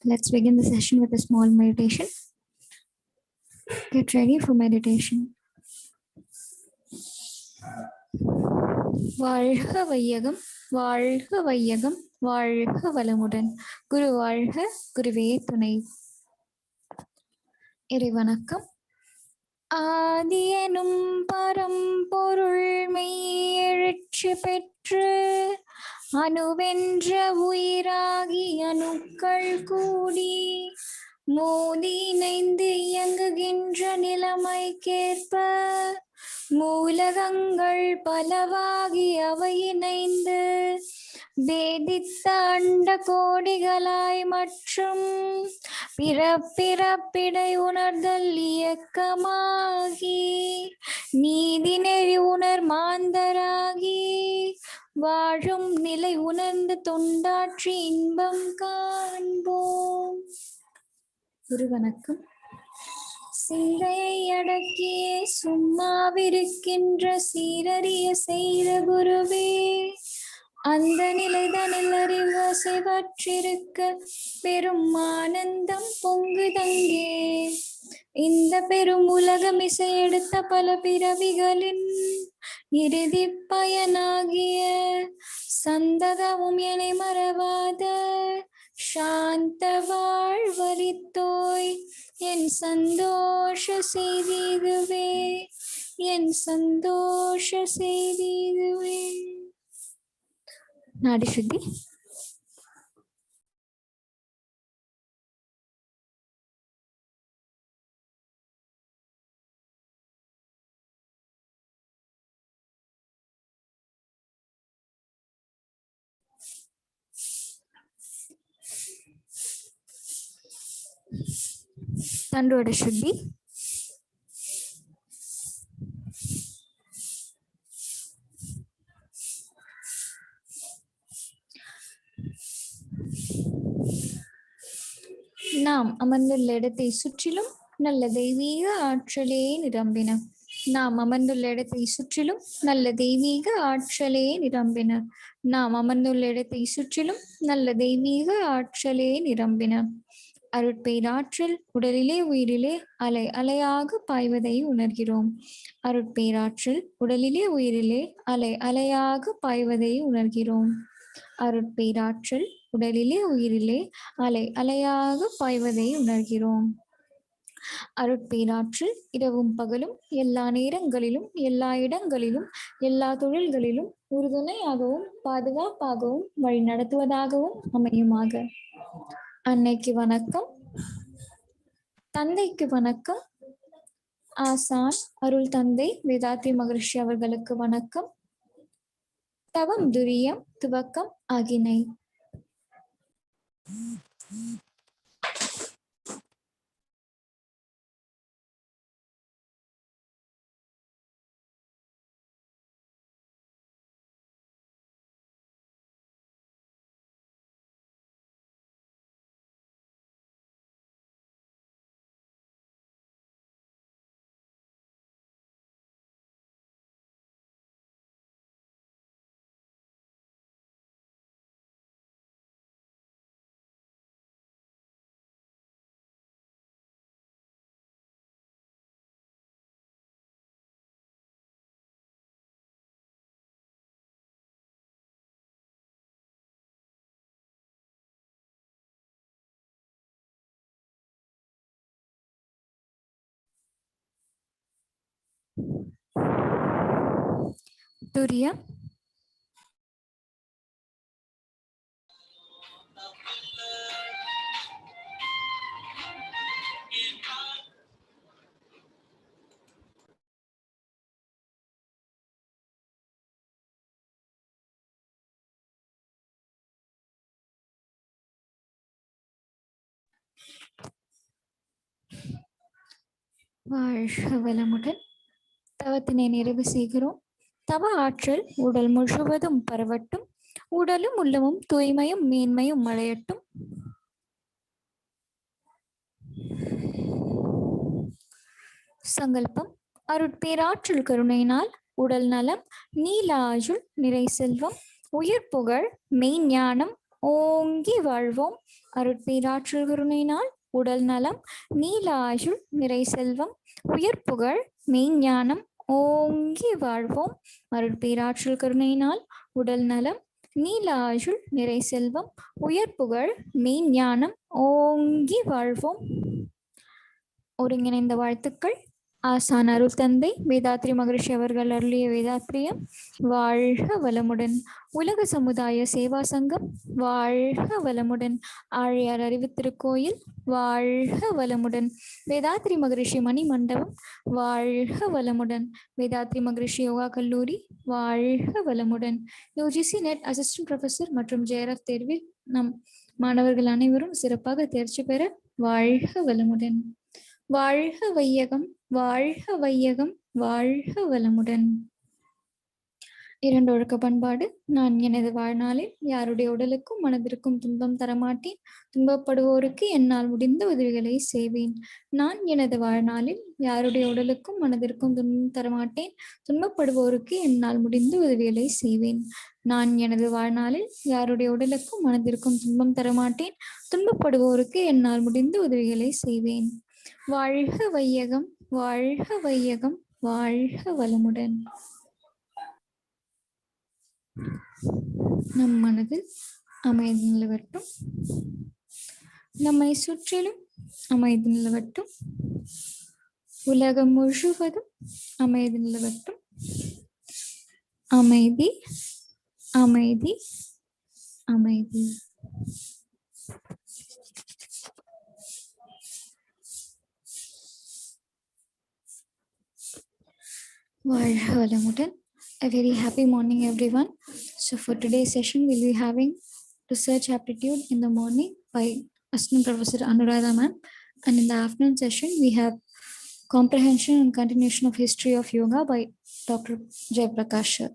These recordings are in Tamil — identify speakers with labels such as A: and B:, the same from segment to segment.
A: Let's begin the session with a small meditation. Get ready for meditation. வாழ்க வையகம், வாழ்க வையகம், வாழ்க வளமுடன். குரு வாழ்க, குருவே துணை. இறைவணக்கம். ஆதியனும் பரம்பொருள் மெய் எழுச்சி பெற்று அணுவென்ற உயிராகி அணுக்கள் கூடி மோதி இணைந்து இயங்குகின்ற நிலைமைக்கேற்ப மூலகங்கள் பலவாகி அவை இணைந்து வேதித்த அண்ட கோடிகளாய் மற்றும் பிறப்பிறப்பிடை உணர்தல் இயக்கமாகி நீதி நெறி உணர் மாந்தராகி வாழும் நிலை உணர்ந்து தொண்டாற்றி இன்பம் காண்போம். குரு வணக்கம். சிந்தையை அடக்கியே சும்மாவிருக்கின்ற சீரறிய செய்த குருவே, அந்த நிலைதனில் அறிவு அசைவற்றிருக்க பெரும் ஆனந்தம் பொங்குதங்கே. இந்த பெரும் உலகம் இசை எடுத்த பல பிறவிகளின் இறுதி பயனாகிய சந்ததமும் என மறவாத சாந்த வாழ்வரித்தோய் என் சந்தோஷ செய்திதுவே, என் சந்தோஷ செய்திதுவே. நாடி சுத்தி. தண்டோட சுத்தி. நாம் அமர்ந்துள்ள இடத்தை சுற்றிலும் நல்ல தெய்வீக ஆற்றலே நிரம்பின. நாம் அமர்ந்துள்ள இடத்தை சுற்றிலும் நல்ல தெய்வீக ஆற்றலே நிரம்பின. நாம் அமர்ந்துள்ள இடத்தை சுற்றிலும் நல்ல தெய்வீக ஆற்றலே நிரம்பின. அருட்பேராற்றல் உடலிலே உயிரிலே அலை அலையாக பாய்வதை உணர்கிறோம். அருட்பேராற்றல் உடலிலே உயிரிலே அலை அலையாக பாய்வதை உணர்கிறோம். அருட்பேராற்றல் உடலிலே உயிரிலே அலை அலையாக பாய்வதை உணர்கிறோம். அருட்பேராற்றல் இரவும் பகலும் எல்லா நேரங்களிலும் எல்லா இடங்களிலும் எல்லா தொழில்களிலும் உறுதுணையாகவும் பாதுகாப்பாகவும் வழி நடத்துவதாகவும் அமையுமாக. அன்னைக்கு வணக்கம், தந்தைக்கு வணக்கம், ஆசான் அருள் தந்தை வேதாத்ரி மகரிஷி அவர்களுக்கு வணக்கம். தவம் துரியம் துவக்கம் ஆகினை. துரியம். வாழ்க வளமுடன். தவத்தினை நிறைவு செய்கிறோம். தவ ஆற்றல் உடல் முழுவதும் பரவட்டும். உடலும் உள்ளமும் தூய்மையும் மேன்மையும் மழையட்டும். சங்கல்பம். அருட்பேராற்றல் கருணையினால் உடல் நலம், நீல ஆயுள், நிறை செல்வம், உயிர் புகழ், மெய்ஞானம் ஓங்கி வாழ்வோம். அருட்பேராற்றல் கருணையினால் உடல் நலம், நீல ஆயுள், நிறை செல்வம், உயிர் புகழ், மெய்ஞானம் ஓங்கி வாழ்வோம். அருட்பேராற்றல் கருணையினால் உடல் நலம், நீல ஆயுள், நிறை செல்வம், உயர் புகழ், மெய்ஞானம் ஓங்கி வாழ்வோம். ஒருங்கிணைந்த வாழ்த்துக்கள். ஆசான் அருள் தந்தை வேதாத்ரி மகரிஷி அவர்கள் அருளிய வேதாத்ரியம் வாழ்க வளமுடன். உலக சமுதாய சேவா சங்கம் வாழ்க வளமுடன். ஆழியார் அறிவு திருக்கோயில் வாழ்க வளமுடன். வேதாத்ரி மகரிஷி மணி மண்டபம் வாழ்க வளமுடன். வேதாத்ரி மகரிஷி யோகா கல்லூரி வாழ்க வளமுடன். யூஜிசி நெட் அசிஸ்டன்ட் ப்ரொஃபஸர் மற்றும் ஜேஆர்எஃப் தேர்வில் நம் மாணவர்கள் அனைவரும் சிறப்பாக தேர்ச்சி பெற வாழ்க வளமுடன். வாழ்க வையகம், வாழ்க வையகம், வாழ்க வளமுடன். இரண்டு ஒழுக்க பண்பாடு. நான் எனது வாழ்நாளில் யாருடைய உடலுக்கும் மனதிற்கும் துன்பம் தரமாட்டேன். துன்பப்படுவோருக்கு என்னால் முடிந்த உதவிகளை செய்வேன். நான் எனது வாழ்நாளில் யாருடைய உடலுக்கும் மனதிற்கும் துன்பம் தரமாட்டேன். துன்பப்படுவோருக்கு என்னால் முடிந்த உதவிகளை செய்வேன். நான் எனது வாழ்நாளில் யாருடைய உடலுக்கும் மனதிற்கும் துன்பம் தரமாட்டேன். துன்பப்படுவோருக்கு என்னால் முடிந்த உதவிகளை செய்வேன். வாழ்க வையகம், வாழ்க வையகம், வாழ்க வளமுடன். நம் மனதில் அமைதி நிலவட்டும். நம்மை சுற்றிலும் அமைதி நிலவட்டும். உலகம் முழுவதும் அமைதி நிலவட்டும். அமைதி, அமைதி, அமைதி. வாழ்க வளமுடன். A very happy morning, everyone. So for today's session, we'll be having research aptitude in the morning by Assistant Professor Anuradha ma'am, and in the afternoon session, we have comprehension and continuation of history of yoga by Dr. Jaiprakash sir.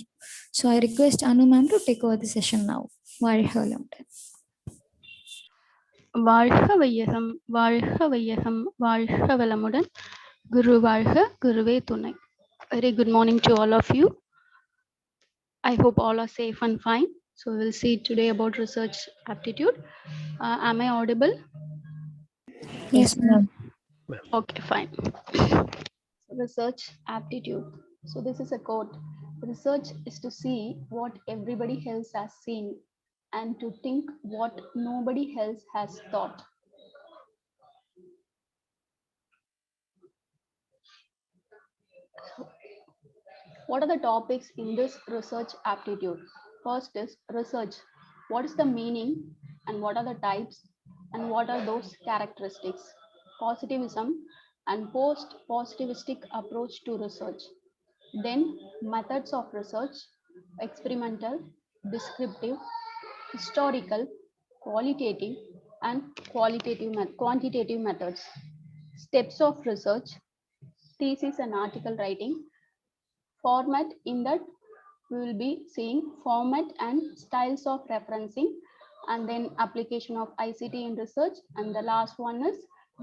A: So I request Anu ma'am to take over the session now. வாழ்க வளமுடன்.
B: வாழ்க வையகம், வாழ்க வையகம், வாழ்க வளமுடன். குரு வாழ்க, குருவே துணை. Very good morning to all of you. I hope all are safe and fine. So we'll see today about research aptitude. Am I audible?
A: Yes, ma'am.
B: Okay, fine. Research aptitude. So this is a quote. Research is to see what everybody else has seen and to think what nobody else has thought. What are the topics in this research aptitude? First is research. What is the meaning and what are the types and what are those characteristics? Positivism and post-positivistic approach to research. Then methods of research: experimental, descriptive, historical, qualitative, and quantitative methods. Steps of research: thesis and article writing. Format, in that we will be seeing format and styles of referencing, and then application of ICT in research, and the last one is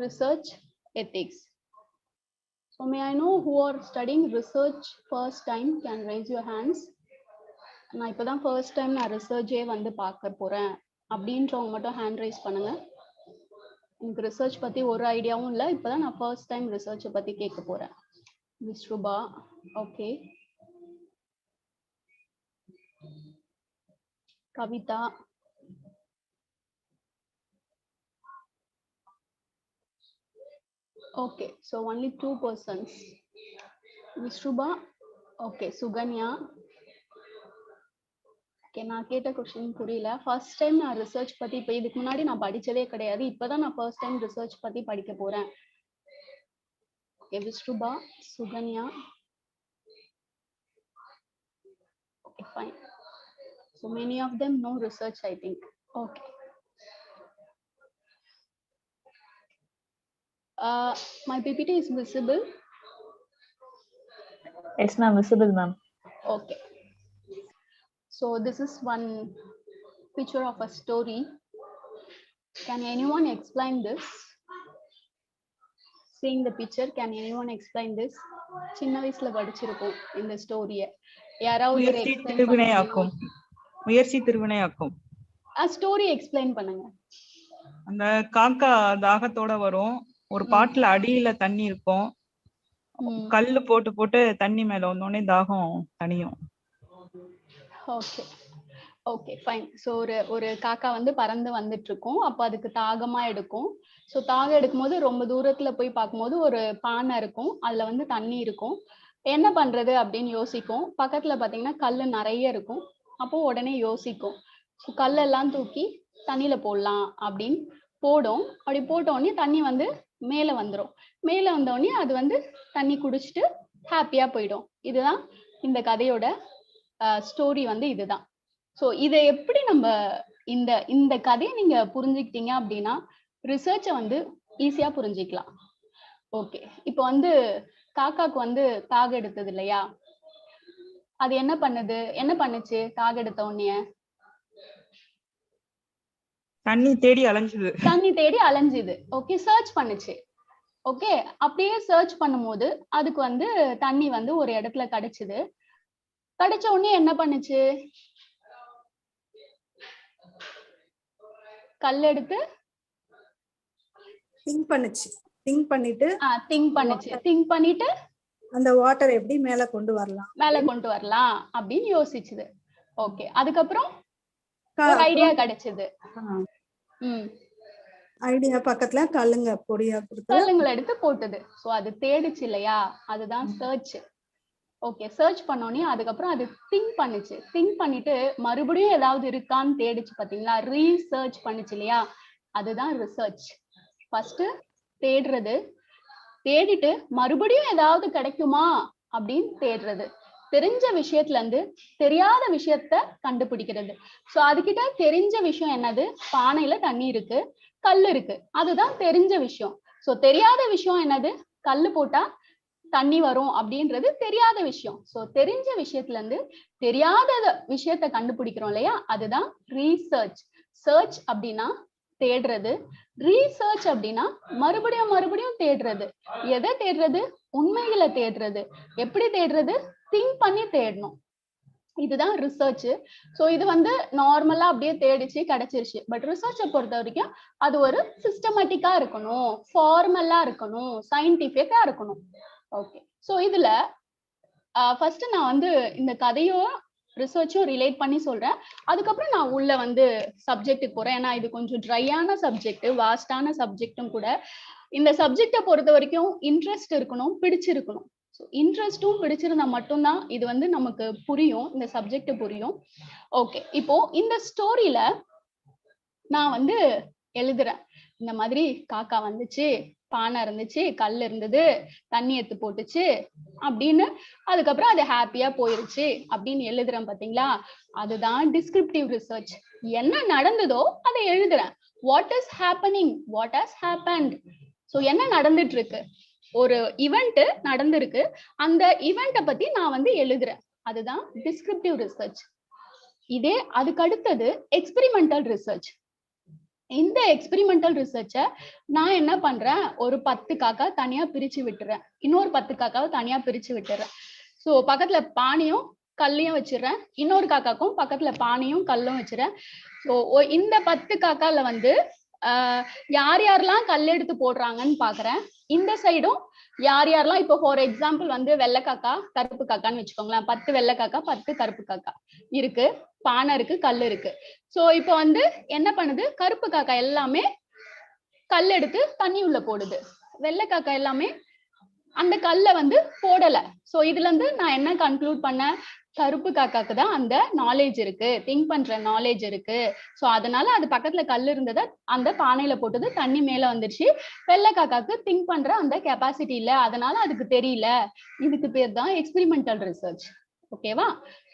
B: research ethics. So may I know who are studying research first time? Can raise your hands. நான் இப்பதான் ஃபர்ஸ்ட் டைம் நான் ரிசர்ச்சே வந்து பார்க்க போறேன் அப்படின்றவங்க மட்டும் ஹேண்ட் ரைஸ் பண்ணுங்க. எனக்கு ரிசர்ச் பத்தி ஒரு ஐடியாவும் இல்லை, இப்பதான் நான் ஃபர்ஸ்ட் டைம் ரிசர்ச்சை பத்தி கேட்க போறேன். Vishrupa, okay. Kavitha, okay, so only 2 persons. Vishruba, okay. Suganya, okay. நான் கேட்ட கொஸ்டின் புரியல. ஃபர்ஸ்ட் டைம் நான் ரிசர்ச் பத்தி, இப்போ இதுக்கு முன்னாடி நான் படிச்சதே கிடையாது, இப்பதான் நான் ஃபர்ஸ்ட் டைம் ரிசர்ச் பத்தி படிக்க போறேன். Okay, Vishrupa, Sukanya, okay, fine. So many of them know research, I think. Okay. My PPT is visible.
C: Yes, ma'am. Visible, ma'am.
B: Okay. So this is one picture of a story. Can anyone explain this? Seeing the picture, can anyone explain this? சின்ன வயசுல படிச்சிருக்கோம் இந்த ஸ்டோரிய. யாராவது ஒரு
C: முயற்சி
B: எக்ஸ்பிளைன் பண்ண
C: திருவினையாக்கும். முயற்சி திருவினையாக்கும்.
B: ஸ்டோரி எக்ஸ்பிளைன் பண்ணுங்க.
C: அந்த காக்கா தாகத்தோட வரும், ஒரு பாட்டுல அடியில தண்ணி இருக்கும், கல்லு போட்டு போட்டு தண்ணி மேல வந்தோடனே தாகம் தனியும்.
B: Okay okay fine. ஸோ ஒரு காக்கா வந்து பறந்து வந்துட்டு இருக்கும். அப்போ அதுக்கு தாகமா எடுக்கும். ஸோ தாகம் எடுக்கும்போது ரொம்ப தூரத்துல போய் பார்க்கும்போது ஒரு பானை இருக்கும், அதுல வந்து தண்ணி இருக்கும். என்ன பண்றது அப்படின்னு யோசிக்கும். பக்கத்துல பாத்தீங்கன்னா கல்லு நிறைய இருக்கும். அப்போ உடனே யோசிக்கும், ஸோ கல்லெல்லாம் தூக்கி தண்ணியில போடலாம் அப்படின்னு போடும். அப்படி போட்ட உடனே தண்ணி வந்து மேல வந்துடும். மேல வந்த உடனே அது வந்து தண்ணி குடிச்சிட்டு ஹாப்பியா போயிடும். இதுதான் இந்த கதையோட ஸ்டோரி வந்து இதுதான். ஸோ இதை எப்படி நம்ம இந்த கதையை நீங்க புரிஞ்சுக்கிட்டீங்க அப்படின்னா ரிசர்ச்சை வந்து ஈஸியா புரிஞ்சுக்கலாம். ஓகே, இப்போ வந்து காக்காக்கு வந்து தாகம் எடுத்தது இல்லையா, அது என்ன பண்ணுச்சு தாகம் எடுத்த உடனே?
C: தண்ணி தேடி அலைஞ்சுது.
B: ஓகே, சர்ச் பண்ணுச்சு. ஓகே, அப்படியே சர்ச் பண்ணும்போது அதுக்கு வந்து தண்ணி வந்து ஒரு இடத்துல கிடைச்சது. கிடைச்ச உடனே என்ன பண்ணுச்சு? கல் எடுத்து
D: திங்க் பண்ணிட்டு அந்த வாட்டர் எப்படி மேல கொண்டு வரலாம்
B: அப்படின்னு யோசிச்சுது. ஓகே, அதுக்கப்புறம் ஒரு ஐடியா கிடைச்சது.
D: ஐடியா பக்கத்துல கல்லுங்களை
B: எடுத்து போட்டது. சோ அது தேடுச்சு இல்லையா, அதுதான் சர்ச். ஓகே, சர்ச் பண்ணோனே அதுக்கப்புறம் அது திங்க் பண்ணிட்டு மறுபடியும் ஏதாவது இருக்கான்னு தேடிச்சு. பாத்தீங்களா, ரீசர்ச் பண்ணுச்சு இல்லையா, அதுதான் ரிசர்ச். ஃபர்ஸ்ட் தேடுறது, தேடிட்டு மறுபடியும் ஏதாவது கிடைக்குமா அப்படின்னு தேடுறது. தெரிஞ்ச விஷயத்துல இருந்து தெரியாத விஷயத்த கண்டுபிடிக்கிறது. சோ அதுகிட்ட தெரிஞ்ச விஷயம் என்னது? பானையில தண்ணி இருக்கு, கல் இருக்கு, அதுதான் தெரிஞ்ச விஷயம். சோ தெரியாத விஷயம் என்னது? கல்லு போட்டா தண்ணி வரும் அப்படின்றது தெரியாத விஷயம். சோ தெரிஞ்ச விஷயத்துல இருந்து தெரியாத விஷயத்த கண்டுபிடிக்கிறோம் இல்லையா, அதுதான் ரீசர்ச். சர்ச் அப்படின்னா தேடுறது, ரீசர்ச் அப்படின்னா மறுபடியும் தேடுறது. எதை தேடுறது? உண்மைகளை தேடுறது. எப்படி தேடுறது? திங்க் பண்ணி தேடணும். இதுதான் ரிசர்ச். சோ இது வந்து நார்மலா அப்படியே தேடிச்சு கிடைச்சிருச்சு. பட் ரிசர்ச்சை பொறுத்த வரைக்கும் அது ஒரு சிஸ்டமேட்டிக்கா இருக்கணும், ஃபார்மலா இருக்கணும், சயின்டிபிக்கா இருக்கணும். ஓகே, ஸோ இதுல ஃபர்ஸ்ட் நான் வந்து இந்த கதையும் ரிசர்ச்சும் ரிலேட் பண்ணி சொல்றேன். அதுக்கப்புறம் நான் உள்ள வந்து சப்ஜெக்டுக்கு போறேன். ஏன்னா இது கொஞ்சம் ட்ரையான சப்ஜெக்ட், வாஸ்டான சப்ஜெக்டும் கூட. இந்த சப்ஜெக்டை பொறுத்த வரைக்கும் இன்ட்ரெஸ்ட் இருக்கணும், பிடிச்சிருக்கணும். ஸோ இன்ட்ரெஸ்டும் பிடிச்சிருந்தா மட்டும்தான் இது வந்து நமக்கு புரியும், இந்த சப்ஜெக்ட் புரியும். ஓகே, இப்போ இந்த ஸ்டோரியில நான் வந்து எழுதுறேன். இந்த மாதிரி காக்கா வந்துச்சு, பானை இருந்துச்சு, கல் இருந்தது, தண்ணி எடுத்து போட்டுச்சு அப்படின்னு, அதுக்கப்புறம் அது ஹாப்பியா போயிருச்சு அப்படின்னு எழுதுறேன். பாத்தீங்களா, அதுதான் டிஸ்கிரிப்டிவ் ரிசர்ச். என்ன நடந்ததோ அதை எழுதுறேன். What is happening, what has happened. So என்ன நடந்துட்டு இருக்கு, ஒரு இவெண்ட் நடந்திருக்கு, அந்த இவெண்ட்டை பத்தி நான் வந்து எழுதுறேன். அதுதான் டிஸ்கிரிப்டிவ் ரிசர்ச். இதே அதுக்கு அடுத்தது எக்ஸ்பெரிமெண்டல் ரிசர்ச். இந்த எக்ஸ்பெரிமெண்டல் ரிசர்ச்சை நான் என்ன பண்றேன், ஒரு 10 காக்கா தனியா பிரிச்சு விட்டுறேன், இன்னொரு 10 காக்காவை தனியா பிரிச்சு விட்டுறேன். ஸோ பக்கத்துல பானையும் கல்லையும் வச்சிடறேன், இன்னொரு காக்காக்கும் பக்கத்துல பானையும் கல்லும் வச்சிடறேன். ஸோ இந்த 10 காக்கால வந்து யார் யாரெல்லாம் கல் எடுத்து போடுறாங்கன்னு பாக்குறேன். இந்த சைடும் யார் யாரெல்லாம், இப்போ ஃபார் எக்ஸாம்பிள் வந்து வெள்ளை காக்கா கருப்பு காக்கான்னு வச்சுக்கோங்களேன். 10 வெள்ளை காக்கா 10 கருப்பு காக்கா இருக்கு, பானை இருக்கு, கல் இருக்கு. சோ இப்போ வந்து என்ன பண்ணுது, கருப்பு காக்கா எல்லாமே கல் எடுத்து தண்ணி உள்ள போடுது, வெள்ளை காக்கா எல்லாமே அந்த கல்லை வந்து போடல. சோ இதுல இருந்து நான் என்ன கன்க்ளூட் பண்ணேன், கருப்பு காக்காக்கு தான் அந்த நாலேஜ் இருக்கு, திங்க் பண்ற நாலேஜ் இருக்கு. சோ அதனால அது பக்கத்துல கல் இருந்ததை அந்த பானையில போட்டது, தண்ணி மேல வந்துருச்சு. வெள்ளை காக்காக்கு திங்க் பண்ற அந்த கெப்பாசிட்டி இல்ல, அதனால அதுக்கு தெரியல. இதுக்கு பேர் தான் எக்ஸ்பெரிமெண்டல் ரிசர்ச். ஓகேவா?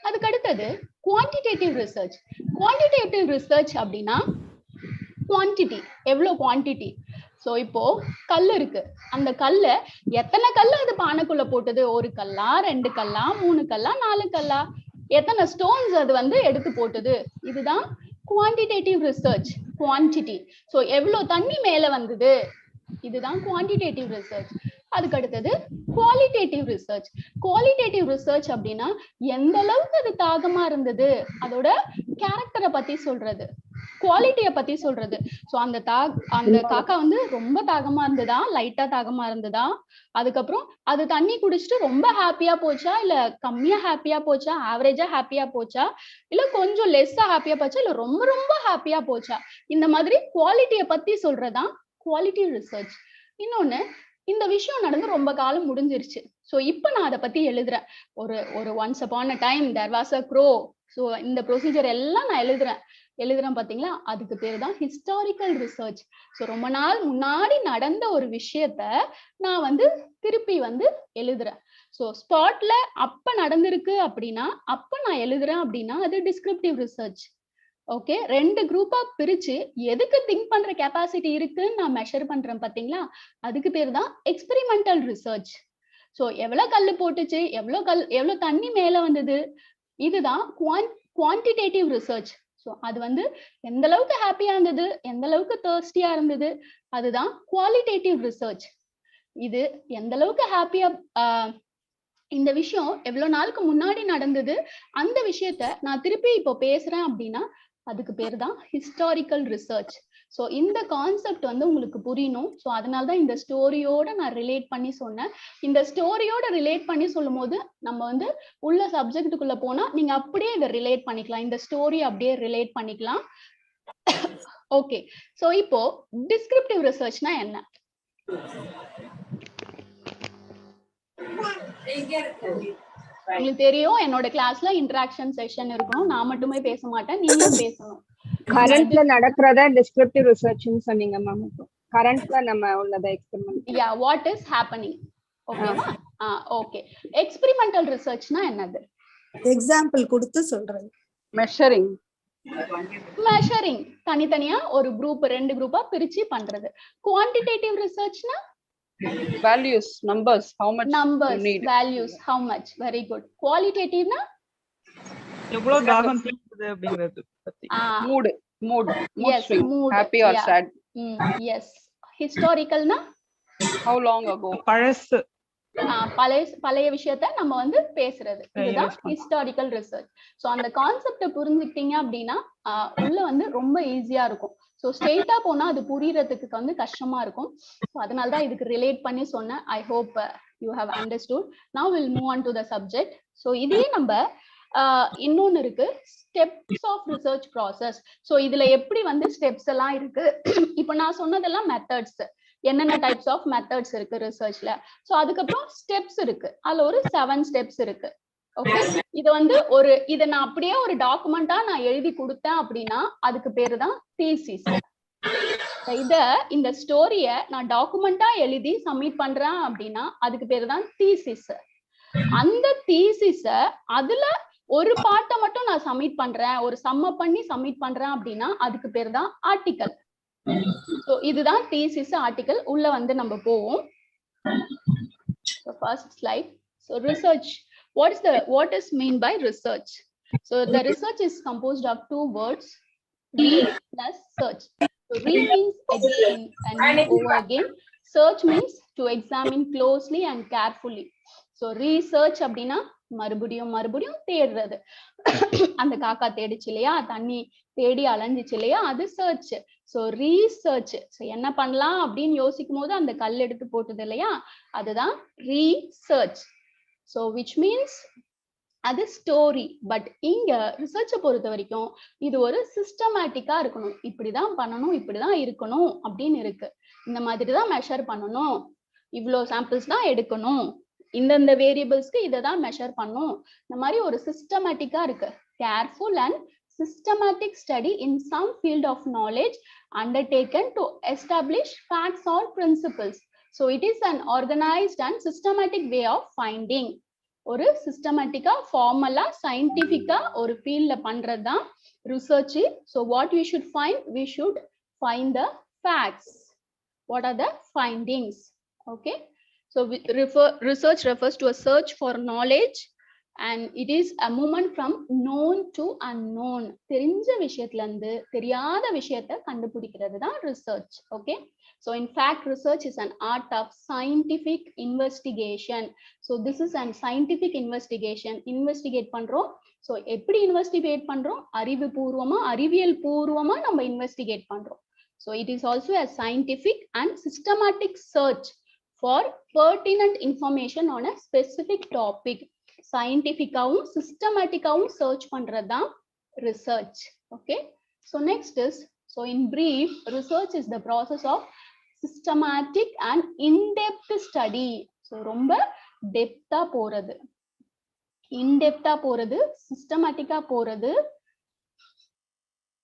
B: அதுக்கு அடுத்தது குவான்டிடேட்டிவ் ரிசர்ச். குவான்டிடேட்டிவ் ரிசர்ச் அப்படின்னா குவான்டிட்டி, எவ்வளவு குவான்டிட்டி. சோ இப்போ கல் இருக்கு, அந்த கல்ல எத்தனை கல்லு அது பானைக்குள்ள போட்டது, ஒரு கல்லா, 2 கல்லா, 3 கல்லா, 4 கல்லா, எத்தனை ஸ்டோன்ஸ் அது வந்து எடுத்து போட்டது, இதுதான் குவான்டிடேட்டிவ் ரிசர்ச், குவான்டிட்டி. ஸோ எவ்வளோ தண்ணி மேல வந்தது, இதுதான் குவான்டிடேட்டிவ் ரிசர்ச். அதுக்கு அடுத்தது குவாலிட்டேட்டிவ் ரிசர்ச். குவாலிட்டேட்டிவ் ரிசர்ச் அப்படின்னா எந்த அளவுக்கு அது தாகமா இருந்தது, அதோட கேரக்டரை பத்தி சொல்றது, குவாலிட்டியை பத்தி சொல்றது. ஸோ அந்த காக்கா வந்து ரொம்ப தாகமா இருந்ததா, லைட்டா தாகமா இருந்ததா, அதுக்கப்புறம் அது தண்ணி குடிச்சிட்டு ரொம்ப ஹாப்பியா போச்சா, இல்ல கம்மியா ஹாப்பியா போச்சா, ஆவரேஜா ஹாப்பியா போச்சா, இல்ல கொஞ்சம் லெஸ்ஸா ஹாப்பியா போச்சா, இல்ல ரொம்ப ரொம்ப ஹாப்பியா போச்சா, இந்த மாதிரி குவாலிட்டியை பத்தி சொல்றதுதான் குவாலிட்டி ரிசர்ச். இன்னொன்னு, இந்த விஷயம் நடந்து ரொம்ப காலம் முடிஞ்சிருச்சு. ஸோ இப்போ நான் அதை பத்தி எழுதுறேன். ஒரு once upon a time there was a crow. So இந்த ப்ரொசீஜர் எல்லாம் நான் எழுதுறேன் பாத்தீங்களா, அதுக்கு பேர் தான் ஹிஸ்டாரிக்கல் ரிசர்ச். ஸோ ரொம்ப நாள் முன்னாடி நடந்த ஒரு விஷயத்த நான் வந்து திருப்பி வந்து எழுதுறேன். ஸோ ஸ்பாட்ல அப்ப நடந்திருக்கு அப்படின்னா, அப்ப நான் எழுதுறேன் அப்படின்னா அது டிஸ்கிரிப்டிவ் ரிசர்ச். ஓகே, 2 குரூப்பா பிரிச்சு எதுக்கு திங்க் பண்ற கெப்பாசிட்டி இருக்குன்னு நான் மெஷர் பண்றேன் பாத்தீங்களா, அதுக்கு பேர் தான் எக்ஸ்பெரிமெண்டல் ரிசர்ச். ஸோ எவ்வளவு கல்லு போட்டுச்சு, எவ்வளவு தண்ணி மேல வந்தது, இதுதான் குவான்டிடேட்டிவ் ரிசர்ச். ஸோ அது வந்து எந்த அளவுக்கு ஹாப்பியா இருந்தது, எந்த அளவுக்கு தர்ஸ்டியா இருந்தது, அதுதான் குவாலிட்டேட்டிவ் ரிசர்ச். இது எந்த அளவுக்கு ஹாப்பியா, இந்த விஷயம் எவ்வளவு நாளுக்கு முன்னாடி நடந்தது, அந்த விஷயத்த நான் திருப்பி இப்போ பேசுறேன் அப்படின்னா அதுக்கு பேர் தான் ஹிஸ்டாரிக்கல் ரிசர்ச். ஸோ இந்த கான்செப்ட் வந்து உங்களுக்கு புரியணும். ஸோ அதனாலதான் இந்த ஸ்டோரியோட நான் ரிலேட் பண்ணி சொன்னேன். இந்த ஸ்டோரியோட ரிலேட் பண்ணி சொல்லும் போது நம்ம வந்து உள்ள சப்ஜெக்டுக்குள்ள போனா நீங்க அப்படியே இதை ரிலேட் பண்ணிக்கலாம், இந்த ஸ்டோரி அப்படியே ரிலேட் பண்ணிக்கலாம். ஓகே, ஸோ இப்போ டிஸ்கிரிப்டிவ் ரிசர்ச்னா என்ன? உங்களுக்கு தெரியும், என்னோட கிளாஸ்ல இன்டராக்ஷன் செஷன் இருக்கணும், நான் மட்டுமே பேச மாட்டேன், நீங்களும் பேசணும்.
E: கரண்ட்ல நடக்கிறத டிஸ்கிரிப்டிவ் ரிசர்ச்னு சொன்னீங்க மேம். கரண்ட்ல நம்ம உள்ளத experiment,
B: yeah, what is happening. ஓகேவா? ஓகே. எக்ஸ்பெரிமெண்டல் ரிசர்ச்னா என்னது?
D: எக்ஸாம்பிள் கொடுத்து சொல்றேன்.
E: மெஷரிங்
B: தனித்தனியா ஒரு குரூப் 2 குரூப்பா பிரிச்சு பண்றது. குவான்டிடேட்டிவ் ரிசர்ச்னா
E: values, numbers, how much
B: numbers, values, how much. Very good. குவாலிட்டேட்டிவ்னா
C: எவ்வளவு தாகம் தீர்க்குது அப்படிங்கிறது பத்தி.
E: mood
B: yes,
E: swing,
B: mood,
E: happy or
B: yeah.
E: sad.
B: Yes. historicalனா
E: how long ago,
C: பழசு,
B: பழைய விஷயத்த நம்ம வந்து பேசுறது, இதுதான் ஹிஸ்டாரிக்கல் ரிசர்ச். ஸோ அந்த கான்செப்டை புரிஞ்சுக்கிட்டீங்க அப்படின்னா உள்ள வந்து ரொம்ப ஈஸியா இருக்கும். ஸோ ஸ்ட்ரெயிட்டா போனா அது புரியறதுக்கு வந்து கஷ்டமா இருக்கும். ஸோ அதனாலதான் இதுக்கு ரிலேட் பண்ணி சொன்னேன். I hope you have understood. Now will move on to the subject. So இதே நம்ம இன்னொன்னு இருக்கு, steps of research process. So இதுல எப்படி வந்து ஸ்டெப்ஸ் எல்லாம் இருக்கு, இப்போ நான் சொன்னதெல்லாம் மெத்தட்ஸ், என்னென்ன டைப்ஸ் ஆஃப் மெத்தட்ஸ் இருக்கு ரிசர்ச்ல. ஸோ அதுக்கப்புறம் ஸ்டெப்ஸ் இருக்கு, அதுல ஒரு 7 ஸ்டெப்ஸ் இருக்கு. ஓகே, இது வந்து இதை நான் அப்படியே ஒரு டாக்குமெண்டா நான் எழுதி கொடுத்தேன் அப்படின்னா அதுக்கு பேரு தான் தீசிஸ். இந்த ஸ்டோரிய நான் டாக்குமெண்டா எழுதி சப்மிட் பண்றேன் அப்படின்னா அதுக்கு பேரு தான் தீசிஸ். அந்த தீசிஸ அதுல ஒரு பார்ட்டை மட்டும் நான் சப்மிட் பண்றேன், ஒரு சம்ம பண்ணி சப்மிட் பண்றேன் அப்படின்னா அதுக்கு பேர் தான் ஆர்டிக்கல். சோ இதுதான் தீசிஸ், ஆர்டிக்கல். உள்ள வந்து நம்ம போவோம். So first slide. So research, what is mean by research? So the research is composed of 2 words, read plus search. So read means again and over again, search means to examine closely and carefully. So research அப்படின்னா மறுபடியும் தேடுறது. அந்த காக்கா தேடிச்சு இல்லையா, தண்ணி தேடி அலைஞ்சிச்சு இல்லையா, அது சர்ச். So research. ஸோ என்ன பண்ணலாம் அப்படின்னு யோசிக்கும் போது அந்த கல் எடுத்து போட்டது இல்லையா, அதுதான் ரீசர்ச். ஸோ விச் மீன்ஸ் அது ஸ்டோரி. பட் இங்க ரிசர்ச்சை பொறுத்த வரைக்கும் இது ஒரு சிஸ்டமேட்டிக்கா இருக்கணும், இப்படிதான் பண்ணணும், இப்படிதான் இருக்கணும் அப்படின்னு இருக்கு. இந்த மாதிரி தான் மெஷர் பண்ணணும், இவ்வளோ சாம்பிள்ஸ் தான் எடுக்கணும், இந்தந்த வேரியபிள்ஸ்க்கு இதை தான் மெஷர் பண்ணும், இந்த மாதிரி ஒரு சிஸ்டமேட்டிக்கா இருக்கு. Careful and systematic study in some field of knowledge undertaken to establish facts or principles. So it is an organized and systematic way of finding. ஒரு சிஸ்டமேட்டிக்கா ஃபார்மலா சயின்டிபிக்கா ஒரு ஃபீல்ட்ல பண்றதுதான் research. So what we should find the facts. What are the findings? Okay, so research refers to a search for knowledge and it is a movement from known to unknown. தெரிஞ்ச விஷயத்துல இருந்து தெரியாத விஷயத்தை கண்டுபிடிக்கிறது தான் research. Okay, so in fact research is an art of scientific investigation. So this is an scientific investigation. Investigate பண்றோம். So எப்படி investigate பண்றோம்? அறிவியல் பூர்வமா நம்ம investigate பண்றோம். So it is also a scientific and systematic search for pertinent information on a specific topic. Scientific-ஆவும் systematic-ஆவும் search பண்றதுதான் research. Okay, so next is, so in brief, research is the process of systematic and in-depth study. So ரொம்ப டெப்தா போறது, in-depth-ஆ போறது, systematic-ஆ போறது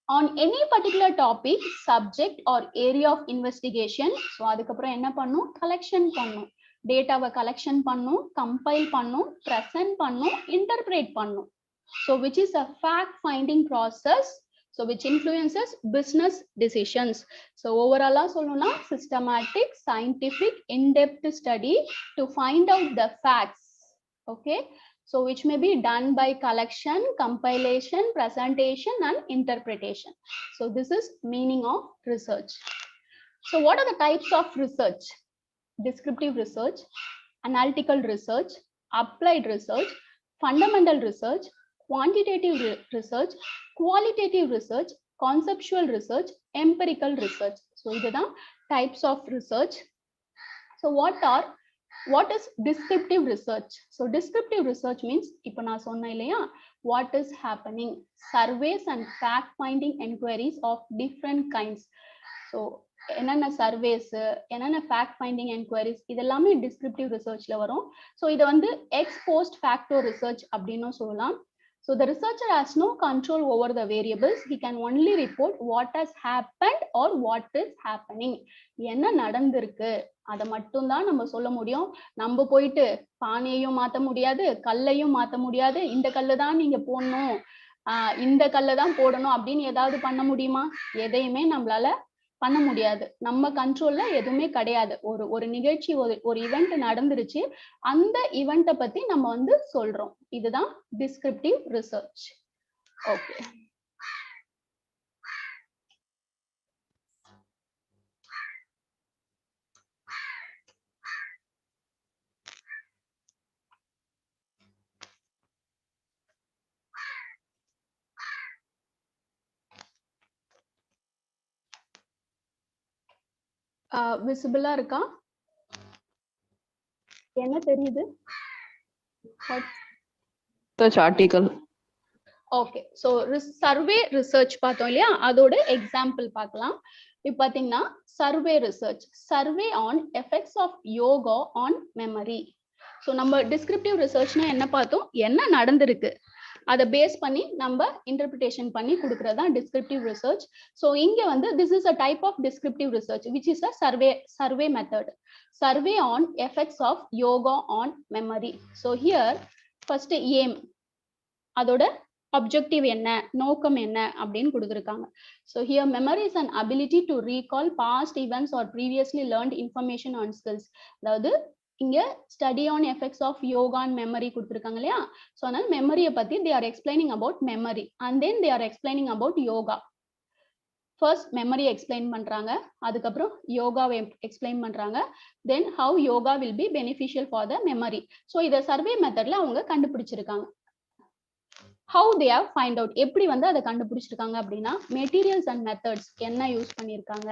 B: on any particular topic, subject or area of investigation. So அதுக்கப்புறம் என்ன பண்ணும்? collection பண்ணும், டேட்டாவை collection பண்ணும், compile பண்ணும், present பண்ணும், interpret பண்ணும். So which is a fact finding process, so which influences business decisions. So overall சொல்லணும்னா systematic, scientific, in-depth study to find out the facts. Okay, so which may be done by collection, compilation, presentation and interpretation. So this is meaning of research. So what are the types of research? Descriptive research, analytical research, applied research, fundamental research, quantitative research, qualitative research, conceptual research, empirical research. So these are the types of research. So what is descriptive research? So descriptive research means ipo na sonna illaya, what is happening, surveys and fact finding inquiries of different kinds. So என்னென்ன சர்வேஸ், என்னென்ன ஃபேக்ட் ஃபைண்டிங் என்கொயரிஸ், இதெல்லாமே டிஸ்கிரிப்டிவ் ரிசர்ச்ல வரும். ஸோ இதை வந்து எக்ஸ் போஸ்ட் ஃபேக்டோ ரிசர்ச் அப்படின்னு சொல்லலாம். So the researcher has no control over the variables. He can only report what has happened or what is happening. என்ன நடந்திருக்கு அதை மட்டும் தான் நம்ம சொல்ல முடியும். நம்ம போயிட்டு பானையையும் மாற்ற முடியாது, கல்லையும் மாற்ற முடியாது, இந்த கல்லு தான் நீங்க போடணும், இந்த கல்லை தான் போடணும் அப்படின்னு ஏதாவது பண்ண முடியுமா? எதையுமே நம்மளால பண்ண முடியாது. நம்ம கண்ட்ரோல்ல எதுவுமே கிடையாது. ஒரு நிகழ்ச்சி, ஒரு ஈவெண்ட் நடந்துருச்சு, அந்த ஈவெண்ட்டை பத்தி நம்ம வந்து சொல்றோம். இதுதான் டிஸ்கிரிப்டிவ் ரிசர்ச். ஓகே, விசிபிளா இருக்கா? என்ன தெரியுது?
F: Article.
B: Okay, so survey research பார்த்தோம் இல்லையா, அதோட எக்ஸாம்பிள் பார்க்கலாம். இப்போ பார்த்தீங்கன்னா survey research, survey on effects of yoga on memory. So நம்ம டிஸ்கிரிப்டிவ் ரிசர்ச்னா என்ன பார்த்தோம்? என்ன நடந்திருக்கு அதை பேஸ் பண்ணி நம்ம இன்டர்பிரிட்டேஷன் பண்ணி கொடுக்கறது தான் டிஸ்கிரிப்டிவ் ரிசர்ச். ஸோ இங்க வந்து this is a type of descriptive research which is a survey method, survey on effects of yoga on memory. So here first aim, அதோட அப்ஜெக்டிவ் என்ன, நோக்கம் என்ன அப்படின்னு கொடுத்துருக்காங்க. So here memory is an ability to recall past events or previously learned information on skills. அதாவது இங்க study on effects of yoga and memory கொடுத்துருக்காங்க இல்லையா. ஸோ அதனால மெமரியை பத்தி they are explaining about memory and then they are explaining about yoga. First memory explain பண்றாங்க, அதுக்கப்புறம் யோகாவை எக்ஸ்பிளைன் பண்றாங்க, then how yoga will be beneficial for the memory. So இதை சர்வே மெத்தட்ல அவங்க கண்டுபிடிச்சிருக்காங்க. How they have find out, எப்படி வந்து அதை கண்டுபிடிச்சிருக்காங்க அப்படின்னா மெட்டீரியல்ஸ் அண்ட் மெத்தட்ஸ் என்ன யூஸ் பண்ணியிருக்காங்க.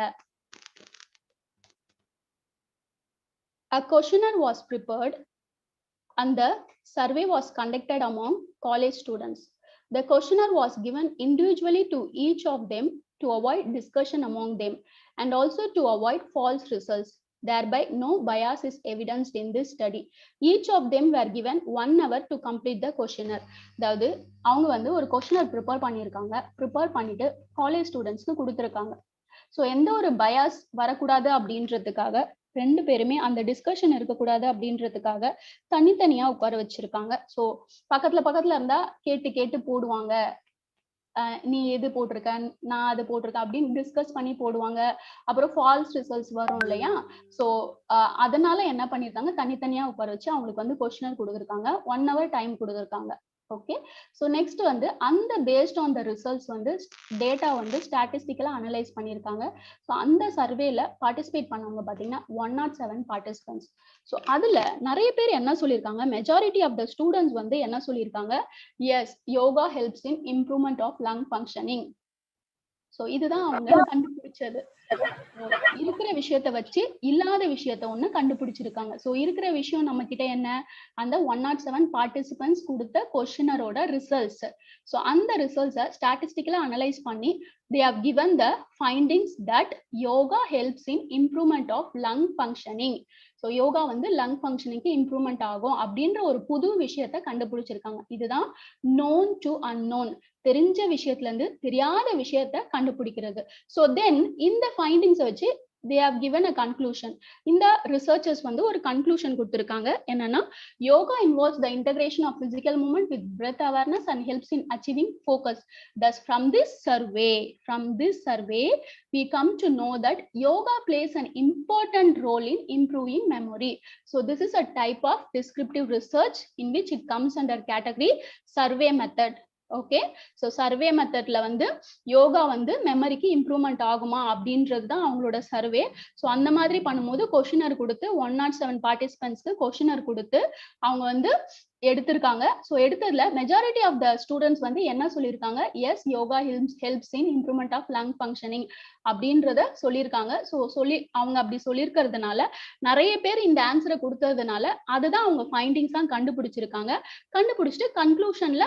B: A questionnaire was prepared and the survey was conducted among college students. The questionnaire was given individually to each of them to avoid discussion among them and also to avoid false results. Thereby, no bias is evidenced in this study. Each of them were given 1 hour to complete the questionnaire. அதாவது அவங்க வந்து ஒரு questionnaire ப்ரிப்பேர் பண்ணியிருக்காங்க, ப்ரிப்பேர் பண்ணிட்டு காலேஜ் ஸ்டூடெண்ட்ஸ்க்கு கொடுத்துருக்காங்க. ஸோ எந்த ஒரு பயாஸ் வரக்கூடாது அப்படின்றதுக்காக ரெண்டு பேருமே அந்த டிஸ்கஷன் இருக்கக்கூடாது அப்படின்றதுக்காக தனித்தனியா உட்கார வச்சிருக்காங்க. ஸோ பக்கத்துல இருந்தா கேட்டு போடுவாங்க, நீ எது போட்டிருக்க, நான் அது போட்டிருக்கேன் அப்படின்னு டிஸ்கஸ் பண்ணி போடுவாங்க. அப்புறம் ஃபால்ஸ் ரிசல்ட்ஸ் வரும் இல்லையா? ஸோ அதனால என்ன பண்ணிருக்காங்க, தனித்தனியா உட்கார வச்சு அவங்களுக்கு வந்து கொஸ்டினர் கொடுத்துருக்காங்க. 1 hour டைம் கொடுத்துருக்காங்க. ஓகே, ஸோ நெக்ஸ்ட் வந்து அந்த பேஸ்ட் ஆன் த ரிசல்ட்ஸ் வந்து டேட்டா வந்து ஸ்டாட்டிஸ்டிக்கலா அனலைஸ் பண்ணியிருக்காங்க. ஸோ அந்த சர்வேல பார்ட்டிசிபேட் பண்ணவங்க பார்த்தீங்கன்னா 107 பார்ட்டிசிபென்ட்ஸ். ஸோ அதுல நிறைய பேர் என்ன சொல்லியிருக்காங்க, மெஜாரிட்டி ஆஃப் த ஸ்டூடெண்ட்ஸ் வந்து என்ன சொல்லியிருக்காங்க, yes yoga helps in improvement of lung functioning. So இதுதான் அவங்க கண்டுபிடிச்சது. இருக்கிற விஷயத்த வச்சு இல்லாத விஷயத்த ஒண்ணு கண்டுபிடிச்சிருக்காங்க. ஸோ இருக்கிற விஷயம் நம்ம கிட்ட என்ன, அந்த 107 பார்ட்டிசிபென்ட்ஸ் கொடுத்த கொஸ்டினரோட ரிசல்ட்ஸ். ஸோ அந்த ரிசல்ட்ஸை ஸ்டாட்டிஸ்டிக்கலா அனலைஸ் பண்ணி they have given the findings that yoga helps in improvement of lung functioning. So yoga வந்து லங் ஃபங்க்ஷனிங்க்கு இம்ப்ரூவ்மெண்ட் ஆகும் அப்படின்ற ஒரு புது விஷயத்த கண்டுபிடிச்சிருக்காங்க. இதுதான் known to unknown, தெரிஞ்ச விஷயத்துல இருந்து தெரியாத விஷயத்த கண்டுபிடிக்கிறது. ஸோ தென் இந்த ஃபைண்டிங்ஸை வச்சு they have given a conclusion. இந்த ரிசர்ச்சர்ஸ் வந்து ஒரு கன்க்ளூஷன் கொடுத்திருக்காங்க. என்னன்னா, yoga involves the integration of physical movement with breath awareness and helps in achieving focus. Thus from this survey we come to know that yoga plays an important role in improving memory. So this is a type of descriptive research in which it comes under category survey method. Okay, so survey மெத்தட்ல வந்து யோகா வந்து மெமரிக்கு இம்ப்ரூவ்மெண்ட் ஆகுமா அப்படின்றது தான் அவங்களோட சர்வே. ஸோ அந்த மாதிரி பண்ணும்போது கொஷினர் கொடுத்து 107 பார்ட்டிசிபென்ட்ஸ்க்கு கொஷினர் கொடுத்து அவங்க வந்து எடுத்திருக்காங்க. ஸோ எடுத்ததுல மெஜாரிட்டி ஆஃப் த ஸ்டூடெண்ட்ஸ் வந்து என்ன சொல்லியிருக்காங்க, yes yoga helps in improvement of lung functioning அப்படின்றத சொல்லியிருக்காங்க. ஸோ அவங்க அப்படி சொல்லியிருக்கிறதுனால நிறைய பேர் இந்த ஆன்சரை கொடுத்ததுனால அதுதான் அவங்க ஃபைண்டிங்ஸா கண்டுபிடிச்சிருக்காங்க. கண்டுபிடிச்சிட்டு கன்க்ளூஷன்ல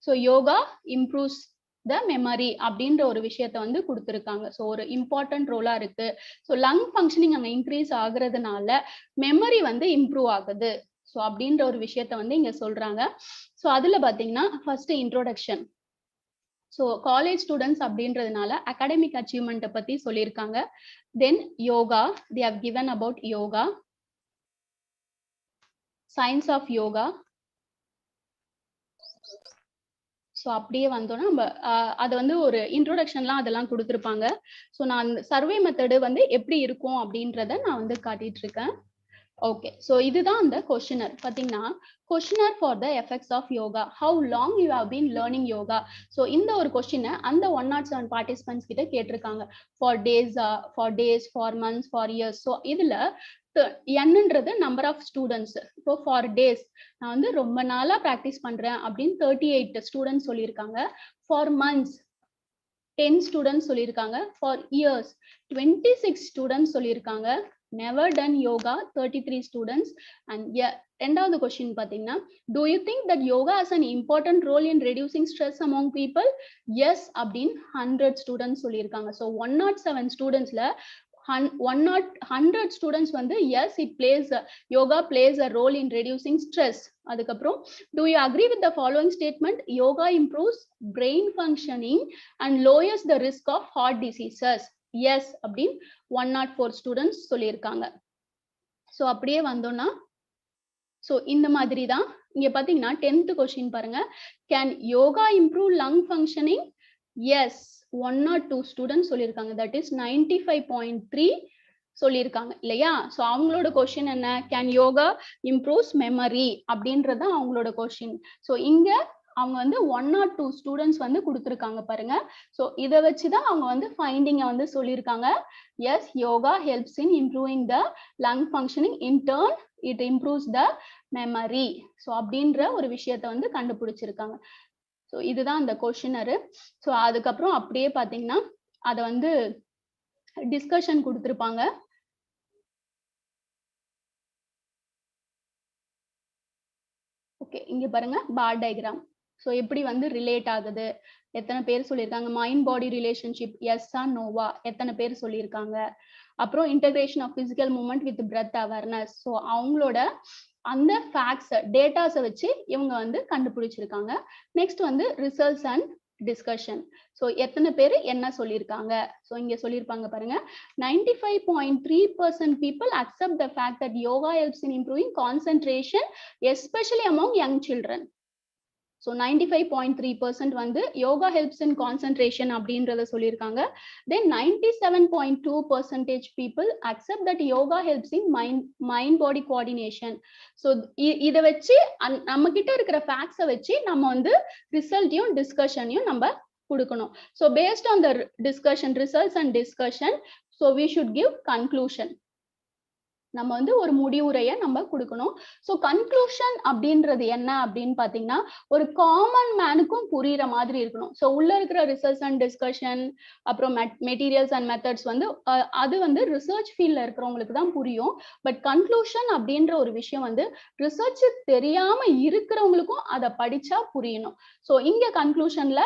B: so yoga improves the memory அப்படின்ற ஒரு விஷயத்த வந்து கொடுத்துருக்காங்க. ஸோ ஒரு இம்பார்ட்டன்ட் ரோலா இருக்கு. ஸோ லங் ஃபங்க்ஷனிங் அங்கே இன்க்ரீஸ் ஆகுறதுனால மெமரி வந்து இம்ப்ரூவ் ஆகுது. ஸோ அப்படின்ற ஒரு விஷயத்த வந்து இங்க சொல்றாங்க. ஸோ அதுல பாத்தீங்கன்னா first introduction. So college students அப்படின்றதுனால அகாடமிக் அச்சீவ்மெண்ட்டை பத்தி சொல்லியிருக்காங்க. Then yoga, they have given about yoga, science of yoga. So அப்படியே வந்தோம்னா நம்ம அதை வந்து ஒரு இன்ட்ரோடக்ஷன்லாம் அதெல்லாம் கொடுத்துருப்பாங்க. ஸோ நான் சர்வே மெத்தடு வந்து எப்படி இருக்கும் அப்படின்றத நான் வந்து காட்டிட்டு இருக்கேன். ஓகே, ஸோ இதுதான் அந்த கொஷினர். பார்த்தீங்கன்னா questionnaire for the effects of yoga, how long you have been learning yoga. So இந்த ஒரு கொஸ்டினை அந்த 107 பார்ட்டிசிபென்ட்ஸ் கிட்ட கேட்டிருக்காங்க. For days, for months, for years. So இதுல என்னன்றது நம்பர் ஆஃப் ஸ்டூடெண்ட்ஸ். இப்போ ஃபார் டேஸ் நான் வந்து ரொம்ப நாளா ப்ராக்டிஸ் பண்றேன் அப்படின்னு 38 ஸ்டூடெண்ட்ஸ் சொல்லியிருக்காங்க. ஃபார் மந்த்ஸ் 10 ஸ்டூடெண்ட்ஸ் சொல்லியிருக்காங்க. ஃபார் இயர்ஸ் 26 ஸ்டூடெண்ட்ஸ் சொல்லியிருக்காங்க. Never done yoga 33 students. And ரெண்டாவது கொஸ்டின் பார்த்தீங்கன்னா, do you think that yoga has an important role in reducing stress among people? Yes அப்படின்னு 100 ஸ்டூடெண்ட்ஸ் சொல்லியிருக்காங்க. ஸோ 107 ஸ்டூடெண்ட்ஸ்ல 100 ஸ்டூடெண்ட்ஸ் வந்து yes it plays yoga plays a role in reducing stress. அதுக்கப்புறம் do you agree with the following statement, yoga improves brain functioning and lowers the risk of heart diseases? yes அப்படின்னு 104 ஸ்டூடெண்ட்ஸ் சொல்லியிருக்காங்க. ஸோ அப்படியே வந்தோம்னா ஸோ இந்த மாதிரி தான் இங்க பாத்தீங்கன்னா 10th கொஸ்டின் பாருங்க, can yoga improve lung functioning? Yes 102 students சொல்லியிருக்காங்க. தட் இஸ் 95.3 சொல்லியிருக்காங்க இல்லையா? ஸோ அவங்களோட கொஸ்டின் என்ன, கேன் யோகா இம்ப்ரூவ்ஸ் மெமரி அப்படின்றது அவங்களோட கொஸ்டின். ஸோ இங்க அவங்க வந்து 102 ஸ்டூடெண்ட்ஸ் வந்து கொடுத்துருக்காங்க பாருங்க. ஸோ இதை வச்சுதான் அவங்க வந்து ஃபைண்டிங்கை வந்து சொல்லியிருக்காங்க. Yes yoga helps in improving the lung functioning, in turn it improves the memory. So அப்படின்ற ஒரு விஷயத்த வந்து கண்டுபிடிச்சிருக்காங்க. ஸோ இதுதான் அந்த கொஸ்டினரு. ஸோ அதுக்கப்புறம் அப்படியே பார்த்தீங்கன்னா அதை வந்து டிஸ்கஷன் கொடுத்துருப்பாங்க. ஓகே, இங்க பாருங்க பார் டயக்ராம். ஸோ எப்படி வந்து ரிலேட் ஆகுது, எத்தனை பேர் சொல்லியிருக்காங்க. மைண்ட் பாடி ரிலேஷன்ஷிப் எஸ்ஸா நோவா எத்தனை பேர் சொல்லியிருக்காங்க. அப்புறம் integration of physical movement with breath awareness. So அவங்களோட அந்த ஃபேக்ட்ஸ் டேட்டாஸை வச்சு இவங்க வந்து கண்டுபிடிச்சிருக்காங்க. நெக்ஸ்ட் வந்து ரிசல்ட்ஸ் அண்ட் டிஸ்கஷன். ஸோ எத்தனை பேர் என்ன சொல்லியிருக்காங்க. ஸோ இங்க சொல்லியிருப்பாங்க பாருங்க, 95.3% people accept the fact that yoga helps in improving concentration, especially among young children. So 95.3% வந்து யோகா ஹெல்ப்ஸ் இன் கான்சென்ட்ரேஷன் அப்படின்றத சொல்லியிருக்காங்க. தென் 97.2% people accept that yoga helps in mind body coordination. So இதை வச்சு நம்ம கிட்ட இருக்கிற ஃபேக்ட்ஸை வச்சு நம்ம வந்து ரிசல்ட்டையும் டிஸ்கஷனையும் நம்ம கொடுக்கணும். So based on the discussion results and discussion, so we should give conclusion. நம்ம வந்து ஒரு முடிவுரையை நம்ம கொடுக்கணும். ஸோ கன்க்ளூஷன் அப்படின்றது என்ன அப்படின்னு பார்த்தீங்கன்னா, ஒரு காமன் மேனுக்கும் புரியுற மாதிரி இருக்கணும். ஸோ உள்ள இருக்கிற ரிசர்ச் அண்ட் டிஸ்கஷன், அப்புறம் மெட்டீரியல்ஸ் அண்ட் மெத்தட்ஸ் வந்து அது வந்து ரிசர்ச் ஃபீல்ட்ல இருக்கிறவங்களுக்கு தான் புரியும். பட் கன்க்ளூஷன் அப்படின்ற ஒரு விஷயம் வந்து ரிசர்ச் தெரியாம இருக்கிறவங்களுக்கும் அதை படிச்சா புரியணும். ஸோ இங்க கன்க்ளூஷன்ல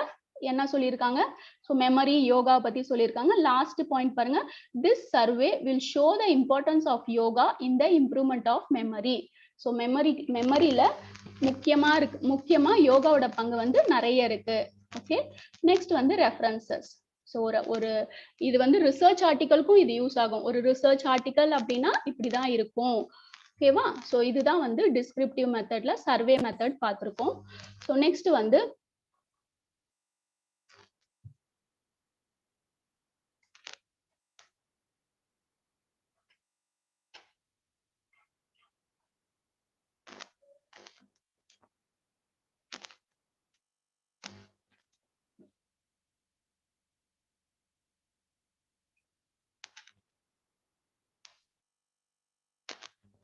B: என்ன சொல்லியிருக்காங்க? ஸோ மெமரி யோகா பத்தி சொல்லியிருக்காங்க. லாஸ்ட் பாயிண்ட் பாருங்க, this survey will show the importance of yoga in the improvement of memory. So மெமரியில முக்கியமா யோகாவோட பங்கு வந்து நிறைய இருக்கு. ஓகே, நெக்ஸ்ட் வந்து ரெஃபரன்சஸ். ஸோ ஒரு இது வந்து ரிசர்ச் ஆர்டிக்கலுக்கும் இது யூஸ் ஆகும். ஒரு ரிசர்ச் ஆர்டிக்கல் அப்படின்னா இப்படிதான் இருக்கும். ஓகேவா? ஸோ இதுதான் வந்து டிஸ்கிரிப்டிவ் மெத்தட்ல சர்வே மெத்தட் பார்த்துருக்கோம். ஸோ நெக்ஸ்ட் வந்து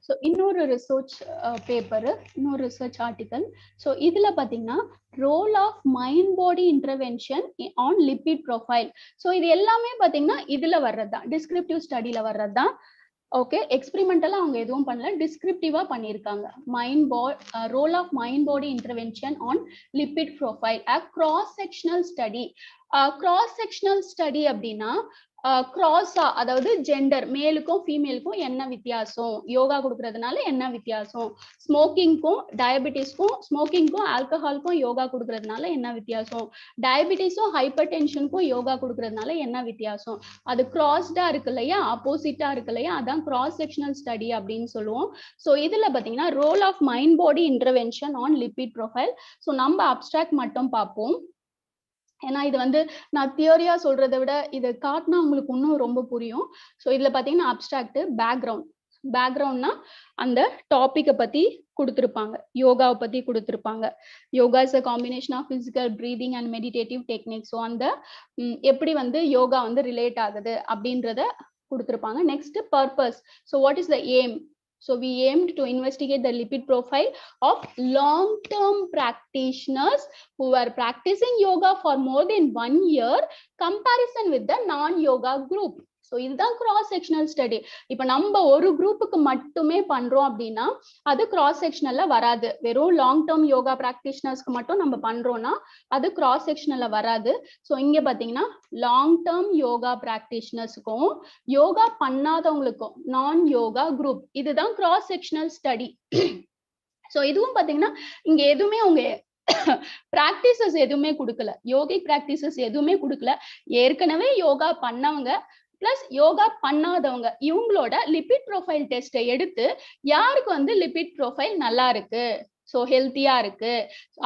B: ஸோ இன்னொரு ரிசர்ச் பேப்பர், இன்னொரு ரிசர்ச் ஆர்டிக்கல். ஸோ இதில் பார்த்தீங்கன்னா role of mind body intervention on lipid profile. So இது எல்லாமே பார்த்தீங்கன்னா இதில் வர்றது தான், டிஸ்கிரிப்டிவ் ஸ்டடியில் வர்றது தான். ஓகே, எக்ஸ்பெரிமெண்டலாக அவங்க எதுவும் பண்ணல, டிஸ்கிரிப்டிவா பண்ணியிருக்காங்க. Role of mind body intervention on lipid profile a cross sectional study. Cross sectional study அப்படின்னா கிராஸா, அதாவது ஜெண்டர், மேலுக்கும் ஃபீமேலுக்கும் என்ன வித்தியாசம், யோகா கொடுக்கறதுனால என்ன வித்தியாசம், ஸ்மோக்கிங்க்கும் டயபெட்டிஸ்க்கும், ஸ்மோக்கிங்க்கும் ஆல்கஹாலுக்கும் யோகா கொடுக்கறதுனால என்ன வித்தியாசம், டயபெட்டிஸும் ஹைப்பர் டென்ஷனுக்கும் யோகா கொடுக்கறதுனால என்ன வித்தியாசம், அது கிராஸ்டா இருக்கு இல்லையா, ஆப்போசிட்டா இருக்கு இல்லையா, அதான் கிராஸ் செக்ஷனல் ஸ்டடி அப்படின்னு சொல்லுவோம். ஸோ இதுல பாத்தீங்கன்னா role of mind body intervention on lipid profile. So நம்ம அப்டிராக்ட் மட்டும் பார்ப்போம். ஏன்னா இது வந்து நான் தியரியா சொல்றதை விட இது காட்டினா உங்களுக்கு இன்னும் ரொம்ப புரியும். ஸோ இதுல பாத்தீங்கன்னா அப்டிராக்ட், பேக்ரவுண்ட்னா அந்த டாபிக்கை பத்தி கொடுத்துருப்பாங்க, யோகாவை பத்தி கொடுத்துருப்பாங்க. Yoga is a combination of physical, breathing and meditative technique. So அந்த எப்படி வந்து யோகா வந்து ரிலேட் ஆகுது அப்படின்றத கொடுத்துருப்பாங்க. Next purpose. So what is the aim? So we aimed to investigate the lipid profile of long-term practitioners who were practicing yoga for more than 1 year, comparison with the non-yoga group. So இதுதான் கிராஸ் செக்ஷனல் ஸ்டடி. இப்போ நம்ம ஒரு குரூப்புக்கு மட்டுமே பண்றோம் அப்படின்னா அது கிராஸ் செக்ஷனல்ல வராது. வெறும் லாங் டேர்ம் யோகா பிராக்டிஷனர்ஸ்க்கு மட்டும் நம்ம பண்றோம்னா அது கிராஸ் செக்ஷனல்ல வராது. ஸோ இங்க பாத்தீங்கன்னா லாங் டேர்ம் யோகா பிராக்டிஷனர்ஸுக்கும் யோகா பண்ணாதவங்களுக்கும் நான் யோகா குரூப், இதுதான் கிராஸ் செக்ஷனல் ஸ்டடி. ஸோ இதுவும் பாத்தீங்கன்னா இங்க எதுவுமே உங்க பிராக்டிசஸ் எதுவுமே கொடுக்கல, யோகிக் பிராக்டிசஸ் எதுவுமே கொடுக்கல. ஏற்கனவே யோகா பண்ணவங்க பிளஸ் யோகா பண்ணாதவங்க இவங்களோட லிபிட் ப்ரொஃபைல் டெஸ்ட்டை எடுத்து யாருக்கு வந்து லிபிட் ப்ரொஃபைல் நல்லா இருக்கு, ஸோ ஹெல்த்தியா இருக்கு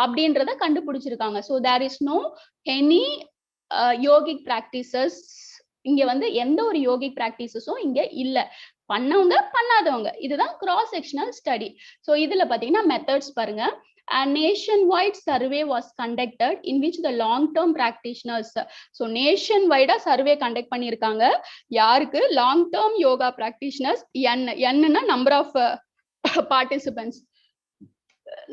B: அப்படின்றத கண்டுபிடிச்சிருக்காங்க. So there is no any yogic practices. இங்க வந்து எந்த ஒரு யோகிக் பிராக்டிசஸும் இங்க இல்ல. பண்ணவங்க பண்ணாதவங்க, இதுதான் கிராஸ் செக்ஷனல் ஸ்டடி. ஸோ இதுல பாத்தீங்கன்னா மெத்தட்ஸ் பாருங்க. A nationwide survey was conducted in which the long-term practitioners, so nationwide survey conduct பண்ணிருக்காங்க. யாருக்கு? long-term yoga practitioners. n number of participants.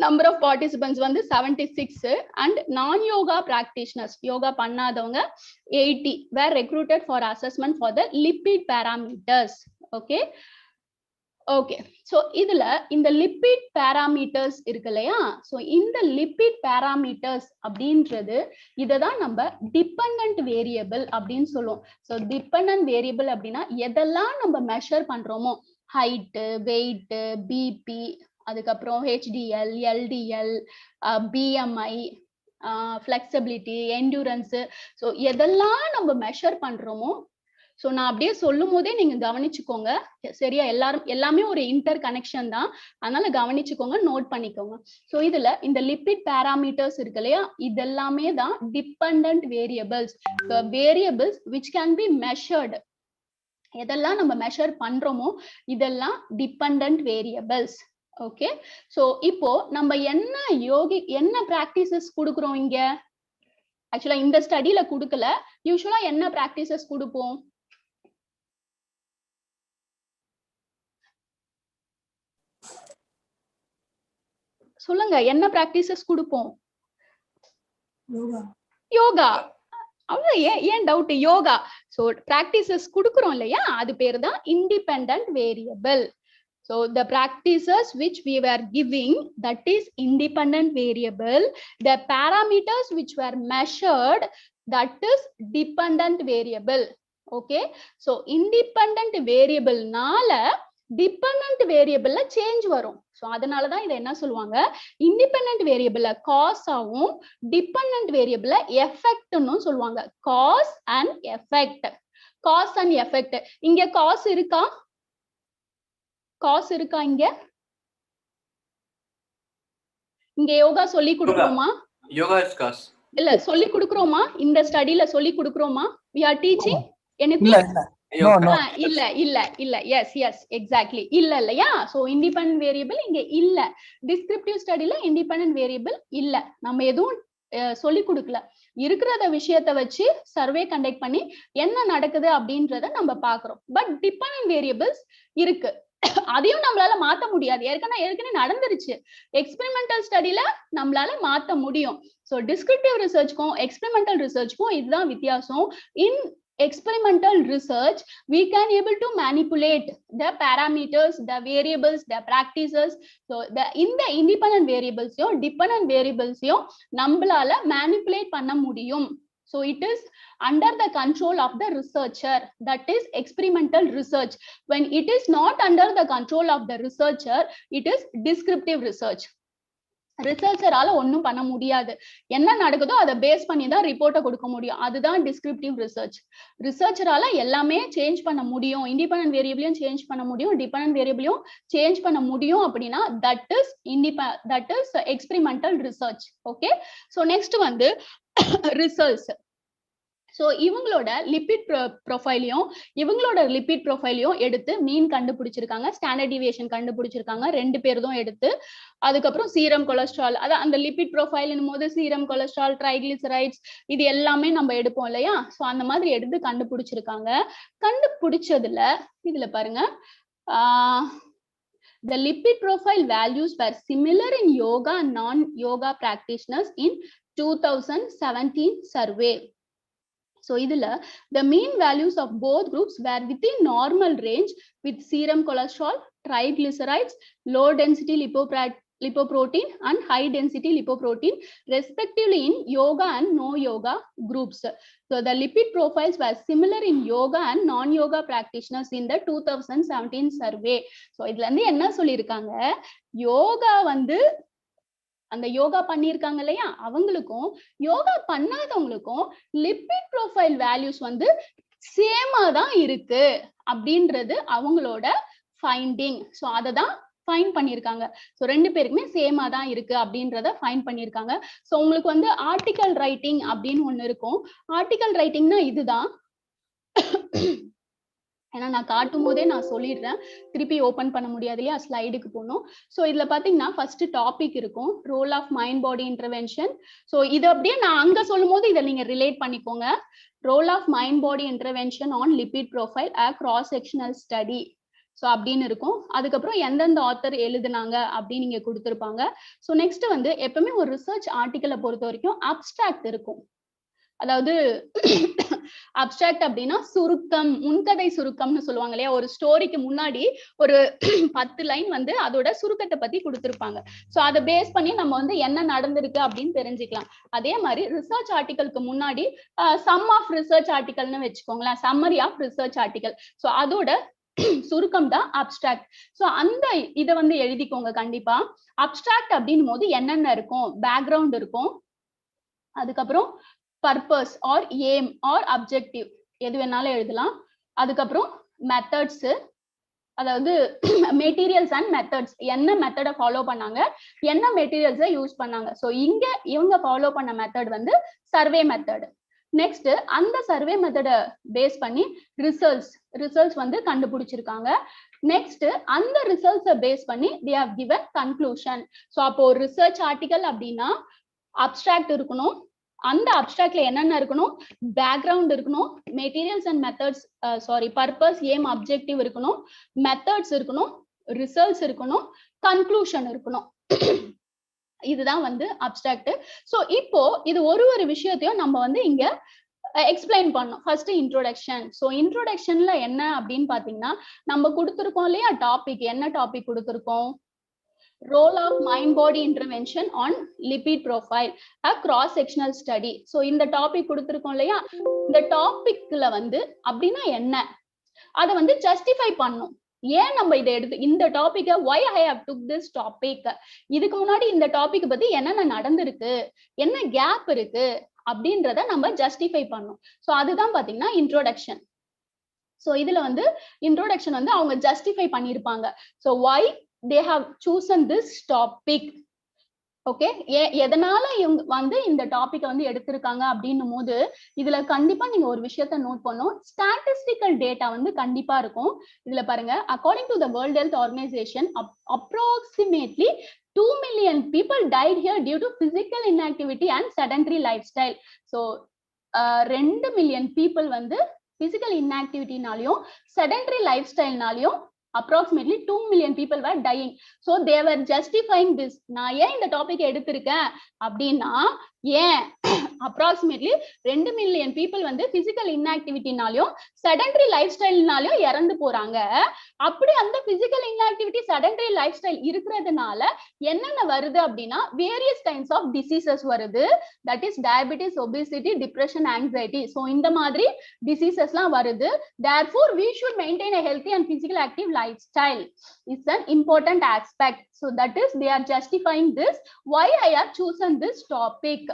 B: Number of participants வந்து 76 and non-yoga practitioners, யோகா பண்ணாதவங்க 80 were recruited for assessment for the lipid parameters. Okay. Okay, so இதுல இந்த லிபிட் பேராமீட்டர்ஸ் இருக்கு இல்லையா, ஸோ இந்த லிபிட் பேராமீட்டர்ஸ் அப்படின்றது இதைதான் நம்ம டிபெண்டன்ட் வேரியபிள் அப்படின்னு சொல்லுவோம். ஸோ டிபெண்டன்ட் வேரியபிள் அப்படின்னா எதெல்லாம் நம்ம மெஷர் பண்றோமோ, ஹைட்டு, வெயிட்டு, பிபி, அதுக்கப்புறம் HDL, LDL, BMI, flexibility, endurance, so எதெல்லாம் நம்ம மெஷர் பண்றோமோ, ஸோ நான் அப்படியே சொல்லும் போதே நீங்க கவனிச்சுக்கோங்க சரியா. எல்லாமே ஒரு இன்டர் கனெக்ஷன் தான், அதனால கவனிச்சுக்கோங்க, நோட் பண்ணிக்கோங்க. ஸோ இதுல இந்த லிபிட் பேராமீட்டர்ஸ் இருக்கு இல்லையா, இதெல்லாமே தான் dependent variables. Variables which can be measured. எதெல்லாம் நம்ம மெஷர் பண்றோமோ இதெல்லாம் டிபெண்டன்ட் வேரியபிள்ஸ். ஓகே, சோ இப்போ நம்ம என்ன பிராக்டிசஸ் கொடுக்குறோம் இங்க? ஆக்சுவலா இந்த ஸ்டடில கொடுக்கல, யூசுவலா என்ன பிராக்டிசஸ் கொடுப்போம்? சொல்லுங்க, என்ன பிராக்டிசஸ் கொடுப்போம்? யோகா. அவ்வளவு ஏன் டவுட்? யோகா. சோ பிராக்டிசஸ் கொடுக்குறோம் இல்லையா, அது பேர் தான் independent variable. So the practices which we were giving, that is independent variable. The parameters which were measured, that is dependent variable. Okay, so independent variable நால டிபெண்டன்ட் வேரியபிள்ல சேஞ்ச் வரும். ஸோ அதனாலதான் இதை என்ன சொல்லுவாங்க, இண்டிபெண்டன்ட் வேரியபிள்ல காஸ் ஆகும், டிபெண்டன்ட் வேரியபிள்ல எஃபெக்ட்னு சொல்லுவாங்க. Cause and effect. Cause and effect. இங்க காஸ் இருக்கா? காஸ் இருக்கா? இங்க யோகா சொல்லி கொடுக்கிறோமா?
G: Yoga is cos.
B: இல்ல சொல்லி கொடுக்கிறோமா? இந்த ஸ்டடில சொல்லி கொடுக்கிறோமா? we are teaching anything? இல்ல எஸ் எக்ஸாக்ட்லி இல்ல இல்லையா. சோ இண்டிபெண்டன்ட் வேரியபிள் இங்க இல்ல. டிஸ்கிரிப்டிவ் ஸ்டடில இண்டிபெண்டன்ட் வேரியபிள் இல்ல. நம்ம எதுவும் சொல்லி கொடுக்கல. இருக்கிறத விஷயத்தை வச்சு சர்வே கண்டக்ட் பண்ணி என்ன நடக்குது அப்படின்றத நம்ம பாக்குறோம். பட் டிபெண்டன்ட் வேரியபிள்ஸ் இருக்கு, அதையும் நம்மளால மாத்த முடியாது. ஏற்கனவே நடந்துருச்சு. எக்ஸ்பெரிமெண்டல் ஸ்டடில நம்மளால மாத்த முடியும். சோ டிஸ்கிரிப்டிவ் ரிசர்ச்க்கும் எக்ஸ்பெரிமெண்டல் ரிசர்ச்க்கும் இதுதான் வித்தியாசம். இன் experimental research we can able to manipulate the parameters, the variables, the practices. So in the independent variables yo dependent variables yo நம்மளால manipulate பண்ண முடியும். So it is under the control of the researcher, that is experimental research. When it is not under the control of the researcher, it is descriptive research. ரிசர்ச்சரால ஒன்னும் பண்ண முடியாது. என்ன நடக்குதோ அதை பேஸ் பண்ணி தான் ரிப்போர்ட்டை கொடுக்க முடியும். அதுதான் டிஸ்கிரிப்டிவ் ரிசர்ச். ரிசர்ச்சரால எல்லாமே சேஞ்ச் பண்ண முடியும். இண்டிபெண்டன்ட் வேரியபிளையும் சேஞ்ச் பண்ண முடியும், டிபெண்டன்ட் வேரியபிளையும் சேஞ்ச் பண்ண முடியும் அப்படின்னா that is experimental research. Okay, so next வந்து ரிசல்ட்ஸ். ஸோ இவங்களோட லிபிட் ப்ரொஃபைலையும் எடுத்து மீன் கண்டுபிடிச்சிருக்காங்க, ஸ்டாண்டர்ட் டிவியேஷன் கண்டுபிடிச்சிருக்காங்க. 2 பேர் தான் எடுத்து. அதுக்கப்புறம் சீரம் கொலஸ்ட்ரால், அதான் அந்த லிபிட் ப்ரொஃபைல் போது சீரம் கொலஸ்ட்ரால், ட்ரைகிளிசரைட்ஸ் இது எல்லாமே நம்ம எடுப்போம் இல்லையா. ஸோ அந்த மாதிரி எடுத்து கண்டுபிடிச்சிருக்காங்க. கண்டுபிடிச்சதுல இதுல பாருங்க, the lipid profile values were similar in yoga and non-yoga practitioners in 2017 survey. So idhula the mean values of both groups were within normal range with serum cholesterol, triglycerides, low density lipoprotein and high density lipoprotein respectively in yoga and no yoga groups. So the lipid profiles were similar in yoga and non yoga practitioners in the 2017 survey. So idhula irundhu enna sollirukanga, yoga வந்து அந்த யோகா பண்ணிருக்காங்க இல்லையா, அவங்களுக்கும் யோகா பண்ணாதவங்களுக்கும் லிபிட் ப்ரொஃபைல் வேல்யூஸ் வந்து சேமா தான் இருக்கு அப்படின்றது அவங்களோட ஃபைண்டிங். ஸோ அதை தான் ஃபைண்ட் பண்ணியிருக்காங்க. ஸோ 2 பேருக்குமே சேமா தான் இருக்கு அப்படின்றத ஃபைண்ட் பண்ணியிருக்காங்க. ஸோ உங்களுக்கு வந்து ஆர்டிக்கல் ரைட்டிங் அப்படின்னு ஒண்ணு இருக்கும். ஆர்டிக்கல் ரைட்டிங்னா இதுதான். ஏன்னா நான் காட்டும் போதே நான் சொல்லிடுறேன், திருப்பி ஓபன் பண்ண முடியாது இல்லையா, ஸ்லைடுக்கு போகணும். ஸோ இதுல பாத்தீங்கன்னா ஃபர்ஸ்ட் டாபிக் இருக்கும், role of mind body intervention. So இது அப்படியே நான் அங்க சொல்லும் போது இதை நீங்க ரிலேட் பண்ணிக்கோங்க. Role of mind body intervention on lipid profile a cross sectional study. So அப்படின்னு இருக்கும். அதுக்கப்புறம் எந்தெந்த ஆத்தர் எழுதுனாங்க அப்படின்னு நீங்க கொடுத்துருப்பாங்க. ஸோ நெக்ஸ்ட் வந்து எப்பவுமே ஒரு ரிசர்ச் ஆர்டிக்கலை பொறுத்த வரைக்கும் அப்ஸ்ட்ராக்ட் இருக்கும். அதாவது அப்ஸ்ட்ராக்ட் அப்படின்னா சுருக்கம், முன்கதை சுருக்கம்னு சொல்லுவாங்க இல்லையா. ஒரு ஸ்டோரிக்கு முன்னாடி ஒரு 10 லைன் வந்து அதோட சுருக்கத்தை பத்தி கொடுத்துருப்பாங்க. ஸோ அதை பேஸ் பண்ணி நம்ம வந்து என்ன நடந்திருக்கு அப்படின்னு தெரிஞ்சுக்கலாம். அதே மாதிரி ரிசர்ச் ஆர்டிக்கலுக்கு முன்னாடி சம் ஆஃப் ரிசர்ச் ஆர்டிக்கல்னு வச்சுக்கோங்களேன், summary of research article. So அதோட சுருக்கம் தான் அப்ஸ்ட்ராக்ட். ஸோ அந்த இதை வந்து எழுதிக்கோங்க கண்டிப்பா. அப்ஸ்ட்ராக்ட் அப்படின்னும் போது என்னென்ன இருக்கும், பேக்ரவுண்ட் இருக்கும், அதுக்கப்புறம் purpose or aim or objective எது வேணாலும் எழுதலாம். அதுக்கப்புறம் மெத்தட்ஸ், அதாவது மெட்டீரியல்ஸ் அண்ட் மெத்தட்ஸ், என்ன மெத்தடை ஃபாலோ பண்ணாங்க, என்ன மெட்டீரியல்ஸை யூஸ் பண்ணாங்க. ஸோ இங்க இவங்க ஃபாலோ பண்ண மெத்தட் வந்து சர்வே மெத்தட். நெக்ஸ்ட் அந்த சர்வே மெத்தடை பேஸ் பண்ணி ரிசல்ட்ஸ் வந்து கண்டுபிடிச்சிருக்காங்க. நெக்ஸ்ட் அந்த ரிசல்ட்ஸை பேஸ் பண்ணி they have given conclusion. So அப்போ ஒரு ரிசர்ச் ஆர்டிகல் அப்படின்னா அப்ஸ்ட்ராக்ட் இருக்கணும், அந்த அப்ஸ்ட்ராக்ட்ல என்னென்ன இருக்கணும், பேக்ரவுண்ட் இருக்கணும், materials and methods purpose, aim, objective இருக்கணும், மெத்தட்ஸ் இருக்கணும், ரிசல்ட்ஸ் இருக்கணும், கன்க்ளூஷன் இருக்கணும். இதுதான் வந்து அப்ஸ்ட்ராக்ட். ஸோ இப்போ இது ஒரு விஷயத்தையும் நம்ம வந்து இங்க எக்ஸ்பிளைன் பண்ணோம். First introduction. ஸோ இன்ட்ரோடக்ஷன்ல என்ன அப்படின்னு பாத்தீங்கன்னா நம்ம கொடுத்துருக்கோம் இல்லையா டாபிக். என்ன டாபிக் கொடுத்துருக்கோம்? Role of mind body intervention on lipid profile, a cross sectional study. So இந்த டாபிக் கொடுத்திருக்கோம் இல்லையா, இந்த டாபிக்ல வந்து அப்படின்னா என்ன, அதை வந்து ஜஸ்டிஃபை பண்ணும். ஏன் நம்ம இதை எடுத்து இந்த டாபிக்கை why I have took this topic, இதுக்கு முன்னாடி இந்த டாபிக் பத்தி என்னென்ன நடந்திருக்கு, என்ன கேப் இருக்கு அப்படின்றத நம்ம ஜஸ்டிஃபை பண்ணும். ஸோ அதுதான் பாத்தீங்கன்னா இன்ட்ரோடக்ஷன். ஸோ இதுல வந்து இன்ட்ரோடக்ஷன் வந்து அவங்க ஜஸ்டிஃபை பண்ணியிருப்பாங்க. So why they have chosen this topic. Okay, எதனால இவங்க வந்து இந்த டாபிக் வந்து எடுத்திருக்காங்க அப்படின்னும் போது இதுல கண்டிப்பா நீங்க ஒரு விஷயத்த நோட் பண்ணும். ஸ்டாட்டிஸ்டிக்கல் டேட்டா வந்து கண்டிப்பா இருக்கும். இதுல பாருங்க, according to the World Health Organization, approximately 2 million people died here due to physical inactivity and sedentary lifestyle. So 2 million people வந்து physical inactivityனாலையும் sedentary lifestyleனாலையும் approximately 2 million people were dying. So they were justifying this. நான் ஏன் இந்த டாபிக் எடுத்திருக்கேன் அப்படின்னா, ஏன் approximately 2 million people வந்து physical inactivityனாலையும் sedentary lifestyleனாலையும் இறந்து போறாங்க. அப்படி அந்த physical inactivity sedentary lifestyle இருக்கிறதுனால என்னென்ன வருது அப்படின்னா various kinds of diseases வருது. That is diabetes, obesity, depression, anxiety. So இந்த மாதிரி diseasesலாம் வருது. Therefore we should maintain a healthy and physical active lifestyle. It's an important aspect. So that is they are justifying this, why I have chosen this topic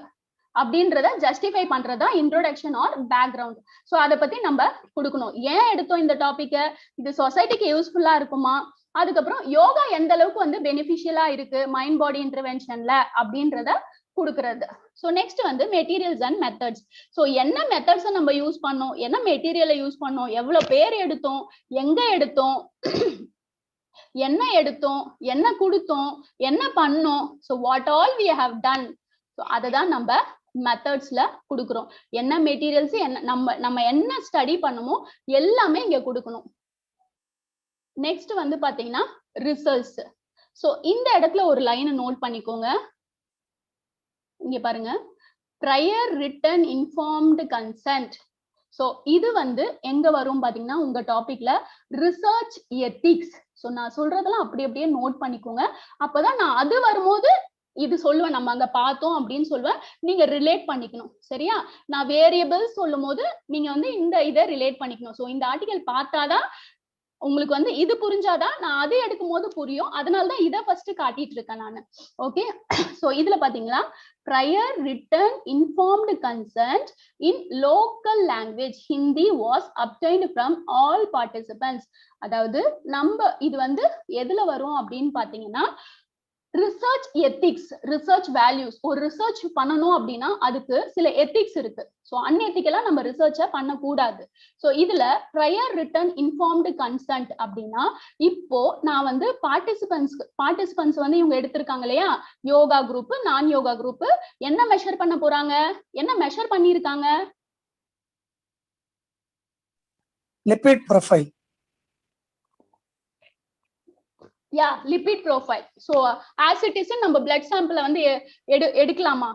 B: அப்படின்றத ஜஸ்டிஃபை பண்றதா இன்ட்ரோடக்ஷன் ஆர் பேக்ரவுண்ட். ஸோ அதை பத்தி நம்ம கொடுக்கணும். ஏன் எடுத்தோம் இந்த டாபிக்கை, இது சொசைட்டிக்கு யூஸ்ஃபுல்லா இருக்குமா, அதுக்கப்புறம் யோகா எந்த அளவுக்கு வந்து பெனிஃபிஷியலா இருக்கு மைண்ட் பாடி இன்டர்வென்ஷன்ல அப்படின்றத கொடுக்கறது. ஸோ நெக்ஸ்ட் வந்து மெட்டீரியல்ஸ் அண்ட் மெத்தட்ஸ். ஸோ என்ன மெத்தட்ஸை நம்ம யூஸ் பண்ணோம், என்ன மெட்டீரியலை யூஸ் பண்ணோம், எவ்வளவு பேர் எடுத்தோம், எங்க எடுத்தோம், என்ன எடுத்தோம், என்ன கொடுத்தோம், என்ன பண்ணோம், so what all we have done. So அதை தான் நம்ம மெத்தட்ஸ்ல கொடுக்குறோம். என்ன மெட்டீரியல்ஸ், என்ன நம்ம என்ன ஸ்டடி பண்ணுமோ எல்லாமே இங்க கொடுக்கணும். நெக்ஸ்ட் வந்து பாத்தீங்கன்னா ரிசல்ட்ஸ். ஸோ இந்த இடத்துல ஒரு லைனை நோட் பண்ணிக்கோங்க. இங்க பாருங்க, prior written informed consent. So இது வந்து எங்க வரும் பாத்தீங்கன்னா உங்க டாபிக்ல ரிசர்ச் எத்திக்ஸ். ஸோ நான் சொல்றதெல்லாம் அப்படியே நோட் பண்ணிக்கோங்க. அப்பதான் நான் அது வரும்போது இது சொல்லுவேன், நம்ம அங்க பார்த்தோம் அப்படின்னு சொல்லுவேன், நீங்க ரிலேட் பண்ணிக்கணும். சரியா? நான் வேரியபிள் சொல்லும் போது நீங்க வந்து இந்த இதை ரிலேட் பண்ணிக்கணும். ஸோ இந்த ஆர்டிகல் பார்த்தாதான் உங்களுக்கு வந்து இது புரிஞ்சாதான் நான் அதை எடுக்கும் போது புரியும். அதனாலதான் இதை ஃபர்ஸ்ட் காட்டிட்டு இருக்கேன் நான். ஓகே, ஸோ இதுல பாத்தீங்களா, prior written informed consent in local language Hindi was obtained from all participants. அதாவது நம்ம இது வந்து எதுல வரும் அப்படின்னு பாத்தீங்கன்னா ரிசர்ச் எத்திக்ஸ், ரிசர்ச் வேல்யூஸ். ஒரு ரிசர்ச் பண்ணணும் அப்படின்னா அதுக்கு சில எத்திக்ஸ் இருக்கு. ஸோ அன்எத்திக்கலா நம்ம ரிசர்ச்சை பண்ணக்கூடாது. ஸோ இதுல prior written informed consent அப்படின்னா, இப்போ நான் வந்து பார்ட்டிசிபென்ட்ஸ் வந்து இவங்க எடுத்திருக்காங்க இல்லையா, யோகா குரூப், நான் யோகா குரூப், என்ன மெஷர் பண்ண போறாங்க, என்ன மெஷர் பண்ணிருக்காங்க?
G: Lipid profile.
B: Yeah, lipid profile. So as it is நம்ம பிளட் சாம்பிள வந்து எடுக்கலாமா?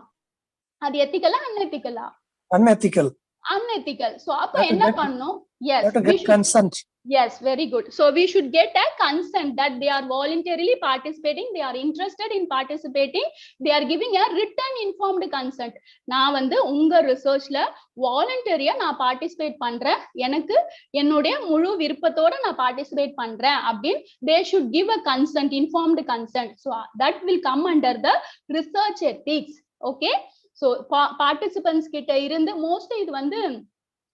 B: அது எத்திக்கலா அன்எத்திக்கலா?
G: Unethical.
B: Unethical. So அப்ப என்ன பண்ணனும்? Yes,
G: we should consent.
B: Yes, very good. So we should get a consent that they are voluntarily participating, they are interested in participating, they are giving a written informed consent. நான் வந்து உங்க ரிசர்ச்ல வாலண்டரியா நான் பார்ட்டிசிபேட் பண்றேன், எனக்கு என்னுடைய முழு விருப்பத்தோட நான் பார்ட்டிசிபேட் பண்றேன் அப்படின்னு they should give a consent, informed consent. So that will come under the research ethics. Okay, so participants கிட்ட இருந்து மோஸ்ட்லி இது வந்து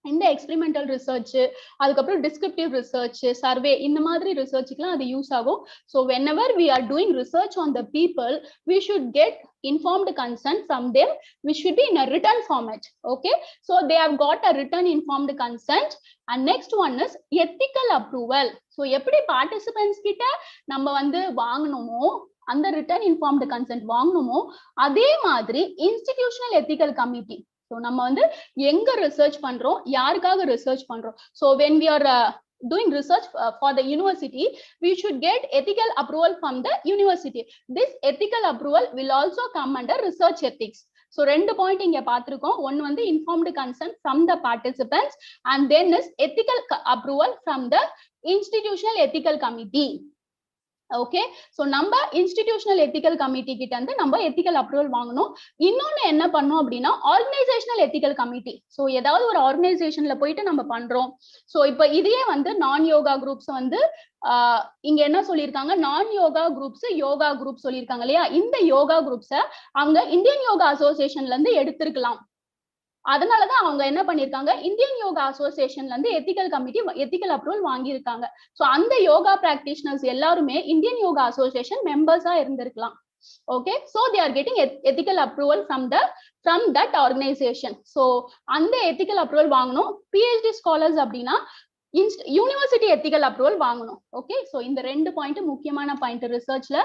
B: இந்த எக்ஸ்பெரிமெண்டல் ரிசர்ச், அதுக்கப்புறம் டிஸ்கிரிப்டிவ் ரிசர்ச், சர்வே, இந்த மாதிரி ரிசர்ச்சுக்குலாம் அது யூஸ் ஆகும். So whenever we are doing research on the people, we should get informed consent from them, which should be in a written format. Okay, so they have got a written informed consent. And next one is ethical approval. So எப்படி பார்ட்டிசிபென்ட்ஸ் கிட்ட நம்ம வந்து வாங்கணுமோ, அந்த ரிட்டன் இன்ஃபார்ம்டு கன்சென்ட் வாங்கணுமோ, அதே மாதிரி இன்ஸ்டிடியூஷனல் எத்திக்கல் கமிட்டி. ஸோ நம்ம வந்து எங்க ரிசர்ச் பண்றோம், யாருக்காக ரிசர்ச் பண்றோம். So when we are doing research for the university, we should get ethical approval from the university. This ethical approval will also come under research ethics. So ரெண்டு பாயிண்ட் இங்க பார்த்திருக்கோம். ஒன்னு வந்து informed consent from the participants, and then is ethical approval from the institutional ethical committee. Okay, so நம்ம இன்ஸ்டிடியூஷனல் எத்திக்கல் கமிட்டி கிட்ட இருந்து நம்ம எத்திக்கல் அப்ரூவல் வாங்கணும். இன்னொன்னு என்ன பண்ணோம் அப்படின்னா ஆர்கனைசேஷனல் எத்திக்கல் கமிட்டி. சோ ஏதாவது ஒரு ஆர்கனைசேஷன்ல போயிட்டு நம்ம பண்றோம். சோ இப்ப இதையே வந்து நான் யோகா குரூப்ஸ் வந்து இங்க என்ன சொல்லியிருக்காங்க, நான் யோகா குரூப்ஸ், யோகா குரூப் சொல்லியிருக்காங்க இல்லையா. இந்த யோகா குரூப்ஸை அவங்க இந்தியன் யோகா அசோசியேஷன்ல இருந்து எடுத்திருக்கலாம். அதனாலதான் அவங்க என்ன பண்ணிருக்காங்க, இந்தியன் யோகா அசோசியேஷன்ல இருந்து எத்திக்கல் கமிட்டி எத்திக்கல் அப்ரூவல் வாங்கியிருக்காங்க. சோ அந்த யோகா பிராக்டிஷனர்ஸ் எல்லாருமே இந்தியன் யோகா அசோசியேஷன் மெம்பர்ஸா இருந்திருக்கலாம். Okay, so they are getting ethical approval from that organization. So அந்த எத்திக்கல் அப்ரூவல் வாங்கணும். பிஹெச்டி ஸ்காலர்ஸ் அப்படின்னா யூனிவர்சிட்டி எத்திக்கல் அப்ரூவல் வாங்கணும். ஓகே, சோ இந்த ரெண்டு பாயிண்ட் முக்கியமான point ரிசர்ச்ல.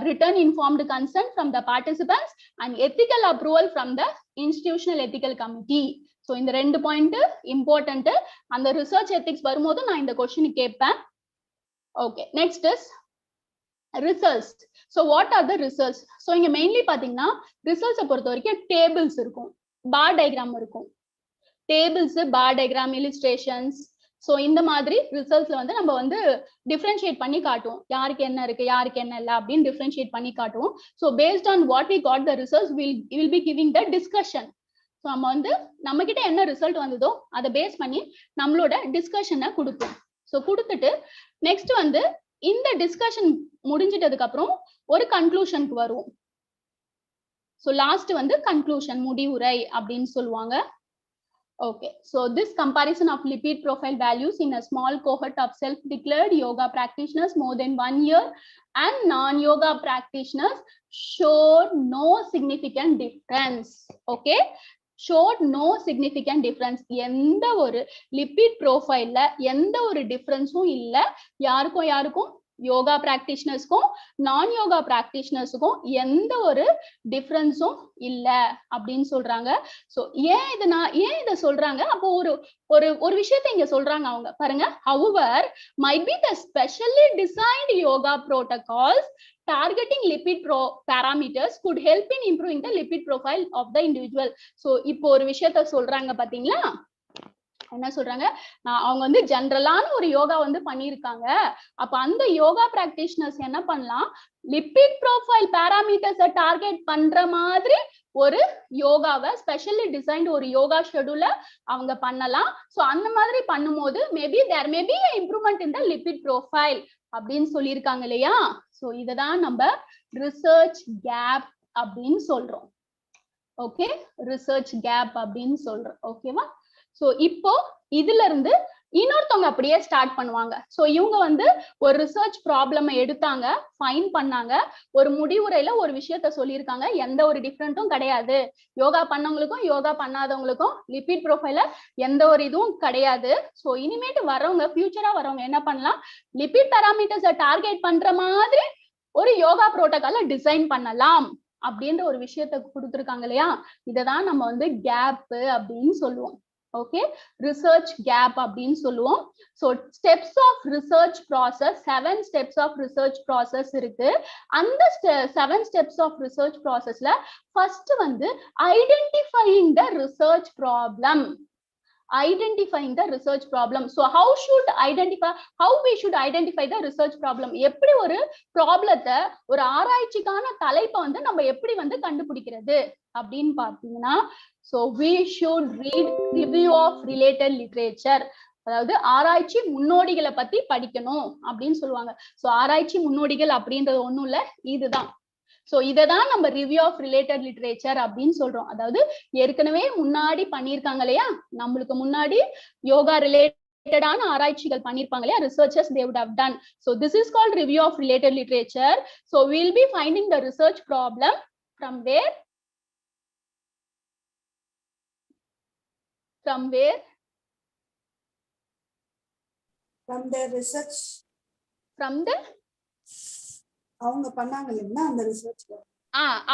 B: Written informed consent from the participants and ethical approval from the institutional ethical committee. So இந்த ரெண்டு பாயிண்ட் இம்பார்ட்டன்ட். அந்த ரிசர்ச் எத்திக்ஸ் வரும்போது நான் இந்த क्वेश्चन கேட்பேன். Okay, next is results. So what are the results? So இங்க மெயின்லி பாத்தீங்கன்னா ரிசல்ட்ஸை பொறுத்த வரைக்கும் டேபிள்ஸ் இருக்கும், பார் டயக்ராம் இருக்கும். டேபிள்ஸ், பார் டயக்ராம், இல்லுஸ்ட்ரேஷன்ஸ். ஸோ இந்த மாதிரி ரிசல்ட்ஸ்ல வந்து நம்ம வந்து டிஃபரன்ஷியேட் பண்ணி காட்டுவோம், யாருக்கு என்ன இருக்கு, யாருக்கு என்ன இல்லை அப்படின்னு டிஃபரன்ஷியேட் பண்ணி காட்டுவோம். So based on what we got the results will be giving the discussion. So நம்ம வந்து நம்ம கிட்ட என்ன ரிசல்ட் வந்ததோ அதை பேஸ் பண்ணி நம்மளோட டிஸ்கஷனை கொடுப்போம். ஸோ கொடுத்துட்டு நெக்ஸ்ட் வந்து இந்த டிஸ்கஷன் முடிஞ்சிட்டதுக்கு அப்புறம் ஒரு கன்க்ளூஷனுக்கு வருவோம். ஸோ லாஸ்ட் வந்து கன்க்ளூஷன், முடிவுரை அப்படின்னு சொல்லுவாங்க. Okay, so this comparison of lipid profile values in a small cohort of self-declared yoga practitioners more than 1 year and non-yoga practitioners showed no significant difference. Okay, showed no significant difference. எந்த ஒரு லிபிட் ப்ரொஃபைல்ல எந்த ஒரு டிஃபரன்ஸும் இல்ல. யாருக்கும் யோகா பிராக்டிஷனர்ஸ்க்கும் நான் யோகா பிராக்டிஷனர்ஸுக்கும் எந்த ஒரு டிஃபரன்ஸும் இல்ல அப்படின்னு சொல்றாங்க. சோ ஏன் இதை சொல்றாங்க, அப்போ ஒரு விஷயத்தை இங்க சொல்றாங்க அவங்க பாருங்க. however might be the specially designed yoga protocols targeting lipid parameters could help in improving the lipid profile of the individual. so இப்போ ஒரு விஷயத்த சொல்றாங்க பாத்தீங்களா, என்ன சொல்றாங்க, அவங்க வந்து ஜெனரலான ஒரு யோகா வந்து பண்ணிருக்காங்க. அப்ப அந்த யோகா பிராக்டிஷனர்ஸ் என்ன பண்ணலாம், லிபிட் ப்ரொஃபைல் பாராமீட்டர்ஸை டார்கெட் பண்ற மாதிரி ஒரு யோகாவை ஸ்பெஷலி டிசைன்ட் ஒரு யோகா ஷெட்யூல அவங்க பண்ணலாம். சோ அந்த மாதிரி பண்ணும்போது maybe there maybe improvement in the lipid profile அப்படின்னு சொல்லியிருக்காங்க இல்லையா. சோ இததான் நம்ம ரிசர்ச் கேப் அப்படின்னு சொல்றோம். ஓகே, ரிசர்ச் கேப் அப்படின்னு சொல்றோம். ஓகேவா. சோ இப்போ இதுல இருந்து இன்னொருத்தவங்க அப்படியே ஸ்டார்ட் பண்ணுவாங்க. சோ இவங்க வந்து ஒரு ரிசர்ச் ப்ராப்ளம் எடுத்தாங்க, ஃபைன் பண்ணாங்க, ஒரு முடிவுரையில ஒரு விஷயத்த சொல்லியிருக்காங்க, எந்த ஒரு டிஃபரெண்ட்டும் கிடையாது, யோகா பண்ணவங்களுக்கும் யோகா பண்ணாதவங்களுக்கும் லிபிட் ப்ரொஃபைல எந்த ஒரு இதுவும் கிடையாது. சோ இனிமேட்டு வரவங்க, ஃபியூச்சரா வரவங்க என்ன பண்ணலாம், லிபிட் பாராமீட்டர்ஸை டார்கெட் பண்ற மாதிரி ஒரு யோகா புரோட்டோகால டிசைன் பண்ணலாம் அப்படின்ற ஒரு விஷயத்த கொடுத்துருக்காங்க இல்லையா. இததான் நம்ம வந்து கேப் அப்படின்னு சொல்லுவோம். ஓகே, ரிசர்ச் கேப் அப்படின்னு சொல்லுவோம். So steps of research process, 7 steps of research process இருக்கு. அந்த 7 ஸ்டெப்ஸ் ஆஃப் ரிசர்ச் ப்ராசஸ்ல ஃபர்ஸ்ட் வந்து identifying the research problem. Identifying the research problem. So how we should identify the research problem. எப்படி ஒரு ப்ராப்ளத்தை, ஒரு ஆராய்ச்சிக்கான தலைப்பை வந்து நம்ம எப்படி வந்து கண்டுபிடிக்கிறது அப்படின்னு பார்த்தீங்கன்னா, so we should read review of related literature. அதாவது ஆராய்ச்சி முன்னோடிகளை பத்தி படிக்கணும் அப்படின்னு சொல்லுவாங்க. சோ ஆராய்ச்சி முன்னோடிகள் அப்படின்றது ஒண்ணும் இல்ல, இதுதான். ஸோ இதை தான் நம்ம ரிவ்யூ ஆஃப் ரிலேட்டட் லிட்ரேச்சர் அப்படின்னு சொல்றோம். அதாவது ஏற்கனவே முன்னாடி பண்ணியிருக்காங்க இல்லையா, நம்மளுக்கு முன்னாடி யோகா ரிலேட்டடான ஆராய்ச்சிகள் பண்ணிருப்பாங்க இல்லையா, researchers they would have done. So this is called review of related literature. So we'll be finding the research problem from where from
D: the research
B: from the
D: அவங்க பண்ணாங்க இல்லைன்னா அந்த ரிசர்ச்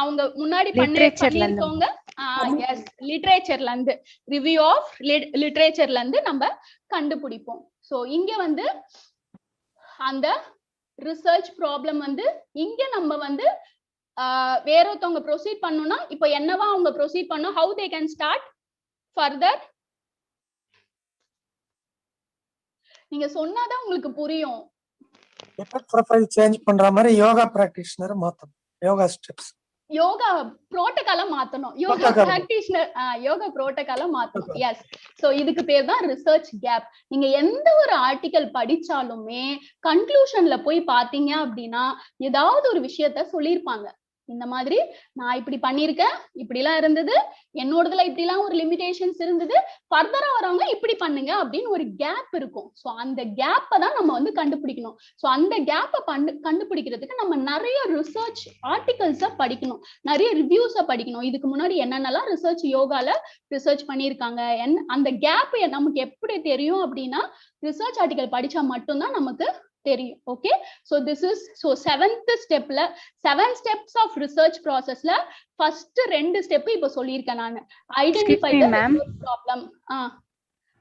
B: அவங்க முன்னாடி பண்ணிருக்கவங்க எஸ் லிட்ரேச்சர்ல இருந்து ரிவ்யூ ஆஃப் லிட்ரேச்சர்ல இருந்து நம்ம கண்டுபிடிப்போம். சோ இங்க வந்து அந்த ரிசர்ச் ப்ராப்ளம் வந்து இங்க நம்ம வந்து வேற ஒருத்தவங்க ப்ரொசீட் பண்ணணும்னா இப்போ என்னவா அவங்க ப்ரொசீட் பண்ணணும், how they can start further. நீங்க சொன்னாதான் உங்களுக்கு புரியும்.
G: ப்ரொஃபைல் சேஞ்ச் பண்ற மாதிரி யோகா பிராக்டிஷனர் மாத்தணும், யோகா ஸ்டெப்ஸ்,
B: யோகா புரோட்டோகால மாத்தணும், யோகா பிராக்டிஷனர் யோகா புரோட்டோகால மாத்தணும். எஸ். சோ இதுக்கு பேர் தான் ரிசர்ச் கேப். நீங்க எந்த ஒரு ஆர்டிகல் படிச்சாலுமே கன்க்ளூஷன்ல போய் பாத்தீங்க அப்படின்னா ஏதாவது ஒரு விஷயத்த சொல்லியிருப்பாங்க. இந்த மாதிரி நான் இப்படி பண்ணிருக்கேன், இப்படி எல்லாம் இருந்தது, என்னோடதுல இப்படி எல்லாம் ஒரு லிமிடேஷன்ஸ் இருந்தது, ஃபர்தரா வரவங்க இப்படி பண்ணுங்க அப்படின்னு ஒரு கேப் இருக்கும். சோ அந்த கேப்பை தான் நம்ம வந்து கண்டுபிடிக்கணும். சோ அந்த கேப்பை கண்டுபிடிக்கிறதுக்கு நம்ம நிறைய ரிசர்ச் ஆர்டிகல்ஸ படிக்கணும், நிறைய ரிவ்யூஸ படிக்கணும். இதுக்கு முன்னாடி என்னென்னலாம் ரிசர்ச் யோகால ரிசர்ச் பண்ணியிருக்காங்க, அந்த கேப் நமக்கு எப்படி தெரியும் அப்படின்னா ரிசர்ச் ஆர்டிகல் படிச்சா மட்டும்தான் நமக்கு தெரியும். Okay, so this is seventh ஸ்டெப்ல 7 ஸ்டெப்ஸ் ஆஃப் ரிசர்ச் ப்ராசஸ்ல ஃபர்ஸ்ட் 2 ஸ்டெப் இப்ப சொல்லியிருக்கேன் நான். Identify the problem.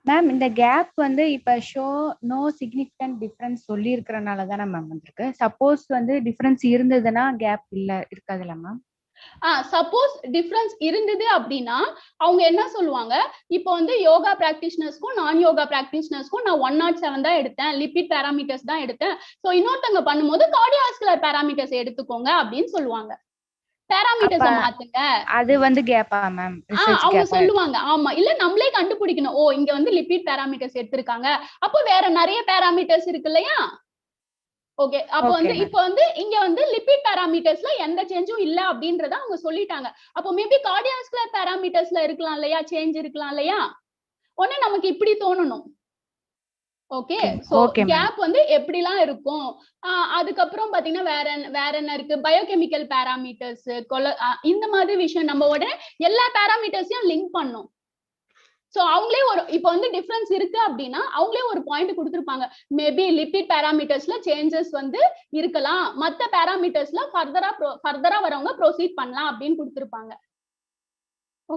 H: மேம் இந்த கேப் வந்து இப்ப ஷோ நோ சிக்னிஃபிகன்ட் டிஃபரன்ஸ் சொல்லி இருக்கறனால தானே மேம் வந்திருக்கு. சப்போஸ் வந்து டிஃபரன்ஸ் இருந்ததுன்னா கேப் இல்ல இருக்காதுல்ல மேம்?
B: சப்போஸ் டிஃபரன்ஸ் இருந்தது அப்படின்னா அவங்க என்ன சொல்லுவாங்க, இப்போ வந்து யோகா பிராக்டிஷனர்ஸ்க்கும் நான் யோகா பிராக்டிஷனர்ஸ்க்கும் நான் 107 தான் எடுத்தேன், லிபிட் பேராமீட்டர்ஸ் தான் எடுத்தேன், சோ இன்னொருத்தவங்க பண்ணும்போது கார்டியோவாஸ்குலர் பேராமீட்டர்ஸ் எடுத்துக்கோங்க அப்படின்னு சொல்லுவாங்க. பேராமீட்டர்ஸ் மாத்துங்க,
H: அது வந்து கேப்பா மேம்?
B: அவங்க சொல்லுவாங்க. ஆமா, இல்ல நம்மளே கண்டுபிடிக்கணும். ஓ இங்க வந்து லிபிட் பேராமீட்டர்ஸ் எடுத்திருக்காங்க, அப்போ வேற நிறைய பேராமீட்டர்ஸ் இருக்கு இல்லையா. ஓகே, அப்போ வந்து இப்போ வந்து இங்க வந்து லிபிட் பேராமீட்டர்ஸ்ல எந்த சேஞ்சும் இல்ல அப்படின்றத அவங்க சொல்லிட்டாங்க. அப்போ மேபி கார்டியோவாஸ்குலர் பேராமீட்டர்ஸ்ல இருக்கலாம் இல்லையா, சேஞ்ச் இருக்கலாம் இல்லையா. உடனே நமக்கு இப்படி தோணணும். ஓகே, சோ கேப் வந்து எப்படிலாம் இருக்கும். அதுக்கப்புறம் பாத்தீங்கன்னா வேற என்ன இருக்கு, பயோகெமிக்கல் பேராமீட்டர்ஸ், இந்த மாதிரி விஷயம் நம்ம உடனே எல்லா பேராமீட்டர்ஸையும் லிங்க் பண்ணோம். சோ அவங்களே ஒரு இப்போ வந்து டிஃபரன்ஸ் இருக்கு அப்படின்னா அவங்களே ஒரு பாயிண்ட் கொடுத்திருப்பாங்க, மேபி லிபிட் பேராமீட்டர்ஸ்ல சேஞ்சஸ் வந்து இருக்கலாம், மத்த பேராமீட்டர்ஸ்ல ஃபர்தரா வரவங்க ப்ரோசீட் பண்ணலாம் அப்படின்னு கொடுத்திருப்பாங்க.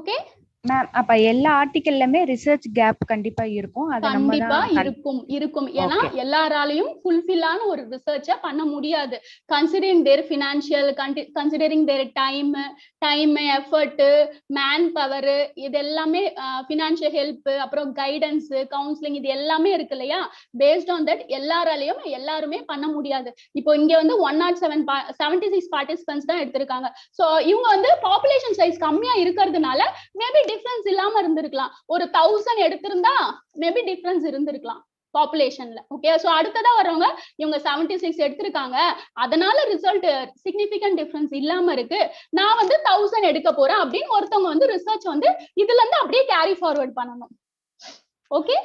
B: ஓகே
H: மேம், அப்ப எல்லா ஆர்டிகல்லயுமே ரிசர்ச் கேப் கண்டிப்பா இருக்கும். அது
B: கண்டிப்பா இருக்கும். ஏன்னா எல்லாராலையும் ஃபுல்ஃபில்லான ஒரு ரிசர்ச்ச பண்ண முடியாது. Considering their financial, considering their time, effort, man power, இது எல்லாமே ஃபினான்ஷியல் ஹெல்ப், அப்புறம் கைடன்ஸ், கவுன்சிலிங், இது எல்லாமே இருக்கு இல்லையா. பேஸ்ட் ஆன் தட் எல்லாருமே பண்ண முடியாது. இப்போ இங்க வந்து 76 பார்ட்டிசிபென்ட்ஸ் தான் எடுத்திருக்காங்க. சோ இவங்க வந்து பாப்புலேஷன் சைஸ் கம்மியா இருக்கிறதுனால மேபி டிஃபரன்ஸ் இல்லாம இருந்திருக்கலாம். ஒரு 1000 எடுத்திருந்தா மேபி டிஃபரன்ஸ் இருந்திருக்கலாம் பாப்புலேஷன்ல. ஓகே, சோ அடுத்ததா வரவங்க இவங்க 76 எடுத்திருக்காங்க, அதனால ரிசல்ட் சிக்னிஃபிகன்ட் டிஃபரன்ஸ் இல்லாம இருக்கு, நான் வந்து 1000 எடுக்க போறேன் அப்படின்னு ஒருத்தவங்க வந்து ரிசர்ச் வந்து இதுல இருந்து அப்படியே கேரி ஃபார்வர்ட் பண்ணணும். Okay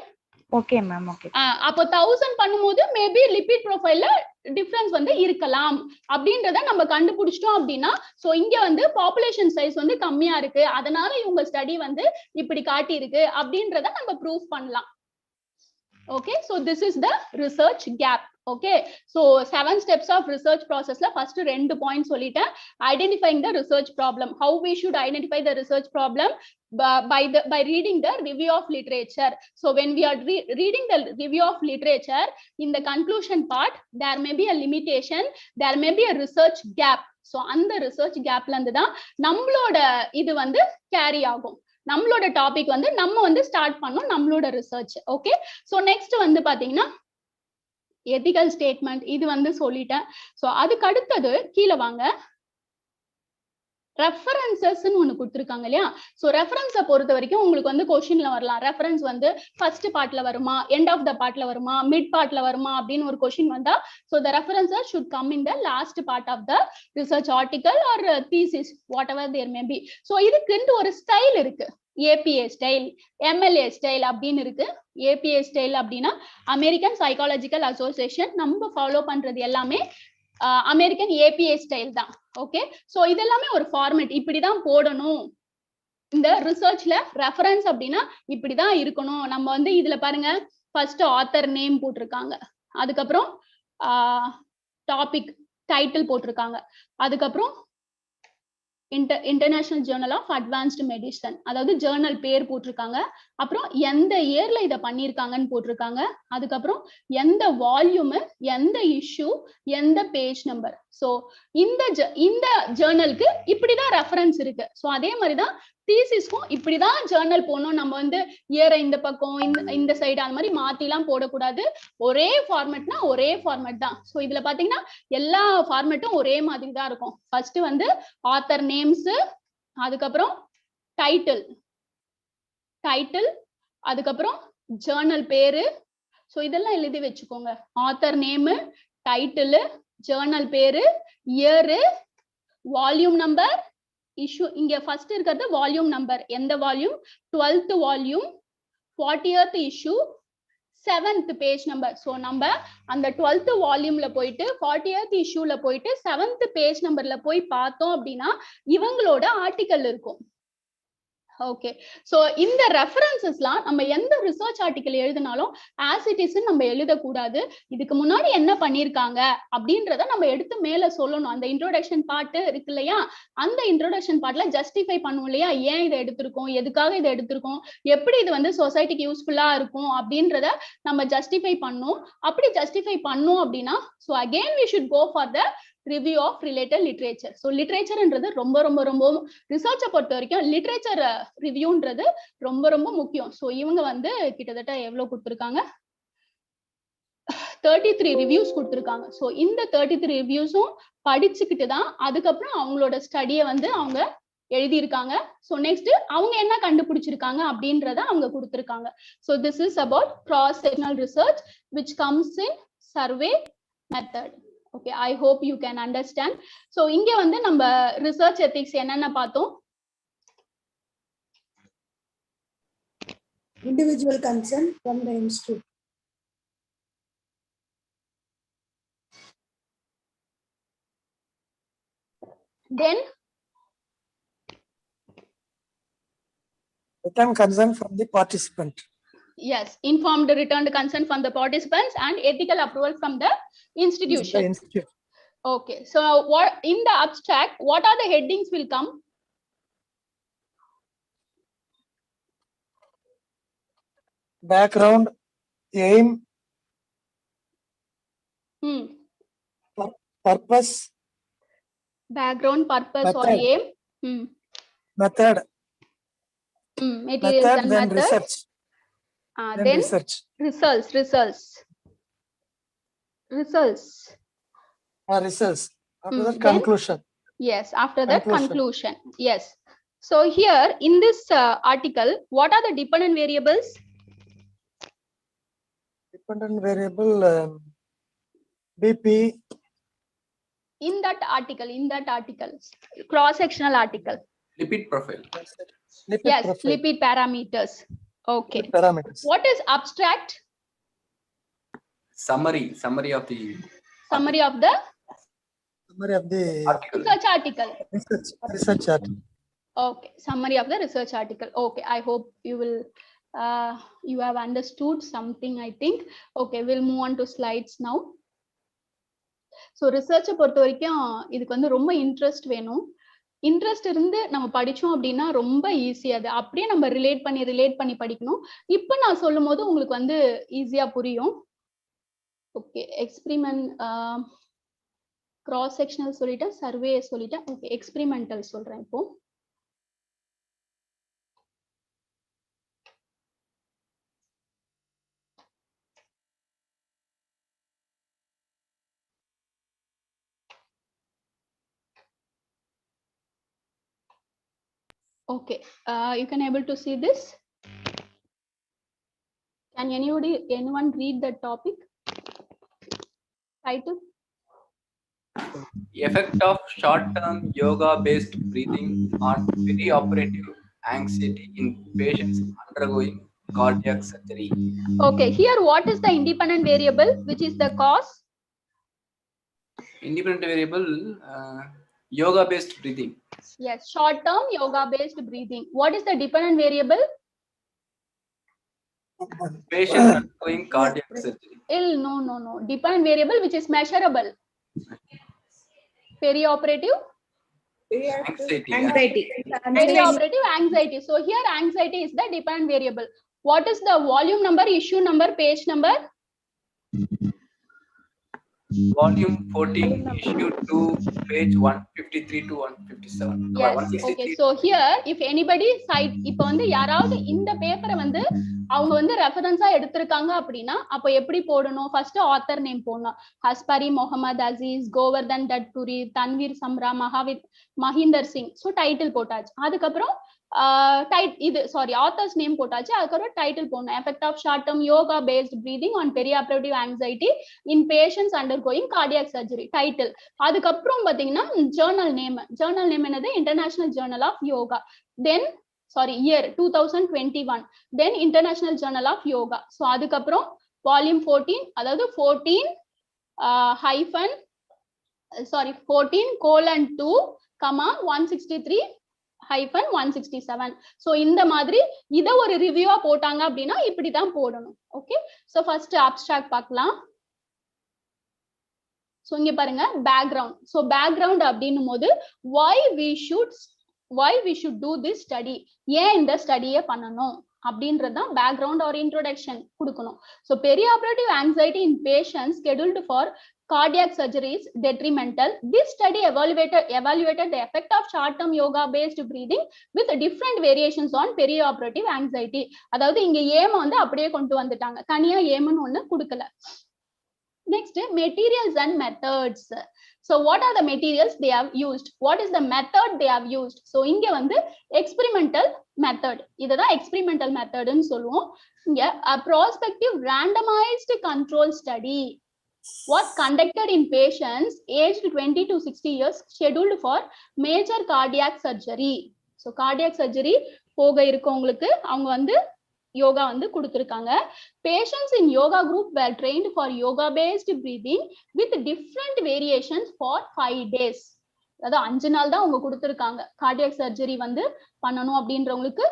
H: okay ma'am. ஓகே,
B: அப்போ 1000 பண்ணும்போது மேபி லிபிட் ப்ரொஃபைல்ல டிஃபரன்ஸ் வந்து இருக்கலாம் அப்படின்றத நம்ம கண்டுபிடிச்சிட்டோம் அப்படின்னா, சோ இங்க வந்து பாப்புலேஷன் சைஸ் வந்து கம்மியா இருக்கு, அதனால இவங்க ஸ்டடி வந்து இப்படி காட்டி இருக்கு அப்படின்றத நம்ம ப்ரூவ் பண்ணலாம். Okay, so this is the research gap. Okay, so 7 steps of research process la first 2 points solita. Identifying the research problem, how we should identify the research problem by reading the review of literature. So when we are reading the review of literature, in the conclusion part there may be a limitation, there may be a research gap. So அந்த research gap la irundha nammaloda idu vandu carry agum, நம்மளோட டாபிக் வந்து நம்ம வந்து ஸ்டார்ட் பண்ணோம் நம்மளோட ரிசர்ச். ஓகே, சோ நெக்ஸ்ட் வந்து பாத்தீங்கன்னா எதிக்கல் ஸ்டேட்மெண்ட், இது வந்து சொல்லிட்டேன். சோ அதுக்கு அடுத்தது கீழே வாங்க, ரெஃபரன்சஸ்ன்னு ஒண்ணு கொடுத்துருக்காங்க இல்லையா? ஸோ ரெஃபரன்ஸை பொறுத்த வரைக்கும் உங்களுக்கு வந்து கொஸ்டின்ல வரலாம். ரெஃபரன்ஸ் வந்து ஃபர்ஸ்ட் பார்ட்ல வருமா, எண்ட் ஆஃப் த பார்ட்ல வருமா, மிட் பார்ட்ல வருமா அப்படின்னு ஒரு கொஸ்டின் வந்தா, so the references should come in the last part of the research article or thesis whatever there may be. So இதுக்குன்ட்டு ஒரு ஸ்டைல் இருக்கு. ஏபிஏ ஸ்டைல், எம்எல்ஏ ஸ்டைல் அப்படின்னு இருக்கு. ஏபிஏ ஸ்டைல் அப்படின்னா அமெரிக்கன் சைக்காலஜிக்கல் அசோசியேஷன். நம்ம ஃபாலோ பண்றது எல்லாமே அமெரிக்கன் ஏபிஏ ஸ்டைல் தான். ஓகே, சோ இதெல்லாமே ஒரு ஃபார்மேட், இப்படிதான் போடணும். இந்த ரிசர்ச்ல ரெஃபரன்ஸ் அப்படின்னா இப்படிதான் இருக்கணும். நம்ம வந்து இதுல பாருங்க, ஃபர்ஸ்ட் ஆத்தர் நேம் போட்டிருக்காங்க, அதுக்கப்புறம் டாபிக் டைட்டில் போட்டிருக்காங்க, அதுக்கப்புறம் international journal of advanced medicine, அதாவது ஜேர்னல் பேர் போட்டிருக்காங்க, அப்புறம் எந்த இயர்ல இதை பண்ணியிருக்காங்கன்னு போட்டிருக்காங்க, அதுக்கப்புறம் எந்த வால்யூம், எந்த இஷ்யூ, எந்த பேஜ் நம்பர். ஸோ இந்த ஜேர்னலுக்கு இப்படிதான் ரெஃபரன்ஸ் இருக்கு. ஸோ அதே மாதிரிதான் தீசிஸ்க்கும் இப்படிதான் ஜேர்னல் போடணும். நம்ம வந்து இயரை இந்த பக்கம் இந்த சைடு அந்த மாதிரி மாத்திலாம் போடக்கூடாது. ஒரே ஃபார்மேட்னா ஒரே ஃபார்மேட் தான். ஸோ இதுல பாத்தீங்கன்னா எல்லா ஃபார்மேட்டும் ஒரே மாதிரி தான் இருக்கும். ஃபர்ஸ்ட் வந்து ஆத்தர் நேம்ஸ், அதுக்கப்புறம் டைட்டில், அதுக்கப்புறம் ஜேர்னல் பேரு. ஸோ இதெல்லாம் எழுதி வச்சுக்கோங்க. ஆத்தர் நேமு, டைட்டில், ஜேர்னல் பேரு, இயரு, வால்யூம் நம்பர், இஷ்யூ. இங்க ஃபர்ஸ்ட் இருக்கிறது வால்யூம் நம்பர், எந்த volume, 12th volume, 40th issue, 7th page number. So நம்ம அந்த 12th வால்யூம்ல போயிட்டு 40th இஷ்யூல போயிட்டு 7th பேஜ் நம்பர்ல போய் பார்த்தோம் அப்படின்னா இவங்களோட ஆர்டிக்கல் இருக்கும். ஓகே, சோ இந்த ரெஃபரன்சஸ்லாம் நம்ம எந்த ரிசர்ச் ஆர்டிக்கல் எழுதினாலும் ஆஸ் இட் இஸ் நம்ம எழுதக்கூடாது. இதுக்கு முன்னாடி என்ன பண்ணிருக்காங்க அப்படின்றத நம்ம எடுத்து மேல சொல்லணும். அந்த இன்ட்ரோடக்ஷன் பார்ட் இருக்கு இல்லையா, அந்த இன்ட்ரோடக்ஷன் பார்ட்ல ஜஸ்டிஃபை பண்ணுவோம் இல்லையா, ஏன் இதை எடுத்திருக்கோம், எதுக்காக இதை எடுத்திருக்கோம், எப்படி இது வந்து சொசைட்டிக்கு யூஸ்ஃபுல்லா இருக்கும் அப்படின்றத நம்ம ஜஸ்டிஃபை பண்ணோம். அப்படி ஜஸ்டிஃபை பண்ணோம் அப்படின்னா so again we should go for the review of related literature. So லிட்ரேச்சர்ன்றது ரொம்ப ரொம்ப ரொம்ப ரிசர்ச்சை பொறுத்த வரைக்கும் லிட்ரேச்சர் ரிவ்யூன்றது ரொம்ப ரொம்ப முக்கியம். ஸோ இவங்க வந்து கிட்டத்தட்ட எவ்வளவு கொடுத்துருக்காங்க, 33 ரிவ்யூஸ் கொடுத்துருக்காங்க. ஸோ இந்த 33 ரிவ்யூஸும் படிச்சுக்கிட்டு தான் அதுக்கப்புறம் அவங்களோட ஸ்டடியை வந்து அவங்க எழுதியிருக்காங்க. ஸோ நெக்ஸ்ட் அவங்க என்ன கண்டுபிடிச்சிருக்காங்க அப்படின்றத அவங்க கொடுத்துருக்காங்க. So this is about cross sectional research which comes in survey method. Okay, I hope you can understand. So இங்க வந்து நம்ம ரிசர்ச் எத்திக்ஸ் என்னென்ன பார்த்தோம்.
D: Individual consent from the institute.
B: Then
G: Written consent from the participant.
B: yes, informed returned consent from the participants and ethical approval from the institution.
G: The institute.
B: Okay, so what in the abstract, what are the headings will come?
G: Background, aim, purpose,
B: background, purpose,
G: method,
B: or aim,
G: method,
B: materials and
G: then
B: method,
G: research,
B: then
G: research,
B: results,
G: after that
B: then,
G: conclusion.
B: yes, after that conclusion. Yes, so here in this article, what are the dependent variables?
G: Dependent variable, BP.
B: In that article, cross-sectional article.
I: Lipid profile.
B: Yes, profile. Lipid parameters. Okay.
G: Lipid parameters.
B: What is abstract?
I: Summary of the
B: Summary of the
I: article.
B: research article.
G: Research article.
B: Okay, summary of the research article. Okay, I hope you have understood something, I think. Okay, we'll move on to slides now. So ரிசர்ச்சை பொறுத்த வரைக்கும் இதுக்கு வந்து ரொம்ப இன்ட்ரெஸ்ட் வேணும். இன்ட்ரெஸ்ட் இருந்து நம்ம படிச்சோம் அப்படின்னா ரொம்ப ஈஸி. அது அப்படியே நம்ம ரிலேட் பண்ணி படிக்கணும். இப்போ நான் சொல்லும் போது உங்களுக்கு வந்து ஈஸியா புரியும். ஓகே, எக்ஸ்பிரிமெண்ட், கிராஸ் செக்ஷனல் சொல்லிட்டேன், சர்வே சொல்லிட்டேன். ஓகே, எக்ஸ்பிரிமெண்டல் சொல்றேன் இப்போ. Okay, you can able to see this. Can anyone read the topic title?
I: Effect of short-term yoga-based breathing on perioperative anxiety in patients undergoing cardiac surgery.
B: Okay, here what is the independent variable, which is the cause?
I: Independent variable, yoga-based breathing.
B: Yes, short-term yoga-based breathing. What is the dependent variable?
I: Patients undergoing cardiac surgery.
B: No. Dependent variable which is measurable. Perioperative
I: Anxiety.
B: Perioperative anxiety. So here anxiety is the dependent variable. What is the volume number, issue number, page number?
I: Volume 14, issue 2, page 153 to 157.
B: Yes. Okay. So here, if anybody cite, இப்போ வந்து யாராவது இந்த பேப்பரை வந்து அவங்க வந்து ரெஃபரன்ஸா எடுத்திருக்காங்க அப்படின்னா அப்போ எப்படி போடணும்? ஃபர்ஸ்ட் ஆத்தர் நேம் போடணும். ஹஸ்பரி முகமது அசீஸ், கோவர்தன் தட்புரி, தன்வீர் சம்ரா, மஹிந்தர் சிங். ஸோ டைட்டில் போட்டாச்சு. அதுக்கப்புறம் ஆத்தர்ஸ் நேம் போட்டாச்சு. அதுக்கப்புறம் டைட்டில் போடணும். Effect of short term yoga based breathing on perioperative anxiety in patients undergoing cardiac surgery title. அதுக்கப்புறம் பாத்தீங்கன்னா ஜேர்னல் நேம் என்னது? International journal of yoga. Then year 2021. Then international journal of yoga. So அதுக்கப்புறம் வால்யூம் 14, அதாவது 14:2, 163-167. ஸோ இந்த மாதிரி இதை ஒரு ரிவ்யூவா போட்டாங்க அப்படின்னா இப்படிதான் போடணும். ஓகே, ஸோ ஃபர்ஸ்ட் அப்ஸ்ட்ராக்ட் பார்க்கலாம். ஸோ இங்க பாருங்க பேக்ரவுண்ட். ஸோ பேக்ரவுண்ட் அப்படின்னும் போது why we should do this study, ஏன் இந்த ஸ்டடியை பண்ணணும் அப்படின்றதுதான் பேக்ரவுண்ட் ஆர் இன்ட்ரோடக்ஷன் கொடுக்கணும். So perioperative anxiety in patients scheduled for cardiac surgery is detrimental. This study evaluated the effect of short-term yoga-based breathing with different variations on perioperative anxiety. அதாவது இங்க ஏம் வந்து அப்படியே கொண்டு வந்துட்டாங்க, தனியா ஏம்னு ஒண்ணு கொடுக்கல. Next, materials and methods. So what are the materials they have used? What is the method they have used? So இங்க வந்து experimental method. இதுதான் experimental method ன்னு சொல்லுவோம். இங்க a prospective randomized control study was conducted in patients aged 20 to 60 years scheduled for major cardiac surgery. So cardiac surgery போக இருக்கவங்களுக்கு அவங்க வந்து யோகா வந்து கொடுத்திருக்காங்க. Patients in yoga group were trained for yoga based breathing with different variations for 5 days. அதாவது 5 நாள் தான் அவங்க கொடுத்திருக்காங்க. கார்டியாக் சர்ஜரி வந்து பண்ணணும் அப்படின்றவங்களுக்கு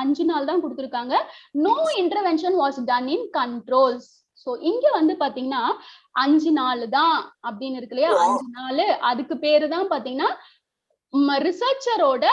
B: 5 நாள் தான் கொடுத்திருக்காங்க. No intervention was done in controls. So இங்க வந்து பாத்தீங்கன்னா 5 நாள் தான் அப்படின்னு இருக்கு இல்லையா, 5 நாள். அதுக்கு பேரு தான் பாத்தீங்கன்னா ரிசர்ச்சரோட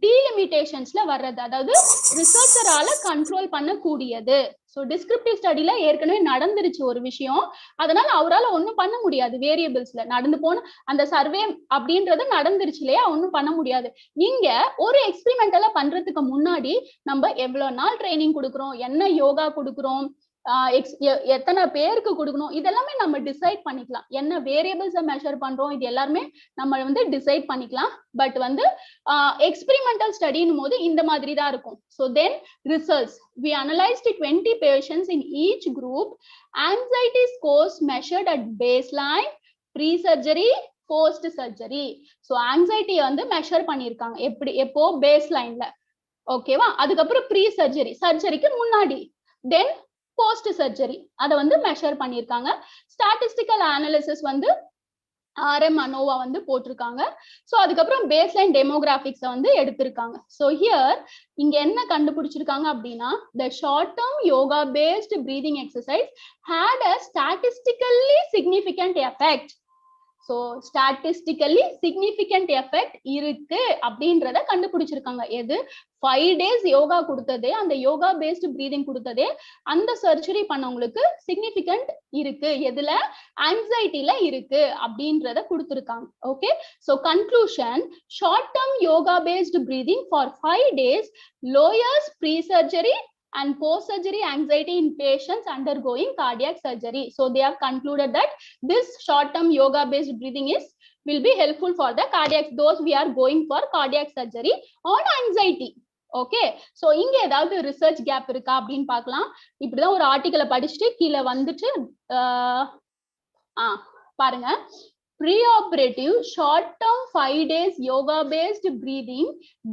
B: டீலிமிட்டேஷன்ஸ்ல வர்றது, அதாவது ரிசர்ச்சரால கண்ட்ரோல் பண்ணக்கூடியது. ஸோ டிஸ்கிரிப்டிவ் ஸ்டடில ஏற்கனவே நடந்துருச்சு ஒரு விஷயம், அதனால அவரால் ஒன்றும் பண்ண முடியாது. வேரியபிள்ஸ்ல நடந்து போன அந்த சர்வே அப்படின்றது நடந்துருச்சு இல்லையா, ஒன்றும் பண்ண முடியாது. இங்க ஒரு எக்ஸ்பெரிமெண்டலா பண்றதுக்கு முன்னாடி நம்ம எவ்வளவு நாள் ட்ரைனிங் கொடுக்குறோம், என்ன யோகா கொடுக்குறோம், எத்தனை பேருக்கு கொடுக்கணும், இதெல்லாமே நம்ம டிசைட் பண்ணிக்கலாம். என்ன வேரியபிள்ஸை மெஷர் பண்றோம், இது எல்லாருமே நம்ம வந்து டிசைட் பண்ணிக்கலாம். பட் வந்து எக்ஸ்பெரிமெண்டல் ஸ்டடினும் போது இந்த மாதிரி தான் இருக்கும். So then results, we analyzed 20 patients in each group. Anxiety scores measured at baseline, pre-surgery, post surgery. So anxiety வந்து மெஷர் பண்ணியிருக்காங்க. எப்போ? பேஸ்லைன்ல. ஓகேவா? அதுக்கப்புறம் ப்ரீ சர்ஜரி, சர்ஜரிக்கு முன்னாடி, தென் போஸ்ட் சர்ஜரி அதை வந்து மெஷர் பண்ணியிருக்காங்க. ஸ்டாட்டிஸ்டிக்கல் அனாலிசிஸ் வந்து RM அனோவா வந்து போட்டிருக்காங்க. ஸோ அதுக்கப்புறம் பேஸ்லைன் டெமோகிராபிக்ஸை வந்து எடுத்திருக்காங்க. ஸோ ஹியர் இங்க என்ன கண்டுபிடிச்சிருக்காங்க அப்படின்னா, the short term yoga based breathing exercise had a statistically significant effect. So statistically significant effect இருக்கு அப்படின்றத கண்டுபிடிச்சிருக்காங்க. எது? 5 days யோகா கொடுத்ததே, அந்த யோகா பேஸ்ட் பிரீதிங் கொடுத்ததே அந்த சர்ஜரி பண்ணவங்களுக்கு சிக்னிஃபிகண்ட் இருக்கு. எதுல? ஆங்ஸைட்டில இருக்கு அப்படின்றத கொடுத்துருக்காங்க. Okay, so conclusion, short term yoga based breathing for 5 days lowers pre-surgery and post-surgery anxiety in patients undergoing cardiac surgery. So they have concluded that this short-term yoga-based breathing is will be helpful for the cardiac, those we are going for cardiac surgery on anxiety. Okay, so இங்க ஏதாவது ரிசர்ச் கேப் இருக்கா அப்படின்னு பார்க்கலாம். இப்படிதான் ஒரு ஆர்டிக்கலை படிச்சுட்டு கீழே வந்துட்டு பாருங்க, preoperative short term 5 days yoga based breathing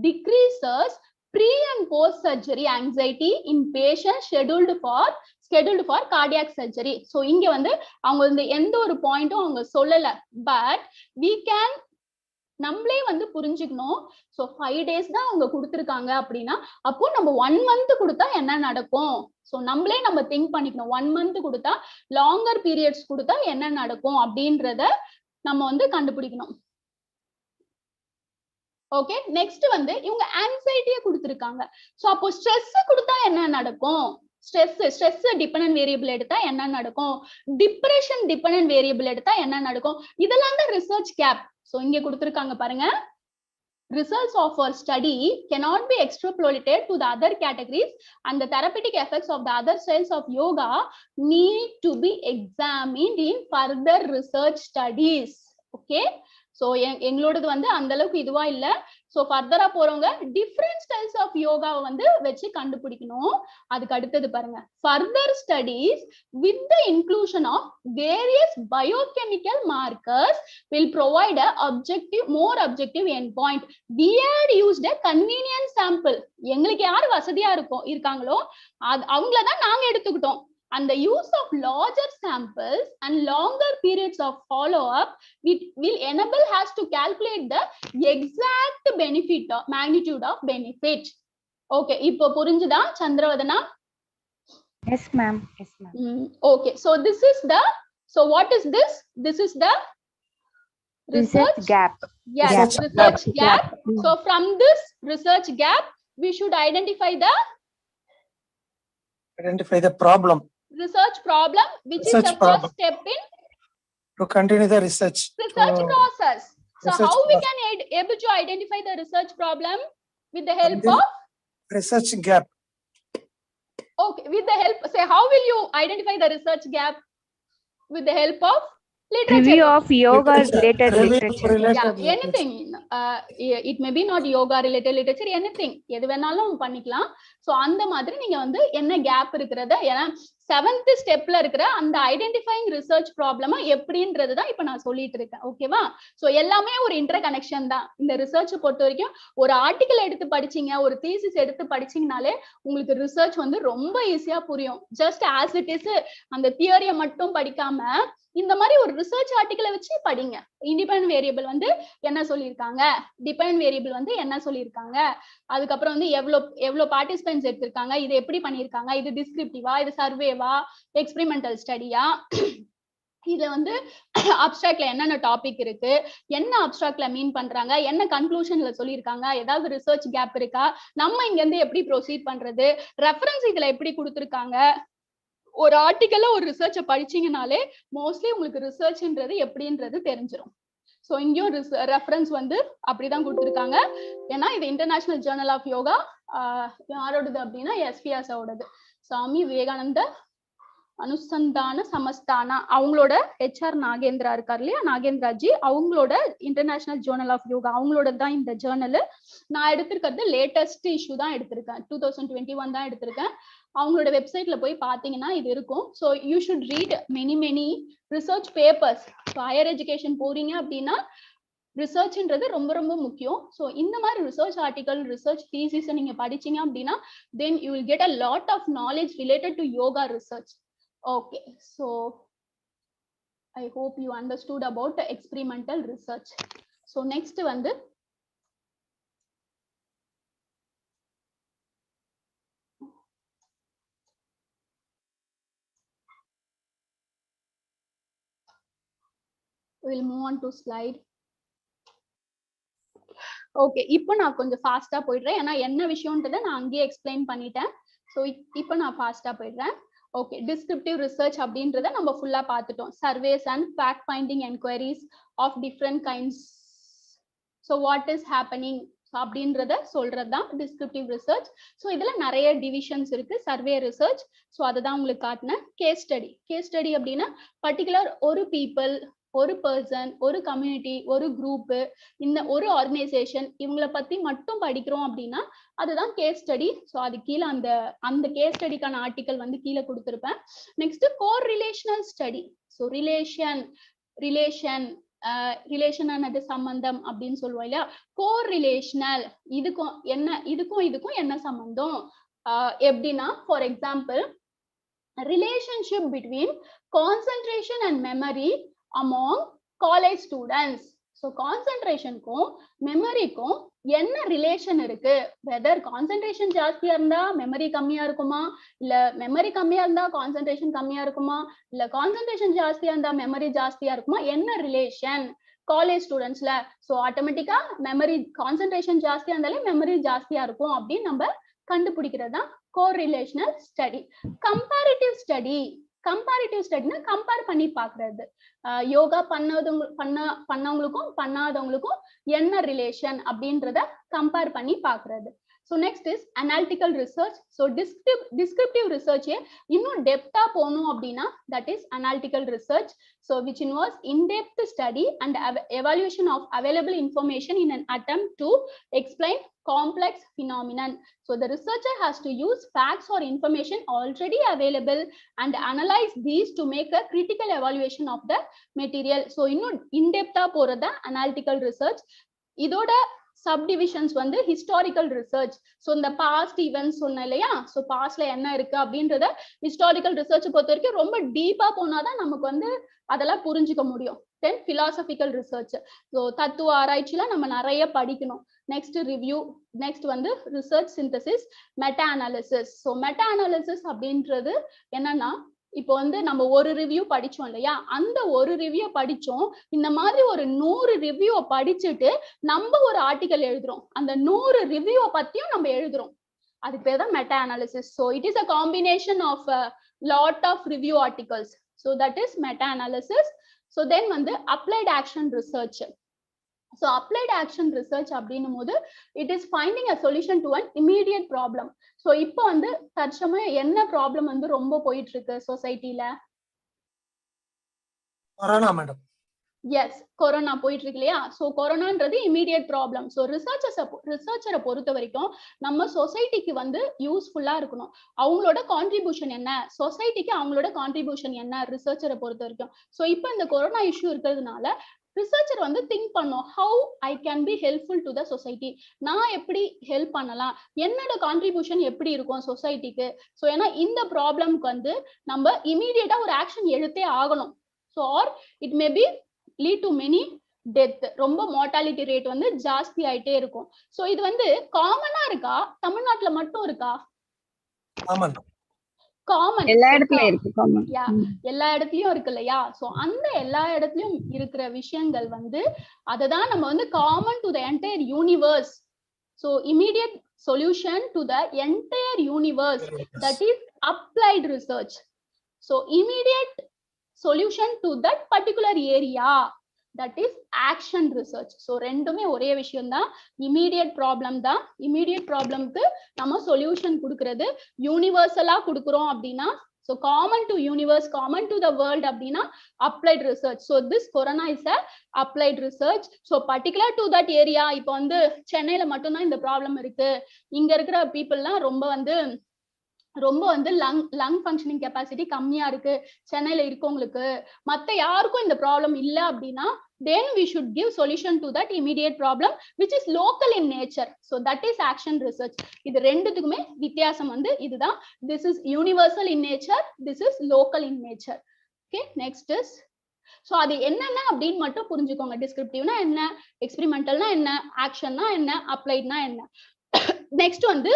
B: decreases pre and post surgery anxiety in patients scheduled for cardiac surgery. so இங்க வந்து அவங்க வந்து எந்த ஒரு பாயிண்ட்டும் அவங்க சொல்லல, பட் we can நம்மளே வந்து புரிஞ்சுக்கணும். ஸோ 5 days தான் அவங்க கொடுத்துருக்காங்க அப்படின்னா அப்போ நம்ம 1 month கொடுத்தா என்ன நடக்கும், ஸோ நம்மளே நம்ம திங்க் பண்ணிக்கணும். 1 month கொடுத்தா லாங்கர் பீரியட்ஸ் கொடுத்தா என்ன நடக்கும் அப்படின்றத நம்ம வந்து கண்டுபிடிக்கணும். ஓகே, நெக்ஸ்ட் வந்து இவங்க ஆங்ஸைட்டியை கொடுத்துருக்காங்க. ஸோ அப்போ ஸ்ட்ரெஸ் கொடுத்தா என்ன நடக்கும், ஸ்ட்ரெஸ் டிபெண்டன்ட் வேரியபிள் எடுத்தா என்ன நடக்கும், டிப்ரெஷன் டிபெண்டன்ட் வேரியபிள் எடுத்தா என்ன நடக்கும், இதெல்லாம் தான் ரிசர்ச் கேப். சோ இங்க கொடுத்திருக்காங்க பாருங்க, results of our study cannot be extrapolated to the other categories and the therapeutic effects of the other styles of yoga need to be examined in further research studies. okay, so எங்களோடது வந்து அந்த அளவுக்கு இதுவா இல்ல. சோ ஃபர்தரா போறவங்க டிஃபரண்ட் ஸ்டைல்ஸ் ஆஃப் யோகாவை வந்து வச்சு கண்டுபிடிக்கணும். அதுக்கு அடுத்தது பாருங்க, further studies with the inclusion of various biochemical markers will provide a objective more objective end point. we had used a convenient sample. எங்களுக்கு யாரு வசதியா இருக்காங்களோ அவங்களதான் நாங்க எடுத்துக்கிட்டோம். and the use of larger samples and longer periods of follow-up will enable us to calculate the exact benefit of magnitude of benefit. okay, இப்போ புரிஞ்சுதா Chandravathana?
H: yes ma'am, yes ma'am.
B: okay, so this is the, so what is this? This is the
H: research gap.
B: yes, research gap. so from this research gap we should identify the
G: problem,
B: research problem, which research is the first step in
G: to continue the research
B: process. So
G: research
B: how we can able to identify the research problem? With the help of
G: research gap.
B: okay, with the help, say how will you identify the research gap? With the help of literature.
H: Review of yoga related literature.
B: Yeah, anything. It may be not yoga related literature, anything. எது வேணாலும் பண்ணிக்கலாம். சோ அந்த மாதிரி நீங்க வந்து என்ன கேப் இருக்குறத, ஏன்னா 7th ஸ்டெப்ல இருக்கிற அந்த ஐடென்டிஃபைங் ரிசர்ச் ப்ராப்ளம் எப்படின்றது தான் இப்ப நான் சொல்லிட்டு இருக்கேன். ஓகேவா? சோ எல்லாமே ஒரு இன்டர் கனெக்ஷன் தான். இந்த ரிசர்ச் பொறுத்த வரைக்கும் ஒரு ஆர்டிகல் எடுத்து படிச்சீங்க, ஒரு தீசிஸ் எடுத்து படிச்சீங்கனாலே உங்களுக்கு ரிசர்ச் வந்து ரொம்ப ஈஸியா புரியும். ஜஸ்ட் ஆஸ் இட் இஸ் அந்த தியரியை மட்டும் படிக்காம இந்த மாதிரி ஒரு ரிசர்ச் ஆர்டிகலை வச்சு படிங்க. இண்டிபெண்டன்ட் வேரியபிள் வந்து என்ன சொல்லியிருக்காங்க, டிபெண்டன்ட் வேரியபிள் வந்து என்ன சொல்லியிருக்காங்க, அதுக்கப்புறம் வந்து எவ்வளவு பார்ட்டிசிபென்ட்ஸ் எடுத்திருக்காங்க, இது எப்படி பண்ணியிருக்காங்க, இது டிஸ்கிரிப்டிவா, இது சர்வேவா, எக்ஸ்பெரிமெண்டல் ஸ்டடியா, இதுல வந்து அப்ஸ்ட்ராக்ட்ல என்னென்ன டாபிக் இருக்கு, என்ன அப்ஸ்ட்ராக்ட்ல மீன் பண்றாங்க, என்ன கன்க்ளூஷன்ல சொல்லியிருக்காங்க, ஏதாவது ரிசர்ச் கேப் இருக்கா, நம்ம இங்க இருந்து எப்படி ப்ரொசீட் பண்றது, ரெஃபரன்ஸ் இதுல எப்படி கொடுத்திருக்காங்க. ஒரு ஆர்டிக்கல்ல ஒரு ரிசர்ச்ச படிச்சீங்கனாலே மோஸ்ட்லி உங்களுக்கு ரிசர்ச்ன்றது எப்படின்றது தெரிஞ்சிடும். ஸோ இங்கேயும் ரெஃபரன்ஸ் வந்து அப்படிதான் கொடுத்துருக்காங்க. ஏன்னா இது இன்டர்நேஷனல் ஜேர்னல் ஆஃப் யோகா யாரோடது அப்படின்னா எஸ்பிஎஸ்ஓடது, சுவாமி விவேகானந்த அனுசந்தான சமஸ்தானா, அவங்களோட HR நாகேந்திரா இருக்காரு இல்லையா, நாகேந்திராஜி, அவங்களோட இன்டர்நேஷனல் ஜேர்னல் ஆஃப் யோகா அவங்களோட தான் இந்த ஜேர்னல். நான் எடுத்திருக்கிறது லேட்டஸ்ட் இஷ்யூ தான் எடுத்திருக்கேன், 2021 தான் எடுத்திருக்கேன். அவங்களோட வெப்சைட்ல போய் பாத்தீங்கன்னா இது இருக்கும். So you should read many research papers. So higher education போறீங்க அப்படின்னா ரிசர்ச்ன்றது ரொம்ப ரொம்ப முக்கியம். ஸோ இந்த மாதிரி ரிசர்ச் ஆர்டிகல், ரிசர்ச் தீசிஸ் நீங்க படிச்சீங்க அப்படின்னா then you will get a lot of knowledge related to yoga research. Okay, so I hope you understood about experimental research. So next வந்து we'll move on to slide. ஓகே, இப்போ நான் கொஞ்சம் ஃபாஸ்டா போயிடுறேன், ஏன்னா என்ன விஷயம்ன்றதை நான் அங்கேயே எக்ஸ்பிளைன் பண்ணிட்டேன். ஸோ இப்போ நான் ஃபாஸ்டா போயிடுறேன். ஓகே, டிஸ்கிரிப்டிவ் ரிசர்ச் அப்படின்றத நம்ம ஃபுல்லா பார்த்துட்டோம். Surveys and fact finding enquiries of different kinds. So what is happening அப்படின்றத சொல்றதுதான் டிஸ்கிரிப்டிவ் ரிசர்ச். ஸோ இதுல நிறைய டிவிஷன்ஸ் இருக்கு. சர்வே ரிசர்ச், ஸோ அதை தான் உங்களுக்கு காட்டினேன். கேஸ் ஸ்டடி அப்படின்னா பர்டிகுலர் ஒரு பீப்புள் ஒரு பர்சன், ஒரு கம்யூனிட்டி, ஒரு குரூப், இந்த ஒரு ஆர்கனைசேஷன் இவங்கள பத்தி மட்டும் படிக்கிறோம் அப்படின்னா அதுதான் கேஸ் ஸ்டடி. ஸோ அது கீழே அந்த கேஸ் ஸ்டடிக்கான ஆர்டிக்கல் வந்து கீழே கொடுத்துருப்பேன். Next core relational study. So relation சம்பந்தம் அப்படின்னு சொல்லுவோம் இல்லையா. கோர் ரிலேஷனல் இதுக்கும் என்ன சம்பந்தம் எப்படின்னா, for example relationship between concentration and memory among college students. So concentration க்கும் மெமரிக்கும் என்ன ரிலேஷன் இருக்கு, வெதர் கான்சென்ட்ரேஷன் ஜாஸ்தியா இருந்தா மெமரி கம்மியா இருக்குமா, இல்ல மெமரி கம்மியா இருந்தா கான்சென்ட்ரேஷன் கம்மியா இருக்குமா, இல்ல கான்சென்ட்ரேஷன் ஜாஸ்தியா இருந்தா மெமரி ஜாஸ்தியா இருக்குமா, என்ன ரிலேஷன் காலேஜ் ஸ்டூடெண்ட்ஸ்ல. ஸோ ஆட்டோமேட்டிக்கா மெமரி கான்சென்ட்ரேஷன் ஜாஸ்தியா இருந்தாலே மெமரி ஜாஸ்தியா இருக்கும் அப்படின்னு நம்ம கண்டுபிடிக்கிறது தான் கோரிலேஷனல் ஸ்டடி. கம்பேரிட்டிவ் ஸ்டடினா கம்பேர் பண்ணி பாக்குறது. யோகா பண்ணவங்களுக்கும் பண்ணாதவங்களுக்கும் என்ன ரிலேஷன் அப்படின்றத கம்பேர் பண்ணி பாக்குறது. So next is analytical research. So descriptive research இன்னும் டெப்தா போகணும் அப்படின்னா that is analytical research. So which involves in-depth study and evaluation of available information in an attempt to explain complex phenomenon. So the researcher has to use facts or information already available and analyze these to make a critical evaluation of the material. So இன்னும் in-depth போறத analytical research. இதோட சப்டிவிஷன்ஸ் வந்து ஹிஸ்டாரிக்கல் ரிசர்ச். ஸோ இந்த பாஸ்ட் ஈவெண்ட்ஸ் சொன்ன இல்லையா, ஸோ பாஸ்ட்ல என்ன இருக்கு அப்படின்றத ஹிஸ்டாரிக்கல் ரிசர்ச் பொறுத்த வரைக்கும் ரொம்ப டீப்பா போனாதான் நமக்கு வந்து அதெல்லாம் புரிஞ்சுக்க முடியும். தென் பிலாசபிக்கல் ரிசர்ச். ஸோ தத்துவ ஆராய்ச்சியில நம்ம நிறைய படிக்கணும். Next review. நெக்ஸ்ட் வந்து research synthesis, meta analysis. So meta analysis அப்படின்றது என்னன்னா, இப்போ வந்து நம்ம ஒரு ரிவ்யூ படிச்சோம் இல்லையா, அந்த ஒரு ரிவ்யூ படிச்சோம், இந்த மாதிரி ஒரு 100 ரிவ்யூ படிச்சுட்டு நம்ம ஒரு ஆர்டிகல் எழுதுறோம், அந்த 100 ரிவ்யூ பத்தியும் நம்ம எழுதுறோம். அதுக்கு பேர் தான் meta analysis. So it is a combination of lot of review articles. So that is meta analysis. So then வந்து applied action research. So applied action research அப்படின்னும் போது it is finding a solution to an immediate problem. So இப்போ வந்து தற்சமயம் என்ன ப்ராப்ளம் வந்து ரொம்ப போயிட்டு இருக்கு சொசைட்டில?
G: Corona madam.
B: எஸ், கொரோனா போயிட்டு இருக்கு இல்லையா. ஸோ கொரோனான்றது இமீடியட் ப்ராப்ளம். ஸோ ரிசர்ச்சரை பொறுத்த வரைக்கும் நம்ம சொசைட்டிக்கு வந்து யூஸ்ஃபுல்லா இருக்கணும். அவங்களோட கான்ட்ரிபியூஷன் என்ன, சொசைட்டிக்கு அவங்களோட கான்ட்ரிபியூஷன் என்ன ரிசர்ச்சரை பொறுத்த வரைக்கும். ஸோ இப்போ இந்த கொரோனா இஷ்யூ இருக்கிறதுனால ரிசர்ச்சர் வந்து திங்க் பண்ணும், how I can be helpful to the society. நான் எப்படி ஹெல்ப் பண்ணலாம், என்னோட கான்ட்ரிபியூஷன் எப்படி இருக்கும் சொசைட்டிக்கு. ஸோ ஏன்னா இந்த ப்ராப்ளம்க்கு வந்து நம்ம இமீடியட்டா ஒரு ஆக்ஷன் எடுத்தே ஆகணும். So R it may be lead to many death. ரொம்ப மார்டாலிட்டி ரேட் வந்து ஜாஸ்தி ஆயிட்டே இருக்கும். ஸோ இது வந்து காமனா இருக்கா, தமிழ்நாட்டுல மட்டும் இருக்கா? காமன்,
E: எல்லா இடத்துலயும் இருக்கு. காமன்
B: எல்லா இடத்துலயும் இருக்கு இல்லையா. சோ அந்த எல்லா இடத்துலயும் இருக்கிற விஷயங்கள் வந்து அததான் நம்ம வந்து common to the entire universe. So immediate solution to the entire universe, that is applied research. So immediate solution to that particular area, that is action research. So ரெண்டுமே ஒரே விஷயம் தான், இமீடியட் ப்ராப்ளம் தான். இமீடியட் ப்ராப்ளம்க்கு நம்ம சொல்யூஷன் கொடுக்கிறது. யூனிவர்சலா கொடுக்குறோம் அப்படின்னா, so common to universe, common to the world அப்படின்னா applied research. So this corona is a applied research. So particular to that area. இப்போ வந்து சென்னையில மட்டும்தான் இந்த ப்ராப்ளம் இருக்கு, இங்க இருக்கிற பீப்புள்லாம் ரொம்ப வந்து லங் ஃபங்க்ஷனிங் கெப்பாசிட்டி கம்மியா இருக்கு சென்னையில இருக்கவங்களுக்கு, மத்த யாருக்கும் இந்த ப்ராப்ளம் இல்ல அப்படின்னா then we should give solution to that immediate problem which is local in nature. So that is action research. இது ரெண்டுத்துக்குமே வித்தியாசம் வந்து இதுதான். This is universal in nature, this is local in nature. Okay, next is, so அது என்னென்ன அப்படின்னு மட்டும் புரிஞ்சுக்கோங்க. டிஸ்கிரிப்டிவ்னா என்ன, எக்ஸ்பெரிமெண்டல்னா என்ன, ஆக்ஷன்னா என்ன, அப்ளைட்னா என்ன. நெக்ஸ்ட் வந்து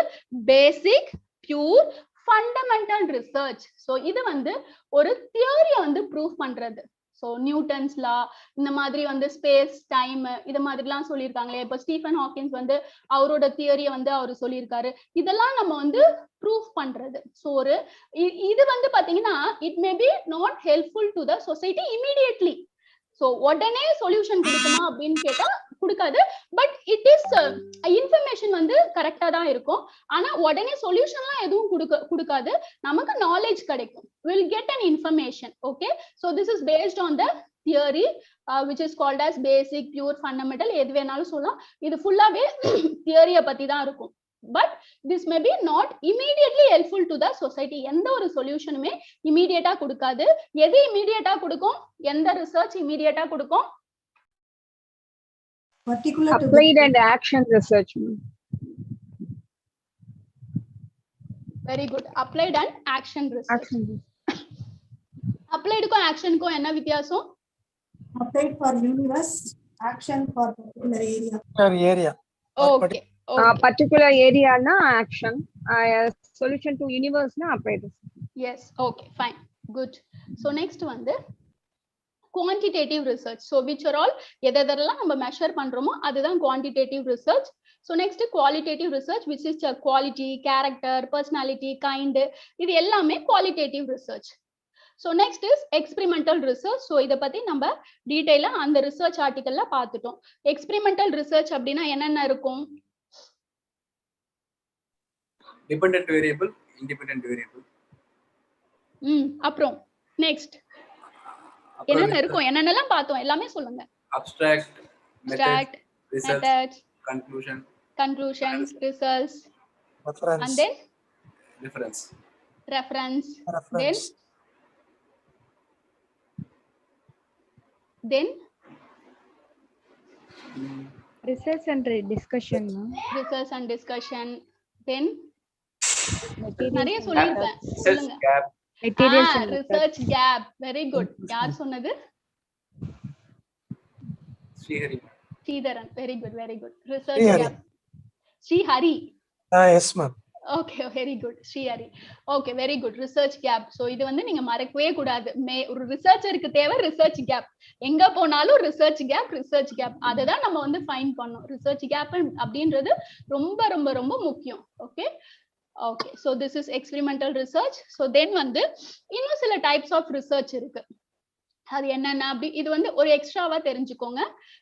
B: பேசிக் பியூர் ஃபண்டமெண்டல் ரிசர்ச். ஸோ இது வந்து ஒரு தியரியை வந்து ப்ரூவ் பண்றது. ஸோ நியூட்டன்ஸ் லா, இந்த மாதிரி வந்து ஸ்பேஸ் டைம் இது மாதிரிலாம் சொல்லியிருக்காங்களே. இப்போ ஸ்டீஃபன் ஹாக்கின்ஸ் வந்து அவரோட தியரியை வந்து அவர் சொல்லியிருக்காரு. இதெல்லாம் நம்ம வந்து ப்ரூவ் பண்றது. ஸோ இது வந்து பாத்தீங்கன்னா it may be not helpful to the society immediately. So உடனே சொல்யூஷன் கொடுக்குமா அப்படின்னு கேட்டா கொடுக்காது. பட் இட் இஸ் இன்ஃபர்மேஷன் வந்து கரெக்டா தான் இருக்கும். ஆனா உடனே சொல்யூஷன்லாம் எதுவும் கொடுக்காது. நமக்கு நாலேஜ் கிடைக்கும். Will get an information. Okay, so this is based on the theory which is called as basic, pure, fundamental, எது வேணாலும் சொல்லலாம். இது ஃபுல்லாவே தியரியை பத்தி தான் இருக்கும். But this may be not immediately helpful to the society. எந்த ஒரு சொல்யூஷனுமே இமீடியட்டா கொடுக்காது. எது இமீடியட்டா கொடுக்கும்? எந்த ரிசர்ச் இமீடியட்டா கொடுக்கும்?
E: applied and action research.
B: Very good. Applied and action research. அப்ளைடுக்கும் ஆக்ஷனுக்கும் என்ன வித்தியாசம்?
D: Applied for universe, action for particular area.
B: Okay.
E: Particular area na action, solution to universe na applied.
B: Yes, okay, fine, good. So next வந்து quantitative research. So which are all எதெல்லாம் நம்ம மெஷர் பண்றோமோ அதுதான் quantitative research. So next qualitative research, which is quality, character, personality, kind, இது எல்லாமே qualitative research. So next is experimental research. So இத பத்தி நம்ம டீடைலா அந்த ரிசர்ச் ஆர்டிகல்ல பார்த்துட்டோம். experimental research அப்படினா என்னென்ன இருக்கும்?
I: dependent variable, independent variable.
B: அப்புறம் next என்னென்ன இருக்கும்? என்னென்னலாம் பார்த்தோம் எல்லாமே சொல்லுங்க.
I: abstract,
B: methods,
I: conclusion,
B: results,
G: reference.
B: and then reference. Then
H: research and discussion.
B: Research and discussion. Then நிறைய சொல்லிருப்பேன்.
I: research gap.
B: Research gap. Very good. யார் சொன்னது? Sridharan. Very good. Research gap. Srihari.
G: Yes ma'am.
B: Okay, very good. Srihari. Okay, very good. Research gap. So இது வந்து நீங்க மறக்கவே கூடாது. ஒரு ரிசர்ச்சருக்கு தேவை ரிசர்ச் கேப். எங்க போனாலும் ரிசர்ச் கேப். அததான் நம்ம வந்து ஃபைண்ட் பண்ணோம். ரிசர்ச் கேப் அப்படின்றது ரொம்ப ரொம்ப ரொம்ப முக்கியம். Okay. Okay, so this is experimental research. So then வந்து இன்னும் சில types of research இருக்கு. அது என்னன்னா அப்படி இது வந்து ஒரு எக்ஸ்ட்ராவா தெரிஞ்சுக்கோங்க.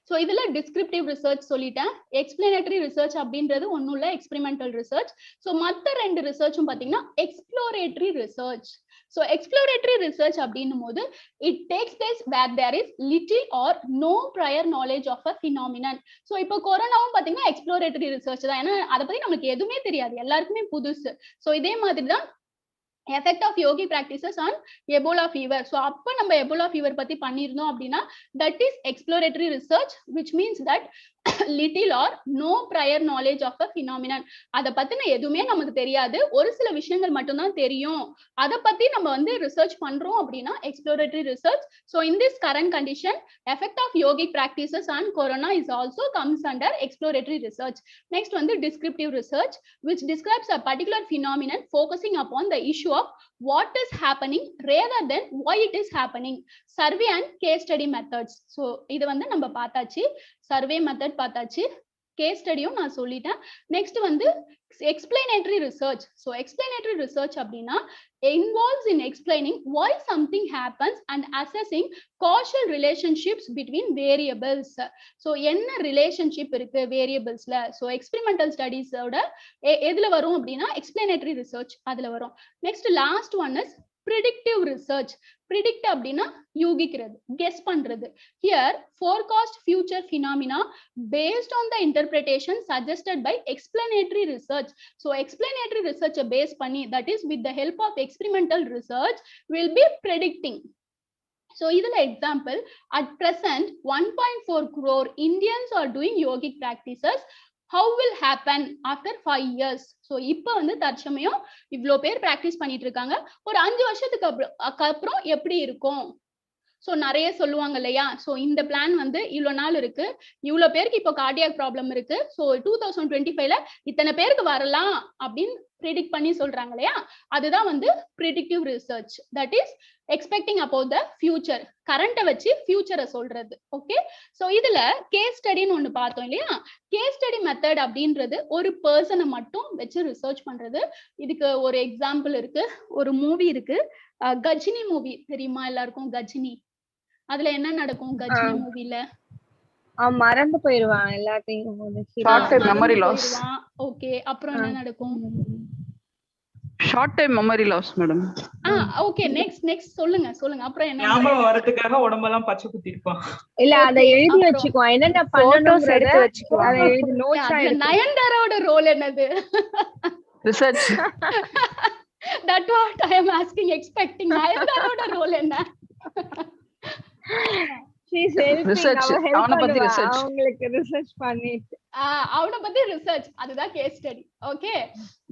B: ஸோ இதுல டிஸ்கிரிப்டிவ் ரிசர்ச் சொல்லிட்டேன். எக்ஸ்பிளனேட்டரி ரிசர்ச் அப்படின்றது ஒன்றும் இல்லை, எக்ஸ்பெரிமெண்டல் ரிசர்ச். ஸோ மற்ற ரெண்டு ரிசர்ச்சும் பார்த்தீங்கன்னா exploratory research. So exploratory research அப்படின்னும் போது it takes place where there is little or no prior knowledge of a phenomenon. So இப்போ கொரோனாவும் பார்த்தீங்கன்னா எக்ஸ்ப்ளோரேட்டரி ரிசர்ச் தான். ஏன்னா அதை பத்தி நமக்கு எதுவுமே தெரியாது, எல்லாருக்குமே புதுசு. ஸோ இதே மாதிரி தான் effect of yogic practices on Ebola fever. So அப்ப நம்ம Ebola fever பத்தி பண்ணிருந்தோம் அப்படின்னா that is exploratory research, which means that little or no prior knowledge of a phenomenon. அத பத்தின எதுவுமே நமக்கு தெரியாது, ஒரு சில விஷயங்கள் மட்டும் தான் தெரியும். அத பத்தி நம்ம வந்து ரிசர்ச் பண்றோம் அப்படின்னா exploratory research. So in this current condition, effect of yogic practices on corona is also comes under exploratory research. Next வந்து descriptive research, which describes a particular phenomenon focusing upon the issue of what is happening rather than why it is happening. Survey and case study methods. So இது வந்து நம்ம பார்த்தாச்சு, சர்வே மெத்தட் பார்த்தாச்சு, கேஸ் ஸ்டடியும் நான் சொல்லிட்டேன். நெக்ஸ்ட் வந்து explanatory research. So explanatory research அப்படின்னா involves in explaining why something happens and assessing causal relationships between variables. So என்ன ரிலேஷன்ஷிப் இருக்கு வேரியபிள்ஸ்ல. ஸோ எக்ஸ்பெரிமெண்டல் ஸ்டடீஸோட எதுல வரும் அப்படின்னா எக்ஸ்பிளனேட்டரி ரிசர்ச் அதுல வரும். Next last one is predictive research. predict அப்படின்னா யூகிக்கிறது, கெஸ் பண்றது. Here forecast future phenomena based on the interpretation suggested by explanatory research. So explanatory research base பண்ணி, that is with the help of experimental research, will be predicting. So இதுல example, at present 1.4 crore Indians are doing yogic practices. How will happen after 5 years? So இப்போ வந்து தற்சமயம் இவ்வளோ பேர் பிராக்டிஸ் பண்ணிட்டு இருக்காங்க, ஒரு 5 வருஷத்துக்கு அப்புறம் எப்படி இருக்கும்? ஸோ நிறைய சொல்லுவாங்க இல்லையா. ஸோ இந்த பிளான் வந்து இவ்வளோ நாள் இருக்கு, இவ்வளோ பேருக்கு இப்போ கார்டியாக் ப்ராப்ளம் இருக்கு, ஸோ 2025ல இத்தனை பேருக்கு வரலாம் அப்படின்னு ப்ரிடிக்ட் பண்ணி சொல்றாங்க இல்லையா. அதுதான் வந்து predictive research. That is expecting about the future, கரண்ட்டை வச்சு ஃபியூச்சரை சொல்றது. ஓகே. ஸோ இதுல கேஸ் ஸ்டடின்னு ஒன்று பார்த்தோம் இல்லையா. கேஸ் ஸ்டடி மெத்தட் அப்படின்றது ஒரு பர்சனை மட்டும் வச்சு ரிசர்ச் பண்றது. இதுக்கு ஒரு எக்ஸாம்பிள் இருக்கு, ஒரு மூவி இருக்கு, கஜினி மூவி தெரியுமா எல்லாருக்கும்? கஜினி அதுல என்ன நடக்கும் கஜினி மூவில?
E: மறந்து போயிருவான் எல்லாத்தையும்.
F: Short time memory loss.
B: Okay, அப்புறம் என்ன நடக்கும்?
F: Short time memory loss madam.
B: Okay, next சொல்லுங்க அப்புறம் என்ன?
C: ஞாபகம் வரதுக்காக உடம்பெல்லாம் பச்சை குத்தி இருப்பான்.
E: இல்ல அத எழுதி வச்சுக்குவான், என்னென்ன பண்ணனும்ன்றத எடுத்து வச்சுக்குவான். அத எழுதி நோட்ஸா எடுத்து.
B: நயன்தாராவோட ரோல் என்னது?
F: Research.
B: That what I am asking, expecting. நயன்தாராவோட ரோல் என்ன?
E: அவனை பத்தி
B: ரிசர்ச், அதுதான் கேஸ் ஸ்டடி. ஓகே,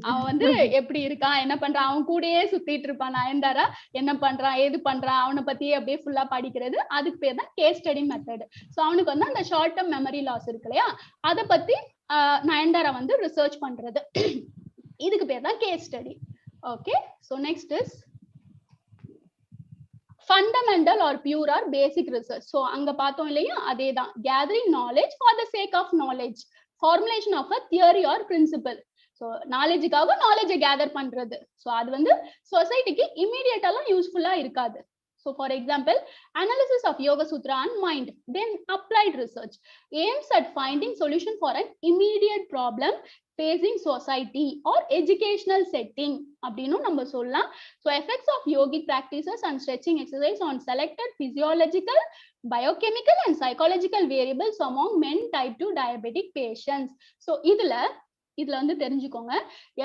B: அவன் வந்து எப்படி இருக்கான், என்ன பண்றான், அவன் கூடயே சுத்திட்டு இருப்பான் நயன்தாரா, என்ன பண்றான் ஏது பண்றான், அவனை பத்தியே அப்படியே ஃபுல்லா படிக்கிறது, அதுக்கு பேர் தான் கேஸ் ஸ்டடி மெத்தட். சோ அவனுக்கு வந்து அந்த ஷார்ட் டர்ம் மெமரி லாஸ் இருக்கு இல்லையா, அதை பத்தி நயன்தாரா வந்து ரிசர்ச் பண்றது, இதுக்கு பேர் தான் case study. Okay, so next is fundamental or pure or basic research. So அங்க பார்த்தோம் இல்லையா, அதேதான் gathering knowledge for the sake of knowledge, formulation of a theory or principle. So knowledgeக்காக knowledge gather பண்றது. So அது வந்து சொசைட்டிக்கு இமிடியேட்டாலாம் யூஸ்ஃபுல்லா இருக்காது. So for example, analysis of Yoga Sutra on mind, then applied research aims at finding solution for an immediate problem facing society or educational setting அப்படினு நம்ம சொல்லலாம். So effects of yogic practices and stretching exercise on selected physiological, biochemical and psychological variables among men type 2 diabetic patients. So இதுல வந்து தெரிஞ்சுக்கோங்க,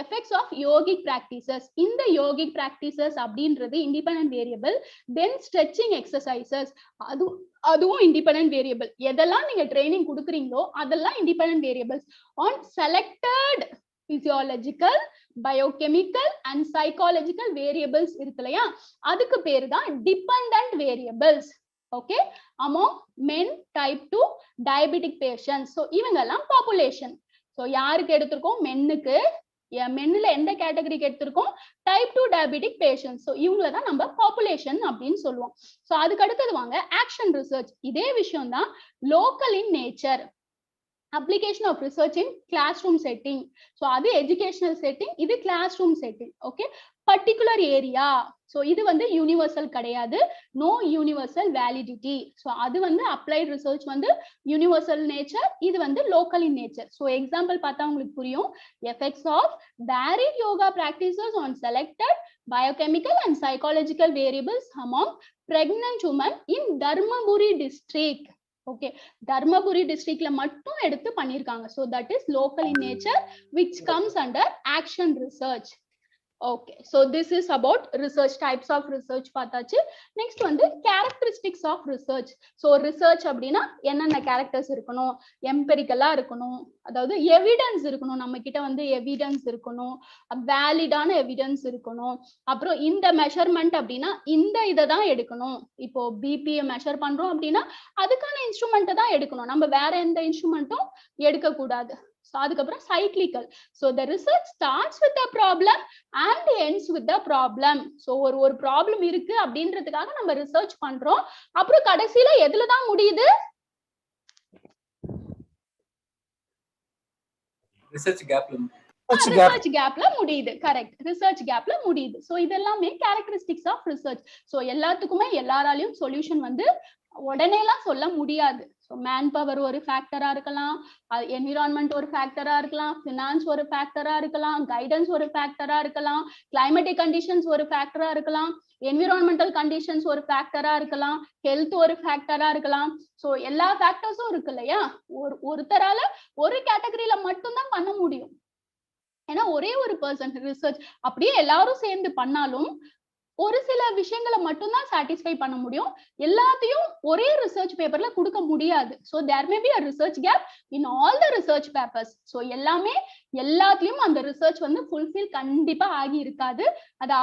B: எஃபெக்ட்ஸ் ஆஃப் யோகிக் பிராக்டிசஸ். இந்த யோகிக் பிராக்டிசஸ் அப்படின்றது இண்டிபெண்டன்ட் வேரியபிள். தென் ஸ்ட்ரெச்சிங் எக்ஸசைசஸ், அதுவும் இண்டிபெண்டன்ட் வேரியபிள். எதெல்லாம் நீங்க ட்ரைனிங் கொடுக்குறீங்களோ அதெல்லாம் independent variables on selected physiological, biochemical and psychological variables இருக்கு இல்லையா, அதுக்கு பேரு தான் dependent variables. Okay, among men type 2 diabetic patients. So இவங்க எல்லாம் பாப்புலேஷன். சோ யாருக்கு எடுத்திருக்கோம், மென்னுக்கு. மென்னுல எந்த கேட்டகரிக்கு எடுத்திருக்கோம், டைப் 2 டயபெட்டிக் பேஷன்ஸ். சோ இவங்கள தான் நம்ம பாப்புலேஷன் அப்படின்னு சொல்லுவோம். சோ அதுக்கு அடுத்தது வாங்க ஆக்ஷன் ரிசர்ச். இதே விஷயம் தான் local in nature, application of research in classroom setting. So அது எஜுகேஷனல் செட்டிங், இது classroom setting. Okay, particular area. So இது வந்து யூனிவர்சல் கிடையாது, நோ யூனிவர்சல் வேலிடிட்டி. ஸோ அது வந்து அப்ளைட் ரிசர்ச் வந்து யூனிவர்சல் நேச்சர், இது வந்து local in nature. So example பார்த்தா உங்களுக்கு புரியும். Effects of varied yoga practices on selected biochemical and psychological variables among pregnant women in Dharmapuri district. Okay, Dharmapuri டிஸ்ட்ரிக்ட்ல மட்டும் எடுத்து பண்ணிருக்காங்க. So that is local in nature which comes under action research. Okay, so this is about research, types of research பார்த்தாச்சு. நெக்ஸ்ட் வந்து characteristics of research. so research அப்படின்னா என்னென்ன கேரக்டர்ஸ் இருக்கணும், எம்பெரிக்கலா இருக்கணும், அதாவது எவிடன்ஸ் இருக்கணும், நம்ம கிட்ட வந்து எவிடன்ஸ் இருக்கணும், வேலிடான எவிடன்ஸ் இருக்கணும். அப்புறம் இந்த மெஷர்மெண்ட் அப்படின்னா இந்த இதை தான் எடுக்கணும். இப்போ பிபியை மெஷர் பண்றோம் அப்படின்னா அதுக்கான இன்ஸ்ட்ருமெண்ட்டை தான் எடுக்கணும், நம்ம வேற எந்த இன்ஸ்ட்ருமெண்ட்டும் எடுக்க கூடாது. அதுக்கப்புறம் cyclical. So the research starts with the problem and ends with the problem. So ஒரு ப்ராப்ளம் இருக்கு அப்படின்றதுக்காக நம்ம ரிசர்ச் பண்றோம், அப்புறம் கடைசியில எதுல தான் முடியுது,
I: ரிசர்ச்
B: கேப்ல முடியுது. கரெக்ட், ரிசர்ச் கேப்ல முடியுது. சோ இதெல்லாமே கேரக்டரிஸ்டிக்ஸ் ஆஃப் ரிசர்ச். சோ எல்லாத்துக்குமே எல்லாராலையும் சொல்யூஷன் வந்து உடனே எல்லாம் சொல்ல முடியாது. ஸோ மேன் பவர் ஒரு ஃபேக்டரா இருக்கலாம், என்விரான்மெண்ட் ஒரு ஃபேக்டரா இருக்கலாம், ஃபினான்ஸ் ஒரு ஃபேக்டரா இருக்கலாம், கைடன்ஸ் ஒரு ஃபேக்டரா இருக்கலாம், கிளைமேட்டிக் கண்டிஷன்ஸ் ஒரு ஃபேக்டரா இருக்கலாம், என்விரான்மெண்டல் கண்டிஷன்ஸ் ஒரு ஃபேக்டரா இருக்கலாம், ஹெல்த் ஒரு ஃபேக்டரா இருக்கலாம். ஸோ எல்லா ஃபேக்டர்ஸும் இருக்கு இல்லையா, ஒருத்தரால ஒரு கேட்டகரியில மட்டும்தான் பண்ண முடியும். ஏன்னா ஒரே ஒரு பர்சன் ரிசர்ச் அப்படியே எல்லாரும் சேர்ந்து பண்ணாலும் ஒரு சில விஷயங்களை மட்டும்தான் சாட்டிஸ்ஃபை பண்ண முடியும், எல்லாத்தையும் ஒரே ரிசர்ச் பேப்பர்ல கொடுக்க முடியாது. So there may be a research gap in all the research papers. So எல்லாத்துலயும் அந்த ரிசர்ச் வந்து ஃபுல்ஃபில் கண்டிப்பா ஆகி இருக்காது, அது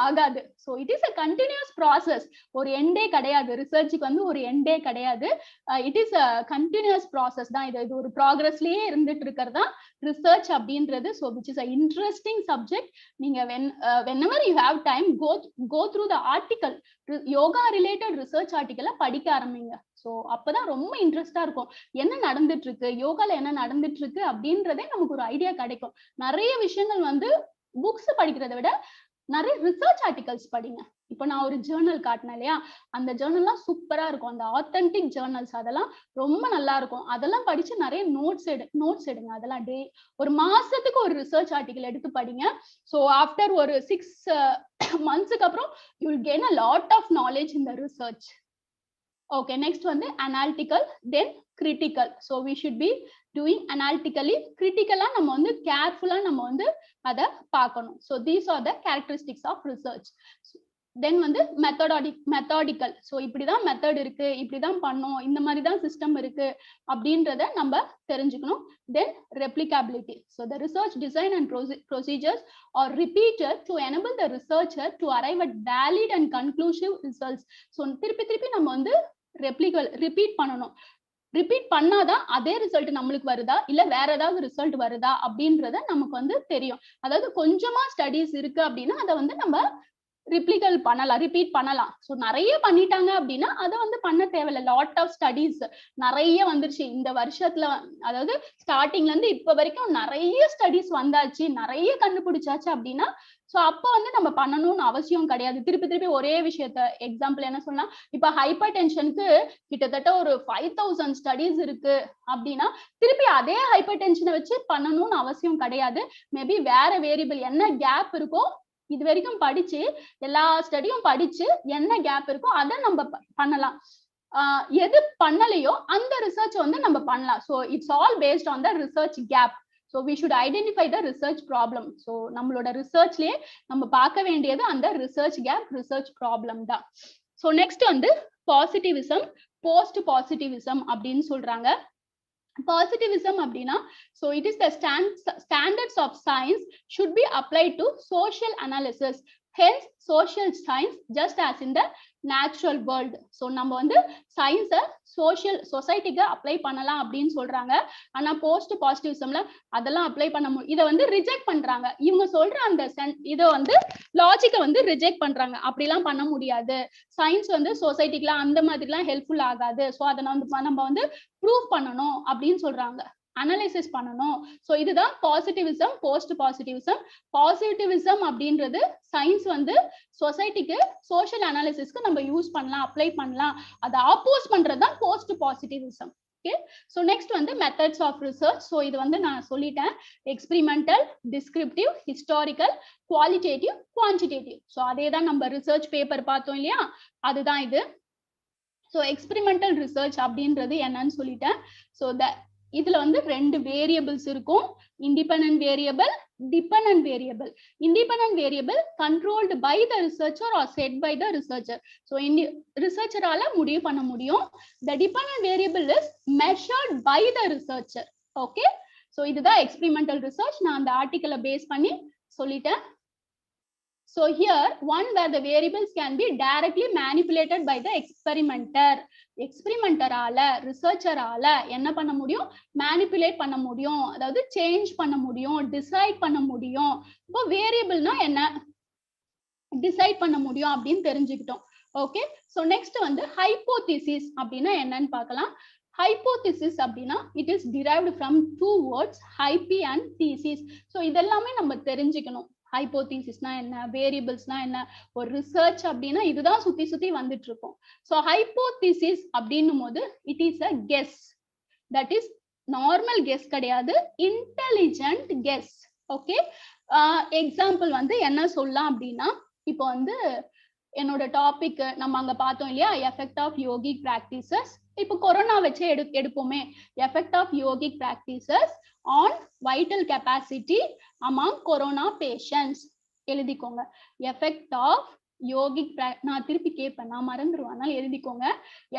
B: ஆகாது. So it is a continuous process, ஒரு எண்டே கிடையாது, ரிசர்ச்சுக்கு வந்து ஒரு எண்டே கிடையாது. It is a continuous process தான், இது ஒரு ப்ராக்ரஸ்லயே இருந்துட்டு இருக்கிறது தான் ரிசர்ச் அப்படின்றது. So which is a interesting subject. நீங்க whenever you have time, go through the article, yoga related research ஆர்டிக்கலை படிக்க ஆரம்பிங்க. ஸோ அப்பதான் ரொம்ப இன்ட்ரெஸ்டா இருக்கும், என்ன நடந்துட்டு இருக்கு யோகால, என்ன நடந்துட்டு இருக்கு அப்படின்றதே நமக்கு ஒரு ஐடியா கிடைக்கும். நிறைய விஷயங்கள் வந்து புக்ஸ் படிக்கிறதை விட நிறைய ரிசர்ச் ஆர்டிகல்ஸ் படிங்க. இப்போ நான் ஒரு ஜேர்னல் காட்டினேன் இல்லையா, அந்த ஜேர்னல்லாம் சூப்பரா இருக்கும், அந்த ஆத்தென்டிக் ஜேர்னல்ஸ் அதெல்லாம் ரொம்ப நல்லா இருக்கும். அதெல்லாம் படிச்சு நிறைய நோட்ஸ் எடுங்க. அதெல்லாம் ஒரு மாசத்துக்கு ஒரு ரிசர்ச் ஆர்டிகல் எடுத்து படிங்க. ஸோ ஆஃப்டர் ஒரு 6 monthsக்கு அப்புறம் you will gain a lot of knowledge in the research. Okay, next வந்து analytical, then critical. So we should be doing analytically. கிரிட்டிக்கலா நம்ம வந்து கேர்ஃபுல்லா நம்ம வந்து அதை பார்க்கணும். So these are the characteristics of research. Then வந்து மெத்தடிக்கல். ஸோ இப்படிதான் மெத்தட் இருக்கு, இப்படிதான் பண்ணோம், இந்த மாதிரி தான் சிஸ்டம் இருக்கு அப்படின்றத நம்ம தெரிஞ்சுக்கணும். Then replicability. So the research design and procedures are repeated to enable the researcher to arrive at valid and conclusive results. So திருப்பி நம்ம வந்து ரிப்பீட் பண்ணணும். ரிப்பீட் பண்ணாதான் அதே ரிசல்ட் நம்மளுக்கு வருதா இல்ல வேற ஏதாவது ரிசல்ட் வருதா அப்படின்றத நமக்கு வந்து தெரியும். அதாவது கொஞ்சமா ஸ்டடிஸ் இருக்கு அப்படின்னா அதை வந்து நம்ம ரிப்பீட் பண்ணலாம். ஸோ நிறைய பண்ணிட்டாங்க அப்படின்னா அதை வந்து பண்ண தேவையில்லை. லாட் ஆஃப் ஸ்டடிஸ் நிறைய வந்துருச்சு இந்த வருஷத்துல, அதாவது ஸ்டார்டிங்ல இருந்து இப்ப வரைக்கும் நிறைய ஸ்டடிஸ் வந்தாச்சு, நிறைய கண்டுபிடிச்சாச்சு அப்படின்னா ஸோ அப்போ வந்து நம்ம பண்ணணும்னு அவசியம் கிடையாது. திருப்பி ஒரே விஷயத்த, எக்ஸாம்பிள் என்ன சொல்லலாம், இப்ப ஹைப்பர் டென்ஷனுக்கு கிட்டத்தட்ட ஒரு 5000 ஸ்டடிஸ் இருக்கு அப்படின்னா திருப்பி அதே ஹைப்பர் டென்ஷனை வச்சு பண்ணணும்னு அவசியம் கிடையாது. மேபி வேற வேரியபிள் என்ன கேப் இருக்கோ, இது வரைக்கும் படிச்சு எல்லா ஸ்டடியும் படிச்சு என்ன கேப் இருக்கோ அதை நம்ம பண்ணலாம். எது பண்ணலையோ அந்த ரிசர்ச் வந்து நம்ம பண்ணலாம். So it's all based on the research gap. So we should identify the research problem. So நம்மளோட ரிசர்ச்லயே நம்ம பார்க்க வேண்டியது அந்த ரிசர்ச் கேப், ரிசர்ச் ப்ராப்ளம் தான். ஸோ நெக்ஸ்ட் வந்து பாசிட்டிவிசம், போஸ்ட் பாசிட்டிவிசம் அப்படின்னு சொல்றாங்க. பாசிட்டிவிசம் அப்படின்னா, so it is the standards of science should be applied to social analysis. Hence social science just as in the natural world. So நம்ம வந்து சயின்ஸை சொசைட்டிக்கு அப்ளை பண்ணலாம் அப்படின்னு சொல்றாங்க. ஆனா போஸ்ட் பாசிட்டிவிசம்ல அதெல்லாம் அப்ளை பண்ண முடியும். இதை வந்து ரிஜெக்ட் பண்றாங்க. இவங்க சொல்ற அந்த இதை வந்து லாஜிக்கை வந்து ரிஜெக்ட் பண்றாங்க. அப்படிலாம் பண்ண முடியாது, சயின்ஸ் வந்து சொசைட்டிக்குலாம் அந்த மாதிரிலாம் ஹெல்ப்ஃபுல் ஆகாது. ஸோ அதை நம்ம வந்து ப்ரூவ் பண்ணணும் அப்படின்னு சொல்றாங்க, அனலைசிஸ் பண்ணணும். ஸோ இதுதான் பாசிட்டிவிசம், போஸ்ட் பாசிட்டிவிசம். பாசிட்டிவிசம் அப்படின்றது சயின்ஸ் வந்து சொசைட்டிக்கு சோஷியல் அனாலிசிஸ்க்கு நம்ம யூஸ் பண்ணலாம், அப்ளை பண்ணலாம். அதை ஆப்போஸ் பண்றது தான் post positivism. Okay, so next வந்து மெத்தட்ஸ் ஆஃப் ரிசர்ச். ஸோ இது வந்து நான் சொல்லிட்டேன், experimental, descriptive, historical, qualitative, quantitative. So அதே தான் நம்ம ரிசர்ச் பேப்பர் பார்த்தோம் இல்லையா, அதுதான் இது. ஸோ எக்ஸ்பிரிமெண்டல் ரிசர்ச் அப்படின்றது என்னன்னு சொல்லிட்டேன். ஸோ இதுல வந்து 2 வேரியபிள்ஸ் இருக்கும், independent variable, dependent variable. Independent variable controlled by the researcher or set by the researcher. So ரிசர்ச்சரால முடிவு பண்ண முடியும். The dependent variable is measured by the researcher. Okay, so இதுதான் எக்ஸ்பிரிமெண்டல் ரிசர்ச். நான் அந்த ஆர்டிக்கலை பேஸ் பண்ணி சொல்லிட்டேன். So here one where the variables can be directly manipulated by the experimenter. எக்ஸ்பிரிமெண்டரால, ரிசர்ச்சரால என்ன பண்ண முடியும், மேனிப்புலேட் பண்ண முடியும், அதாவது சேஞ்ச் பண்ண முடியும், டிசைட் பண்ண முடியும். இப்போ வேரியபிள்னா என்ன, டிசைட் பண்ண முடியும் அப்படின்னு தெரிஞ்சுக்கிட்டோம். ஓகே, ஸோ நெக்ஸ்ட் வந்து ஹைப்போதிசிஸ் அப்படின்னா என்னன்னு பார்க்கலாம். ஹைப்போதிசிஸ் அப்படின்னா it is derived from 2 words, hype and thesis. So இதெல்லாமே நம்ம தெரிஞ்சுக்கணும். ஹைப்போதிசிஸ்னா என்ன, வேரியபிள்ஸ்னா என்ன, ஒரு ரிசர்ச் அப்படின்னா இதுதான் சுத்தி வந்துட்டு இருக்கும். ஸோ ஹைப்போதிசிஸ் அப்படின்னும் போது it is a guess, that is normal guess கிடையாது, இன்டெலிஜென்ட் கெஸ். ஓகே, எக்ஸாம்பிள் வந்து என்ன சொல்லலாம் அப்படின்னா, இப்போ வந்து என்னோட டாபிக் நம்ம அங்க பார்த்தோம் இல்லையா, எஃபெக்ட் ஆஃப் யோகிக் பிராக்டிசஸ். இப்போ கொரோனா வச்சே எடுப்போமே, effect of yogic practices on vital capacity among corona patients. எழுதிக்கோங்க, எஃபெக்ட் ஆஃப் யோகிக், நான் திருப்பி கேட்பேன், நான் மறந்துடுவேன், எழுதிக்கோங்க.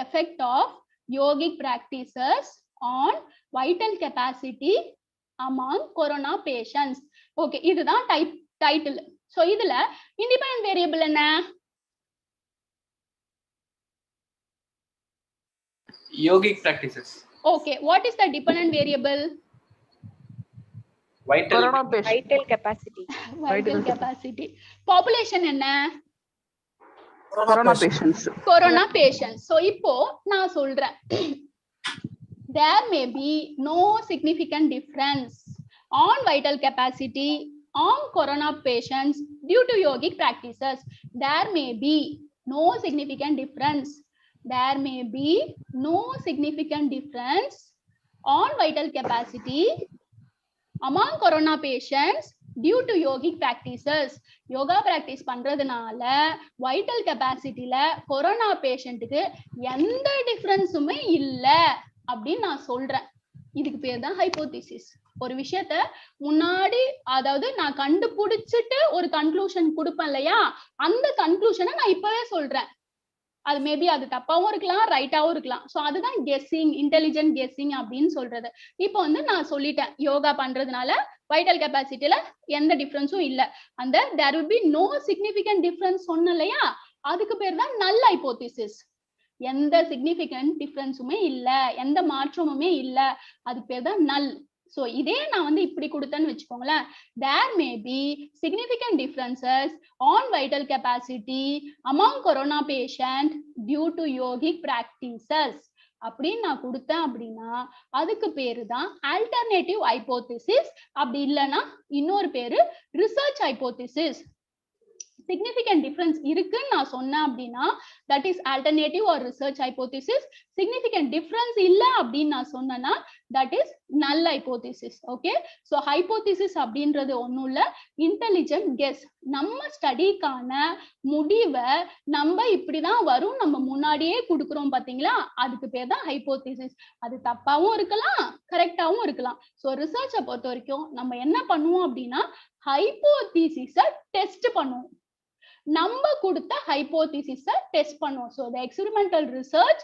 B: Effect of yogic practices on vital capacity among corona patients. Okay, இதுதான் டைட்டில். ஸோ இதுல இண்டிபெண்டன்ட் வேரியபிள் என்ன,
I: yogic practices.
B: Okay, what is the dependent variable?
I: Vital
H: capacity.
B: Vital capacity. Population என்ன,
F: corona patients.
B: Corona patients. So இப்போ நான் சொல்றேன், there may be no significant difference on vital capacity on corona patients due to yogic practices. There may be no significant difference. There may be no significant difference on vital capacity among corona patients due to yogic practices. Yoga practice பண்றதுனால வைட்டல் கெப்பாசிட்டில கொரோனா பேஷண்ட்டுக்கு எந்த டிஃபரன்ஸுமே இல்ல அப்படின்னு நான் சொல்றேன். இதுக்கு பேர் தான் ஹைபோதிசிஸ். ஒரு விஷயத்த முன்னாடி, அதாவது நான் கண்டுபிடிச்சிட்டு ஒரு கன்க்ளூஷன் கொடுப்பேன் இல்லையா, அந்த கன்க்ளூஷனை நான் இப்பவே சொல்றேன். அது மேபி அது தப்பாவும் இருக்கலாம், ரைட்டாவும் இருக்கலாம். ஸோ அதுதான் கெஸ்ஸிங், இன்டெலிஜென்ட் கெஸ்ஸிங் அப்படின்னு சொல்றது. இப்போ வந்து நான் சொல்லிட்டேன், யோகா பண்றதுனால வைட்டல் கெப்பாசிட்டியில எந்த டிஃபரன்ஸும் இல்ல, அந்த there will be no significant difference சொன்ன இல்லையா, அதுக்கு பேர் தான் நல் ஹைபோதிசிஸ். எந்த சிக்னிபிகன்ட் டிஃபரன்ஸுமே இல்ல, எந்த மாற்றமுமே இல்ல, அதுக்கு பேர் தான் நல். So இதே நான் வந்து இப்படி கொடுத்தேன்னு வச்சுக்கோங்களேன், there may be significant differences on vital capacity among corona patient due to yogic practices அப்படின்னு நான் கொடுத்தேன் அப்படின்னா அதுக்கு பேரு தான் alternative hypothesis. அப்படி இல்லைன்னா இன்னொரு பேரு research hypothesis. significant difference இருக்குன்னு நான் சொன்னேன் அப்படின்னா that is alternative or research hypothesis. significant difference இல்ல அப்படின்னு நான் சொன்னேன்னா that is null hypothesis. okay, so hypothesis அப்படின்றது ஒண்ணும் இல்ல, intelligent guess. நம்ம ஸ்டடிக்கான முடிவை நம்ம இப்படிதான் வரும் நம்ம முன்னாடியே கொடுக்குறோம் பாத்தீங்களா, அதுக்கு பேர் தான் hypothesis. அது தப்பாவும் இருக்கலாம், கரெக்டாவும் இருக்கலாம். so ரிசர்ச்சை பொறுத்த வரைக்கும் நம்ம என்ன பண்ணுவோம் அப்படின்னா ஹைபோதிசிஸை டெஸ்ட் பண்ணுவோம், நம்ம கொடுத்த ஹைபோதிசிஸை டெஸ்ட் பண்ணுவோம். so the experimental research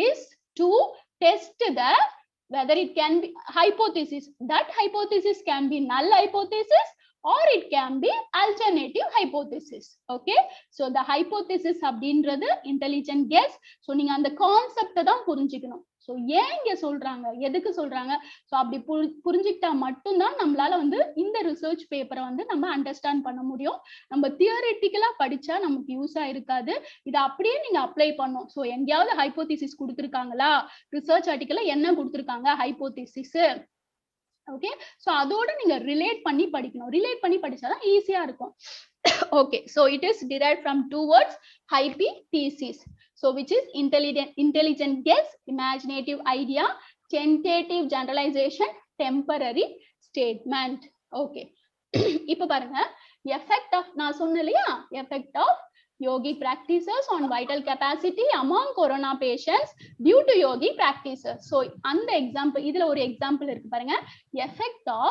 B: is to test the whether it can be hypothesis. That hypothesis can be null hypothesis or it can be alternative hypothesis. okay, so the hypothesis அப்படின்றது intelligent guess. so நீங்க அந்த கான்செப்டை தான் புரிஞ்சுக்கணும். so ஏன் இங்க சொல்றாங்க, எதுக்கு சொல்றாங்க, so அப்படி புரிஞ்சுக்கிட்டா மட்டும்தான் நம்மளால வந்து இந்த ரிசர்ச் பேப்பரை வந்து நம்ம அண்டர்ஸ்டாண்ட் பண்ண முடியும். நம்ம தியரிட்டிக்கலா படிச்சா நமக்கு யூஸா இருக்காது, இதை அப்படியே நீங்க அப்ளை பண்ணும். so எங்கேயாவது ஹைபோதிசிஸ் கொடுத்துருக்காங்களா, ரிசர்ச் ஆர்டிக்கல்ல என்ன கொடுத்துருக்காங்க ஹைபோதிசிஸ், ஓகே, சோ அதோட நீங்க ரிலேட் பண்ணி படிக்கணும். ரிலேட் பண்ணி படிச்சாதான் ஈஸியா இருக்கும். okay, so it is derived from two words, hypothesis, so which is intelligent guess, imaginative idea, tentative generalization, temporary statement. okay, இப்ப பாருங்க, effect of நான் சொன்னேன் இல்லையா, effect of yogic practices on vital capacity among corona patients due to yogic practices. so அந்த எக்ஸாம்பிள், இதுல ஒரு எக்ஸாம்பிள் இருக்கு பாருங்க, effect of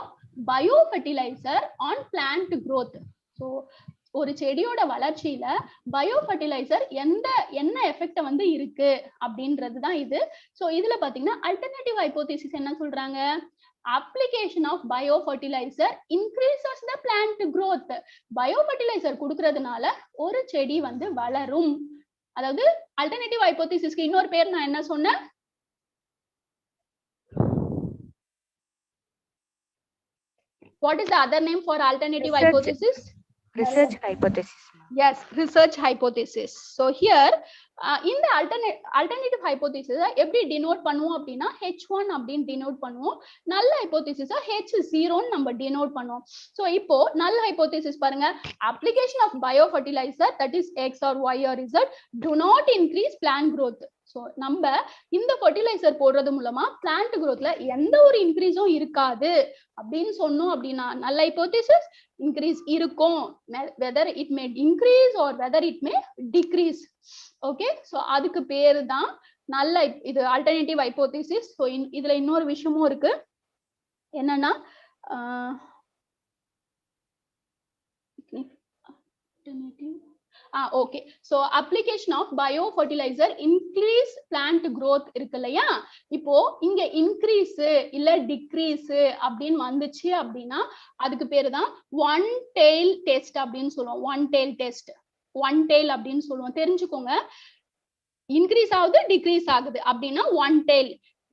B: biofertilizer on plant growth. so ஒரு செடியோட வளர்ச்சியில பயோஃபர்டிலைசர் என்ன எஃபெக்ட் வந்து இருக்கு அப்படின்றது தான் இது. so இதுல பாத்தீங்கன்னா அல்டர்னேட்டிவ் ஹைபோதிசிஸ் என்ன சொல்றாங்க, application of biofertilizer increases the plant growth. பயோஃபர்டிலைசர் கொடுக்கறதுனால ஒரு செடி வந்து வளரும். அதாவது அல்டர்னேட்டிவ் ஹைபோதிசிஸ்க்கு இன்னொரு பேர் நான் என்ன சொன்னேன், what is the other name for alternative hypothesis?
H: Research hypothesis.
B: Yes, research hypothesis. so here இந்த alternative hypothesis எப்படி denote பண்ணுவோம் அப்படின்னா H1 அப்படின்னு denote பண்ணுவோம், null hypothesis H0 நம்ம denote பண்ணுவோம். so இப்போ null hypothesis பாருங்க, application of biofertilizer that is X or Y or Z do not increase plant growth. so நம்ம இந்த ஃபர்டிலைசர் போடுறது மூலமா பிளான்ட் growthல எந்த ஒரு இன்க்ரீஸும் இருக்காது அப்படின்னு சொன்னோம் அப்படின்னா null hypothesis increase இருக்கும், whether it may increase or whether it may decrease. okay, so அதுக்கு பேரு தான் நல்ல இது alternative hypothesis. so இதுல இன்னொரு விஷயமும் இருக்கு, என்னன்னா okay, so application of biofertilizer increase plant growth இருக்கு இல்லையா, இப்போ இங்க increase இல்ல decrease அப்படின்னு வந்துச்சு அப்படின்னா அதுக்கு பேரு தான் one tail test அப்படின்னு சொல்லுவோம். one tail test, one tail அப்படின்னு சொல்லுவோம், தெரிஞ்சுக்கோங்க. இன்க்ரீஸ் ஆகுது டிக்ரீஸ் ஆகுது அப்படின்னா one tail,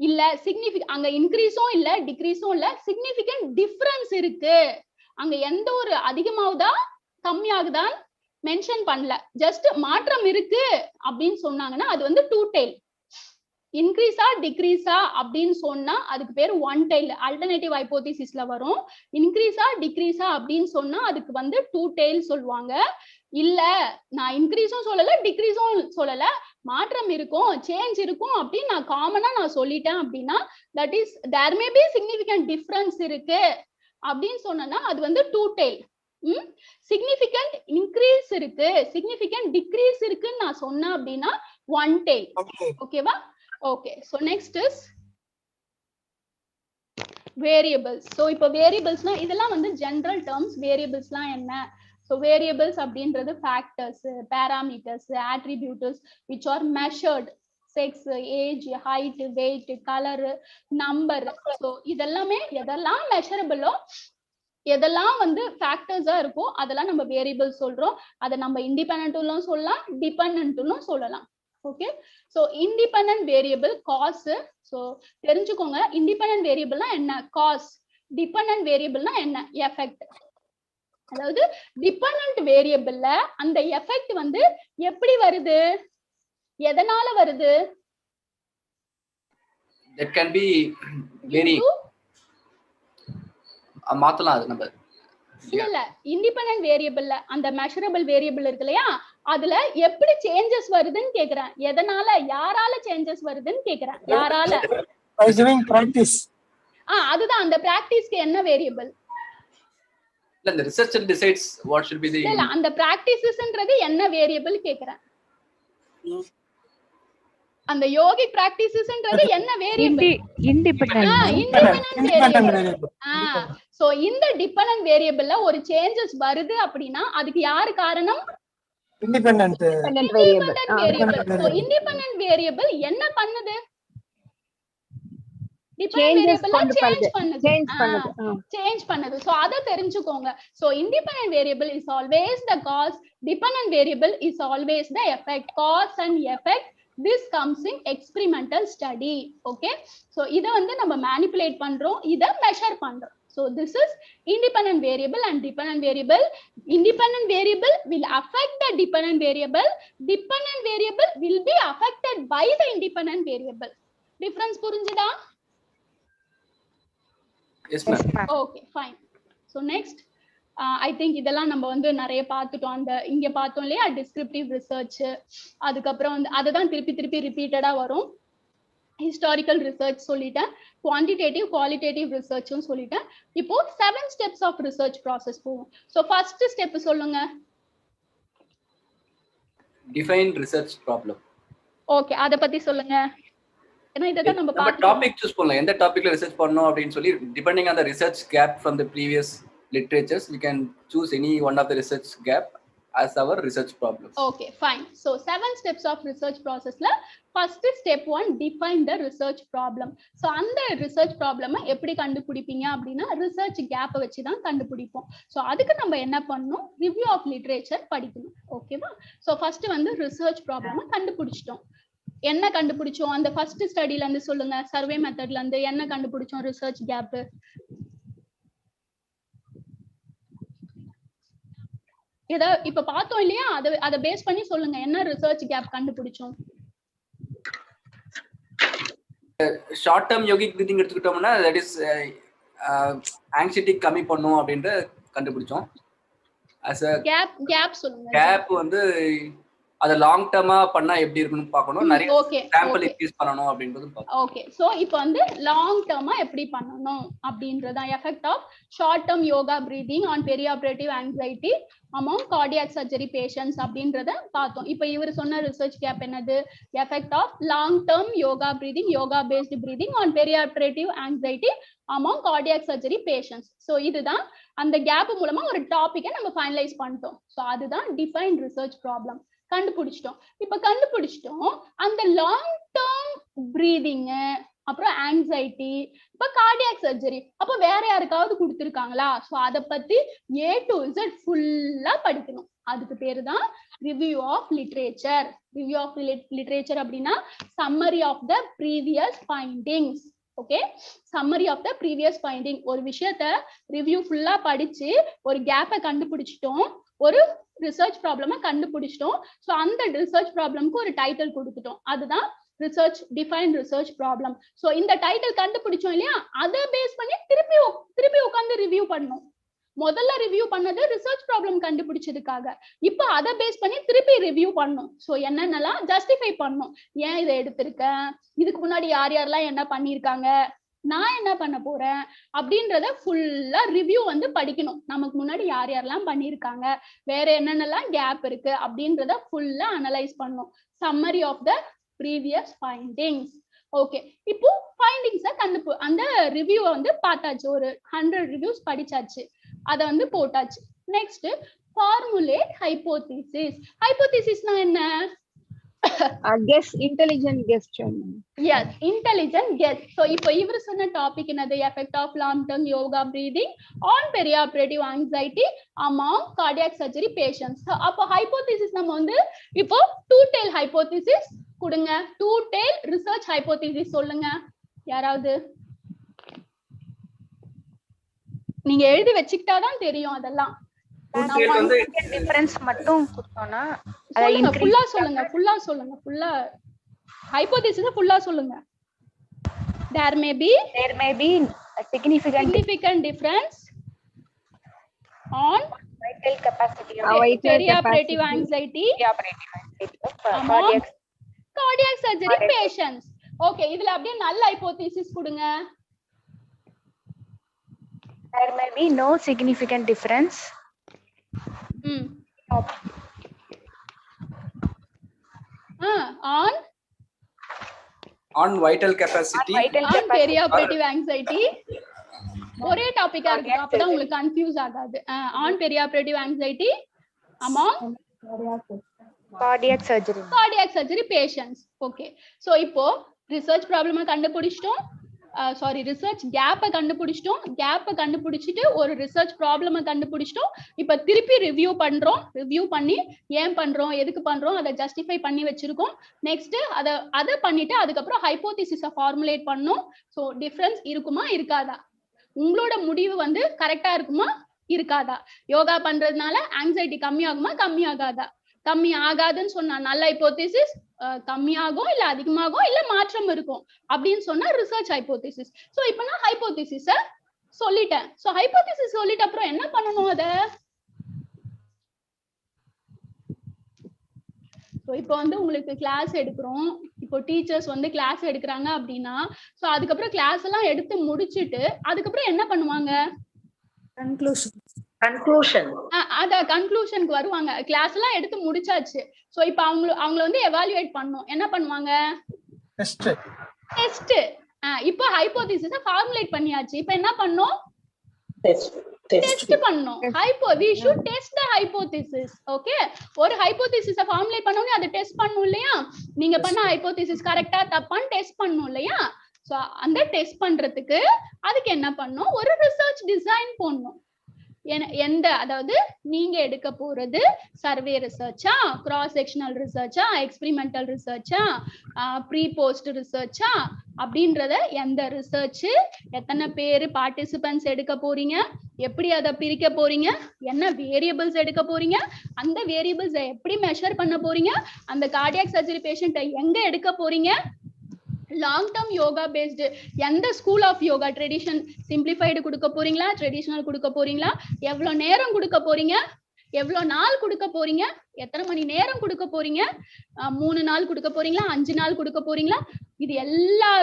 B: இல்ல சிக்னிஃபிகன்ட் அங்க இன்க்ரீஸும் இல்ல டிக்ரீஸும் இல்ல, சிக்னிஃபிகன்ட் டிஃபரன்ஸ் இருக்கு, அங்க எந்த ஒரு அதிகமாகுதா கம்மியாகுதான் மென்ஷன் பண்ணல, ஜஸ்ட் மாற்றம் இருக்கு அப்படின்னு சொன்னாங்கன்னா அது வந்து two tail. இன்க்ரீஸா டிக்ரீஸா அப்படின்னு சொன்னா அதுக்கு பேர் ஒன் டெய்ல் அல்டர்னேட்டிவ் ஹைபோதிசிஸ்ல வரும். இன்க்ரீஸா டிக்ரீஸா அப்படின்னு சொன்னா அதுக்கு வந்து டூ டெய்ல் சொல்லுவாங்க. இல்ல நான் இன்க்ரீஸும் சொல்லல டிக்ரீஸும் சொல்லல, மாற்றம் இருக்கும் சேஞ்ச் இருக்கும் அப்படின்னு நான் காமனா நான் சொல்லிட்டேன் அப்படின்னா that is there may be significant difference இருக்கு அப்படின்னு சொன்னா அது வந்து டூ டெய்ல். சிக்னிஃபிகன்ட் இன்க்ரீஸ் இருக்கு சிக்னிஃபிகன்ட் டிக்ரீஸ் இருக்குன்னு நான் சொன்னேன் அப்படின்னா ஒன் டெய்ல். ஓகேவா? Okay, so next is variables. so இப்போ variablesனா இதெல்லாம் வந்து general terms. variablesலாம் என்ன? so variables அப்படின்றது factors, parameters, attributes which are measured, sex, age, height, weight, color, number. so இதெல்லாமே எதெல்லாம் measureable எதெல்லாம் வந்து ஃபேக்டர்ஸா இருக்கோ அதெல்லாம் நம்ம வேரியபிள் சொல்றோம். அதை நம்ம இண்டிபெண்டன்ட்னும் சொல்லலாம் டிபெண்டன்ட்னும் சொல்லலாம். Okay, so independent variable cause. So தெரிஞ்சுக்கோங்க இண்டிபெண்டன்ட் வேரியபிள்னா என்ன, காஸ். டிபெண்டன்ட் வேரியபிள்னா என்ன, எஃபெக்ட். அதாவது டிபெண்டன்ட் வேரியபிள்ல அந்த எஃபெக்ட் வந்து எப்படி வருது, எதனால வருது?
I: that can be very மாத்தலாம் அது நம்ம.
B: இல்ல இண்டிபெண்டன்ட் வேரியபிள்ல அந்த மெஷரபிள் வேரியபிள் இருக்கு இல்லையா, அதுல எப்படி சேஞ்சஸ் வருதுன்னு கேக்குறேன். எதனால யாரால சேஞ்சஸ் வருதுன்னு கேக்குறேன். யாரால?
G: by doing practice.
B: அதுதான் அந்த பிராக்டிஸ்க்கு என்ன வேரியபிள்?
I: இல்ல the researcher decides what should be the.
B: இல்ல அந்த பிராக்டிசஸ்ன்றது என்ன வேரியபிள் கேக்குறேன். அந்த யோகிக் பிராக்டிசஸ்ன்றது என்ன வேரியபிள்? Independent variable. சோ இந்த டிபெண்டன்ட் வேரியபிள்ல ஒரு சேஞ்சஸ் வருது அப்படினா அதுக்கு யாரு காரணம்?
E: Independent
B: variable. So independent variable என்ன பண்ணுது? சேஞ்ச் பண்ணுது. சோ அத தெரிஞ்சுக்கோங்க. So independent variable is always the cause, dependent variable is always the effect. Cause and effect this comes in experimental study. okay, so இத வந்து நம்ம manipulate பண்றோம், இத measure பண்றோம். so this is independent variable and dependent variable. independent variable will affect the dependent variable. dependent variable will be affected by the independent variable. difference புரிஞ்சுதா?
I: yes ma'am.
B: okay fine. so next I think இதெல்லாம் நம்ம வந்து நிறைய பார்த்துட்டோம். அந்த இங்க பார்த்தோம் இல்லையா டிஸ்கிரிப்டிவ் ரிசர்ச், அதுக்கப்புறம் வந்து அதுதான் திருப்பி திருப்பி ரிப்பீட்டடா வரும். ஹிஸ்டாரிக்கல் ரிசர்ச் சொல்லிட்டேன், குவான்டிடேட்டிவ் குவாலிட்டேட்டிவ் ரிசர்ச்சும் சொல்லிட்டேன். இப்போ 7 ஸ்டெப்ஸ் ஆஃப் ரிசர்ச் ப்ராசஸ் போவோம். ஸோ ஃபர்ஸ்ட் ஸ்டெப் சொல்லுங்க.
I: Define research problem.
B: ஓகே, அத பத்தி சொல்லுங்க. ஏன்னா இததான் நம்ம
I: டாபிக் சூஸ் பண்ணலாம், எந்த டாபிக்ல ரிசர்ச் பண்ணணும் அப்படின்னு சொல்லி depending on the research gap from the previous literatures we can choose any one of the research gap as our research problem.
B: okay fine. so 7 steps of research process la first step 1 define the research problem. so அந்த research problem எப்படி கண்டுபிடிப்பீங்க அப்படினா research gap வச்சு தான் கண்டுபிடிப்போம். so அதுக்கு நம்ம என்ன பண்ணனும், review of literature படிக்கணும். ஓகேவா? so first வந்து research problem கண்டுபிடிச்சிட்டோம். என்ன கண்டுபிடிச்சோம் அந்த ஃபர்ஸ்ட் ஸ்டடில இருந்து சொல்லுங்க, சர்வே மெத்தட்ல இருந்து என்ன கண்டுபிடிச்சோம் research gap? இத இப்ப பார்த்தோம் இல்லையா, அத பேஸ் பண்ணி சொல்லுங்க என்ன ரிசர்ச் கேப் கண்டுபிடிச்சோம்.
I: ஷார்ட் டர்ம் யோகிக் பிரீதிங் எடுத்துக்கிட்டோம்னா தட் இஸ் ஆங்ஸைட்டி கம்மி பண்ணும் அப்படின்ற கண்டுபிடிச்சோம். as a
B: கேப் சொல்லுங்க.
I: கேப் வந்து அத லாங் டர்மா பண்ணா எப்படி இருக்குன்னு பார்க்கணும், நிறைய சாம்பிள் இன்க்ரீஸ் பண்ணனும் அப்படின்றது பார்க்கணும்.
B: ஓகே, சோ இப்போ வந்து லாங் டர்மா எப்படி பண்ணனும் அப்படின்றத effect of short term yoga breathing on perioperative anxiety among cardiac surgery patients அப்படின்றத பார்த்தோம். இப்போ இவர் சொன்ன ரிசர்ச் கேப் என்னது, effect of long term yoga breathing, yoga based breathing on perioperative anxiety among cardiac surgery patients. So இதுதான் அந்த கேப் மூலமா ஒரு டாபிக்கை நம்ம ஃபைனலைஸ் பண்ணிட்டோம். சோ அதுதான் டிஃபைன் ரிசர்ச் ப்ராப்ளம். கண்டுபிடிச்சிட்டோம். இப்ப கண்டுபிடிச்சிட்டோம் அந்த லாங் டர்ம் பிரீதிங், அப்புறம் ஆங்ஸைட்டி, இப்ப கார்டியாக் சர்ஜரி, அப்ப வேற யாருக்காவது கொடுத்திருக்காங்களா? சோ அத பத்தி A to Z ஃபுல்லா படிக்கணும். அதுக்கு பேரு தான் review of literature. Review of literature அப்படின்னா summary of the previous findings. Okay, summary of the previous finding. ஒரு விஷயத்த ரிவ்யூ ஃபுல்லா படிச்சு ஒரு கேப்பை கண்டுபிடிச்சிட்டோம், ஒரு ரிசர்ச் ப்ராப்ளமா கண்டுபிடிச்சிட்டோம். சோ அந்த ரிசர்ச் ப்ராப்ளம்க்கு ஒரு டைட்டில் கொடுத்துட்டோம், அதுதான் research define research problem. So இந்த டைட்டில் கண்டுபிடிச்சோம் இல்லையா, அதை பேஸ் பண்ணி திருப்பி உட்காந்து ரிவ்யூ பண்ணணும். முதல்ல ரிவ்யூ பண்ணது ரிசர்ச் ப்ராப்ளம் கண்டுபிடிச்சதுக்காக, இப்போ அதை பேஸ் பண்ணி திருப்பி ரிவ்யூ பண்ணணும். ஸோ என்னென்னலாம் ஜஸ்டிஃபை பண்ணணும், ஏன் இதை எடுத்திருக்கேன், இதுக்கு முன்னாடி யார் யாரெல்லாம் என்ன பண்ணியிருக்காங்க, நான் என்ன பண்ண போறேன் அப்படின்றத ஃபுல்லா ரிவ்யூ வந்து படிக்கணும். நமக்கு முன்னாடி யார் யாரெல்லாம் பண்ணியிருக்காங்க, வேற என்னென்னலாம் கேப் இருக்கு அப்படின்றத ஃபுல்லா அனலைஸ் பண்ணணும். Summary of the previous findings. Okay, இப்போ ஃபைண்டிங்ஸை அந்த ரிவ்யூவை வந்து பார்த்தாச்சு, ஒரு 100 ரிவ்யூஸ் படிச்சாச்சு, அதை வந்து போட்டாச்சு. Next formulate hypothesis. ஹைபோதீசிஸ்னா என்ன?
E: guess, intelligent guess.
B: Yes, intelligent guess. So இப்போ இவர் சொன்ன டாபிக் என்னது? Effect of long term yoga breathing on perioperative anxiety among cardiac surgery patients. அப்போ ஹைபோதீசிஸ் நம்ம வந்து இப்போ டூ டெயில் ஹைபோதீசிஸ் கொடுங்க, டூ டெயில் ரிசர்ச் ஹைபோதீசிஸ் சொல்லுங்க யாராவது. நீங்க எழுதி வச்சுக்கிட்டாதான் தெரியும் அதெல்லாம்.
H: டிஃபரன்ஸ் மட்டும் கொடுத்தோம்னா
B: ஃபுல்லா சொல்லுங்க ஹைபோதீசிஸ் ஃபுல்லா சொல்லுங்க. there may be significant difference on
H: vital capacity
B: perioperative anxiety among cardiac surgery patients. Okay, இதுல அப்படியே நல்ல ஹைபோதீசிஸ் கொடுங்க.
H: there may be no significant difference
I: on vital capacity
B: on perioperative anxiety. ஒரே டாபிக்கா இருக்கு, அப்பதான் உங்களுக்கு கன்ஃபியூஸ் ஆகாது. on perioperative anxiety among
H: cardiac surgery
B: patients. Okay, so இப்போ ரிசர்ச் ப்ராப்ளமை கண்டுபிடிச்சிட்டோம், ரிசர்ச் கேப்பை கண்டுபிடிச்சிட்டு ஒரு ரிசர்ச் ப்ராப்ளமை கண்டுபிடிச்சிட்டோம். இப்ப திருப்பி ரிவ்யூ பண்ணி ஏன் பண்றோம், எதுக்கு பண்றோம், அதை ஜஸ்டிஃபை பண்ணி வச்சிருக்கோம். நெக்ஸ்ட் அதை பண்ணிட்டு அதுக்கப்புறம் ஹைபோதீசிஸை ஃபார்முலேட் பண்ணோம். ஸோ டிஃபரன்ஸ் இருக்குமா இருக்காதா, உங்களோட முடிவு வந்து கரெக்டா இருக்குமா இருக்காதா, யோகா பண்றதுனால ஆங்ஸைட்டி கம்மியாகாதா, கம்மி ஆகாதுன்னு சொன்னா நல்ல ஹைபோதீசிஸ், கம்மியாகும் இல்ல அதிகமாகும் இல்ல மாற்றம் இருக்கும் அப்படின்னு சொன்னா ரிசர்ச் ஹைபோதீசிஸ். சோ இப்போ நான் ஹைபோதீசிஸ சொல்லிட்டேன். சோ ஹைபோதீசிஸ் சொல்லிட்ட அப்புறம் என்ன பண்ணணும் அத? சோ இப்போ வந்து உங்களுக்கு கிளாஸ் எடுக்கிறோம், இப்போ டீச்சர்ஸ் வந்து கிளாஸ் எடுக்கிறாங்க அப்படின்னா சோ அதுக்கப்புறம் கிளாஸ் எல்லாம் எடுத்து முடிச்சிட்டு அதுக்கப்புறம் என்ன பண்ணுவாங்க? கன்க்ளூஷனுக்கு வருவாங்க. கிளாஸ் எல்லாம் எடுத்து முடிச்சாச்சு. சோ இப்போ அவங்கள வந்து எவாலுவேட் பண்ணனும். என்ன பண்ணுவாங்க? டெஸ்ட். இப்போ ஹைபோதீசிஸை ஃபார்முலேட் பண்ணியாச்சு. இப்போ என்ன பண்ணனும்? டெஸ்ட் பண்ணனும். we should test the hypothesis. Okay, ஒரு ஹைபோதீசிஸை ஃபார்முலேட் பண்ணனும், அதை டெஸ்ட் பண்ணனும் இல்லையா? நீங்க பண்ண ஹைபோதீசிஸ் கரெக்ட்டா தப்பான்னு டெஸ்ட் பண்ணனும் இல்லையா? சோ அந்த டெஸ்ட் பண்றதுக்கு அதுக்கு என்ன பண்ணனும்? ஒரு ரிசர்ச் டிசைன் போடணும். எந்த, அதாவது நீங்க எடுக்க போறது சர்வே ரிசர்ச்சா, கிராஸ் செக்ஷனல் ரிசர்ச்சா, எக்ஸ்பெரிமெண்டல் ரிசர்ச்சா, ப்ரீ போஸ்ட் ரிசர்ச்சா அப்படின்றத, எந்த ரிசர்ச், எத்தனை பேர் பார்ட்டிசிபென்ட்ஸ் எடுக்க போறீங்க, எப்படி அதை பிரிக்க போறீங்க, என்ன வேரியபிள்ஸ் எடுக்க போறீங்க, அந்த வேரியபிள்ஸை எப்படி மெஷர் பண்ண போறீங்க, அந்த கார்டியாக் சர்ஜரி பேஷண்ட்டை எங்க எடுக்க போறீங்க, லாங் டர்ம் யோகா பேஸ்டு எந்த school of yoga, tradition simplified கொடுக்க போறீங்களா, ட்ரெடிஷனல் கொடுக்க போறீங்களா, எவ்வளவு நேரம் கொடுக்க போறீங்க, எவ்வளவு நாள் கொடுக்க போறீங்க, எத்தனை மணி நேரம் கொடுக்க போறீங்க, 3 நாள் கொடுக்க போறீங்களா, 5 நாள் கொடுக்க போறீங்களா, இது எல்லா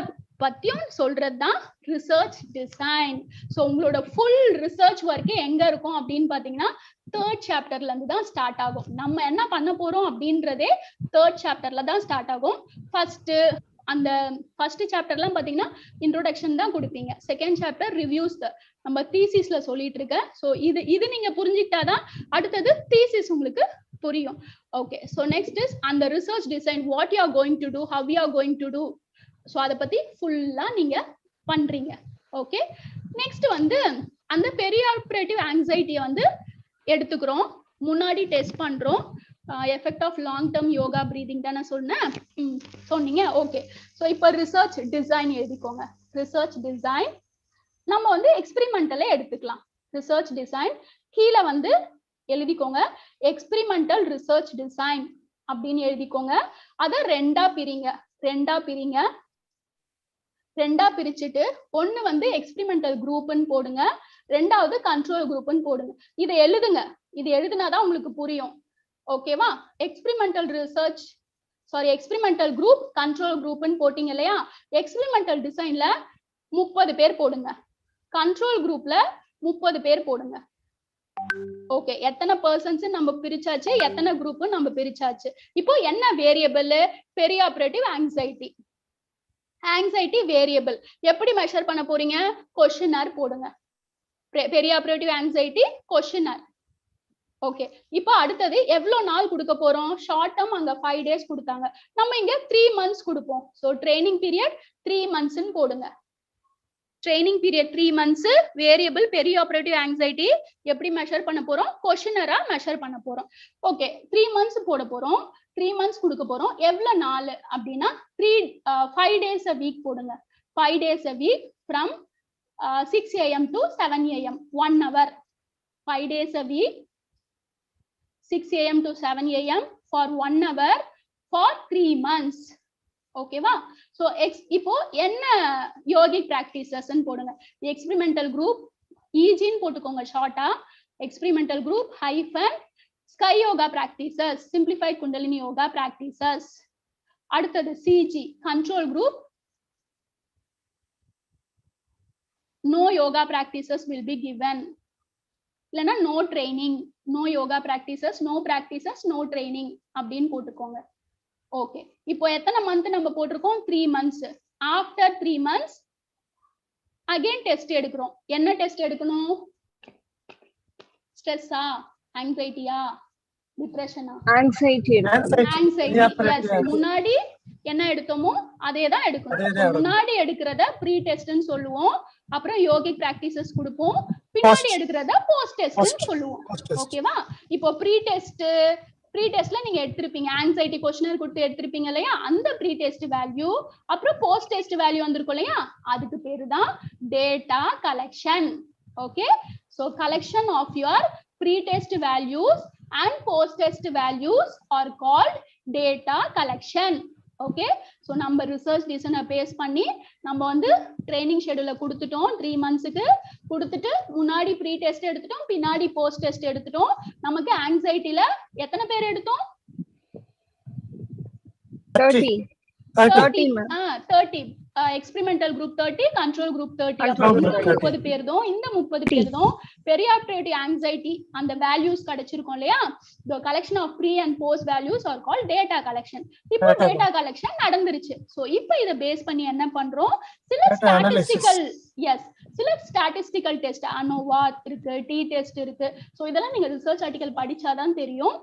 B: பத்தியும் சொல்றதுதான் ரிசர்ச் டிசைன். ஸோ உங்களோட ஃபுல் ரிசர்ச் ஒர்க்கு எங்க இருக்கும் அப்படின்னு பாத்தீங்கன்னா 3rd சாப்டர்ல இருந்து தான் ஸ்டார்ட் ஆகும். நம்ம என்ன பண்ண போறோம் அப்படின்றதே 3rd சாப்டர்ல தான் ஸ்டார்ட் ஆகும். ஃபர்ஸ்ட் சாப்டர்லாம் பாத்தீங்கன்னா இன்ட்ரோடக்ஷன் தான் கொடுப்பீங்க. செகண்ட் சாப்டர் ரிவ்யூஸ் நம்ம தீசிஸ்ல சொல்லிட்டு இருக்கேன். ஸோ இது நீங்க புரிஞ்சுக்கிட்டாதான் அடுத்தது தீசிஸ் உங்களுக்கு புரியும். ஓகே, ஸோ நெக்ஸ்ட் இஸ் அந்த research design, what you are going to do, how you are going to do. So அதை பத்தி ஃபுல்லா நீங்க பண்றீங்க. ஓகே, நெக்ஸ்ட் வந்து அந்த பெரியாபரேட்டிவ் ஆங்ஸைட்டியை வந்து எடுத்துக்கிறோம், முன்னாடி டெஸ்ட் பண்றோம். Effect of long term yoga breathing தானே சொன்னீங்க. ஓகே, ஸோ இப்போ ரிசர்ச் டிசைன் எழுதிக்கோங்க. ரிசர்ச் டிசைன் நம்ம வந்து எக்ஸ்பெரிமெண்டலே எடுத்துக்கலாம். ரிசர்ச் டிசைன் கீழே வந்து எழுதிக்கோங்க, எக்ஸ்பெரிமெண்டல் ரிசர்ச் டிசைன் அப்படின்னு எழுதிக்கோங்க. அதை 2ஆ பிரிங்க. ரெண்டா பிரிங்க. ரெண்டா பிரிச்சுட்டு ஒண்ணு வந்து எக்ஸ்பெரிமெண்டல் குரூப்னு போடுங்க, ரெண்டாவது கண்ட்ரோல் குரூப்னு போடுங்க. இதை எழுதுங்க. இது எழுதுனாதான் உங்களுக்கு புரியும். ஓகேவா? எக்ஸ்பெரிமெண்டல் ரிசர்ச் எக்ஸ்பெரிமெண்டல் குரூப், கண்ட்ரோல் குரூப்னு போட்டீங்க இல்லையா? எக்ஸ்பெரிமெண்டல் டிசைன்ல 30 பேர் போடுங்க, கண்ட்ரோல் குரூப்ல 30 பேர் போடுங்க. ஓகே, எத்தனை பர்சன்ஸ் நம்ம பிரிச்சாச்சு, எத்தனை குரூப் நம்ம பிரிச்சாச்சு. இப்போ என்ன variable? Perioperative anxiety. Anxiety variable எப்படி மெஷர் பண்ண போறீங்க? கொஸ்டினர் போடுங்க. பெரியாபரேட்டிவ் ஆங்ஸைட்டி கொஸ்டினர். ஓகே, இப்போ அடுத்தது எவ்வளவு நாள் கொடுக்க போறோம்? ஷார்ட் டேர்ம் அங்க 5 days கொடுத்தாங்க, நம்ம இங்க 3 months கொடுப்போம். ஸோ ட்ரைனிங் பீரியட் 3 months போடுங்க. Training period 3 months. Variable perioperative anxiety எப்படி மெஷர் பண்ண போறோம்? கொஸ்டினரா மெஷர் பண்ண போறோம். ஓகே, 3 months போட போறோம். 3 months கொடுக்க போறோம். எவ்வளவு நாள் அப்படின்னா 5 days a week போடுங்க. 5 days a week from 6 AM to 7 AM 1 hour. 5 days a week 6 AM to 7 AM for 1 hour for 3 months. ஓகேவா? சோ இப்போ என்ன யோகிக் பிராக்டிசஸ் போடுங்க. எக்ஸ்பெரிமெண்டல் குரூப் ஈஜின்னு போட்டுக்கோங்க ஷார்ட்டா. Experimental group hyphen SKY yoga practices, simplified kundalini yoga practices. அடுத்தது CG control group, no yoga practices will be given. இல்லனா no training, no yoga practices, no practices, no training அப்படின்னு போட்டுக்கோங்க. ஓகே, இப்போ எத்தனை மந்த் நம்ம போட்டிருக்கோம்? 3 months. After 3 months again test எடுக்கிறோம். என்ன டெஸ்ட் எடுக்கணும்? ஸ்ட்ரெஸ்ஸா, ஆங்ஸைட்டியா, டிப்ரெஷனா?
E: ஆங்ஸைட்டி.
B: எஸ், முன்னாடி என்ன எடுத்தோமோ அதே தான் எடுக்கணும். முன்னாடி எடுக்கிறத ப்ரீ டெஸ்ட்னு சொல்லுவோம், அப்புறம் யோகிக் பிராக்டிசஸ் கொடுப்போம், பின்னாடி எடுக்கிறத போஸ்ட் டெஸ்ட்னு சொல்லுவோம். ஓகேவா? இப்போ ப்ரீ டெஸ்ட்ல நீங்க எடுத்திருப்பீங்க, ஆங்ஸைட்டி கொஸ்டினர் கொடுத்து எடுத்திருப்பீங்க இல்லையா? அந்த ப்ரீ டெஸ்ட் வேல்யூ அப்புறம் போஸ்ட் டெஸ்ட் வேல்யூ வந்திருக்கும் இல்லையா? அதுக்கு பேரு தான் data collection. Okay, so collection of your pre test values and post test values are called data collection. Okay, so நம்ம ரிசர்ச் டிசைனை பேஸ் பண்ணி நம்ம வந்து ட்ரைனிங் ஷெட்யூல கொடுத்துட்டோம். 3 monthsக்கு கொடுத்துட்டு முன்னாடி ப்ரீ டெஸ்ட் எடுத்துட்டோம், பின்னாடி போஸ்ட் டெஸ்ட் எடுத்துட்டோம். நமக்கு ஆங்ஸைட்டில எத்தனை பேர் எடுத்தோம்? 30. Experimental group 30, control group 30. அப்ப இந்த 30 பேர் தான், இந்த 30 பேர் தான் பெரியாபரேட்டிவ் ஆங்ஸைட்டி அந்த வேல்யூஸ் கிடைச்சிருக்கும் இல்லையா? the collection of pre and post values are called data collection. இப்போ டேட்டா கலெக்ஷன் நடந்துருச்சு. சோ இப்போ இத பேஸ் பண்ணி என்ன பண்றோம்? சில ஸ்டாட்டிஸ்டிக்கல் டெஸ்ட் அனோவா இருக்கு, டி டெஸ்ட் இருக்கு. சோ இதெல்லாம் நீங்க ரிசர்ச் ஆர்டிகல் படிச்சாதான் தெரியும்.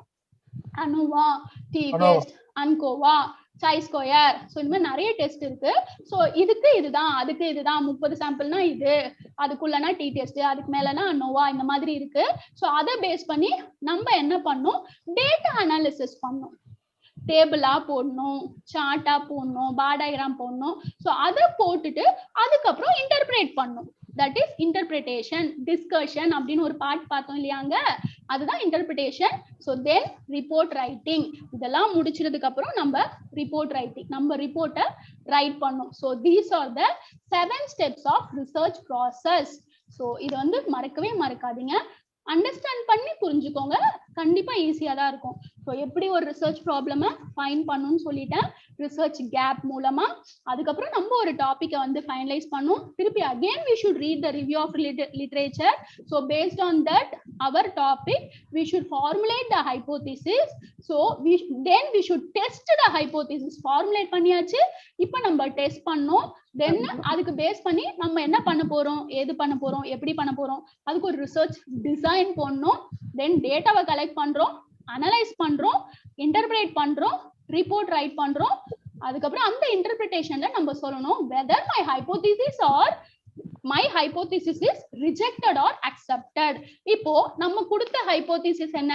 B: ANOVA, T test, ANCOVA, chi square. So இந்த மாதிரி நிறைய டெஸ்ட் இருக்கு. சோ இதுக்கு இதுதான், அதுக்கு இதுதான். 30 சாம்பிள்னா இது, அதுக்குள்ளனா டி டெஸ்ட், அதுக்கு மேலனா அனோவா, இந்த மாதிரி இருக்கு. சோ அதை பேஸ் பண்ணி நம்ம என்ன பண்ணோம்? டேட்டா அனாலிசிஸ் பண்ணோம். டேபிளா போடணும், சார்ட்டா போடணும், பார் டயக்ராம் போடணும். சோ அதை போட்டுட்டு அதுக்கப்புறம் இன்டர்பிரேட் பண்ணணும். That is interpretation. டிஸ்கஷன் அப்படின்னு ஒரு பார்ட் பார்த்தோம் இல்லையாங்க, அதுதான் interpretation. So then report writing. இதெல்லாம் முடிச்சதுக்கு அப்புறம் நம்ம ரிப்போர்ட் ரைட்டிங், நம்ம ரிப்போர்ட்டை ரைட் பண்ணோம். So these are the 7 steps of research process. So இது வந்து மறக்கவே மறக்காதீங்க. அண்டர்ஸ்டாண்ட் பண்ணி புரிஞ்சுக்கோங்க, கண்டிப்பா ஈஸியா தான் இருக்கும். ஸோ எப்படி ஒரு ரிசர்ச் ப்ராப்ளமை ஃபைண்ட் பண்ணணும்னு சொல்லிட்டேன், ரிசர்ச் கேப் மூலமா. அதுக்கப்புறம் நம்ம ஒரு டாபிக்கை வந்து ஃபைனலைஸ் பண்ணும். திருப்பி again we should read the review of literature. So based on that our topic we should formulate the hypothesis. So then we should test the hypothesis. Formulate பண்ணியாச்சு, இப்போ நம்ம டெஸ்ட் பண்ணோம். தென் அதுக்கு பேஸ் பண்ணி நம்ம என்ன பண்ண போறோம், ஏது பண்ண போறோம், எப்படி பண்ண போறோம், அதுக்கு ஒரு ரிசர்ச் டிசைன் பண்ணணும். தென் டேட்டாவை கலெக்ட் பண்றோம், அனலைஸ் பண்றோம், இன்டர்பிரேட் பண்றோம், ரிப்போர்ட் ரைட் பண்றோம். அதுக்கப்புறம் அந்த இன்டர்பிரிட்டேஷன்ல நம்ம சொல்லணும் whether my hypothesis is rejected or accepted. இப்போ நம்ம கொடுத்த ஹைபோதிசிஸ் என்ன?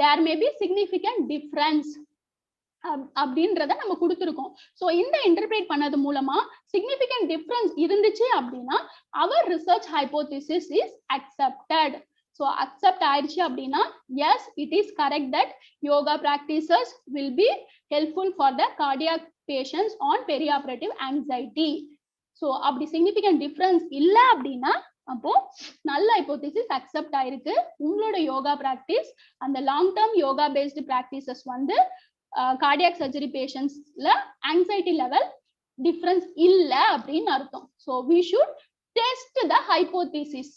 B: there may be significant difference அப்படின்றத நம்ம கொடுத்துருக்கோம். ஸோ இந்த இன்டர்பிரேட் பண்ணது மூலமா சிக்னிபிகன்ட் டிஃபரன்ஸ் இருந்துச்சு அப்படின்னா our research hypothesis is accepted. So accept ஆயிடுச்சு அப்படின்னா yes, it is correct that yoga practices will be helpful for the cardiac patients on perioperative anxiety. So அப்படி சிக்னிஃபிகன்ட் டிஃபரன்ஸ் இல்லை அப்படின்னா அப்போ நல்ல ஹைபோதிசிஸ் அக்செப்ட் ஆயிருக்கு. உங்களோட யோகா பிராக்டிஸ் அந்த long term yoga based practices வந்து கார்டியாக் சர்ஜரி பேஷண்ட்ஸ்ல ஆங்ஸைட்டி லெவல் டிஃபரன்ஸ் இல்லை அப்படின்னு அர்த்தம். So we should test the hypothesis.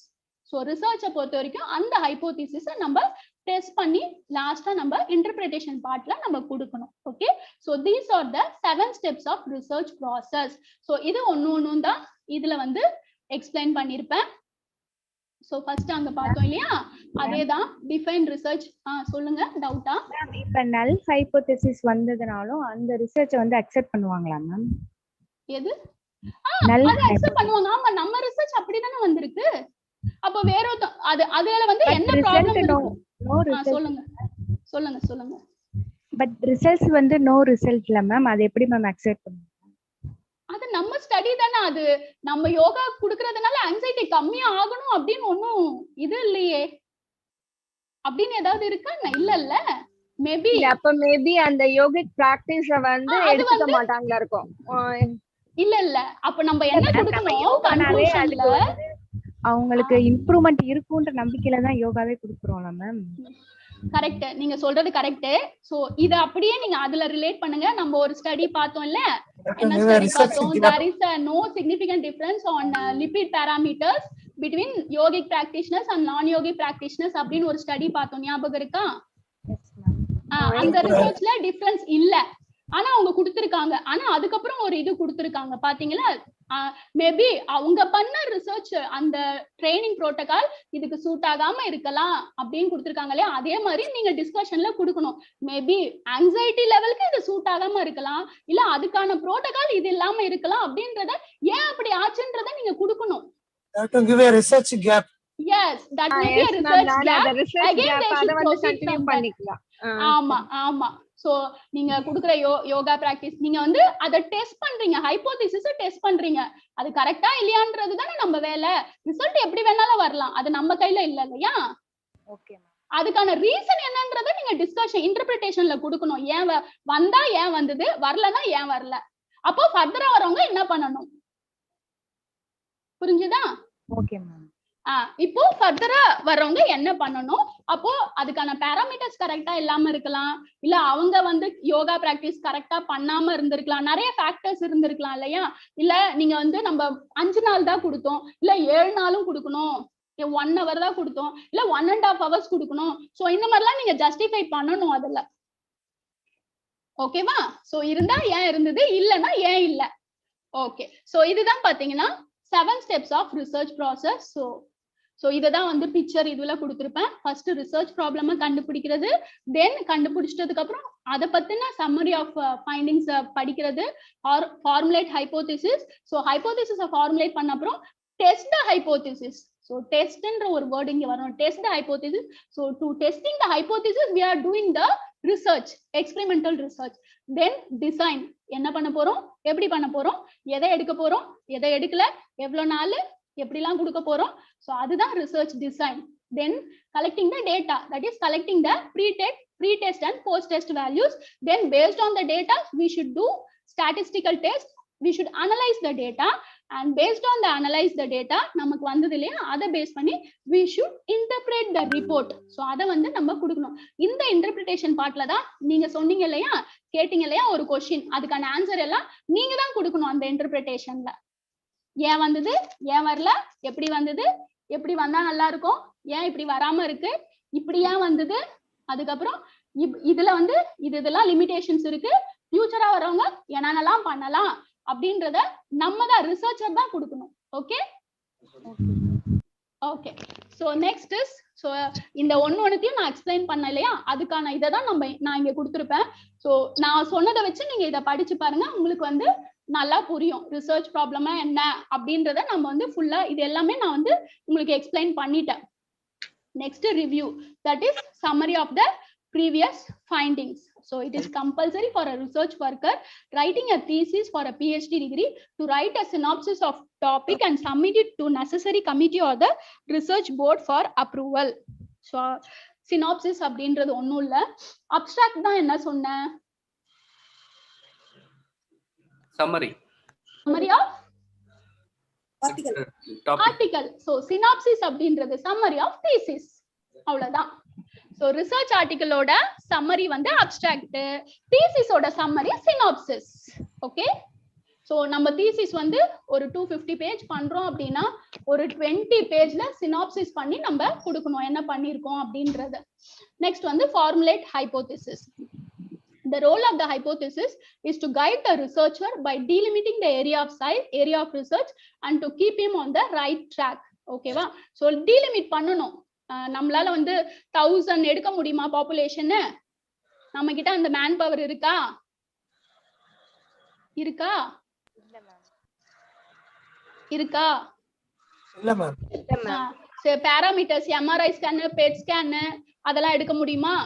B: ஸோ ரிசர்ச்சை பொறுத்த வரைக்கும் அந்த ஹைபோதிசிஸை நம்ம டெஸ்ட் பண்ணி லாஸ்டா நம்ம இன்டர்பிரிட்டேஷன் பார்ட்ல நம்ம கொடுக்கணும். Okay, so these are the 7 steps of research process. So இது ஒன்னு தான் இதுல வந்து எக்ஸ்பிளைன் பண்ணிருப்பேன். ஸோ ஃபர்ஸ்ட் அங்க பார்த்தோம் இல்லையா, அதேதான் டிஃபைன் ரிசர்ச். சொல்லுங்க, டவுட்டா?
H: இப்ப நல் ஹைபோதசிஸ் வந்ததுனாலும் அந்த ரிசர்ச்சை வந்து அக்செப்ட் பண்ணுவாங்களா மேம்?
B: எது அது அக்செப்ட் பண்ணுவாங்க. ஆமா, நம்ம ரிசர்ச் அப்படிதானே வந்திருக்கு. அப்ப வேற அது அதுல வந்து என்ன ப்ராப்ளம் இருக்கு? சொல்லுங்க சொல்லுங்க சொல்லுங்க.
H: பட் ரிசல்ட்ஸ் வந்து நோ ரிசல்ட்ல மேம், அது எப்படி மேம் அக்செப்ட் பண்ணுவாங்க?
B: அது நம்ம ஸ்டடி தானே. அது நம்ம யோகா குடுக்கறதுனால ஆங்ஸைட்டி கம்மியா ஆகணும் அப்படின்னு ஒண்ணும் இது இல்லையே. அப்படின்னு ஏதாவது இருக்கா? இல்ல மேபி.
E: அப்ப மேபி அந்த யோகிக் பிராக்டிஸ வந்து எடுத்துக்க மாட்டாங்களா இருக்கும்.
B: இல்ல அப்ப நம்ம என்ன கொடுக்கணும் கன்க்ளூஷன்ல
H: அவங்களுக்கு இம்ப்ரூவ்மென்ட் இருக்குன்ற நம்பிக்கையில தான் யோகாவே கொடுக்குறோம்ல மேம்.
B: கரெக்ட், நீங்க சொல்றது கரெக்ட். சோ இத அப்படியே நீங்க அதுல ரிலேட் பண்ணுங்க. நம்ம ஒரு ஸ்டடி பார்த்தோம்ல, என்ன ஸ்டடி பார்த்தோம்? there is a no significant difference on lipid parameters between yogic practitioners and non yogic practitioners அப்படின்னு ஒரு ஸ்டடி பார்த்தோம், ஞாபகம் இருக்கா? அந்த ரிசர்ச்ல டிஃபரன்ஸ் இல்ல, ஆனா அவங்க கொடுத்திருக்காங்க. ஆனா அதுக்கப்புறம் ஒரு இது கொடுத்திருக்காங்க பாத்தீங்களா? மேபி அவங்க பண்ண ரிசர்ச் அந்த ட்ரைனிங் புரோட்டோகால் இதுக்கு சூட் ஆகாம இருக்கலாம் அப்படின்னு கொடுத்திருக்காங்க இல்லையா? அதே மாதிரி நீங்க டிஸ்கஷன்ல கொடுக்கணும். மேபி ஆங்ஸைட்டி லெவலுக்கு இது சூட் ஆகாம இருக்கலாம், இல்ல அதுக்கான புரோட்டோகால் இது இல்லாம இருக்கலாம் அப்படின்றத ஏன் அப்படி ஆச்சுன்றத நீங்க கொடுக்கணும்.
G: Research gap.
B: Yes, that may be a research gap. Again they should proceed from that. ஆமா ஆமா. சோ நீங்க குடுக்குற யோகா பிராக்டிஸ் நீங்க வந்து அத டெஸ்ட் பண்றீங்க, ஹைபோதிசிஸ் டெஸ்ட் பண்றீங்க. அது கரெக்ட்டா இல்லையான்றது தானே நம்ம வேலை. ரிசல்ட் எப்படி வேணாலும் வரலாம், அது நம்ம கையில இல்ல இல்லையா?
H: Okay ma'am.
B: அதுக்கான ரீசன் என்னன்றதை நீங்க டிஸ்கஷன் இன்டர்பிரிட்டேஷன்ல கொடுக்கணும். ஏன் வந்தா ஏன் வந்தது, வரலன்னா ஏன் வரல, அப்போ ஃபர்தரா வரவங்க என்ன பண்ணணும், புரிஞ்சுதா?
H: Okay ma'am.
B: இப்போ ஃபர்தரா வர்றவங்க என்ன பண்ணணும், அப்போ அதுக்கான பாராமீட்டர்ஸ் கரெக்டா இல்லாம இருக்கலாம், இல்ல அவங்க வந்து யோகா பிராக்டிஸ் கரெக்டா பண்ணாம இருந்திருக்கலாம், நிறைய ஃபேக்டர்ஸ் இருந்திருக்கலாம் இல்லையா? இல்ல நீங்க வந்து நம்ம 5 நாள் தான் கொடுத்தோம், இல்ல 7 நாளும் கொடுக்கணும், 1 hour தான் கொடுத்தோம், இல்ல 1.5 hours கொடுக்கணும். சோ இந்த மாதிரிலாம் நீங்க ஜஸ்டிஃபை பண்ணணும் அதுல. ஓகேவா? சோ இருந்தா ஏன் இருந்தது, இல்லன்னா ஏன் இல்ல. ஓகே, சோ இதுதான் பாத்தீங்கன்னா 7 steps of research process. So இதை தான் வந்து பிக்சர் இதுல கொடுத்துருப்பேன். ஃபர்ஸ்ட் ரிசர்ச் ப்ராப்ளமை கண்டுபிடிக்கிறது, தென் கண்டுபிடிச்சதுக்கு அப்புறம் அதை பத்தின சம்மரி ஆஃப் ஃபைண்டிங்ஸ் படிக்கிறது, ஃபார்முலேட் ஹைபோதிசிஸ். ஸோ ஹைபோதிசிஸை ஃபார்முலேட் பண்ண அப்புறம் டெஸ்ட் த ஹைபோதிசிஸ். ஸோ டெஸ்ட்ன்ற ஒரு வேர்டு இங்க வரணும், test the hypothesis. So to testing the hypothesis we are doing the research, experimental research. Then design, என்ன பண்ண போறோம், எப்படி பண்ண போறோம், எதை எடுக்க போறோம், எதை எடுக்கல, எவ்வளவு நாள், எப்படிலாம் கொடுக்க போறோம். ஸோ அதுதான் research design. Then collecting the data, that is collecting the pre-test and post-test values. Then based on the data we should do statistical test, we should analyze the data, and based on the analyze the data நமக்கு வந்தது இல்லையா, அதை பேஸ் பண்ணி we should interpret the report. So அதை வந்து நம்ம கொடுக்கணும். இந்த இன்டர்பிரிட்டேஷன் பார்ட்ல தான் நீங்க சொன்னீங்க இல்லையா, கேட்டீங்க இல்லையா ஒரு கொஸ்டின், அதுக்கான ஆன்சர் எல்லாம் நீங்க தான் கொடுக்கணும். அந்த இன்டர்பிரிட்டேஷன்ல ஏன் வந்தது, ஏன் வரல, எப்படி வந்தது, எப்படி வந்தா நல்லா இருக்கும், ஏன் இப்படி வராம இருக்கு, இப்படி ஏன் வந்தது, அதுக்கப்புறம் இதுல வந்து இதெல்லாம் லிமிடேஷன்ஸ் இருக்கு, ஃபியூச்சரா வரவங்க என்னென்னலாம் பண்ணலாம் அப்படின்றத நம்ம தான் ரிசர்ச்சர் தான் கொடுக்கணும். Okay okay. So next is, so இந்த ஒன்னொன்னுத்தையும் நான் எக்ஸ்பிளைன் பண்ண இல்லையா, அதுக்கான இதை தான் நான் இங்க கொடுத்துருப்பேன். ஸோ நான் சொன்னதை வச்சு நீங்க இதை படிச்சு பாருங்க, உங்களுக்கு வந்து நல்லா புரியும் ரிசர்ச் ப்ராப்ளமா என்ன அப்படின்றத. நம்ம வந்து ஃபுல்லா இது எல்லாமே நான் வந்து உங்களுக்கு எக்ஸ்பிளைன் பண்ணிட்டேன். Next review, that is summary of the previous findings. So it is compulsory for a research worker writing a thesis for a PhD degree to write a synopsis of topic and submit it to necessary committee or the research board for approval. So synopsis அப்படின்றது ஒண்ணும் இல்ல, abstract தான். என்ன சொன்னேன்,
I: Summary
B: of
D: Article.
I: topic.
B: article. So synopsis அப்படின்றது summary of thesis. அவ்வளவுதான். So research article ஓட summary வந்து abstract, thesis ஓட summary synopsis. Okay. So நம்ம thesis வந்து ஒரு 250 பேஜ் பண்றோம் அப்படின்னா ஒரு 20 பேஜ்ல synopsis பண்ணி நம்ம கொடுக்கணும் என்ன பண்ணிருக்கோம் அப்படின்றது. Next வந்து formulate hypothesis. The role of the hypothesis is to guide the researcher by delimiting the area of research and to keep him on the right track. Okay வா? So delimit பண்ணணும். நம்மளால வந்து 1000 எடுக்க முடியுமா பாப்புலேஷன்? நம்ம கிட்ட அந்த மேன் பவர் இருக்கா? இருக்கா? இருக்கா?
G: இல்ல ma'am.
B: Parameters MRI scan, bed scan அதெல்லாம் எடுக்க முடியுமா?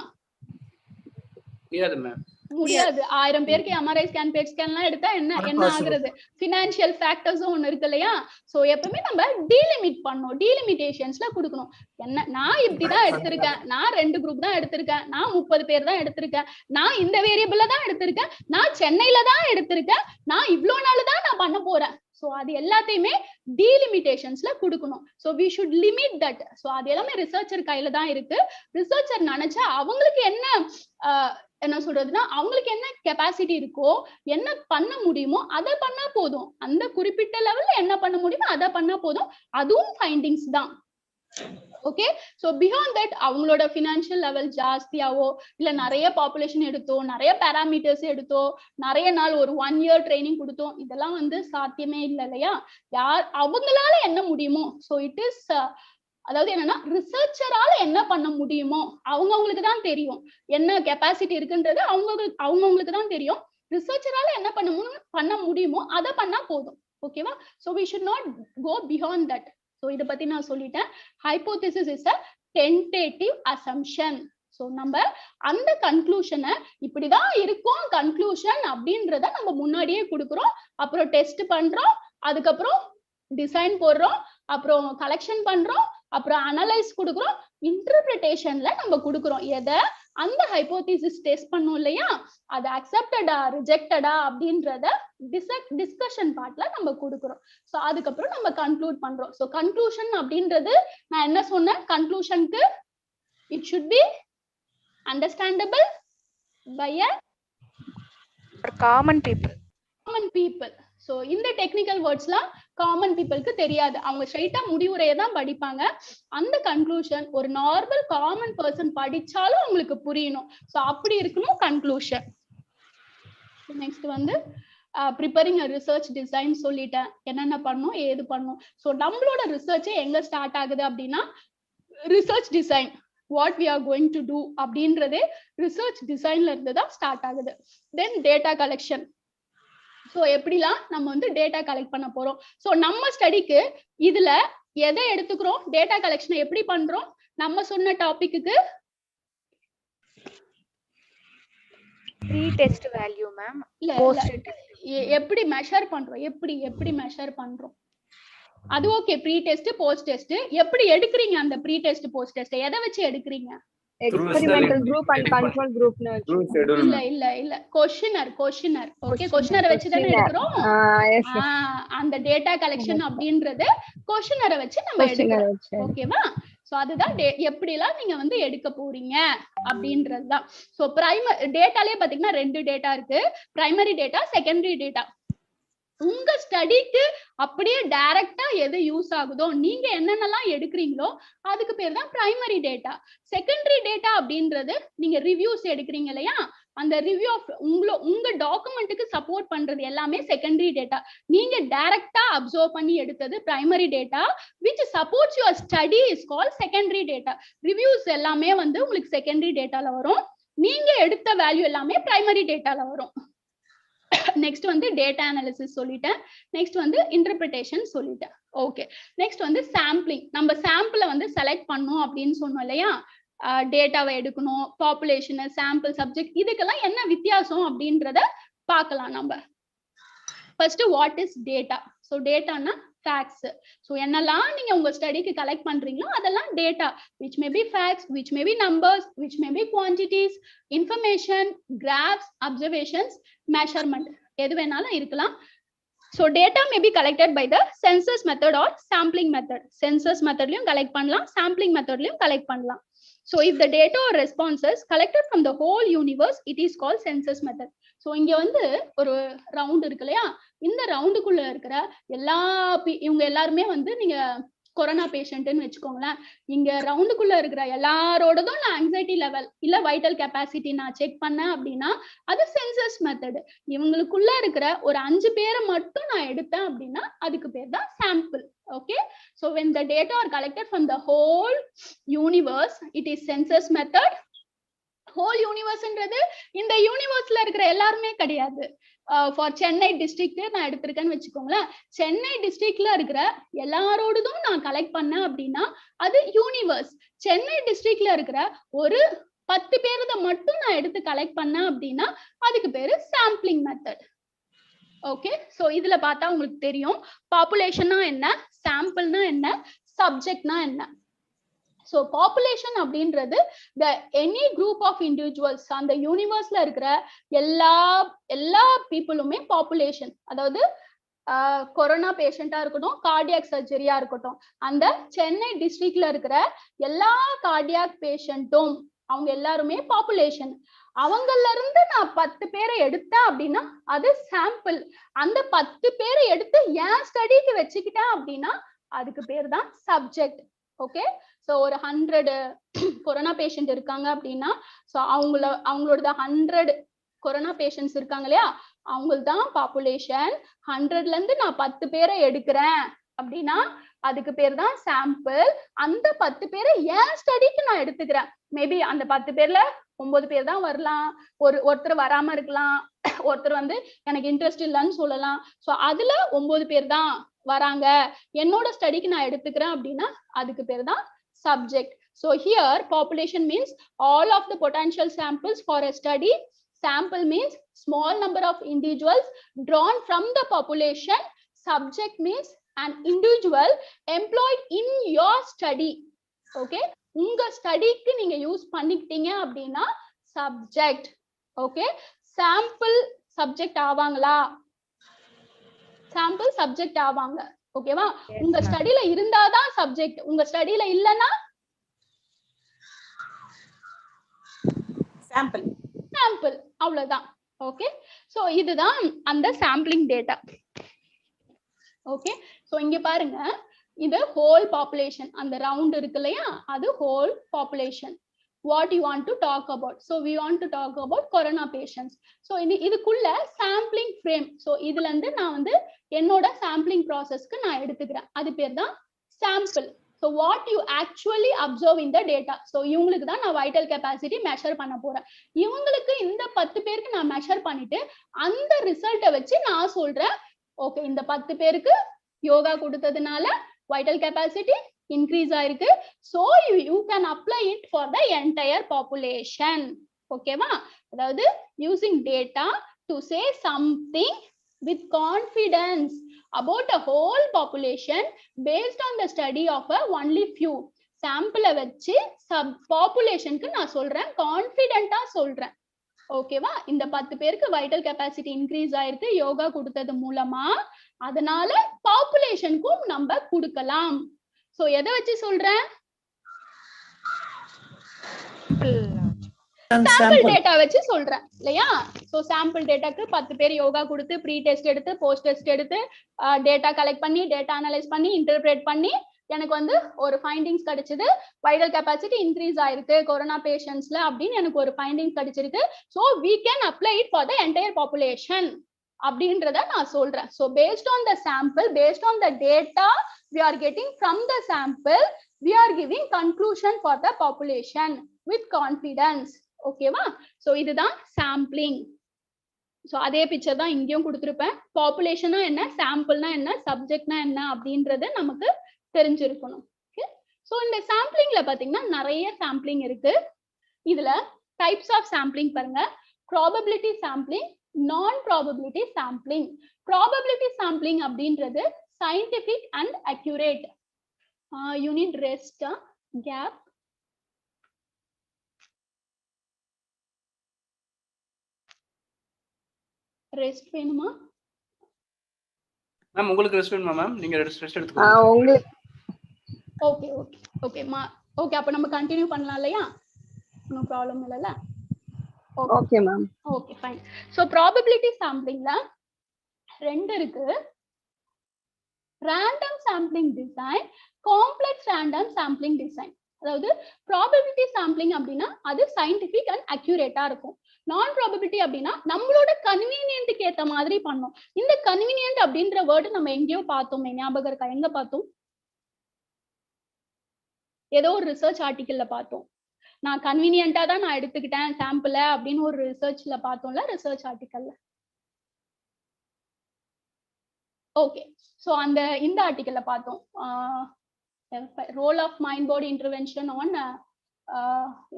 I: முடியாது மேம்.
B: முடியாது. 1000 பேருக்கு எம்ஆர்ஐ ஸ்கேன், பெட் ஸ்கேன்லாம் எடுத்தா என்ன ஆகுறது? ஃபினான்ஷியல் ஃபேக்டர்ஸும் ஒன்னு இருக்கு இல்லையா? சோ எப்பவுமே நம்ம டீலிமிட் பண்ணணும், டீலிமிட்டேஷன்ஸ்ல கொடுக்கணும். என்ன நான் இப்படிதான் எடுத்திருக்கேன், நான் 2 குரூப் தான் எடுத்திருக்கேன், நான் 30 பேர் தான் எடுத்திருக்கேன், நான் இந்த வேரியபிள்ல தான் எடுத்திருக்கேன், நான் சென்னையில தான் எடுத்திருக்கேன், நான் இவ்ளோ நாள் தான் நான் பண்ண போறேன். சோ அது எல்லாத்தையுமே டீலிமிட்டேஷன்ஸ்ல கொடுக்கணும். So we should limit that. So அது எல்லாமே ரிசர்ச்சர் கையில தான் இருக்கு. ரிசர்ச்சர் நினைச்சா அவங்களுக்கு என்ன சொல்றதுன்னா அவங்களுக்கு என்ன கெப்பாசிட்டி இருக்கோ, என்ன பண்ண முடியுமோ அதை பண்ணா போதும். அந்த குறிப்பிட்ட லெவல்ல என்ன பண்ண முடியுமோ அதை பண்ணா போதும். அதுவும் ஃபைண்டிங்ஸ் தான். ஓகே. சோ பியாண்ட் தட் அவங்களோட ஃபினான்ஷியல் லெவல் ஜாஸ்தியாவோ இல்ல நிறைய பாப்புலேஷன் எடுத்தோ, நிறைய பாராமீட்டர்ஸ் எடுத்தோ, நிறைய நாள் ஒரு 1 year ட்ரைனிங் கொடுத்தோம், இதெல்லாம் வந்து சாத்தியமே இல்லை இல்லையா? அவங்களால என்ன முடியுமோ, சோ இட் இஸ் அதாவது என்னன்னா ரிசர்ச்சரால என்ன பண்ண முடியுமோ அவங்களுக்கு தான் தெரியும். என்ன கெப்பாசிட்டி இருக்குன்றது அவங்களுக்கு தான் தெரியும். ரிசர்ச்சரால என்ன பண்ண முடியுமோ அதை பண்ணா போதும். ஓகேவா? So we should not go beyond that. So இத பத்தி நான் சொல்லிட்டேன். Hypothesis is a tentative assumption. So நம்ம அந்த கன்க்ளூஷனை இப்படிதான் இருக்கும் கன்க்ளூஷன் அப்படின்றத நம்ம முன்னாடியே கொடுக்குறோம். அப்புறம் டெஸ்ட் பண்றோம், அதுக்கப்புறம் டிசைன் போடுறோம், அப்புறம் கலெக்ஷன் பண்றோம், அப்புறம் அனலைஸ் கொடுக்குறோம், இன்டர்பிரிட்டேஷன்ல நம்ம கொடுக்குறோம். எதை? அந்த ஹைபோதீசிஸ் டெஸ்ட் பண்ணோம் இல்லையா, அது அக்செப்டடா ரிஜெக்டடா அப்படின்றத டிஸ்கஷன் பார்ட்ல நம்ம கொடுக்குறோம். ஸோ அதுக்கப்புறம் நம்ம கன்க்ளூட் பண்றோம். ஸோ கன்க்ளூஷன் அப்படின்றது நான் என்ன சொன்னேன், கன்க்ளூஷனுக்கு it should be understandable by a
H: common people.
B: So இந்த டெக்னிக்கல் வேர்ட்ஸ்லாம் காமன் பீப்புளுக்கு தெரியாது. அவங்க ஸ்ட்ரைட்டா முடிவுரையை தான் படிப்பாங்க. அந்த கன்க்ளூஷன் ஒரு நார்மல் காமன் பர்சன் படிச்சாலும் அவங்களுக்கு புரியணும். ஸோ அப்படி இருக்கணும் கன்க்ளூஷன். நெக்ஸ்ட் வந்து ப்ரிப்பேரிங் அ ரிசர்ச் டிசைன் சொல்லிட்டேன், என்னென்ன பண்ணும் ஏது பண்ணும். ஸோ நம்மளோட ரிசர்ச்சே எங்க ஸ்டார்ட் ஆகுது அப்படின்னா research design, what we are going to do அப்படின்றதே ரிசர்ச் டிசைன்ல இருந்து தான் ஸ்டார்ட் ஆகுது. தென் டேட்டா கலெக்ஷன். ஸோ எப்படிலாம் நம்ம வந்து டேட்டா கலெக்ட் பண்ண போறோம். ஸோ நம்ம ஸ்டடிக்கு இதுல எதை எடுத்துக்கிறோம், டேட்டா கலெக்ஷனை எப்படி பண்றோம், நம்ம சொன்ன டாபிக்கு
H: ப்ரீ டெஸ்ட் வேல்யூ மேம்,
B: எப்படி மெஷர் பண்றோம், எப்படி மெஷர் பண்றோம் அது okay. Pre test post test எப்படி எடுக்கிறீங்க, அந்த ப்ரீ டெஸ்ட் போஸ்ட் டெஸ்ட் எதை வச்சு எடுக்கிறீங்க?
E: எக்ஸ்பெரிமெண்டல் குரூப் அண்ட் கண்ட்ரோல் குரூப்னு
B: இல்ல கொஸ்டினர் ஓகே, கொஸ்டினரை வச்சு தானே எடுக்கிறோம். அந்த டேட்டா கலெக்ஷன் அப்படின்றது கொஸ்டினரை வச்சு நம்ம எடுக்கிறோம். ஓகேவா? சோ அதுதான் எப்படிலாம் நீங்க வந்து எடுக்க போறீங்க அப்படின்றதுதான். சோ பிரைமரி டேட்டாலே பாத்தீங்கன்னா 2 டேட்டா இருக்கு, பிரைமரி டேட்டா, செகண்டரி டேட்டா. உங்க ஸ்டடிக்கு அப்படியே டைரக்டா எது யூஸ் ஆகுதோ, நீங்க என்னென்னலாம் எடுக்கிறீங்களோ அதுக்கு பேர் தான் பிரைமரி டேட்டா. செகண்டரி டேட்டா அப்படின்றது நீங்க ரிவ்யூஸ் எடுக்கிறீங்க இல்லையா, அந்த ரிவ்யூ ஆஃப் உங்க டாக்குமெண்ட்டுக்கு சப்போர்ட் பண்றது எல்லாமே செகண்டரி டேட்டா. நீங்க டைரக்டா அப்சர்வ் பண்ணி எடுத்தது primary data, which supports your study is called secondary data. Reviews எல்லாமே வந்து உங்களுக்கு செகண்டரி டேட்டால வரும், நீங்க எடுத்த வேல்யூ எல்லாமே பிரைமரி டேட்டால வரும். நெக்ஸ்ட் வந்து டேட்டா அனாலிசிஸ் சொல்லிட்டேன், நெக்ஸ்ட் வந்து இன்டர்பிரிட்டேஷன் சொல்லிட்டேன். ஓகே, நெக்ஸ்ட் வந்து சாம்பிளிங். நம்ம சாம்பிளை வந்து செலக்ட் பண்ணோம் அப்படின்னு சொன்னோம் இல்லையா, டேட்டாவை எடுக்கணும், பாப்புலேஷன், சாம்பிள், சப்ஜெக்ட், இதுக்கெல்லாம் என்ன வித்தியாசம் அப்படின்றத பார்க்கலாம் நம்ம. First what is data? So டேட்டானா ஃபேக்ட்ஸ். ஸோ என்னெல்லாம் நீங்க உங்க ஸ்டடிக்கு கலெக்ட் பண்றீங்களோ அதெல்லாம் data, which may be facts, which may be numbers, which may be quantities, information, graphs, observations, measurement. எது வேணாலும் இருக்கலாம். So data may be collected by the census method or sampling method. Census method லயும் collect பண்ணலாம், sampling method லயும் collect பண்ணலாம். So if the data or responses collected from the whole universe, it is called census method. So இங்க வந்து ஒரு ரவுண்ட் இருக்கு இல்லையா, இந்த ரவுண்டுக்குள்ள இருக்கிற இவங்க எல்லாருமே வந்து நீங்க கொரோனா பேஷண்ட்னு வச்சுக்கோங்களேன். இங்க ரவுண்டுக்குள்ள இருக்கிற எல்லாரோடதும் நான் ஆங்ஸைட்டி லெவல் இல்ல வைட்டல் கெப்பாசிட்டி நான் செக் பண்ணேன் அப்படின்னா அது சென்சஸ் மெத்தட். இவங்களுக்குள்ள இருக்கிற ஒரு 5 பேரை மட்டும் நான் எடுத்தேன் அப்படின்னா அதுக்கு பேர் தான் sample. Okay, so when the data are collected from the whole universe, it is census method. whole universeன்றது இந்த யூனிவர்ஸ்ல இருக்கிற எல்லாருமே கிடையாது. ஃபார் சென்னை டிஸ்ட்ரிக்ட் நான் எடுத்திருக்கேன்னு வச்சுக்கோங்களேன். சென்னை டிஸ்ட்ரிக்ட்ல இருக்கிற எல்லாரோடதும் நான் கலெக்ட் பண்ணேன் அப்படின்னா அது யூனிவர்ஸ். சென்னை டிஸ்ட்ரிக்ட்ல இருக்கிற ஒரு 10 பேரத மட்டும் நான் எடுத்து கலெக்ட் பண்ணேன் அப்படின்னா அதுக்கு பேரு சாம்பிளிங் மெத்தட். ஓகே, சோ இதுல பார்த்தா உங்களுக்கு தெரியும் பாப்புலேஷன்னா என்ன, சாம்பிள்னா என்ன, சப்ஜெக்ட்னா என்ன. So population அப்படின்றது the any group of individuals அந்த யூனிவர்ஸ்ல இருக்கிற எல்லா பீப்புளுமே பாப்புலேஷன். அதாவது கொரோனா பேஷண்டா இருக்கட்டும், கார்டியாக் சர்ஜரியா இருக்கட்டும், அந்த சென்னை டிஸ்ட்ரிக்ட்ல இருக்கிற எல்லா கார்டியாக் பேஷண்ட்டும் அவங்க எல்லாருமே பாப்புலேஷன். அவங்கல இருந்து நான் 10 பேரை எடுத்தேன் அப்படின்னா அது சாம்பிள். அந்த 10 பேரை எடுத்து என் ஸ்டடிக்கு வச்சுக்கிட்டேன் அப்படின்னா அதுக்கு பேர் தான் சப்ஜெக்ட். ஓகே, ஸோ ஒரு 100 கொரோனா பேஷண்ட் இருக்காங்க அப்படின்னா ஸோ அவங்களோட 100 கொரோனா பேஷண்ட்ஸ் இருக்காங்க இல்லையா, அவங்களுக்கு தான் பாப்புலேஷன். 100ல இருந்து நான் 10 பேரை எடுக்கிறேன் அப்படின்னா அதுக்கு பேர் தான் சாம்பிள். அந்த 10 பேரை என் ஸ்டடிக்கு நான் எடுத்துக்கிறேன். மேபி அந்த 10 பேர்ல 9 பேர் தான் வரலாம், ஒருத்தர் வராம இருக்கலாம், ஒருத்தர் வந்து எனக்கு இன்ட்ரெஸ்ட் இல்லைன்னு சொல்லலாம். ஸோ அதுல 9 பேர் தான் வராங்க, என்னோட ஸ்டடிக்கு நான் எடுத்துக்கிறேன் அப்படின்னா அதுக்கு பேர் தான் subject. So here population means all of the potential samples for a study. Sample means small number of individuals drawn from the population. Subject means an individual employed in your study. Okay, உங்க ஸ்டடிக்கு நீங்க யூஸ் பண்ணிக்கிட்டீங்க அப்படின்னா சப்ஜெக்ட். ஓகே, சாம்பிள் சப்ஜெக்ட் ஆவாங்களா? சாம்பிள் சப்ஜெக்ட் ஆவாங்க. ஓகேவா? உங்க ஸ்டடில இருந்தாதான் சப்ஜெக்ட், உங்க ஸ்டடில இல்லனா
D: சாம்பிள்.
B: சாம்பிள் அவ்வளவுதான். ஓகே, சோ இதுதான் அந்த சாம்பிளிங் டேட்டா. ஓகே, சோ இங்க பாருங்க, இது ஹோல் பாப்புலேஷன். அந்த ரவுண்ட் இருக்கு இல்லையா, அது whole population. What you want to talk about? So we want to talk about corona patients. So இதுக்குள்ள sampling frame. So இதுல இருந்து நான் வந்து என்னோட sampling processக்கு நான் எடுத்துக்கிறேன், அது பேர் தான் sample. So what you actually observe in the data. So இவங்களுக்கு தான் நான் vital capacity measure பண்ண போறேன். இவங்களுக்கு இந்த 10 பேருக்கு நான் measure பண்ணிட்டு அந்த ரிசல்ட்டை வச்சு நான் சொல்றேன், ஓகே இந்த 10 பேருக்கு யோகா கொடுத்ததுனால vital capacity increase ஆயிருக்கு. So you can apply it for the entire population. ஓகேவா? அதாவது using data to say something with confidence about a whole population based on the study of a only few. சாம்பிளை வச்சு பாப்புலேஷனுக்கு நான் சொல்றேன், கான்ஃபிடென்ட்டா சொல்றேன். ஓகேவா? இந்த 10 பேருக்கு வைட்டல் கெப்பாசிட்டி இன்க்ரீஸ் ஆயிருக்கு யோகா கொடுத்தது மூலமா, அதனால பாப்புலேஷனுக்கும் நம்ம கொடுக்கலாம். சோ எதை வச்சு சொல்றேன்? சாம்பிள் டேட்டா வச்சு சொல்றேன் இல்லையா? சோ சாம்பிள் டேட்டாக்கு 10 பேர் யோகா கொடுத்து ப்ரீ டெஸ்ட் எடுத்து போஸ்ட் டெஸ்ட் எடுத்து டேட்டா கலெக்ட் பண்ணி டேட்டா அனலைஸ் பண்ணி இன்டர்பிரேட் பண்ணி எனக்கு வந்து ஒரு ஃபைண்டிங்ஸ் கிடைச்சது, வைட்டல் கெப்பாசிட்டி இன்க்ரீஸ் ஆயிருக்கு கொரோனா பேஷண்ட்ஸ்ல அப்படின்னு எனக்கு ஒரு ஃபைண்டிங்ஸ் கிடைச்சிருக்கு. So we can apply it for the entire population அப்படின்றத நான் சொல்றேன். So based on the sample, based on the data we are getting from the sample, we are giving conclusion for the population with confidence. ஓகேவா? சோ இதுதான் சாம்பிளிங். சோ அதே பிக்சர் தான் இங்கேயும் கொடுத்திருப்பேன். பாப்புலேஷனா என்ன, சாம்பிள்னா என்ன, சப்ஜெக்ட்னா என்ன அப்படின்றது நமக்கு தெரிஞ்சிருக்கணும். ஓகே, சோ இந்த சாம்பிளிங்ல பாத்தீங்கன்னா நிறைய சாம்பிளிங் இருக்கு. இதுல டைப்ஸ் ஆஃப் சாம்பிளிங் பாருங்க, ப்ராபபிலிட்டி சாம்பிளிங், நான் ப்ராபபிலிட்டி சாம்பிளிங். ப்ராபபிலிட்டி சாம்பிளிங் அப்படின்றது scientific and accurate. you need rest, gap. Rest வேணுமா
I: மேம்? உங்களுக்கு ரெஸ்ட் வேணுமா மேம்? நீங்க ரெஸ்ட் எடுத்துக்கோங்க.
E: உங்களுக்கு
B: ஓகே ஓகே ஓகே ஓகே, அப்ப நம்ம கண்டினியூ பண்ணலாம் இல்லையா? நோ ப்ராப்ளம் இல்லைல்ல?
E: Okay ma'am.
B: Okay fine. So probability சாம்பிளிங்ல ரெண்டு இருக்கு. Random sampling design, complex random sampling design. அதாவது ப்ராபபிலிட்டி சாம்பிளிங் அப்படின்னா அது சயின்டிபிக் அண்ட் அக்யூரேட்டா இருக்கும். நான் ப்ராபபிலிட்டி அப்படின்னா நம்மளோட கன்வீனியன்ட்டுக்கு ஏற்ற மாதிரி பண்ணோம். இந்த கன்வீனியன்ட் அப்படின்ற வேர்டு நம்ம எங்கேயோ பார்த்தோமே, ஞாபகம் இருக்கா? எங்க பார்த்தோம்? ஏதோ ஒரு ரிசர்ச் ஆர்டிக்கல்ல பார்த்தோம். நான் கன்வீனியன்ட்டா தான் நான் எடுத்துக்கிட்டேன் சாம்பிள அப்படின்னு ஒரு ரிசர்ச்ல பார்த்தோம்ல, ரிசர்ச் ஆர்டிக்கல்ல. ஓகே, ஸோ இந்த ஆர்டிக்கல்ல பார்த்தோம். Role of mind body intervention on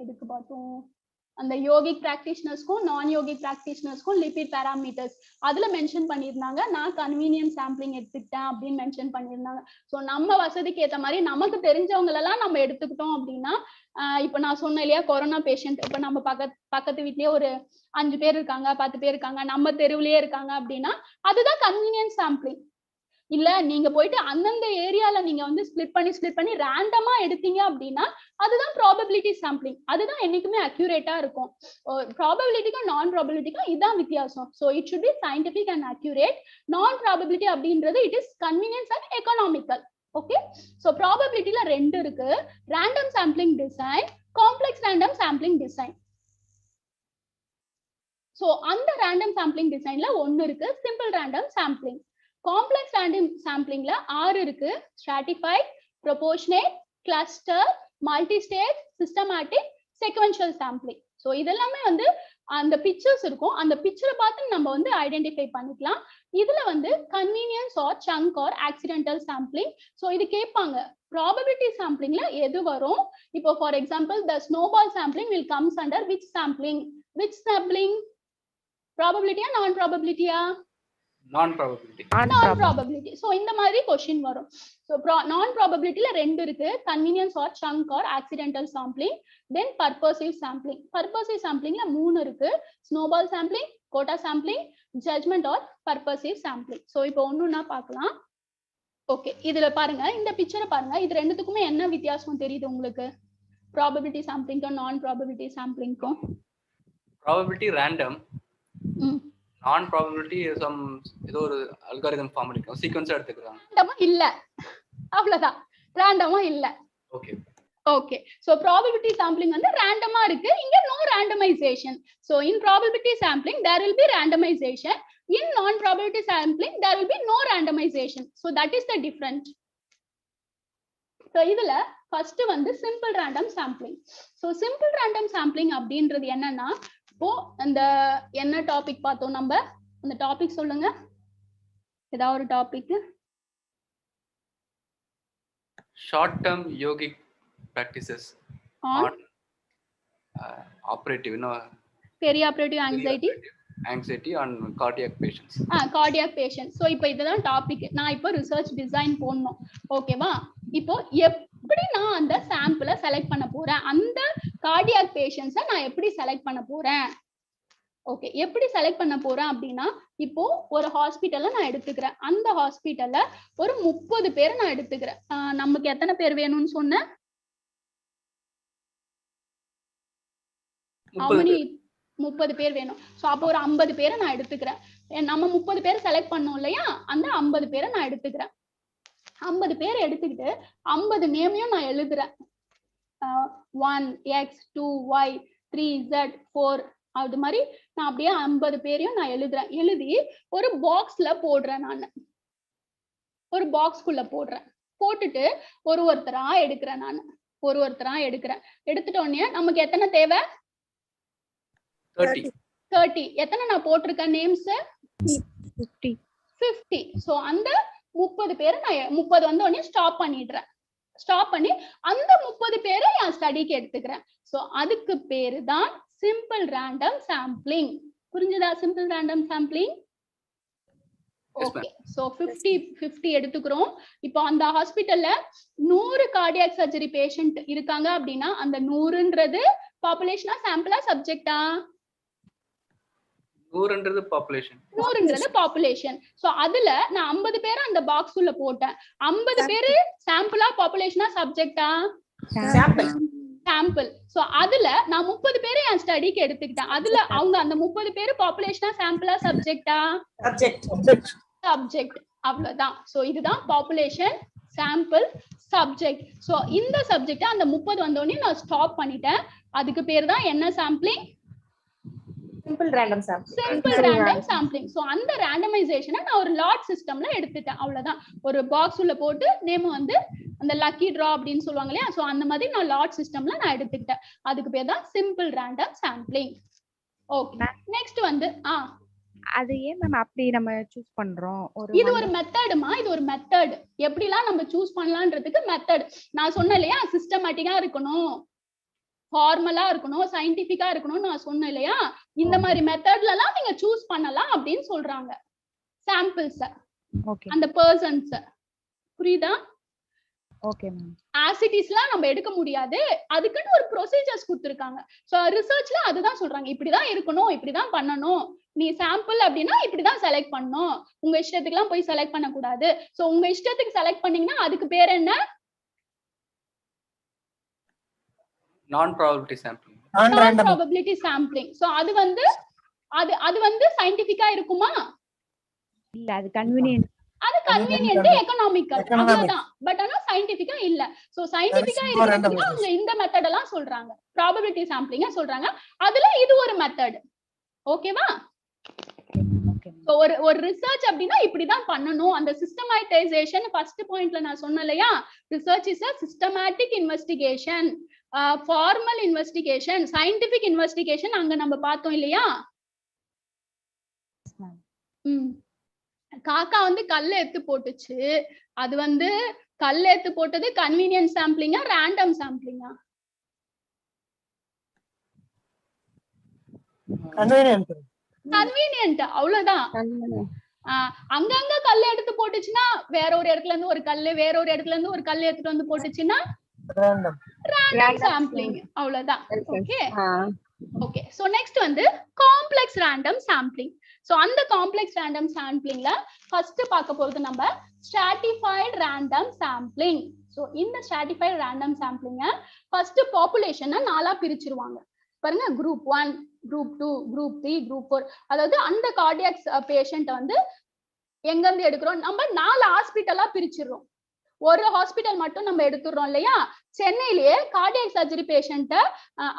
B: எதுக்கு பார்த்தோம்? அந்த யோகிக் பிராக்டிஷனர்ஸ்க்கும் நான் யோகிக் பிராக்டிஷனர்ஸ்க்கும் லிபிட் பேராமீட்டர்ஸ் அதுல மென்ஷன் பண்ணியிருந்தாங்க. நான் கன்வீனியன்ட் சாம்பிளிங் எடுத்துக்கிட்டேன் அப்படின்னு மென்ஷன் பண்ணியிருந்தாங்க. ஸோ நம்ம வசதிக்கு ஏற்ற மாதிரி நமக்கு தெரிஞ்சவங்களெல்லாம் நம்ம எடுத்துக்கிட்டோம் அப்படின்னா, இப்போ நான் சொன்னேன் இல்லையா, கொரோனா பேஷண்ட் இப்போ நம்ம பக்கத்து வீட்லயே ஒரு 5 பேர் இருக்காங்க, 10 பேர் இருக்காங்க, நம்ம தெருவிலேயே இருக்காங்க அப்படின்னா அதுதான் கன்வீனியன்ட் சாம்பிளிங். இல்ல நீங்க போயிட்டு அந்தந்த ஏரியால நீங்க வந்து ஸ்பிளிட் பண்ணி ரேண்டமா எடுத்தீங்க அப்படின்னா அதுதான் ப்ராபபிலிட்டி சாம்பிளிங். அதுதான் என்னைக்குமே அக்யூரேட்டா இருக்கும். ப்ராபபிலிட்டிக்கும் நான் ப்ராபபிலிட்டிக்கும் இதுதான் வித்தியாசம். So it should be scientific and accurate. Non probability அப்படின்றது it is convenience and economical. Okay, so ப்ராபபிலிட்டில ரெண்டு இருக்கு. Random sampling design, complex random sampling design. So அந்த ரேண்டம் சாம்பிளிங் டிசைன்ல ஒன்னு இருக்கு simple random sampling. Complex random சாம்பிளிங்ல 6 இருக்கு. Stratified, proportionate, cluster, multi stage, systematic, sequential sampling. So இதெல்லாமே வந்து அந்த பிக்சர்ஸ் இருக்கும். அந்த பிக்சரை பார்த்து நம்ம வந்து ஐடென்டிஃபை பண்ணிக்கலாம். இதுல வந்து convenience or chunk or accidental sampling. So இது கேட்பாங்க, ப்ராபபிலிட்டி சாம்பிளிங்ல எது வரும்? இப்போ for example the snowball sampling will comes under which sampling? Which sampling? ப்ராபபிலிட்டியா நான் ப்ராபபிலிட்டியா?
I: நான் ப்ராபபிலிட்டி.
B: நான் ப்ராபபிலிட்டி. சோ இந்த மாதிரி क्वेश्चन வரும். சோ நான் ப்ராபபிலிட்டில ரெண்டு இருக்கு, convenience or chunk or accidental sampling, then purposive sampling. Purposive சாம்பிளிங்ல 3 இருக்கு, snowball sampling, quota sampling, judgment or purposive sampling. So இப்போ ஒண்ணுன்னா பார்க்கலாம். ஓகே, இதுல பாருங்க, இந்த பிக்சரை பாருங்க. இது ரெண்டுத்துக்குமே என்ன வித்தியாசம் தெரியுது உங்களுக்கு? ப்ராபபிலிட்டி சாம்பிளிங்க்கும் நான் ப்ராபபிலிட்டி சாம்பிளிங்க்கும்.
I: ப்ராபபிலிட்டி ரேண்டம், நான் ப்ராபபிலிட்டி சம் ஏதோ ஒரு அல்காரிதம் ஃபார்ம் பண்ணிருக்கோம், சீக்வென்ஸா எடுத்துக்கறாங்க. ரேண்டமா
B: இல்ல, அவ்வளவுதான். ரேண்டமா இல்ல.
I: Okay
B: okay, so probability sampling வந்து ரேண்டமா இருக்கு, இங்க no randomization. So in probability sampling there will be randomization, in non probability sampling there will be no randomization. So that is the difference. So இதுல ஃபர்ஸ்ட் வந்து simple random sampling. So simple random sampling அப்படின்றது என்னன்னா, இப்போ அந்த என்ன டாபிக் பார்த்தோம் நம்ம? அந்த டாபிக் சொல்லுங்க, ஏதாவது ஒரு topic.
I: Short term yogic practices on operative
B: perioperative
I: anxiety on cardiac patients.
B: cardiac patients. So இப்போ இதுதான் டாபிக். நான் இப்போ ரிசர்ச் டிசைன் போடணும், ஓகேவா? இப்போ எப்படி நான் அந்த சாம்பிளை செலக்ட் பண்ண போறேன், அந்த கார்டியாக் பேஷண்ட்ஸை நான் எப்படி செலக்ட் பண்ண போறேன்? ஓகே, எப்படி செலக்ட் பண்ண போறேன் அப்படின்னா, இப்போ ஒரு ஹாஸ்பிட்டல்ல நான் எடுத்துக்கிறேன். அந்த ஹாஸ்பிட்டல்ல ஒரு 30 பேரை நான் எடுத்துக்கிறேன். நமக்கு எத்தனை பேர் வேணும்னு சொன்னேன்? 30 பேர் வேணும். ஸோ அப்போ ஒரு 50 பேரை நான் எடுத்துக்கிறேன். நம்ம 30 பேர் செலக்ட் பண்ணோம் இல்லையா, அந்த 50 பேரை நான் எடுத்துக்கிறேன். 50 பேர் எடுத்துக்கிட்டு 50 நேமையும் நான் எழுதுறேன். 1x 2y 3z 4 அது மாதிரி நான் அப்படியே 50 பேரையும் நான் எழுதுறேன். எழுதி ஒரு பாக்ஸ்ல போடுறேன். நான் ஒரு பாக்ஸ்குள்ள போடுறேன். போட்டுட்டு ஒருத்தரா எடுக்கிறேன். நான் ஒருத்தரா எடுக்கிறேன். எடுத்துட்ட உடனே நமக்கு எத்தனை தேவை? 30. எத்தனை நான் போட்டிருக்கேன் நேம்ஸ்? 50. சோ அந்த 30 பேரை நான் 30 வந்த உடனே ஸ்டாப் பண்ணிடுறேன். ஸ்டாப் பண்ணி அந்த 30 பேரை என் ஸ்டடிக்கு எடுத்துக்கிறேன். சோ அதுக்கு பேரு தான் சிம்பிள் ரேண்டம் சாம்பிளிங். புரிஞ்சுதா? Simple random sampling. Okay, so 50 எடுத்துக்கிறோம். இப்போ அந்த ஹாஸ்பிட்டல்ல 100 கார்டியாக் சர்ஜரி பேஷண்ட் இருக்காங்க அப்படின்னா, அந்த 100ன்றது பாப்புலேஷனா, சாம்பிளா, சப்ஜெக்டா?
I: 100ன்றது பாப்புலேஷன்.
B: 100ன்றது பாப்புலேஷன். சோ அதுல நான் 50 பேரை அந்த பாக்ஸ் உள்ள போட்டேன். 50 பேரு சாம்பிளா பாப்புலேஷனா சப்ஜெக்டா? சாம்பிள். சோ அதுல நான் 30 பேரை என் ஸ்டடிக்கு எடுத்துக்கிட்டேன். அதுல அவங்க அந்த 30 பேரு பாப்புலேஷனா சாம்பிளா சப்ஜெக்டா? சப்ஜெக்ட். அவ்வளவுதான். சோ இதுதான் பாப்புலேஷன், சாம்பிள், சப்ஜெக்ட். சோ இந்த சப்ஜெக்ட் அந்த 30 வந்தோடனே நான் ஸ்டாப் பண்ணிட்டேன். அதுக்கு பேர் தான் என்ன sampling?
D: Simple random sampling.
B: Simple random sampling. So அந்த ரேண்டமைசேஷனை நான் ஒரு லாட் சிஸ்டம்ல எடுத்துட்டேன். அவ்வளவுதான். ஒரு பாக்ஸ் உள்ள போட்டு நேம் வந்து அந்த லக்கி டிரா அப்படின்னு சொல்லுவாங்க இல்லையா, சோ அந்த மாதிரி நான் லாட் சிஸ்டம்ல நான் எடுத்துக்கிட்டேன். அதுக்கு பேர் தான் simple random sampling. Okay, next வந்து
H: அது ஏன் மேம் அப்படி நம்ம சூஸ் பண்றோம்?
B: இது ஒரு மெத்தடுமா, இது ஒரு மெத்தட். எப்படிலாம் நம்ம சூஸ் பண்ணலாம்ன்றதுக்கு மெத்தட். நான் சொன்னேன் இல்லையா, சிஸ்டமேட்டிக்கா இருக்கணும், ஃபார்மலா இருக்கணும், சயின்டிபிக்கா இருக்கணும்னு நான் சொன்னேன் இல்லையா, இந்த மாதிரி மெத்தட்ல எல்லாம் நீங்க சூஸ் பண்ணலாம் அப்படின்னு சொல்றாங்க. சாம்பிள்ஸ், அந்த பர்சன்ஸ். புரியுதா?
H: Okay ma'am.
B: ஆசிட்டிஸ்லாம் நம்ம எடுக்க முடியாது, அதுக்குன்னு ஒரு ப்ரொசீஜர்ஸ் கொடுத்துருக்காங்க. சோ ரிசர்ச்ல அதுதான் சொல்றாங்க, இப்படிதான் இருக்கணும், இப்படிதான் பண்ணணும். நீ சாம்பிள் அப்படின்னா இப்படிதான் செலக்ட் பண்ணணும், உங்க இஷ்டத்துக்கு எல்லாம் போய் செலக்ட் பண்ண கூடாது. சோ உங்க இஷ்டத்துக்கு செலக்ட் பண்ணீங்கன்னா அதுக்கு பேர் என்ன?
I: நான் ப்ராபபிலிட்டி சாம்பிளிங்.
B: நான் ப்ராபபிலிட்டி சாம்பிளிங். சோ அது வந்து சயின்டிபிக்கா இருக்குமா?
H: இல்ல, அது கன்வீனியன்ட்.
B: அது கன்வீனியன்ட், எகனாமிக்கல், அவ்வளவுதான். பட் ஆனா சயின்டிபிக்கா இல்ல. சோ சயின்டிபிக்கா இருக்கிறதுக்கு அவங்க இந்த மெத்தட் எல்லாம் சொல்றாங்க, ப்ராபபிலிட்டி சாம்பிளிங்க சொல்றாங்க. அதுல இது ஒரு மெத்தட். ஓகேவா? ஒரு ரிசர்ச் அப்படின்னா இப்படிதான் பண்ணணும். அந்த சிஸ்டமேட்டைசேஷன் ஃபர்ஸ்ட் பாயிண்ட்ல நான் சொன்னேன் இல்லையா, research is a systematic investigation, formal investigation, scientific investigation அங்க நம்ம பார்த்தோம் இல்லையா. காக்கா வந்து கல்ல எடுத்து போட்டுச்சு, அது வந்து கல்ல எடுத்து போட்டது கன்வீனியன்ட் சாம்பிளிங்கா ரேண்டம் சாம்பிளிங்கா? கன்வீனியன்ட், அவ்வளவுதான். அங்கங்க கல்ல எடுத்து போட்டுச்சுன்னா வேற ஒரு இடத்துல இருந்து ஒரு கல்லு, வேற ஒரு இடத்துல இருந்து ஒரு கல் எடுத்துட்டு வந்து போட்டுச்சுன்னா ரேண்டம் சாம்பிளிங், அவ்வளவுதான். Okay okay. சோ நெக்ஸ்ட் வந்து காம்ப்ளெக்ஸ் ரேண்டம் சாம்பிளிங். சோ அந்த காம்ப்ளெக்ஸ் ரேண்டம் சாம்பிளிங்ல ஃபர்ஸ்ட் பார்க்க போறது நம்ம ஸ்ட்ராட்டிஃபைட் ரேண்டம் சாம்பிளிங். சோ இந்த ஸ்ட்ராட்டிஃபைட் ரேண்டம் சாம்பிளிங்க ஃபர்ஸ்ட் பாப்புலேஷனை 4ஆ பிரிச்சிருவாங்க. பாருங்க, குரூப் 1, குரூப் 2, குரூப் 3, குரூப் 4. அதாவது அந்த கார்டியாக் பேஷண்ட் வந்து எங்க இருந்து எடுக்கிறோம், நம்ம 4 ஹாஸ்பிட்டலா பிரிச்சிடுறோம். ஒரு ஹாஸ்பிட்டல் மட்டும் நம்ம எடுத்துடுறோம் இல்லையா. சென்னையிலேயே கார்டியாக் சர்ஜரி பேஷண்ட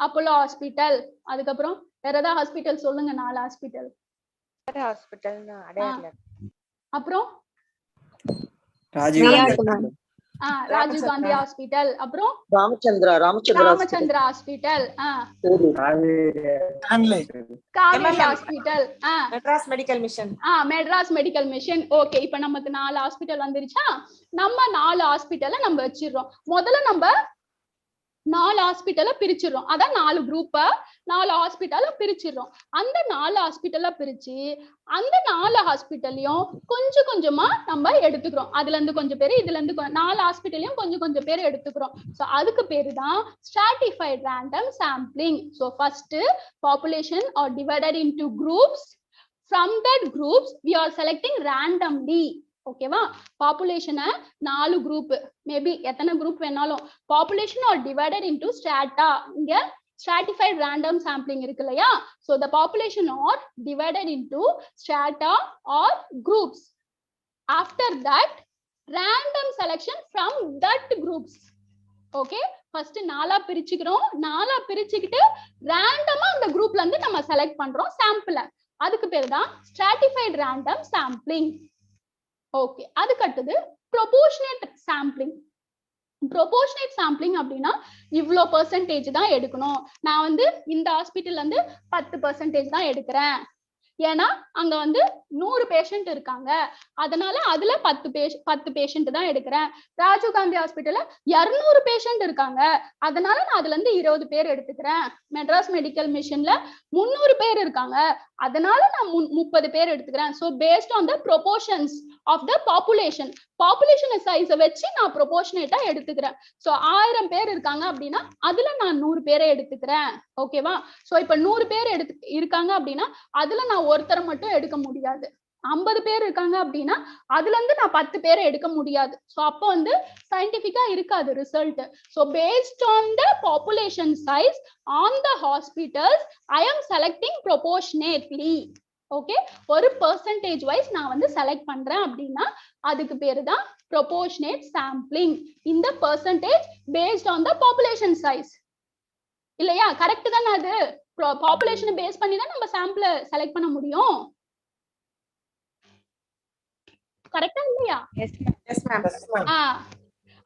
B: அப்போலோ ஹாஸ்பிட்டல், அதுக்கப்புறம் வேற ஏதாவது ஹாஸ்பிட்டல் சொல்லுங்க, 4 ஹாஸ்பிட்டல். அப்புறம் ராஜீவ் காந்தி ஹாஸ்பிட்டல், அப்புறம் Ramachandra hospital, Kaveri hospital, Madras medical mission. Okay, இப்ப நமக்கு 4 ஹாஸ்பிட்டல் வந்துருச்சா. நம்ம 4 ஹாஸ்பிட்டலை நம்ம வச்சிடுறோம். முதல்ல நம்ம 4 ஹாஸ்பிட்டலை பிரிச்சிடுறோம். அதான் 4 குரூப்பா 4 ஹாஸ்பிட்டலை பிரிச்சிடுறோம். அந்த 4 ஹாஸ்பிட்டலை பிரிச்சு அந்த 4 ஹாஸ்பிட்டலையும் கொஞ்சம் கொஞ்சமா நம்ம எடுத்துக்கிறோம். அதுல இருந்து கொஞ்சம் பேர், இதுல இருந்து 4 ஹாஸ்பிட்டலையும் கொஞ்சம் கொஞ்சம் பேர் எடுத்துக்கிறோம். சோ அதுக்கு பேரு தான் stratified random sampling. So first population are divided into groups. From that groups we are selecting randomly. ஓகேவா? பாப்புலேஷனை 4 குரூப், மேபி எத்தனை குரூப் வேணாலும், population are divided into strata. இங்க stratified random sampling இருக்கு இல்லையா. so the population are divided into strata or groups. After that random selection from that groups. Okay, first 4ஆ பிரிச்சுக்கிறோம். 4ஆ பிரிச்சுக்கிட்டு ரேண்டமா அந்த குரூப்ல இருந்து நம்ம செலக்ட் பண்றோம் சாம்பிள. அதுக்கு பேர் தான் stratified random sampling. ஓகே, அதுக்கு அடுத்தது ப்ரொபோர்ஷனேட் சாம்பிளிங். ப்ரொபோர்ஷனேட் சாம்பிளிங் அப்படின்னா இவ்வளோ பெர்சன்டேஜ் தான் எடுக்கணும். நான் வந்து இந்த ஹாஸ்பிட்டல்ல இருந்து 10% தான் எடுக்கிறேன், ஏன்னா அங்க வந்து 100 பேஷண்ட் இருக்காங்க, அதனால அதுல 10 பேஷண்ட் தான் எடுக்கிறேன். ராஜீவ் காந்தி ஹாஸ்பிட்டல்ல 200 பேஷண்ட் இருக்காங்க, அதனால நான் அதுல இருந்து 20 பேர் எடுத்துக்கிறேன். மெட்ராஸ் மெடிக்கல் மிஷன்ல 300 பேர் இருக்காங்க, அதனால நான் 30 பேர் எடுத்துக்கிறேன். So based on the proportions of the population சைஸை வச்சு நான் ப்ரொபோர்ஷனேட்டா எடுத்துக்கிறேன். ஸோ 1000 பேர் இருக்காங்க அப்படின்னா அதுல நான் 100 பேரை எடுத்துக்கிறேன். ஓகேவா? ஸோ இப்ப 100 பேர் இருக்காங்க அப்படின்னா அதுல நான் ஒருத்தரை மட்டும் எடுக்க முடியாது. 50 பேர் இருக்காங்க அப்படின்னா அதுல இருந்து நான் 10 பேரை எடுக்க முடியாது. ஸோ அப்போ வந்து சயின்டிபிக்கா இருக்காது result. So based on the population size on the hospitals I am selecting proportionately. Okay, ஒரு பெர்சன்டேஜ் வைஸ் நான் வந்து செலக்ட் பண்றேன் அப்படின்னா அதுக்கு பேரு தான் ப்ரொபோர்ஷனேட் சாம்பிளிங். இந்த percentage based on the population size இல்லையா? கரெக்ட் தானே? அது பாப்புலேஷனை பேஸ் பண்ணி தான் நம்ம சாம்பிள செலக்ட் பண்ண முடியும். கரெக்டா இல்லையா?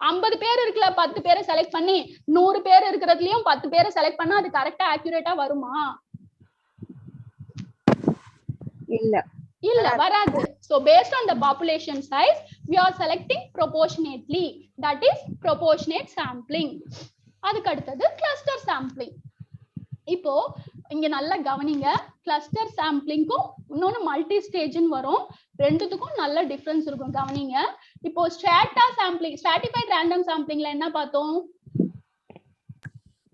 B: 50 பேர் இருக்குல்ல, 10 பேரை செலக்ட் பண்ணி 100 பேர் இருக்கிறதுலயும் 10 பேரை செலக்ட் பண்ணா அது கரெக்டா ஆக்யூரேட்டா வருமா? இல்ல வராது. So based on the population size we are selecting proportionately, that is proportionate sampling. அதுக்கு அடுத்தது cluster sampling. இப்போ இங்க நல்லா கவனிங்க, கிளஸ்டர் சாம்பிளிங்க்கும் இன்னொன்னு மல்டி ஸ்டேஜ்னு வரும், ரெண்டுத்துக்கும் நல்ல டிஃபரன்ஸ் இருக்கும். கவனிங்க, இப்போ ஸ்ட்ராட்டிஃபைட் ரேண்டம் சாம்பிளிங்ல என்ன பார்த்தோம்?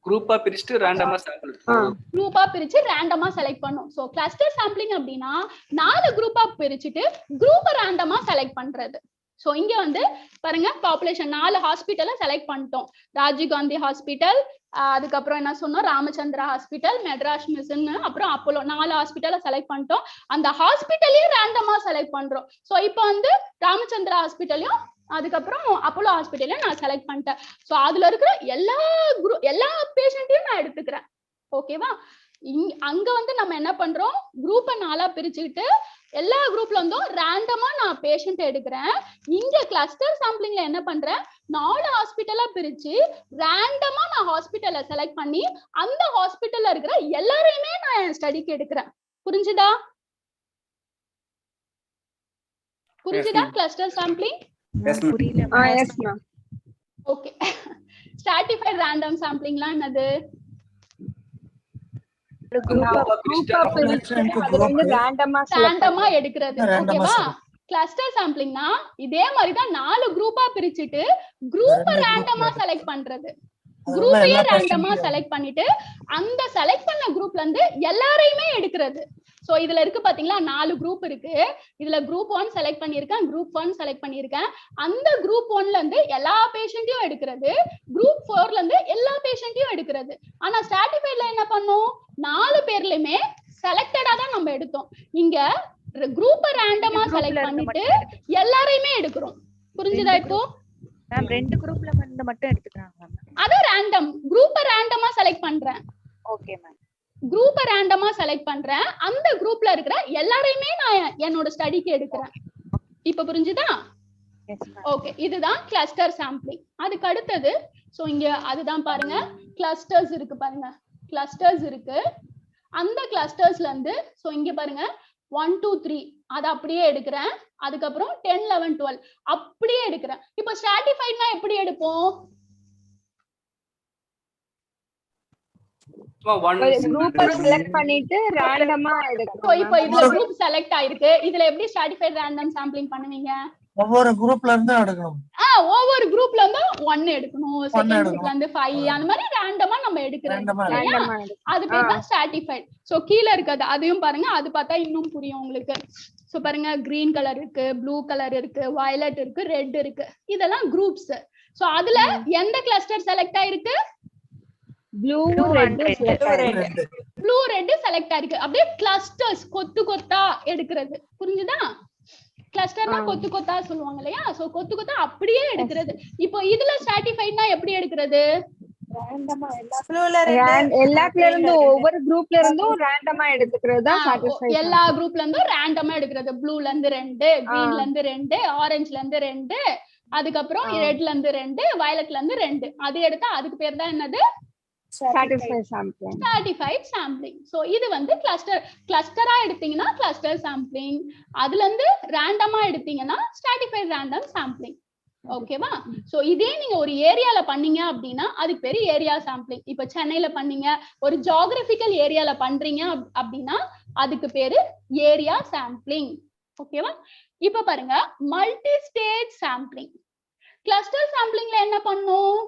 I: குரூப்பா பிரிச்சு ரேண்டமா சாம்பிள்
B: ரேண்டமா செலக்ட் பண்ணும். சோ கிளஸ்டர் சாம்பிளிங் அப்படின்னா 4 குரூப்பா பிரிச்சுட்டு குரூப்பை ரேண்டமா செலக்ட் பண்றது. சோ இங்க வந்து பாருங்க, பாப்புலேஷன் 4 ஹாஸ்பிட்டலை செலக்ட் பண்ணிட்டோம். ராஜீவ் காந்தி ஹாஸ்பிட்டல், அதுக்கப்புறம் என்ன சொன்னோம், ராமச்சந்திரா ஹாஸ்பிட்டல், மெட்ராஸ் மிஷன், அப்புறம் அப்போலோ, 4 ஹாஸ்பிட்டலை செலக்ட் பண்ணிட்டோம். அந்த ஹாஸ்பிட்டலையும் ரேண்டமா செலக்ட் பண்றோம். சோ இப்போ வந்து ராமச்சந்திரா ஹாஸ்பிட்டலையும் அதுக்கப்புறம் அப்போலோ ஹாஸ்பிட்டலையும் நான் செலக்ட் பண்ணிட்டேன். சோ அதுல இருக்கிற எல்லா பேஷண்ட்டையும் நான் எடுத்துக்கிறேன். ஓகேவா? அங்க வந்து நம்ம என்ன பண்றோம், குரூப்பை 4ஆ பிரிச்சுக்கிட்டு எல்லா குரூப்ல இருந்தும் ரேண்டமா நான் பேஷண்ட் எடுக்கிறேன். இங்க கிளஸ்டர் சாம்பிளிங்ல என்ன பண்றேன், 4 ஹாஸ்பிட்டலா பிரிச்சு ரேண்டமா நான் ஹாஸ்பிட்டலை செலக்ட் பண்ணி அந்த ஹாஸ்பிட்டல்ல இருக்கிற எல்லாரையுமே நான் என் ஸ்டடிக்கு எடுக்கிறேன். புரிஞ்சுதா? Cluster sampling okay. Stratified random சாம்பிளிங்லாம் என்னது? ரேண்டமா எடுக்கிறது. ஓகேவா? கிளஸ்டர் சாம்பிளிங்னா இதே மாதிரி தான் 4 குரூப்பா பிரிச்சுட்டு குரூப்பை ரேண்டமா செலக்ட் பண்றது. குரூப்பையே ரேண்டமா செலக்ட் பண்ணிட்டு அந்த செலக்ட் பண்ண குரூப்ல இருந்து எல்லாரையுமே எடுக்கிறது. சோ இதுல இருக்கு பாத்தீங்களா, 4 குரூப் இருக்கு. இதுல குரூப் 1 செலக்ட் பண்ணிருக்கேன், குரூப் 1 செலக்ட் பண்ணிருக்கேன். அந்த குரூப் 1ல இருந்து எல்லா பேஷண்ட்டையும் எடுக்கிறது, குரூப் 4ல இருந்து எல்லா பேஷண்ட்டையும் எடுக்கிறது. ஆனா ஸ்ட்ராட்டிஃபைட்ல என்ன பண்ணோம், 4 பேர்லயுமே செலக்டடா தான் நம்ம எடுத்தோம். இங்க குரூப்பை ரேண்டமா செலக்ட் பண்ணிட்டு எல்லாரையுமே எடுக்கிறோம். புரிஞ்சுதா? இப்போ
H: மேம் 2 குரூப்ல மட்டும் எடுத்துக்கறாங்க மேம்.
B: அது ரேண்டம், குரூப்பை ரேண்டமா செலக்ட் பண்றேன்.
H: Okay ma'am.
B: குரூப்பை ரேண்டமா செலக்ட் பண்றேன், அந்த குரூப்ல இருக்கிற எல்லாரையுமே நான் என்னோட ஸ்டடிக்கு எடுக்கிறேன். இப்ப புரிஞ்சுதா? ஓகே, இதுதான் கிளஸ்டர் சாம்பிளிங். அதுக்கு அடுத்தது சோ இங்க அதுதான் பாருங்க, கிளஸ்டர்ஸ் இருக்கு பாருங்க, கிளஸ்டர்ஸ் இருக்கு. அந்த கிளஸ்டர்ஸ்ல இருந்து சோ இங்க பாருங்க 1 2 3 அத அப்படியே எடுக்கிறேன். அதுக்கப்புறம் 10 11 12 அப்படியே எடுக்கிறேன். இப்போ ஸ்ட்ராட்டிஃபைட்னா எப்படி எடுப்போம்?
E: குரூப்பை செலக்ட் பண்ணிட்டு ரேண்டமா எடுக்கணும்.
B: சோ இப்போ இதுல குரூப் செலக்ட் ஆயிருக்கு, இதுல எப்படி ஸ்ட்ராட்டிஃபைட் ரேண்டம் சாம்பிளிங் பண்ணுவீங்க?
G: ஒவ்வொரு குரூப்ல இருந்து எடுக்கணும்.
B: ஒவ்வொரு குரூப்ல இருந்து 1 எடுக்கணும், செகண்ட் குரூப்ல இருந்து 5, அந்த மாதிரி ரேண்டமா நம்ம எடுக்கிறது. அது பேர் தான் ஸ்ட்ராட்டிஃபைட். சோ கீழ இருக்குது அதையும் பாருங்க, அது பார்த்தா இன்னும் புரியும் உங்களுக்கு. சோ பாருங்க, கிரீன் கலர் இருக்கு, ப்ளூ கலர் இருக்கு, வயலட் இருக்கு, ரெட் இருக்கு, இதெல்லாம் குரூப்ஸ். சோ அதுல எந்த கிளஸ்டர் செலக்ட் ஆயிருக்கு? ப்ளூ ரெட் செலக்ட் ஆயிருக்கு. அப்படியே கிளஸ்டர்ஸ் கொத்து கொத்தா எடுக்கிறது. புரிஞ்சுதா? கிளஸ்டர்னா கொத்து கொத்தா சொல்லுவாங்க இல்லையா? சோ கொத்து கொத்தா அப்படியே எடுக்கிறது. இப்போ இதுல ஸ்ட்ராட்டிஃபைட்னா எப்படி எடுக்கிறது?
E: எல்லாத்துல இருந்து ஒவ்வொரு குரூப்ல இருந்தும் ரேண்டமா எடுத்துக்கிறது தான் ஸ்ட்ராட்டிஃபைட்.
B: எல்லா குரூப்ல இருந்தும் ரேண்டமா எடுக்கிறது. ப்ளூல இருந்து 2, கிரீன்ல இருந்து 2, ஆரஞ்சுல இருந்து 2, அதுக்கப்புறம் ரெட்ல இருந்து 2, வயலட்ல இருந்து 2, அது எடுத்தா அதுக்கு பேர் தான் என்னது?
E: Stratified
B: sampling. சோ இது வந்து கிளஸ்டரா எடுத்தீங்கன்னா கிளஸ்டர் சாம்பிளிங், அதுல இருந்து ரேண்டமா எடுத்தீங்கன்னா ஸ்ட்ராட்டிஃபைட் ரேண்டம் சாம்பிளிங். ஓகேவா? சோ இதே நீங்க ஒரு ஏரியால பண்ணீங்க அப்படின்னா அதுக்கு பேரு ஏரியா சாம்பிளிங். இப்ப சென்னையில பண்ணீங்க, ஒரு ஜியோகிராபிக்கல் ஏரியால பண்றீங்க அப்படின்னா அதுக்கு பேரு ஏரியா சாம்பிளிங். ஓகேவா? இப்ப பாருங்க, மல்டி ஸ்டேஜ் சாம்பிளிங். கிளஸ்டர் சாம்பிளிங்ல என்ன பண்ணும்?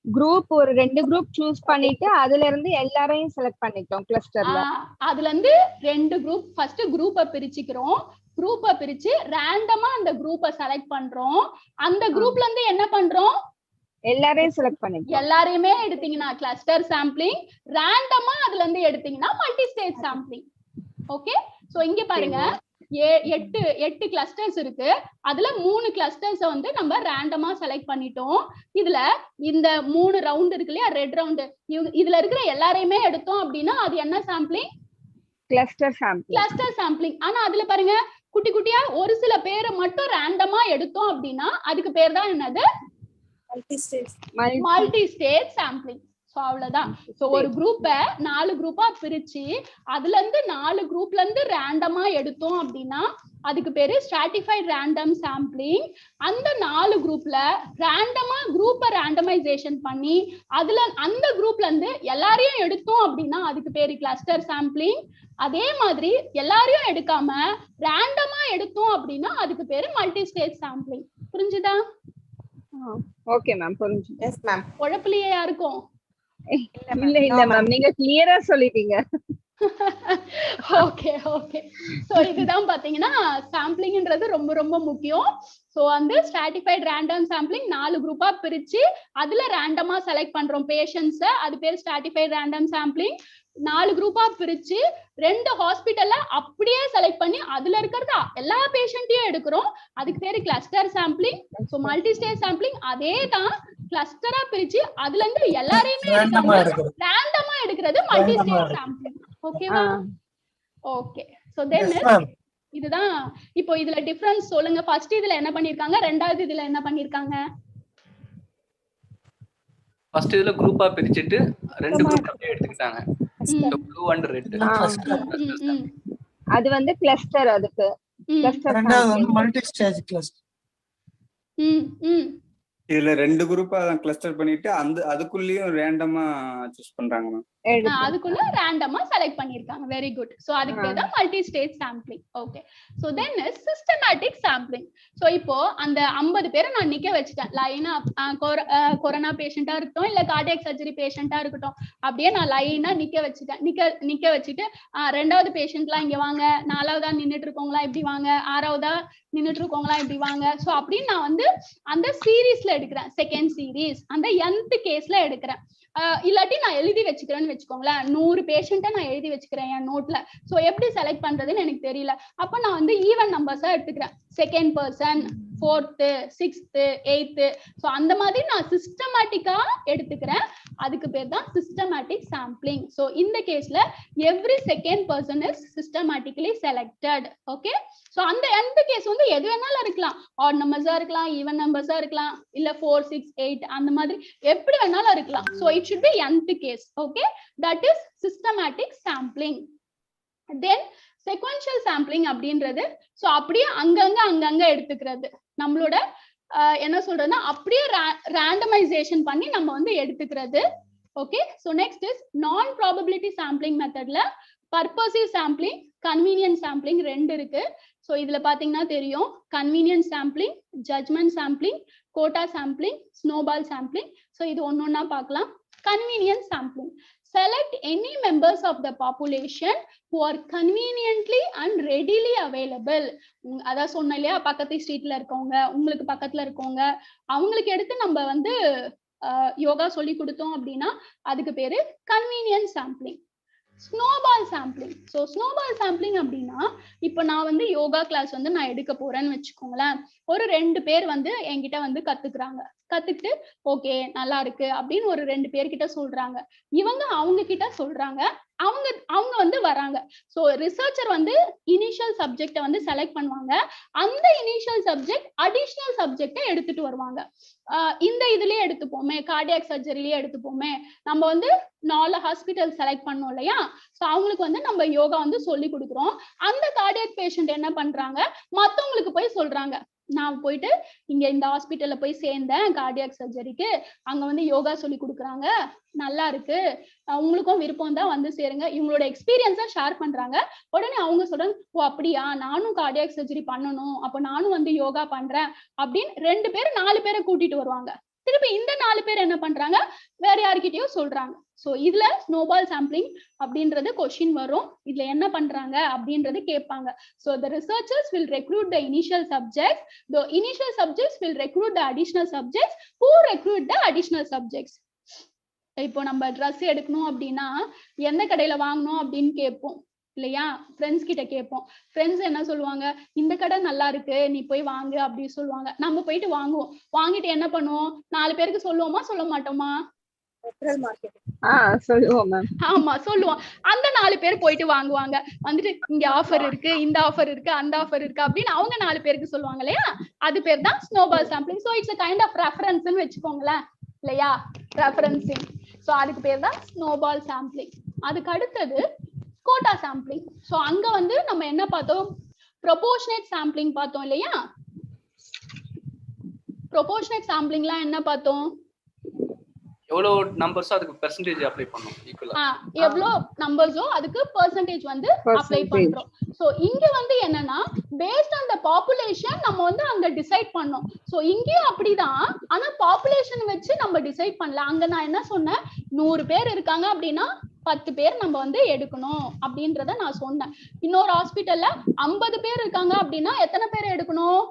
E: குரூப் ஒரு 2 குரூப் சூஸ் பண்ணிட்டு அதுல இருந்து எல்லாரையும் செலக்ட் பண்ணிட்டோம் கிளஸ்டர்ல.
B: அதுல இருந்து 2 குரூப், ஃபர்ஸ்ட் குரூப்பை பிரிச்சுக்கிறோம். குரூப்பை பிரிச்சு ரேண்டமா அந்த குரூப்பை செலக்ட் பண்றோம். அந்த குரூப்ல இருந்து என்ன பண்றோம்?
E: எல்லாரையும் செலக்ட் பண்ணிட்டோம்.
B: எல்லாரையுமே எடுத்தீங்கன்னா கிளஸ்டர் சாம்பிளிங், ரேண்டமா அதுல இருந்து எடுத்தீங்கன்னா multi stage sampling. Okay, so இங்க பாருங்க 8 கிளஸ்டர்ஸ் இருக்கு. அதுல 3 கிளஸ்டர்ஸ் வந்து நம்ம ரேண்டமா செலக்ட் பண்ணிட்டோம். இதுல இந்த 3 ரவுண்ட் இருக்கு இல்லையா, ரெட் ரவுண்ட், இதுல இருக்கிற எல்லாரையுமே எடுத்தோம் அப்படின்னா அது என்ன sampling?
E: Cluster sampling.
B: Cluster sampling. ஆனா அதுல பாருங்க குட்டி குட்டியா ஒரு சில பேரை மட்டும் ரேண்டமா எடுத்தோம் அப்படின்னா அதுக்கு பேர் தான் என்னது? Multi stage sampling. சோ அவ்வளவுதான். சோ ஒரு குரூப்பை 4 குரூப்பா பிரிச்சு அதுல இருந்து 4 குரூப்ல இருந்து ரேண்டமா எடுத்தோம் அப்படின்னா அதுக்கு பேரு ஸ்ட்ராட்டிஃபைட் ரேண்டம் சாம்பிளிங். அந்த 4 குரூப்ல ரேண்டமா குரூப்பை ரேண்டமைசேஷன் பண்ணி அதுல அந்த குரூப்ல இருந்து எல்லாரையும் எடுத்தோம் அப்படின்னா அதுக்கு பேரு கிளஸ்டர் சாம்பிளிங். அதே மாதிரி எல்லாரையும் எடுக்காம ரேண்டமா எடுத்தோம் அப்படின்னா அதுக்கு பேரு மல்டி ஸ்டேஜ் சாம்பிளிங். புரிஞ்சுதா?
E: ஓகே மேம், புரிஞ்சு.
D: Yes ma'am.
B: குழப்பலையே யாருக்கும்?
E: இல்ல மேம், நீங்க கிளியரா சொல்லிட்டீங்க.
B: Okay okay. சோ இதுதான் பாத்தீங்கன்னா சாம்பிளிங்ன்றது ரொம்ப ரொம்ப முக்கியம். சோ வந்து ஸ்ட்ராட்டிஃபைட் ரேண்டம் சாம்பிளிங் 4 குரூப்பா பிரிச்சு அதுல ரேண்டமா செலக்ட் பண்றோம் பேஷண்ட்ஸ். அது பேர் ஸ்ட்ராட்டிஃபைட் ரேண்டம் சாம்பிளிங். 4 குரூப்பா பிரிச்சு 2 ஹாஸ்பிட்டல்ல அப்படியே செலக்ட் பண்ணி அதுல இருக்கிறது எல்லா பேஷண்ட்டையும் எடுக்கிறோம். அதுக்கு பேரு cluster sampling. So multi stage sampling அதே தான், கிளஸ்டரா பிரிச்சு அதுல இருந்து எல்லாரையுமே எடுக்காம ரேண்டமா எடுக்கிறது மல்டி ஸ்டேஜ் சாம்பிளிங். ஓகேவா? ஓகே. சோ தென் இதுதான். இப்போ இதுல டிஃபரன்ஸ் சொல்லுங்க. ஃபர்ஸ்ட் இதுல என்ன பண்ணிருக்காங்க, ரெண்டாவது இதுல என்ன பண்ணிருக்காங்க?
I: ஃபர்ஸ்ட் இதுல குரூப்பா பிரிச்சிட்டு 2 குரூப் அப்படியே எடுத்துக்கிட்டாங்க. Blue and red.
E: அது வந்து கிளஸ்டர். அதுக்கு கிளஸ்டர்
G: ரெண்டாவது மல்டி ஸ்டேஜ் கிளஸ்டர்.
J: இதுல 2 குரூப்பா கிளஸ்டர் பண்ணிட்டு அதுக்குள்ளேயும் ரேண்டமா சூஸ் பண்றாங்க மேம்.
B: அதுக்குள்ள ரேண்டமா செலக்ட் பண்ணிருக்காங்க. Very good. சோ அதுக்கு பேர் தான் multi stage sampling. Okay. So தென் சிஸ்டமேட்டிக் சாம்பிளிங். சோ இப்போ அந்த 50 பேரை நான் நிக்க வச்சிட்டேன் லைனா. கொரோனா பேஷண்டா இருக்கட்டும் இல்ல கார்டியாக் சர்ஜரி பேஷண்டா இருக்கட்டும், அப்படியே நான் லைனா நிக்க வச்சுட்டு ரெண்டாவது பேஷண்ட்லாம் இங்க வாங்க, நாலாவதா நின்னுட்டு இருக்கவங்களா இப்படி வாங்க, ஆறாவதா நின்னுட்டு இருக்கவங்களா இப்படி வாங்க. சோ அப்படின்னு நான் வந்து அந்த சீரீஸ்ல எடுக்கிறேன். செகண்ட் சீரீஸ் அந்த nth கேஸ்ல எடுக்கிறேன். இல்லாட்டி நான் எழுதி வச்சுக்கிறேன்னு வச்சுக்கோங்களேன். 100 பேஷண்ட்டை நான் எழுதி வச்சுக்கிறேன் என் நோட்ல. சோ எப்படி செலக்ட் பண்றதுன்னு எனக்கு தெரியல. அப்ப நான் வந்து ஈவன் நம்பர்ஸா எடுத்துக்கிறேன். Second person, 4th, 6th, 8th. So அந்த மாதிரி நான் சிஸ்டமேட்டிக்கா எடுத்துக்கிறேன். அதுக்கு பேர் தான் சிஸ்டமேட்டிக் சாம்பிளிங். சோ இந்த கேஸ்ல every second person is systematically selected. Okay. So அந்த nth கேஸ் வந்து எது வேணாலும் இருக்கலாம். ஆட் நம்பர்ஸா இருக்கலாம், ஈவன் நம்பர்ஸா இருக்கலாம், இல்ல 4, 6, 8 அந்த மாதிரி எப்படி வேணாலும் இருக்கலாம். So it should be nth case. Okay, that is systematic sampling. Then sequential sampling அப்படின்றது சோ அப்படியே அங்கங்க எடுத்துக்கிறது. நம்மளோட என்ன சொல்றதுன்னா அப்படியே ரேண்டமைசேஷன் பண்ணி நம்ம வந்து எடுத்துக்கிறது. Okay. So next is non probability sampling மெத்தட்ல பர்பசிவ் சாம்பிளிங், கன்வீனியன்ட் சாம்பிளிங் 2 இருக்கு. சோ இதுல பாத்தீங்கன்னா தெரியும், convenient sampling, judgment sampling, quota sampling, snowball sampling. So இது ஒன்னொன்னா பார்க்கலாம். Convenience sampling. Select any members of the population who are conveniently and readily available. அதான் சொன்ன இல்லையா, பக்கத்து ஸ்ட்ரீட்ல இருக்கவங்க, உங்களுக்கு பக்கத்துல இருக்கவங்க, அவங்களுக்கு எடுத்து நம்ம வந்து யோகா சொல்லி கொடுத்தோம் அப்படின்னா அதுக்கு பேரு convenience sampling. Snowball sampling. So snowball sampling அப்படின்னா இப்போ நான் வந்து யோகா கிளாஸ் வந்து நான் எடுக்க போறேன்னு வச்சுக்கோங்களேன். ஒரு 2 பேர் வந்து என்கிட்ட வந்து கத்துக்கிறாங்க. கத்துக்கிட்டு ஓகே நல்லா இருக்கு அப்படின்னு ஒரு 2 பேர்கிட்ட சொல்றாங்க. இவங்க அவங்க கிட்ட சொல்றாங்க. அவங்க வந்து வராங்க. ஸோ ரிசர்ச்சர் வந்து இனிஷியல் சப்ஜெக்டை வந்து செலக்ட் பண்ணுவாங்க. அந்த இனிஷியல் சப்ஜெக்ட் அடிஷ்னல் சப்ஜெக்டை எடுத்துட்டு வருவாங்க. இந்த இதுலயே எடுத்துப்போமே, கார்டியாக் சர்ஜரிலேயே எடுத்துப்போமே, நம்ம வந்து 4 ஹாஸ்பிட்டல் செலக்ட் பண்ணோம் இல்லையா? ஸோ அவங்களுக்கு வந்து நம்ம யோகா வந்து சொல்லி கொடுக்குறோம். அந்த கார்டியாக் பேஷண்ட் என்ன பண்றாங்க, மற்றவங்களுக்கு போய் சொல்றாங்க, நான் போயிட்டு இங்க இந்த ஹாஸ்பிட்டல்ல போய் சேர்ந்தேன் கார்டியாக் சர்ஜரிக்கு, அங்க வந்து யோகா சொல்லி கொடுக்குறாங்க, நல்லா இருக்கு, உங்களுக்கும் விருப்பம் தான் வந்து சேருங்க. இவங்களோட எக்ஸ்பீரியன்ஸா ஷேர் பண்றாங்க. உடனே அவங்க சொல்றாங்க, ஓ அப்படியா, நானும் கார்டியாக் சர்ஜரி பண்ணணும், அப்ப நானும் வந்து யோகா பண்றேன் அப்படின்னு 2 பேர் 4 பேரை கூட்டிட்டு வருவாங்க. திருப்பி இந்த 4 பேர் என்ன பண்றாங்க, வேற யார்கிட்டயோ சொல்றாங்க. சோ இதுல ஸ்னோபால் சாம்பிளிங் அப்படின்றது கொஸ்டின் வரும். இதுல என்ன பண்றாங்க அப்படின்றது கேட்பாங்க. So the researchers will recruit the initial subjects. The initial subjects will recruit the additional subjects who recruit the additional subjects. இப்போ நம்ம ட்ரெஸ் எடுக்கணும் அப்படின்னா எந்த கடையில வாங்கணும் அப்படின்னு கேட்போம் இல்லையா? ஃப்ரெண்ட்ஸ் கிட்ட கேட்போம். ஃப்ரெண்ட்ஸ் என்ன சொல்லுவாங்க, இந்த கடை நல்லா இருக்கு, நீ போய் வாங்கு அப்படின்னு சொல்லுவாங்க. நம்ம போயிட்டு வாங்குவோம். வாங்கிட்டு என்ன பண்ணுவோம், 4 பேருக்கு சொல்லுவோமா சொல்ல மாட்டோமா?
E: சொல்லுவோம் மேம்.
B: ஆமா சொல்லுவோம். அந்த 4 பேர் போயிட்டு வாங்குவாங்க. வந்துட்டு இங்க ஆஃபர் இருக்கு, இந்த ஆஃபர் இருக்கு, அந்த ஆஃபர் இருக்கு அப்படின்னு அவங்க 4 பேருக்கு சொல்லுவாங்க இல்லையா? அது பேர் தான் snowball sampling. So it's a kind of reference வெச்சுக்கோங்களேன் இல்லையா? ரெஃபரன்சிங். சோ அதுக்கு பேர் தான் ஸ்னோபால் சாம்பிளிங். அதுக்கு அடுத்தது கோட்டா சாம்பிளிங். சோ அங்க வந்து நம்ம என்ன பார்த்தோம், ப்ரொபோர்ஷனேட் சாம்பிளிங் பார்த்தோம் இல்லையா? ப்ரொபோர்ஷனேட் சாம்பிளிங்லாம் என்ன பார்த்தோம்,
I: எவ்வளவு நம்பர்ஸோ அதுக்கு பெர்சன்டேஜ் அப்ளை பண்ணோம் ஈக்குவலா.
B: எவ்வளவு நம்பர்ஸோ அதுக்கு பெர்சன்டேஜ் வந்து அப்ளை பண்றோம். சோ இங்க வந்து என்னன்னா பேஸ்ட் ஆன் தி பாப்புலேஷன் நம்ம வந்து அங்க டிசைட் பண்ணோம். சோ இங்கேயும் அப்படிதான், ஆனா பாப்புலேஷன் வச்சு நம்ம டிசைட் பண்ணல. அங்க நான் என்ன சொன்னேன், 100 பேர் இருக்காங்க அப்படின்னா 10 பேர் நம்ம வந்து எடுக்கணும் அப்படின்றத நான் சொன்னேன். இன்னொரு ஹாஸ்பிட்டல்ல 50 பேர் இருக்காங்க அப்படின்னா எத்தனை பேர் எடுக்கணும்,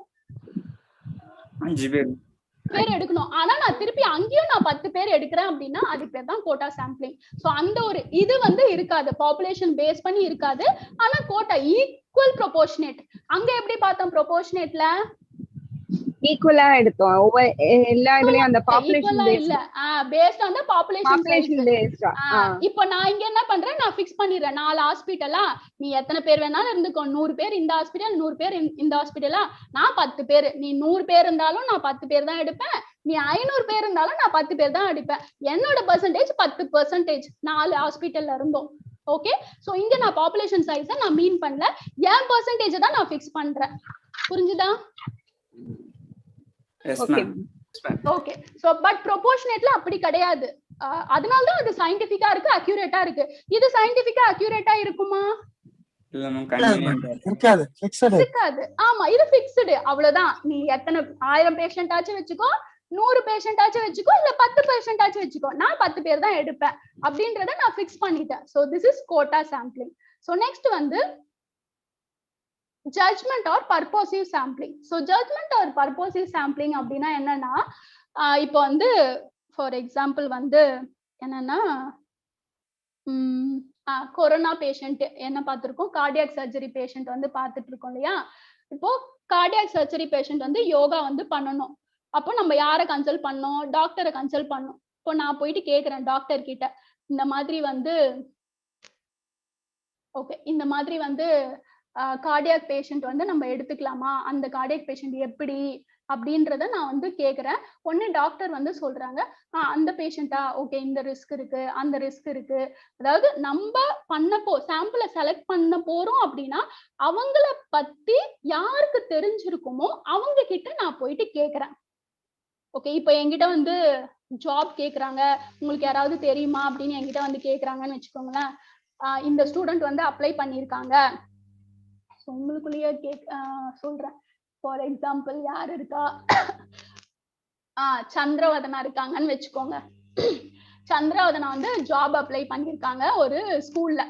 J: 5 பேர்
B: எடுக்கணும். ஆனா நான் திருப்பி அங்கேயும் நான் 10 பேர் எடுக்கிறேன் அப்படின்னா அதுக்கு பேர் தான் கோட்டா சாம்பிளிங். சோ அந்த ஒரு இது வந்து இருக்காது, பாப்புலேஷன் பேஸ் பண்ணி இருக்காது. ஆனா கோட்டா ஈக்குவல் ப்ரொபோர்ஷனேட். அங்க எப்படி பார்த்தோம், ப்ரொபோர்ஷனேட்ல
E: ஈக்குவலா எடுத்தோம். எல்லா இதுலயும் அந்த பாப்புலேஷன்
B: இல்ல, பேஸ்ட் ஆன் தி பாப்புலேஷன்
E: பேஸ்டா.
B: இப்போ நான் இங்க என்ன பண்றேன், நான் ஃபிக்ஸ் பண்ணிடுறேன் 4 ஹாஸ்பிடலா, நீ எத்தனை பேர் வேணாலும் இருந்துக்கோ, 100 பேர் இந்த ஹாஸ்பிடல், 100 பேர் இந்த ஹாஸ்பிடலா, நான் 10 பேர், நீ 100 பேர் இருந்தாலும் நான் 10 பேர் தான் எடுப்பேன், நீ 500 பேர் இருந்தாலும் நான் 10 பேர் தான் எடுப்பேன். என்னோட பெர்சன்டேஜ் 10%, 4 ஹாஸ்பிடல்ல இருந்தோம். ஓகே, சோ இங்க நான் பாப்புலேஷன் சைஸை நான் மீன் பண்ணல, என் பெர்சன்டேஜ் தான் நான் ஃபிக்ஸ் பண்றேன். புரிஞ்சுதா? ஓகே. சோ பட் ப்ரொபோர்ஷனேட்ல அப்படி கிடையாது. அதனால தான் அது சயின்டிஃபிக்கா இருக்கு, அக்யூரேட்டா இருக்கு. இது சயின்டிஃபிக்கா அக்யூரேட்டா இருக்குமா?
J: இல்ல மேம், கன்வீனியன்ட்
G: இருக்காது, ஃபிக்ஸ்டு
B: இருக்காது. ஆமா, இது ஃபிக்ஸ்டு, அவ்வளவுதான். நீ எத்தனை 1000 பேஷண்ட் ஆச்சு வெச்சுக்கோ, 100 பேஷண்ட் ஆச்சு வெச்சுக்கோ, இல்ல 10 பேஷண்ட் ஆச்சு வெச்சுக்கோ, நான் 10 பேர் தான் எடுப்பேன் அப்படின்றத நான் ஃபிக்ஸ் பண்ணிட்டேன். So this is quota sampling. So next வந்து judgment or purposive sampling. So judgment or purposive sampling அப்படின்னா என்னன்னா, இப்போ வந்து ஃபார் எக்ஸாம்பிள் வந்து என்னன்னா, கொரோனா பேஷண்ட் என்ன பார்த்திருக்கோம், கார்டியாக் சர்ஜரி பேஷண்ட் வந்து பார்த்துட்டு இருக்கோம் இல்லையா? இப்போ கார்டியாக் சர்ஜரி பேஷண்ட் வந்து யோகா வந்து பண்ணணும். அப்போ நம்ம யாரை கன்சல்ட் பண்ணோம், டாக்டரை கன்சல்ட் பண்ணோம். இப்போ நான் போயிட்டு கேட்கிறேன் டாக்டர் கிட்ட, இந்த மாதிரி வந்து ஓகே, இந்த மாதிரி வந்து கார்டியாக் பேஷண்ட் வந்து நம்ம எடுத்துக்கலாமா, அந்த கார்டியாக் பேஷண்ட் எப்படி அப்படின்றத நான் வந்து கேட்கிறேன். ஒன்னு டாக்டர் வந்து சொல்றாங்க, அந்த பேஷண்டா, ஓகே இந்த ரிஸ்க் இருக்கு, அந்த ரிஸ்க் இருக்கு. அதாவது நம்ம சாம்பிளை செலக்ட் பண்ண போறோம் அப்படின்னா அவங்கள பத்தி யாருக்கு தெரிஞ்சிருக்குமோ அவங்க கிட்ட நான் போயிட்டு கேட்கிறேன். ஓகே, இப்போ என்கிட்ட வந்து ஜாப் கேட்குறாங்க, உங்களுக்கு யாராவது தெரியுமா அப்படின்னு என்கிட்ட வந்து கேட்குறாங்கன்னு வச்சுக்கோங்களேன். இந்த ஸ்டூடெண்ட் வந்து அப்ளை பண்ணியிருக்காங்க, உங்களுக்குள்ளேயே சொல்றேன். ஃபார் எக்ஸாம்பிள் யார் இருக்கா, சந்திரவதனா இருக்காங்கன்னு வச்சுக்கோங்க. சந்திரவதனா வந்து ஜாப் அப்ளை பண்ணியிருக்காங்க ஒரு ஸ்கூல்ல.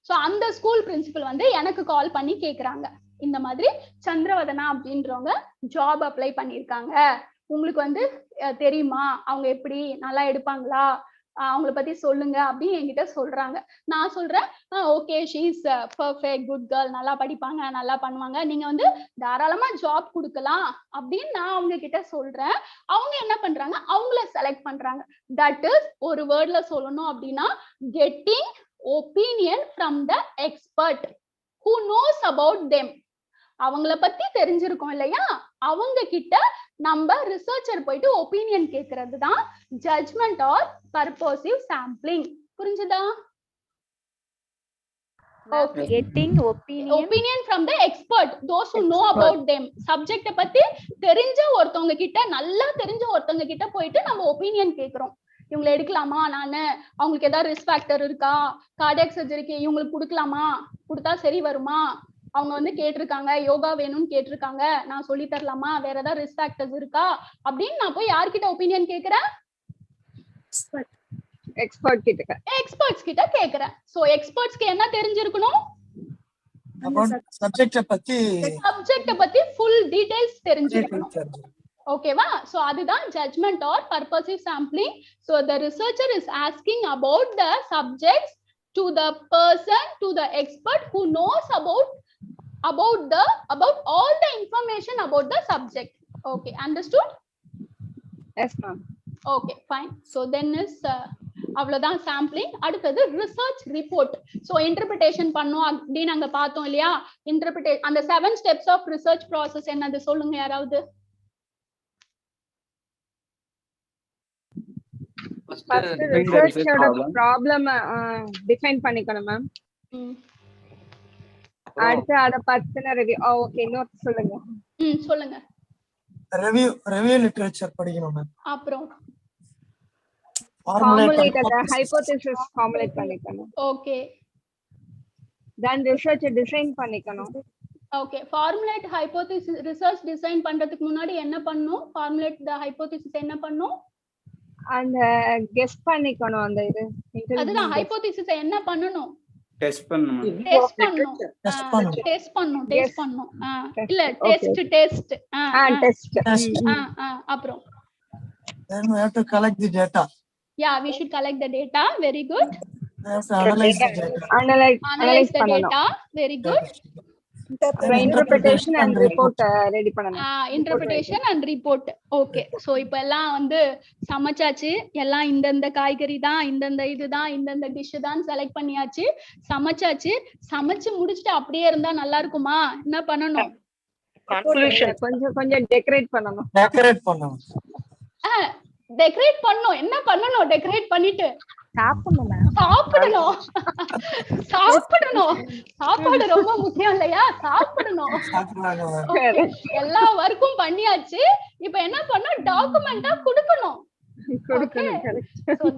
B: ஸோ அந்த ஸ்கூல் பிரின்சிபல் வந்து எனக்கு கால் பண்ணி கேட்குறாங்க, இந்த மாதிரி சந்திரவதனா அப்படின்றவங்க ஜாப் அப்ளை பண்ணியிருக்காங்க, உங்களுக்கு வந்து தெரியுமா, அவங்க எப்படி நல்லா எடுப்பாங்களா, அவங்கள பத்தி சொல்லுங்க அப்படின்னு என்கிட்ட சொல்றாங்க. நான் சொல்றேன் okay she is perfect good girl, நல்லா படிப்பாங்க, நல்லா பண்ணுவாங்க, நீங்க வந்து தாராளமா ஜாப் கொடுக்கலாம் அப்படின்னு நான் அவங்க கிட்ட சொல்றேன். அவங்க என்ன பண்றாங்க, அவங்கள செலக்ட் பண்றாங்க. தட் இஸ் ஒரு வேர்ட்ல சொல்லணும் அப்படின்னா getting opinion from the expert who knows about them. அவங்கள பத்தி தெரிஞ்சிருக்கோம் இல்லையா, அவங்க கிட்ட நம்ம ரிசர்ச்சர் போயிட்டு ஒப்பீனியன் கேட்கறது தான் ஜட்ஜ்மெண்ட் ஆர் பர்பசிவ் சாம்பிளிங். புரிஞ்சுதா?
H: Okay. Getting
B: opinion from the expert, those who know about them. சப்ஜெக்ட பத்தி தெரிஞ்ச ஒருத்தவங்க கிட்ட, நல்லா தெரிஞ்ச ஒருத்தவங்க கிட்ட போயிட்டு நம்ம ஒப்பீனியன் கேக்குறோம். இவங்களை எடுக்கலாமா, நானு அவங்களுக்கு ஏதாவது ரிஸ்க் ஃபேக்டர் இருக்கா, கார்டியாக் சர்ஜரிக்கு இவங்களுக்கு கொடுக்கலாமா, கொடுத்தா சரி வருமா, அவங்க வந்து கேட்டிருக்காங்க யோகா வேணும்னு கேட்டிருக்காங்க, நான் சொல்லி தரலாமா, வேற ஏதாவது ரிஸ்க் ஃபேக்டர்ஸ் இருக்கா அப்படின்னு நான் போய் யார்கிட்ட ஒப்பீனியன் கேக்குறேன், எக்ஸ்பர்ட்ஸ் கிட்ட கேக்குறேன். சோ எக்ஸ்பர்ட்ஸ்க்கு என்ன தெரிஞ்சிருக்கணும்,
G: சப்ஜெக்ட பத்தி ஃபுல் டீடைல்ஸ் தெரிஞ்சிருக்கணும்.
B: ஓகேவா? சோ அதுதான் judgment or purposive sampling. So the researcher is asking about the subjects to the person, to the expert who knows about all the information about the subject. Okay, understood?
E: Yes ma'am.
B: Okay, fine. So then is அவ்வளவுதான் சாம்பிளிங். அடுத்தது ரிசர்ச் ரிப்போர்ட். சோ இன்டர்பிரேஷன் பண்ணோம் அப்படின்னு நாங்க பார்த்தோம் இல்லையா, அந்த 7 ஸ்டெப்ஸ் ஆஃப் ரிசர்ச் ப்ராசஸ் என்னது சொல்லுங்க யாராவது.
E: First research-ஓட problem define பண்ணிக்கணும் மேம். அடுத்து அத பத்தின ரிவ்யூ. ஓகே, நோட் சொல்லுங்க.
B: சொல்லுங்க.
G: ரிவ்யூ லிட்டரேச்சர் படிக்கணும் மேம்.
B: அப்புறம்
E: formulate the hypothesis formulate பண்ணிக்கணும்.
B: ஓகே.
E: then research design பண்ணிக்கணும்.
B: Okay, formulate hypothesis research design பண்றதுக்கு முன்னாடி என்ன பண்ணனும், formulate the hypothesis என்ன பண்ணனும்,
E: அந்த கெஸ் பண்ணிக்கணும். அந்த இது
B: அதுதான் hypothesis என்ன பண்ணனும்,
J: டெஸ்ட் பண்ணனும்.
B: இல்ல டெஸ்ட் அப்புறம்
G: then we have to collect the data.
B: Yeah, we should collect the data. Very good.
G: We have to analyze the data.
B: Analyze the data. Very good.
E: interpretation and report ready பண்ணனும்.
B: interpretation and report. Okay, so இப்போ எல்லாம் வந்து சமைச்சாச்சு, எல்லாம் இந்த காய்கறி தான், இந்த இதுதான், இந்த டிஷ் தான் செலக்ட் பண்ணியாச்சு, சமைச்சாச்சு. சமைச்சு முடிச்சிட்டு அப்படியே இருந்தா நல்லா இருக்குமா, என்ன பண்ணனும்,
E: கொஞ்சம் டெக்கரேட் பண்ணனும்.
B: டெக்கரேட் பண்ணனும். என்ன பண்ணனும், டெக்கரேட் பண்ணிட்டு சாப்பிடணும். சாப்பாடு ரொம்ப முக்கியம் இல்லையா, சாப்பிடணும். எல்லா ஒர்க்கும் பண்ணியாச்சு, இப்ப என்ன பண்ணணும், டாக்குமெண்டா கொடுக்கணும். So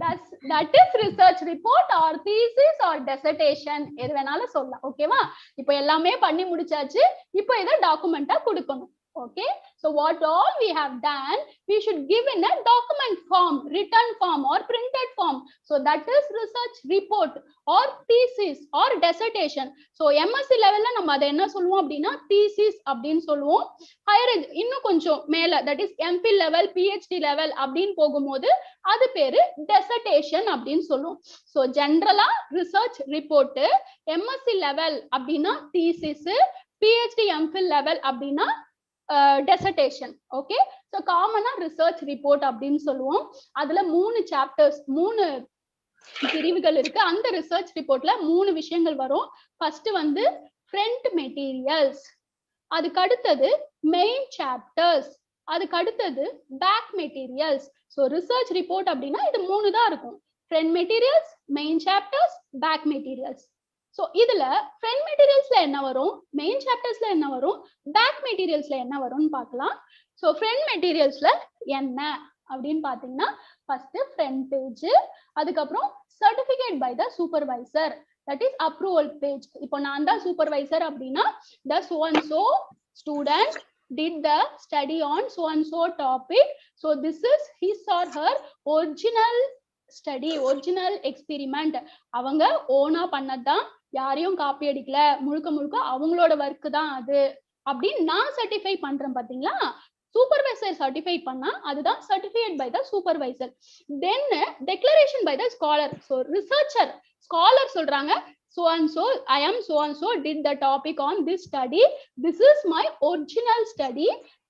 B: that is research report or thesis or dissertation, எது வேணாலும் சொல்லலாம். ஓகேவா? இப்போ எல்லாமே பண்ணி முடிச்சாச்சு, இப்போ இத டாக்குமெண்டா கொடுக்கணும். Okay, so what all we have done, we should give in a document form, written form or printed form. So that is research report or thesis or dissertation. So MSc level la நம்ம அத என்ன சொல்லுவோம் அப்படினா thesis அப்படினு சொல்லுவோம். ஹையர் இன்னும் கொஞ்சம் மேல, that is MPhil level PhD level அப்படினு போகும்போது அது பேரு dissertation அப்படினு சொல்லுவோம். So ஜெனரலா research report, MSc level அப்படினா thesis, PhD MPhil level அப்படினா dissertation. Okay, so common research report அப்படின்னு சொல்லுவோம். அதுல 3 chapters, 3 பிரிவுகள் இருக்கு. அந்த ரிசர்ச் ரிப்போர்ட்ல 3 விஷயங்கள் வரும். ஃபர்ஸ்ட் வந்து front materials, அதுக்கு அடுத்தது மெயின் சாப்டர்ஸ், அதுக்கு அடுத்தது back materials. So research report அப்படின்னா இது 3 தான் இருக்கும், front materials, main chapters, back materials. So இதுல ஃப்ரண்ட் மெட்டீரியல்ஸ்ல என்ன வரும், மெயின் சாப்டர்ஸ்ல என்ன வரும், பேக் மெட்டீரியல்ஸ்ல என்ன வரும்னு பார்க்கலாம். சோ ஃப்ரண்ட் மெட்டீரியல்ஸ்ல என்ன அப்படின்னு பாத்தீங்கன்னா ஃபர்ஸ்ட் ஃப்ரண்ட் பேஜ், அதுக்கப்புறம் certificate by the supervisor, that is approval page. இப்போ நான் தான் சூப்பர்வைசர் அப்படின்னா த so and so student did the study on so and so topic, so this is his or her original study, original experiment. அவங்க ஓனா பண்ணதான், யாரையும் காப்பி அடிக்கல, முழுக்க முழுக்க அவங்களோட ஒர்க் தான் அது அப்படின்னு நான் சர்டிஃபை பண்றேன் பாத்தீங்களா. சூப்பர்வைசர் சர்டிஃபை பண்ணா அதுதான் certificate by the supervisor. Then declaration by the scholar. So researcher scholar சொல்றாங்க so and so I am so and so did the topic on this study, this is my original study,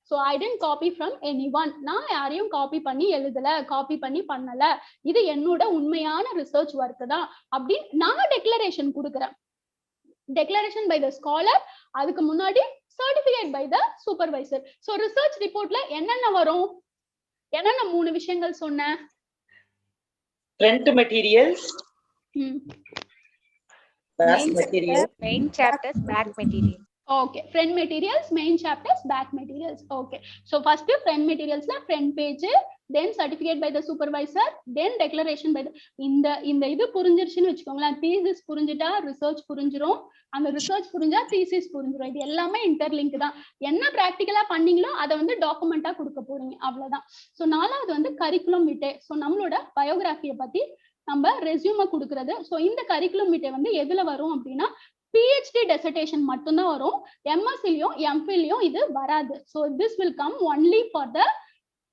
B: so I didn't copy from anyone. நான் யாரையும் காப்பி பண்ணி எழுதல, காப்பி பண்ணி பண்ணல, இது என்னோட உண்மையான ரிசர்ச் ஒர்க் தான் அப்படி நான் டெக்ளரேஷன் கொடுக்குறேன். டெக்ளரேஷன் பை த ஸ்காலர், அதுக்கு முன்னாடி certificate by the supervisor. So research ரிப்போர்ட்ல என்னென்ன வரும், என்னென்ன 3 விஷயங்கள் சொன்னேன்?
K: Front materials,
H: main chapters, back material.
B: Okay, front materials, main chapters, back materials. Okay, so first front materials la front page, then certificate by the supervisor, then declaration by the இந்த இது புரிஞ்சிருச்சுன்னு வெச்சுக்கோங்களா. thesis புரிஞ்சிட்டா research புரிஞ்சிரும், அந்த research புரிஞ்சா thesis புரிஞ்சிரும். இது எல்லாமே இன்டர்லிங்க் தான். என்ன பிராக்டிகலா பண்ணீங்களோ அதை வந்து டாக்குமெண்டா கொடுக்க போறீங்க, அவ்வளவுதான். ஸோ 4வது வந்து கரிக்குலம் விட்டே. ஸோ நம்மளோட பயோகிராஃபியை பத்தி நம்ம ரெஸ்யூமை கொடுக்கறது. ஸோ இந்த கரிக்குலம் விட்டே வந்து எதுல வரும் அப்படின்னா PhD டெசர்டேஷன் மட்டும்தான் வரும். MScலயும் MPhilலயும் இது வராது. So this will come only for the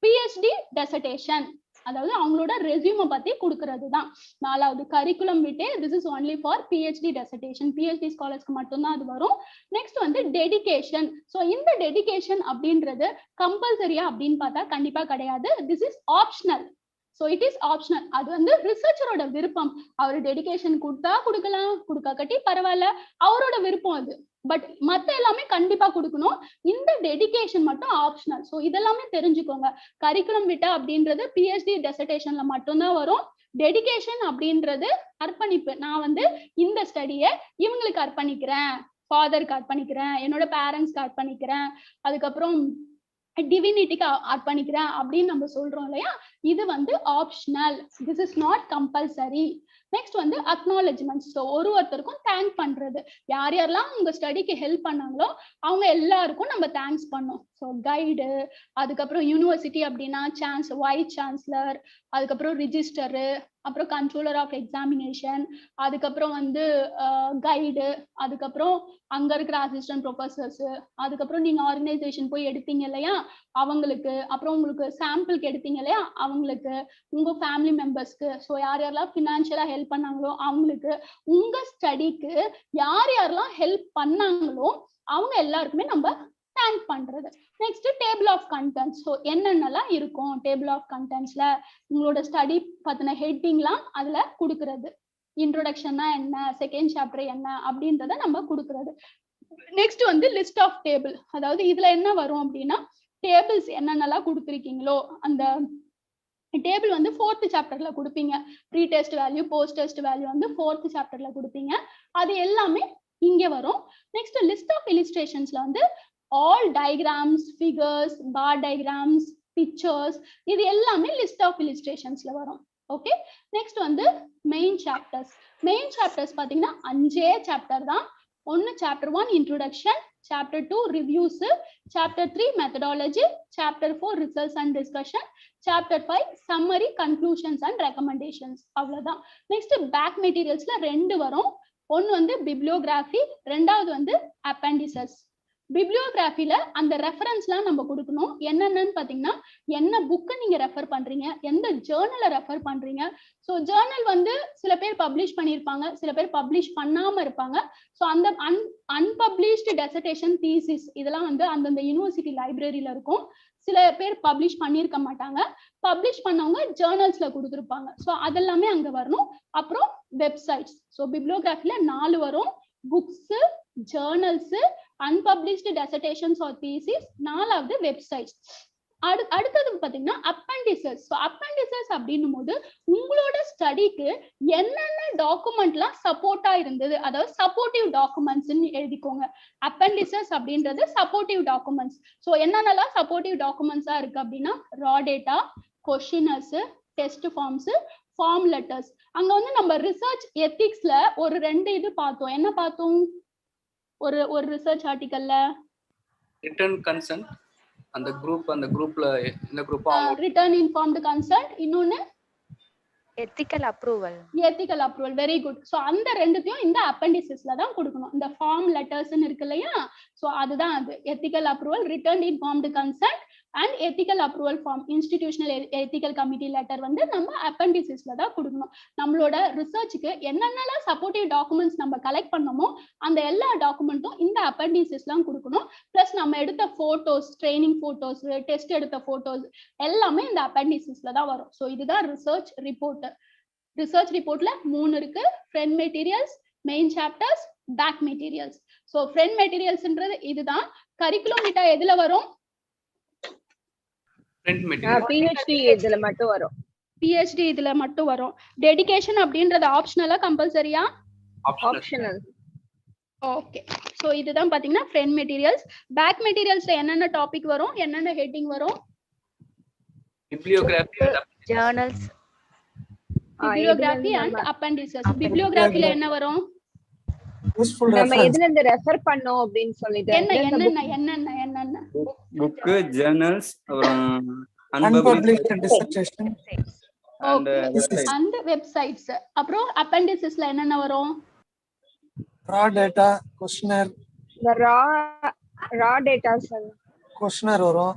B: PhD dissertation, அதாவது அவங்களோட ரெஸ்யூமை பத்தி கொடுக்கறது தான். 4வது கரிக்குலம் விட்டே, this is only for PhD dissertation, PhD ஸ்காலர்ஸ்க்கு மட்டும்தான் அது வரும். நெக்ஸ்ட் வந்து டெடிகேஷன். ஸோ இந்த டெடிகேஷன் அப்படின்றது கம்பல்சரியா அப்படின்னு பார்த்தா கண்டிப்பா கிடையாது. This is optional. So it is optional. அது வந்து ரிசர்ச்சரோட விருப்பம். அவர் டெடிகேஷன் கொடுத்தா கொடுக்கலாம், கொடுக்காட்டி பரவாயில்ல, அவரோட விருப்பம் அது. பட் மத்த எல்லாமே கண்டிப்பா கொடுக்கணும். இந்த டெடிகேஷன் மட்டும் ஆப்ஷனல். ஸோ இதெல்லாமே தெரிஞ்சுக்கோங்க. கரிக்குலம் விட்டா அப்படின்றது PhD டெசர்டேஷன்ல மட்டும்தான் வரும். டெடிகேஷன் அப்படின்றது அர்ப்பணிப்பு. நான் வந்து இந்த ஸ்டடியை இவங்களுக்கு அர்ப்பணிக்கிறேன், ஃபாதருக்கு அர்ப்பணிக்கிறேன், என்னோட பேரண்ட்ஸ்க்கு அர்ப்பணிக்கிறேன், அதுக்கப்புறம் டிவினிட்டிக்கு அர்ப்பணிக்கிறேன் அப்படின்னு நம்ம சொல்றோம் இல்லையா. இது வந்து optional. This is not compulsory. Next வந்து அக்னாலஜ்மெண்ட்ஸ். ஸோ ஒருத்தருக்கும் தேங்க் பண்றது. யார் யாரெல்லாம் உங்க ஸ்டடிக்கு ஹெல்ப் பண்ணாங்களோ அவங்க எல்லாருக்கும் நம்ம தேங்க்ஸ் பண்ணோம். ஸோ கைடு, அதுக்கப்புறம் யூனிவர்சிட்டி அப்படின்னா வைஸ் சான்சலர், அதுக்கப்புறம் ரிஜிஸ்டரு, அப்புறம் கண்ட்ரோலர் ஆஃப் எக்ஸாமினேஷன், அதுக்கப்புறம் வந்து கைடு, அதுக்கப்புறம் அங்க இருக்கிற அசிஸ்டன்ட் ப்ரொஃபசர்ஸ், அதுக்கப்புறம் நீங்க ஆர்கனைசேஷன் போய் எடுத்தீங்க இல்லையா அவங்களுக்கு, அப்புறம் உங்களுக்கு சாம்பிளுக்கு எடுத்தீங்க இல்லையா அவங்களுக்கு, உங்க ஃபேமிலி மெம்பர்ஸ்க்கு, ஸோ யார் யாரெல்லாம் ஃபினான்ஷியலா ஹெல்ப் பண்ணாங்களோ அவங்களுக்கு, உங்க ஸ்டடிக்கு யார் யாரெல்லாம் ஹெல்ப் பண்ணாங்களோ அவங்க எல்லாருக்குமே நம்ம தேங்க் பண்றது. Next table of contents. So என்னென்னலாம் இருக்கும் டேபிள் ஆஃப் கண்டென்ட்ஸ்ல, உங்களோட ஸ்டடி பத்தின ஹெட்டிங்லாம் அதுல கொடுக்கறது. இன்ட்ரோடக்ஷன்னா என்ன, செகண்ட் சாப்டர் என்ன அப்படின்றத நம்ம கொடுக்கறது. நெக்ஸ்ட் வந்து லிஸ்ட் ஆஃப் டேபிள். அதாவது இதுல என்ன வரும் அப்படின்னா டேபிள்ஸ் என்னென்னலாம் கொடுத்துருக்கீங்களோ அந்த டேபிள் வந்து 4th சாப்டர்ல கொடுப்பீங்க. Pre test value, post test value வந்து 4th சாப்டர்ல கொடுப்பீங்க. அது எல்லாமே இங்க வரும். நெக்ஸ்ட் லிஸ்ட் ஆஃப் இல்லுஸ்ட்ரேஷன்ஸ்ல வந்து all diagrams, figures, bar diagrams, pictures, இது எல்லாமே லிஸ்ட் ஆஃப் இல்லுஸ்ட்ரேஷன்ஸ்ல வரும். ஓகே, நெக்ஸ்ட் வந்து மெயின் சாப்டர்ஸ். மெயின் சாப்டர்ஸ் பாத்தீங்கன்னா 5 சாப்டர் தான். ஒன்னு chapter 1 introduction, chapter 2 reviews, chapter 3 methodology, chapter 4 results and discussion, chapter 5 summary, conclusions and recommendations. அவ்வளவுதான். நெக்ஸ்ட் பேக் மெட்டீரியல்ஸ்ல 2 வரும். ஒன்னு வந்து பிப்ளியோகிராஃபி, 2வது வந்து அப்பெண்டிசஸ். பிப்ளியோகிராஃபில அந்த ரெஃபரன்ஸ்லாம் நம்ம கொடுக்கணும். என்னென்னு பாத்தீங்கன்னா என்ன புக்கை நீங்க ரெஃபர் பண்றீங்க, எந்த ஜேர்னலை ரெஃபர் பண்றீங்க. ஸோ ஜேர்னல் வந்து சில பேர் பப்ளிஷ் பண்ணியிருப்பாங்க, சில பேர் பப்ளிஷ் பண்ணாம இருப்பாங்க. ஸோ அந்த அன்பப்ளிஷ்டு டெசர்டேஷன், தீசிஸ் இதெல்லாம் வந்து அந்தந்த யூனிவர்சிட்டி லைப்ரரியில இருக்கும். சில பேர் பப்ளிஷ் பண்ணியிருக்க மாட்டாங்க, பப்ளிஷ் பண்ணவங்க ஜேர்னல்ஸ்ல கொடுத்துருப்பாங்க. ஸோ அதெல்லாமே அங்க வரணும். அப்புறம் வெப்சைட்ஸ். ஸோ பிப்ளியோகிராஃபில 4 வரும். Books, journals, unpublished dissertations or thesis, 4வது வெப்சைட்ஸ். அடுத்தது பாத்தீங்கன்னா அப்பெண்டிசஸ். ஸோ அப்பெண்டிசஸ் அப்படின்னும் போது உங்களோட ஸ்டடிக்கு என்னென்ன டாக்குமெண்ட்லாம் சப்போர்ட்டா இருந்தது, அதாவது சப்போர்ட்டிவ் டாக்குமெண்ட்ஸ் எழுதிக்கோங்க. அப்பெண்டிசஸ் அப்படின்றது சப்போர்ட்டிவ் டாக்குமெண்ட்ஸ். ஸோ என்னென்னலாம் சப்போர்ட்டிவ் டாக்குமெண்ட்ஸா இருக்கு அப்படின்னா raw data, questionnaires, test forms, form letters. அங்க வந்து நம்ம ரிசர்ச் எத்திக்ஸ்ல ஒரு 2 இது பார்த்தோம். என்ன பார்த்தோம்? ஒரு ரிசர்ச் ஆர்டிகல்ல
I: ரிட்டன் கன்சென்ட், அந்த குரூப்ல இந்த குரூப்
B: ரிட்டன் இன்ஃபார்ம்டு கன்சென்ட், இன்னொன்னு
H: ethical approval.
B: Ethical approval, very good. So அந்த 2த்தையும் இந்த அப்பெண்டிசஸ்ல தான் கொடுக்கணும். இந்த ஃபார்ம் லெட்டர்ஸ்ன்னு இருக்கு இல்லையா, ஸோ அதுதான் அது. Ethical approval, written informed consent, and ethical approval form, institutional ethical committee letter வந்து நம்ம அப்பெண்டிசிஸ்ல தான் கொடுக்கணும். நம்மளோட ரிசர்ச்சுக்கு என்னென்னலாம் சப்போர்ட்டிவ் டாக்குமெண்ட்ஸ் நம்ம கலெக்ட் பண்ணோமோ அந்த எல்லா டாக்குமெண்ட்டும் இந்த அப்பெண்டிசிஸ்லாம் கொடுக்கணும். பிளஸ் நம்ம எடுத்த போட்டோஸ், ட்ரைனிங் போட்டோஸ், டெஸ்ட் எடுத்த போட்டோஸ் எல்லாமே இந்த அப்பெண்டிசிஸ்ல தான் வரும். ஸோ இதுதான் ரிசர்ச் ரிப்போர்ட். ரிசர்ச் ரிப்போர்ட்ல 3 இருக்கு: front materials, main chapters, back materials. So front மெட்டீரியல்ஸ்ன்றது இதுதான். கரிக்குலம் விட்டா எதுல வரும்?
E: PhD இதுல மட்டும் வரும்.
B: PhD இதுல மட்டும் வரும். டெடிகேஷன் அப்படின்றது ஆப்ஷனலா கம்பல்சரியா?
E: ஆப்ஷனல்.
B: ஓகே. ஸோ இதுதான் பாத்தீங்கன்னா ஃப்ரண்ட் மெட்டீரியல்ஸ். பேக் மெட்டீரியல்ஸ்ல என்னென்ன டாபிக் வரும், என்னென்ன ஹெட்டிங் வரும்?
I: bibliography and
H: journals,
B: bibliography and appendices. bibliographyல என்ன வரும்?
G: யூஸ்ஃபுல்
E: நம்ம
G: ரெஃபரன்ஸ்
E: எதுல இருந்து ரெஃபர் பண்ணோம் அப்படின்னு சொல்லிட்டு
B: என்னென்ன
J: புக், ஜர்னல்ஸ், அப்புறம்
G: அன்பப்ளிஷ்டு டிசர்டேஷன்
B: அந்த வெப்சைட்ஸ். அப்புறம் அப்பெண்டிசிஸ்ல என்னென்ன வரும்?
G: Raw data, questionnaire,
E: raw datas,
G: questionnaire வரும்,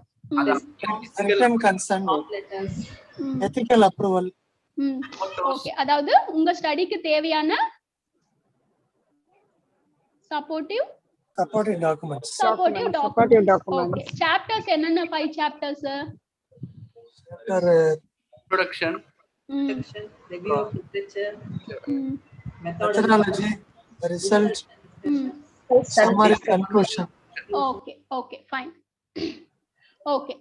G: written consent, ethical approval.
B: Okay. அதாவது உங்க ஸ்டடிக்கு தேவையான சப்போர்ட்டிவ்
G: டாக்குமெண்ட்ஸ்.
B: ஓகே. சாப்டர்ஸ் என்னென்ன? 5 chapters.
I: introduction,
K: review of literature,
G: methodology, result, summary, conclusion.
B: Okay fine. Okay.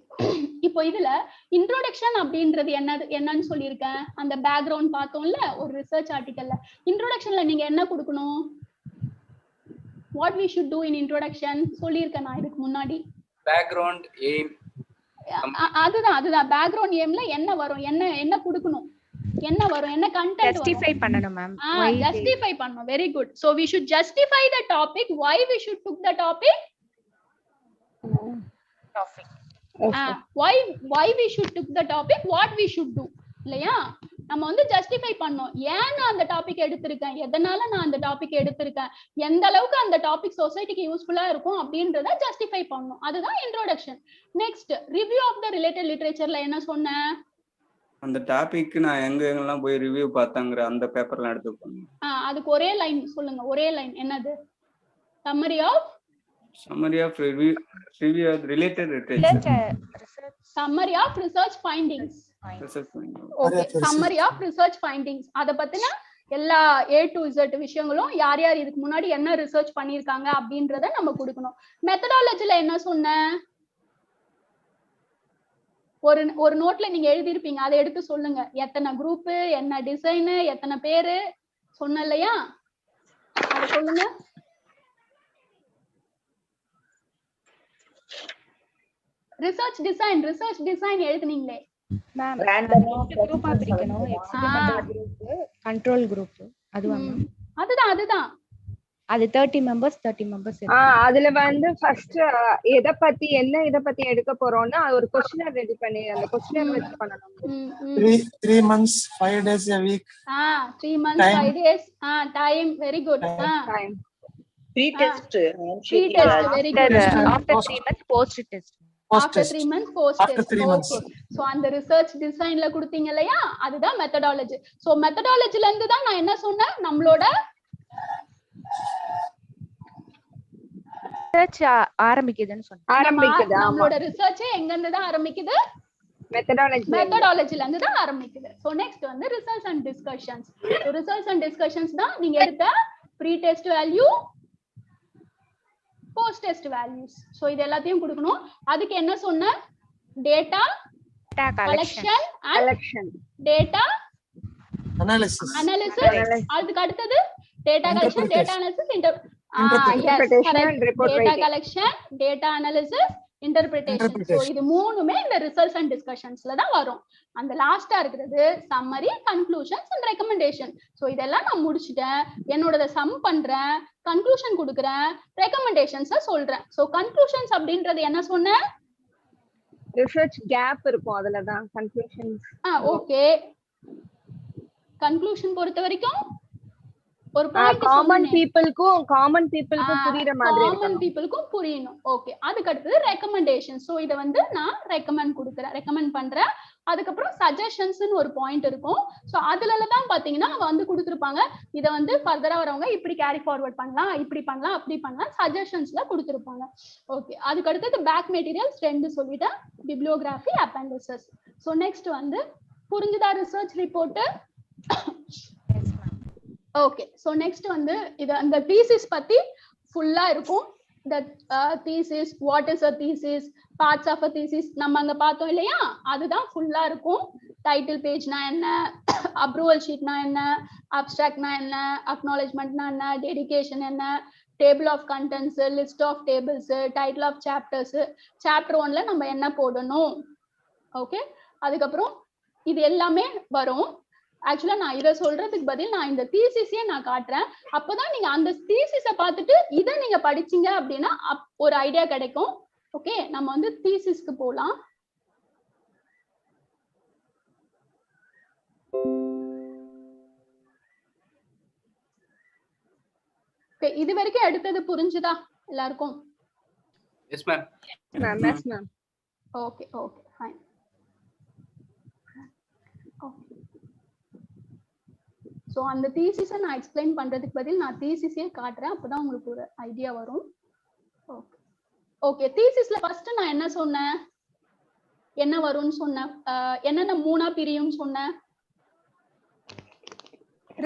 B: இப்போ இதுல இன்ட்ரோடக்ஷன் அப்படின்றது என்னன்னு சொல்லியிருக்கேன். அந்த பேக்ரவுண்ட் பார்த்தோம்ல ஒரு ரிசர்ச் ஆர்டிகல்ல. இன்ட்ரோடக்ஷன்ல நீங்க என்ன கொடுக்கணும்? What we should do in introduction சொல்லியிருக்கேன் நான் இதுக்கு முன்னாடி.
I: background, aim.
B: அதுதான் பேக்ரவுண்ட் எய்ம்ல என்ன வரும், என்ன கொடுக்கணும், என்ன வரும், என்ன கண்டென்ட்
H: ஜஸ்டிஃபை பண்ணணும் மேம்.
B: ஜஸ்டிஃபை பண்ணணும். Very good. So we should justify the topic, why we should took the topic, why we should took the topic, what we should do. இல்லையா? நம்ம வந்து ஜஸ்டிஃபை பண்ணோம். ஏன் நான் அந்த டாபிக் எடுத்திருக்கேன், எதனால நான் அந்த டாபிக் எடுத்திருக்கேன், எந்த அளவுக்கு அந்த டாபிக் சொசைட்டிக்கு யூஸ்ஃபுல்லா இருக்கும் அப்படின்றத ஜஸ்டிஃபை பண்ணணும். அதுதான் introduction. Next, review of the related லிட்ரேச்சர்ல என்ன சொன்னேன்?
J: அந்த டாபிக் நான் எங்கெல்லாம் போய் ரிவ்யூ பார்த்தாங்கற அந்த பேப்பர்லாம் எடுத்து போறேன்.
B: அதுக்கு ஒரே லைன் சொல்லுங்க. ஒரே லைன் என்னது? Summary of review of related literature. Summary of research findings. Okay. Summary of research findings. அத பத்தின எல்லா A to Z விஷயங்களும் யார் யார் இதுக்கு முன்னாடி என்ன ரிசர்ச் பண்ணிருக்காங்க அப்படின்றத நம்ம கொடுக்கணும். மெத்தடாலஜில என்ன சொன்னேன்? ஒரு நோட்ல நீங்க எழுதி இருப்பீங்க, அதை எடுத்து சொல்லுங்க. எத்தனை குரூப், என்ன டிசைன், எத்தனை பேரு சொன்ன இல்லையா? அத சொல்லுங்க. ரிசர்ச் டிசைன் எழுதுனீங்களே
H: மேம். குரூப்பா பிரிக்கணும். Control group.
B: அதுதான்
H: அது 30 மெம்பர்ஸ்.
E: அதுல வந்து ஃபர்ஸ்ட் இத பத்தி எடுக்க போறோம்னா ஒரு क्वेश्चनर ரெடி பண்ணி அந்த क्वेश्चनर வெச்சு பண்ணனும்.
G: 3 months 5 days a week.
B: 3 months 5 days. Time very good.
E: Time.
K: Pre-test.
B: Very good.
H: After 3 months post test.
B: After 3 months post test. Okay. So அந்த ரிசர்ச் டிசைன்ல கொடுத்தீங்க இல்லையா? அதுதான் மெத்தடாலஜி. சோ மெத்தடாலஜில இருந்து தான் நான் என்ன சொன்னேன், நம்மளோட
H: ரிசர்ச் ஆரம்பிக்குதுன்னு
E: சொன்னேன்.
B: நம்மளோட ரிசர்ச் எங்க இருந்து தான் ஆரம்பிக்குது? மெத்தடாலஜில இருந்து தான் ஆரம்பிக்குது. சோ நெக்ஸ்ட் வந்து research and discussions. Research and discussions தான் நீங்க எடுத்த pre test value, post test values. So இது எல்லாத்தையும் கொடுக்கணும். அதுக்கு என்ன சொன்ன? Data collection and data analysis. அதுக்கு அடுத்தது data collection, data analysis, data collection, data analysis, interpretation. So இது மூணுமே இந்த ரிசர்ச் அண்ட் டிஸ்கஷன்ஸ்ல தான் வரும். அந்த லாஸ்டா இருக்குது summary, conclusions and recommendation. So இதெல்லாம் நான் முடிச்சிட்டேன். என்னோட சம் பண்றேன், கன்க்ளூஷன் கொடுக்குறேன், ரெக்கமெண்டேஷன்ஸ் சொல்றேன். சோ கன்க்ளூஷன்ஸ் அப்படின்றது என்ன சொன்னேன்?
E: ரிசர்ச் கேப் இருக்கும், அதுல தான் கன்க்ளூஷன்ஸ்.
B: ஓகே. கன்க்ளூஷன் பொறுத்த வரைக்கும் ஒரு பாயிண்ட்
E: காமன் பீப்புளுக்கும் புரியுற மாதிரி
B: காமன் பீப்புளுக்கும் புரியணும். ஓகே, அதுக்கு அடுத்தது ரெக்கமெண்டேஷன். சோ இத வந்து நான் ரெக்கமெண்ட் பண்றேன். அதுக்கப்புறம் சஜஷன்ஸ்னு ஒரு பாயிண்ட் இருக்கும். சோ அதுல தான் பாத்தீங்கன்னா வந்து கொடுத்திருப்பாங்க, இத வந்து ஃபர்தரா வரவங்க இப்படி கேரி ஃபார்வர்ட் பண்ணலாம், இப்படி பண்ணலாம், அப்படி பண்ணலாம், சஜஷன்ஸ்ல கொடுத்திருப்பாங்க. ஓகே, அதுக்கு அடுத்தது பேக் மெட்டீரியல்ஸ் 2 சொல்லிட்டேன், பிப்ளியோகிராஃபி, அப்பெண்டிசஸ். சோ நெக்ஸ்ட் வந்து புரிஞ்சுதா research report? Okay, so next வந்து இது அந்த தீசிஸ் பத்தி ஃபுல்லா இருக்கும். the thesis, what is a thesis, parts of a thesis நம்ம அங்க பார்த்தோம் இல்லையா, அதுதான் ஃபுல்லா இருக்கும். டைட்டில் பேஜ்னா என்ன, அப்ரூவல் ஷீட்னா என்ன, அப்ஸ்ட்ராக்ட்னா என்ன, அக்னாலஜ்மெண்ட்னா என்ன, டெடிகேஷன் என்ன, table of contents, list of tables, title of chapters, chapter 1ல நம்ம என்ன போடணும். ஓகே, அதுக்கப்புறம் இது எல்லாமே வரும். ஆக்சுவலா நான் இதை சொல்றதுக்கு பதில் நான் இந்த தீசிஸையே நான் காட்டுறேன். அப்பதான் நீங்க அந்த தீசிஸை பார்த்துட்டு இதை நீங்க படிச்சீங்க அப்படின்னா ஒரு ஐடியா கிடைக்கும். ஓகே, நம்ம வந்து தீசிஸ்க்கு போலாம். ஓகே, இது வரைக்கும் எடுத்தது புரிஞ்சுதா எல்லாருக்கும்?
I: Yes ma'am.
E: Yes ma'am.
B: Okay okay fine. So அந்த தீசிஸை நான் எக்ஸ்பிளைன் பண்றதுக்கு பதில் நான் தீசிஸே காட்டுறேன், அப்பதான் உங்களுக்கு ஒரு ஐடியா வரும். ஓகே ஓகே, தீசிஸ்ல ஃபர்ஸ்ட் நான் என்ன சொன்னேன், என்ன வரும்னு சொன்னேன், என்னென்ன 3ஆ பிரியும்னு சொன்னேன்.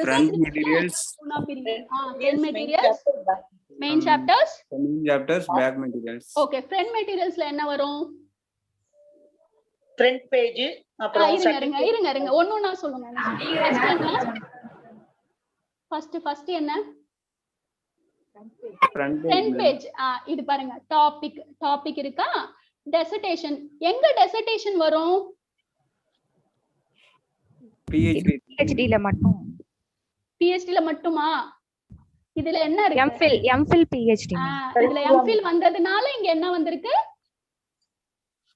J: Front materials,
B: main chapters,
J: back materials.
B: Okay, front மெட்டீரியல்ஸ்ல என்ன வரும்?
K: ஃப்ரண்ட் பேஜ், அப்புறம்
B: இருங்க ஒண்ணா சொல்லுங்க. ஃபர்ஸ்ட் என்ன? Front page. இது பாருங்க, டாபிக் இருக்கா, டெசர்டேஷன். எங்க டெசர்டேஷன் வரும்?
H: PhD-ல மட்டும்.
B: PhD-ல மட்டுமா? இதுல என்ன இருக்கு?
H: MPhil PhD.
B: இதுல MPhil வந்ததுனால இங்க என்ன வந்திருக்கு?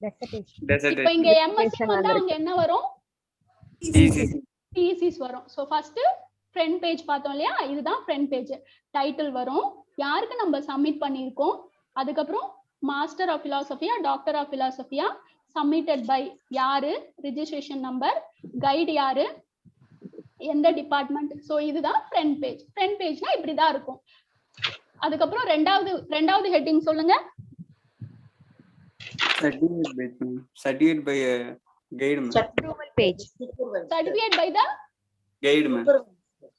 H: டெசர்டேஷன்.
B: இப்போ இங்க MSc வந்தா அங்க என்ன வரும்? தீசிஸ் வரும். சோ ஃபர்ஸ்ட் ஃப்ரண்ட் பேஜ் பார்த்தோம் இல்லையா, இதுதான் ஃப்ரண்ட் பேஜ். டைட்டில் வரும், யாருக்கு நம்ம சப்மிட் பண்ணியிருக்கோம், அதுக்கப்புறம் மாஸ்டர் ஆஃப் பிலாசபியா, டாக்டர் ஆஃப் பிலாசபியா, சப்மிட்டட் பை யாரு, ரிஜிஸ்ட்ரேஷன் நம்பர், கைடு யாரு, எந்த டிபார்ட்மெண்ட். சோ இதுதான் ஃப்ரண்ட் பேஜ். ஃப்ரண்ட் பேஜ்னா இப்படிதான் இருக்கும். அதுக்கப்புறம் ரெண்டாவது ஹெட்டிங் சொல்லுங்க.
J: Certificate by guide ma'am.
H: Approval page.
B: Certificate by the
J: guide ma'am.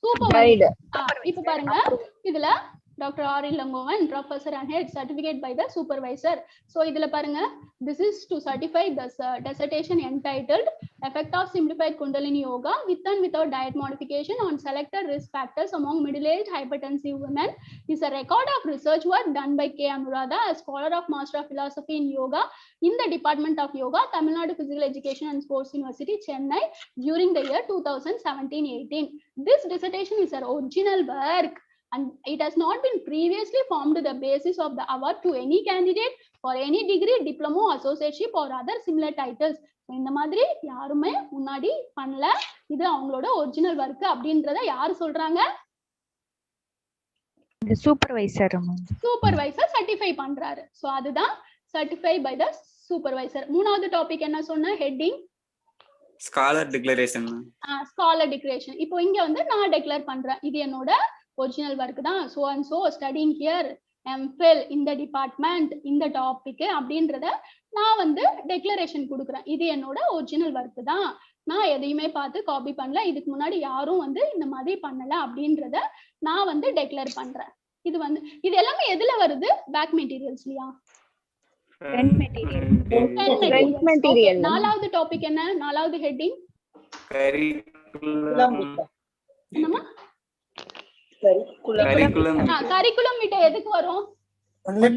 B: Supervisor. இப்ப பாருங்க, இதுல doctor R Ilangovan, professor and head, certificate by the supervisor. So இதுல பாருங்க, this is to certify the dissertation entitled effect of simplified kundalini yoga with and without diet modification on selected risk factors among middle age hypertensive women is a record of research work done by K. Anuradha, a scholar of Master of Philosophy in Yoga in the Department of Yoga, Tamil Nadu Physical Education and Sports University, Chennai, during the year 2017-18. This dissertation is an original work and it has not been previously formed the basis of the award to any candidate for any degree, diploma, associateship or other similar titles. இந்த மாதிரி யாருமே முன்னாடி பண்ணல, இது அவங்களோட ஒரிஜினல் வர்க் அப்படின்றத யார் சொல்றாங்க?
H: சூப்பர்வைசர்
B: சர்டிஃபை பண்றாரு. சோ அதுதான் சர்டிஃபை பை த சூப்பர்வைசர். மூணாவது டாபிக் என்ன சொன்ன heading?
J: Scholar declaration.
B: Scholar declaration. இப்போ இங்க வந்து நான் டிக்ளேர் பண்றேன், இது என்னோட ஒரிஜினல் ஒர்க் தான், so and so studying here MPhil இந்த டிபார்ட்மெண்ட் இந்த டாபிக் அப்படின்றத நான் வந்து டெக்ளரேஷன் கொடுக்குறேன். இது என்னோட ஒரிஜினல் ஒர்க் தான், நான் எதையுமே பார்த்து காப்பி பண்ணல, இதுக்கு முன்னாடி யாரும் வந்து இந்த மாதிரி பண்ணல அப்படின்றத நான் வந்து டெக்ளேர் பண்றேன். இது வந்து இது எல்லாமே எதுல வருது? பேக் மெட்டீரியல்ஸ்லயா?
H: Front material.
B: நாலாவது டாபிக் என்ன? நாலாவது ஹெட்டிங் என்னமா? கரிக்குலம் விட்ட எதுக்கு வரும்?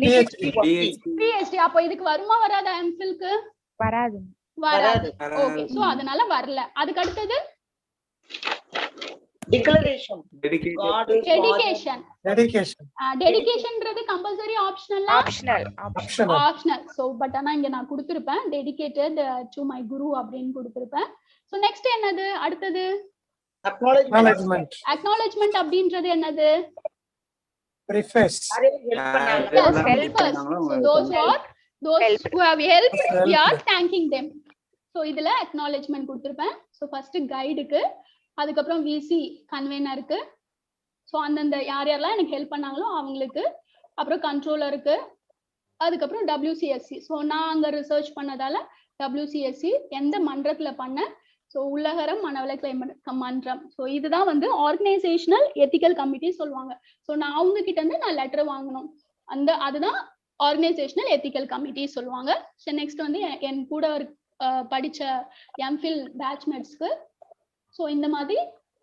B: PhD. அப்ப இதுக்கு வருமா வராதா? MPhilக்கு வராது. ஓகே, சோ அதனால வரல. அதுக்கு அடுத்தது டெடிகேஷன். டெடிகேஷன்ன்றது கம்பல்சரி ஆப்ஷனல். சோ பட் ஆனா இங்க நான் கொடுத்திருப்பேன் டெடிகேட்டட் டு மை குரு அப்படின்னு கொடுத்திருப்பேன். சோ நெக்ஸ்ட் என்னது? அடுத்தது
G: Acknowledgement.
B: Acknowledgement அப்படின்றது என்னது?
G: Preface.
B: Yes, help us. So those who have helped, we are thanking them. So இதுல acknowledgement கொடுத்திருப்பேன். So first கைடுக்கு, அதுக்கப்புறம் விசி கன்வீனருக்கு, ஸோ அந்தந்த யார் யாரெல்லாம் எனக்கு ஹெல்ப் பண்ணாங்களோ அவங்களுக்கு, அப்புறம் கண்ட்ரோலருக்கு, அதுக்கப்புறம் WCSC. ஸோ நான் அங்க ரிசர்ச் பண்ணதால WCSC எந்த மன்றத்துல பண்ண, ஸோ உலகரம் மனவள மன்றம். ஸோ இதுதான் வந்து ஆர்கனைசேஷனல் எத்திக்கல் கமிட்டி சொல்லுவாங்க. ஸோ நான் அவங்க கிட்ட இருந்து நான் லெட்டர் வாங்கணும், அதுதான் ஆர்கனைசேஷனல் எத்திக்கல் கமிட்டி சொல்லுவாங்க. ஸோ நெக்ஸ்ட் வந்து என் கூட படிச்ச எம்ஃபில் பேட்ச்மேட்ஸ்க்கு ஸோ இந்த மாதிரி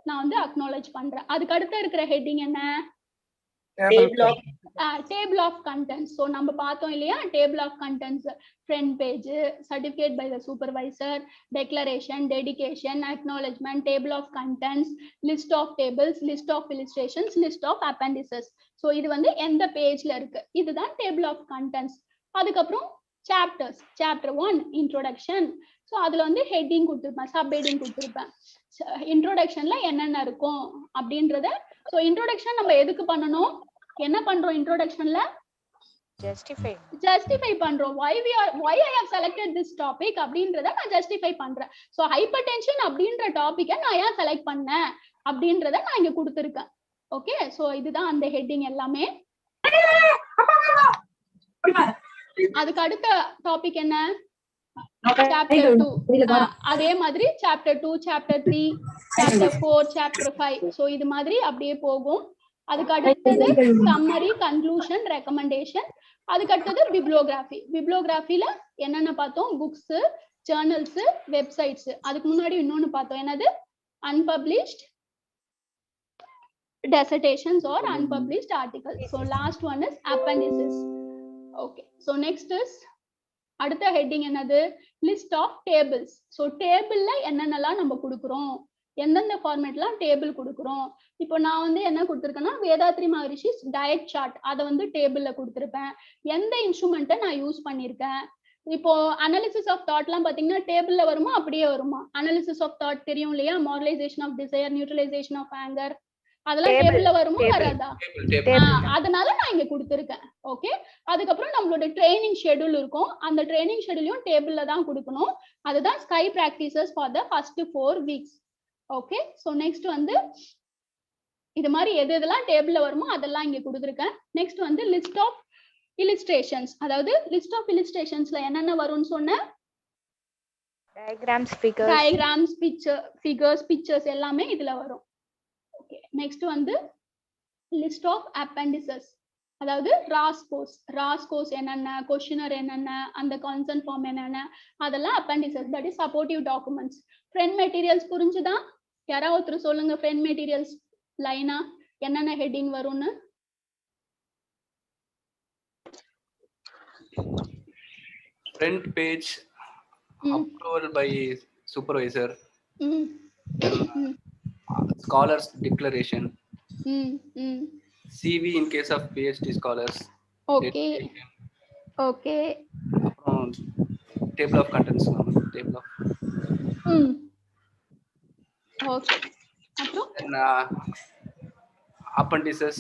B: நான் வந்து அக்னாலேஜ் பண்றேன். அதுக்கு அடுத்து இருக்கிற ஹெட்டிங் என்ன? Table of contents. ஸோ நம்ம பார்த்தோம் இல்லையா, table of contents, front page, certificate by the supervisor, declaration, dedication, acknowledgement, table of contents, list of tables, list of illustrations, list of appendices. So இது வந்து எந்த பேஜ்ல இருக்கு, இதுதான் டேபிள் ஆஃப் கண்டென்ட்ஸ். அதுக்கப்புறம் சாப்டர்ஸ், சாப்டர் 1 இன்ட்ரோடக்ஷன். ஸோ அதுல வந்து ஹெட்டிங் கொடுத்துருப்பேன், சப் ஹெட்டிங் கொடுத்துருப்பேன். இன்ட்ரோடக்ஷன்ல என்னென்ன இருக்கும் அப்படின்றத. ஸோ இன்ட்ரோடக்ஷன் நம்ம எதுக்கு பண்ணணும், என்ன பண்றோம் இன்ட்ரோடக்ஷன்ல? ஜஸ்டிஃபை பண்றோம். why I have selected this topic அப்படின்றத நான் ஜஸ்டிஃபை பண்றேன். ஸோ ஹைப்பர் டென்ஷன் அப்படின்ற டாபிக்கை நான் ஏன் செலக்ட் பண்ணேன் அப்படின்றத நான் இங்க கொடுத்துருக்கேன். ஓகே, ஸோ இதுதான் அந்த ஹெட்டிங் எல்லாமே. அதுக்கு அடுத்த டாபிக் என்ன? சாப்டர் 2. அதே மாதிரி chapter 2, chapter 3, chapter 4, chapter 5. So இது மாதிரி அப்படியே போகும். அதுக்கு அடுத்தது சம்மரி, கன்க்ளூஷன், ரெக்கமெண்டேஷன். அதுக்கு அடுத்தது பிப்ளியோகிராஃபி. பிப்ளியோகிராஃபில என்னென்ன பார்த்தோம்? Books, journals, websites. அதுக்கு முன்னாடி இன்னொன்னு பார்த்தோம், என்னது? அன்பப்ளிஷ்ட் dissertations or unpublished articles. So last one is appendices. Okay, so next is அடுத்த ஹெட்டிங் என்னது? List of tables. ஸோ டேபிள்ல என்னென்னலாம் நம்ம கொடுக்குறோம், எந்தெந்த ஃபார்மேட்லாம் டேபிள் கொடுக்குறோம். இப்போ நான் வந்து என்ன கொடுத்துருக்கேன்னா, வேதாத்ரி மகரிஷி டயட் சார்ட், அதை வந்து டேபிள்ல கொடுத்துருப்பேன். எந்த இன்ஸ்ட்ருமெண்ட்டை நான் யூஸ் பண்ணியிருக்கேன். இப்போ அனாலிசிஸ் ஆஃப் தாட்லாம் பார்த்தீங்கன்னா டேபிள்ல வருமா, அப்படியே வருமா? அனாலிசிஸ் ஆஃப் தாட் தெரியும் இல்லையா, moralisation of desire, neutralisation of anger, அதெல்லாம் டேபிள்ல வருமா, வராதா? அதனால நான் இங்க கொடுத்துருக்கேன். ஓகே, அதுக்கப்புறம் நம்மளோட ட்ரைனிங் ஷெட்யூல் இருக்கும், அந்த ட்ரைனிங் ஷெட்யூலையும் டேபிள்ல தான் கொடுக்கணும். அதுதான் sky practices for the first 4 weeks. Okay, so next வந்து இது மாதிரி எது எதெல்லாம் டேபிள்ல வருமோ அதெல்லாம் இங்க கொடுத்துருக்கேன். நெக்ஸ்ட் வந்து லிஸ்ட் ஆஃப் இல்லுஸ்ட்ரேஷன்ஸ். அதாவது லிஸ்ட் ஆஃப் இல்லுஸ்ட்ரேஷன்ஸ்ல என்னென்ன வரும்னு சொன்னேன்? டயகிராம்ஸ், ஃபிகர்ஸ், பிக்சர்ஸ் எல்லாமே இதுல வரும். ஓகே, நெக்ஸ்ட் வந்து லிஸ்ட் ஆஃப் அப்பெண்டிசஸ். அதாவது ராஸ்கோஸ் என்னென்ன, கொஸ்டினர் என்னென்ன, அந்த கன்சர்ன் ஃபார்ம் என்னென்ன, அதெல்லாம் appendices, that is supportive documents. Front materials புரிஞ்சுதா? யாராவது ஒருத்தர் சொல்லுங்க, ஃப்ரெண்ட் மெட்டீரியல்ஸ் லைனா என்னென்ன ஹெட்டிங் வரும்னு.
I: Front page, approval by supervisor, scholars declaration, CV in case of PhD scholars.
B: Okay. Okay.
I: Table of contents, table of.
B: Okay.
I: And appendices.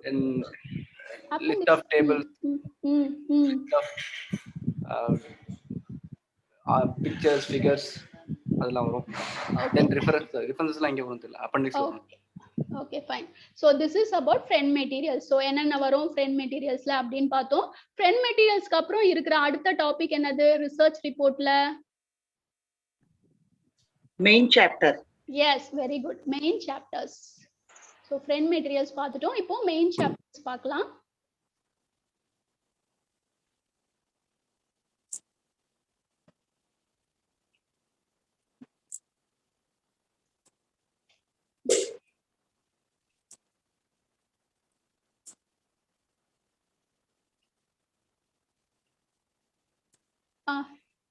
I: And list of tables. List of pictures, figures. அதெல்லாம் வரும். Then references எல்லாம் இங்க வரும் தெரியல. appendix வரும்.
B: Okay, fine. So this is about friend materials. So என்னென்ன வரும் friend materialsல அப்படின்னு பார்த்தோம். friend materialsக்கு அப்புறம் இருக்கிற அடுத்த டாபிக் என்னது? ரிசர்ச் ரிப்போர்ட்ல
K: main chapter.
B: Yes, very good. main chapters. So friend materials பார்த்துட்டோம். இப்போ main chapters பார்க்கலாம்.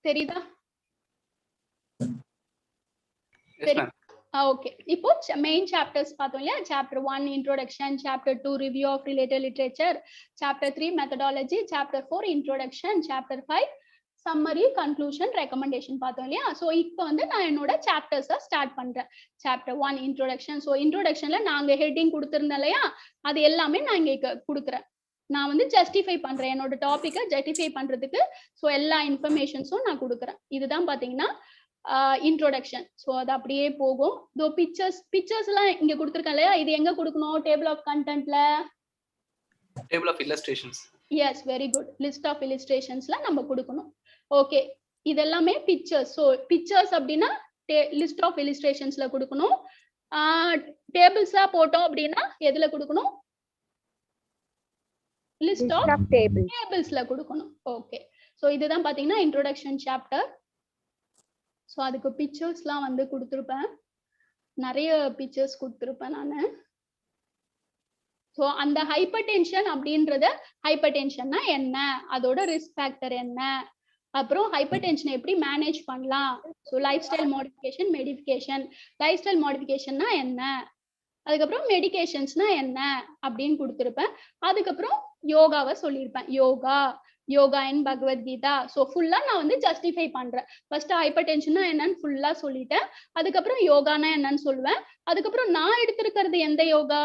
B: தெரியுதா? ஓகே, இப்போ மெயின் சாப்டர்ஸ் பார்த்தோம் இல்லையா? Chapter 1 introduction, chapter 2 review of related literature, chapter 3 methodology, chapter 4 introduction, chapter 5 summary, conclusion, recommendation பார்த்தோம் இல்லையா? ஸோ இப்போ வந்து நான் என்னோட சாப்டர்ஸை ஸ்டார்ட் பண்றேன். Chapter 1 introduction. ஸோ இன்ட்ரோடக்ஷன்ல நாங்க ஹெட்டிங் கொடுத்துருந்தோம் இல்லையா, அது எல்லாமே நான் இங்க கொடுக்குறேன். நான் வந்து ஜஸ்டிஃபை பண்றேன் என்னோட டாபிக்கை ஜஸ்டிஃபை பண்றதுக்கு. ஸோ எல்லா இன்ஃபர்மேஷன்ஸும் நான் கொடுக்குறேன். இதுதான் பாத்தீங்கன்னா இன்ட்ரோடக்ஷன். ஸோ அது அப்படியே போகும். இதோ பிக்சர்ஸ் எல்லாம் இங்க கொடுத்துருக்கேன் இல்லையா, இது எங்க கொடுக்கணும்? டேபிள் ஆஃப் கண்டென்ட்ல,
I: table of illustrations.
B: Yes, very good. List of இல்லஸ்ட்ரேஷன்ஸ்ல நம்ம கொடுக்கணும். ஓகே, இதெல்லாமே பிக்சர்ஸ். ஸோ பிக்சர்ஸ் அப்படின்னா லிஸ்ட் ஆஃப் இல்லஸ்ட்ரேஷன்ஸ்ல கொடுக்கணும். டேபிள்ஸா போட்டோம் அப்படின்னா எதுல கொடுக்கணும்? லிஸ்ட் ஆஃப் டேபிள்ஸ்ல கொடுக்கணும். ஓகே, ஸோ இதுதான் பாத்தீங்கன்னா இன்ட்ரோடக்ஷன் சாப்டர். ஸோ அதுக்கு பிக்சர்ஸ்லாம் வந்து கொடுத்துருப்பேன், நிறைய பிக்சர்ஸ் கொடுத்துருப்பேன் நான். ஸோ அந்த ஹைப்பர் டென்ஷன் அப்படின்றத, ஹைப்பர் டென்ஷன்னா என்ன, அதோட ரிஸ்க் ஃபேக்டர் என்ன, அப்புறம் ஹைப்பர் டென்ஷனை எப்படி மேனேஜ் பண்ணலாம், so life style modification, medication. Life style மாடிஃபிகேஷன்னா என்ன, அதுக்கப்புறம் மெடிகேஷன்ஸ்னா என்ன அப்படின்னு கொடுத்துருப்பேன். அதுக்கப்புறம் யோகாவை சொல்லியிருப்பேன். யோகா இன் பகவத்கீதா. ஸோ ஃபுல்லா நான் வந்து ஜஸ்டிஃபை பண்றேன். ஃபர்ஸ்ட் ஹைப்பர் டென்ஷன்னா என்னன்னு ஃபுல்லா சொல்லிட்டேன். அதுக்கப்புறம் யோகானா என்னன்னு சொல்லுவேன். அதுக்கப்புறம் நான் எடுத்திருக்கிறது எந்த yoga?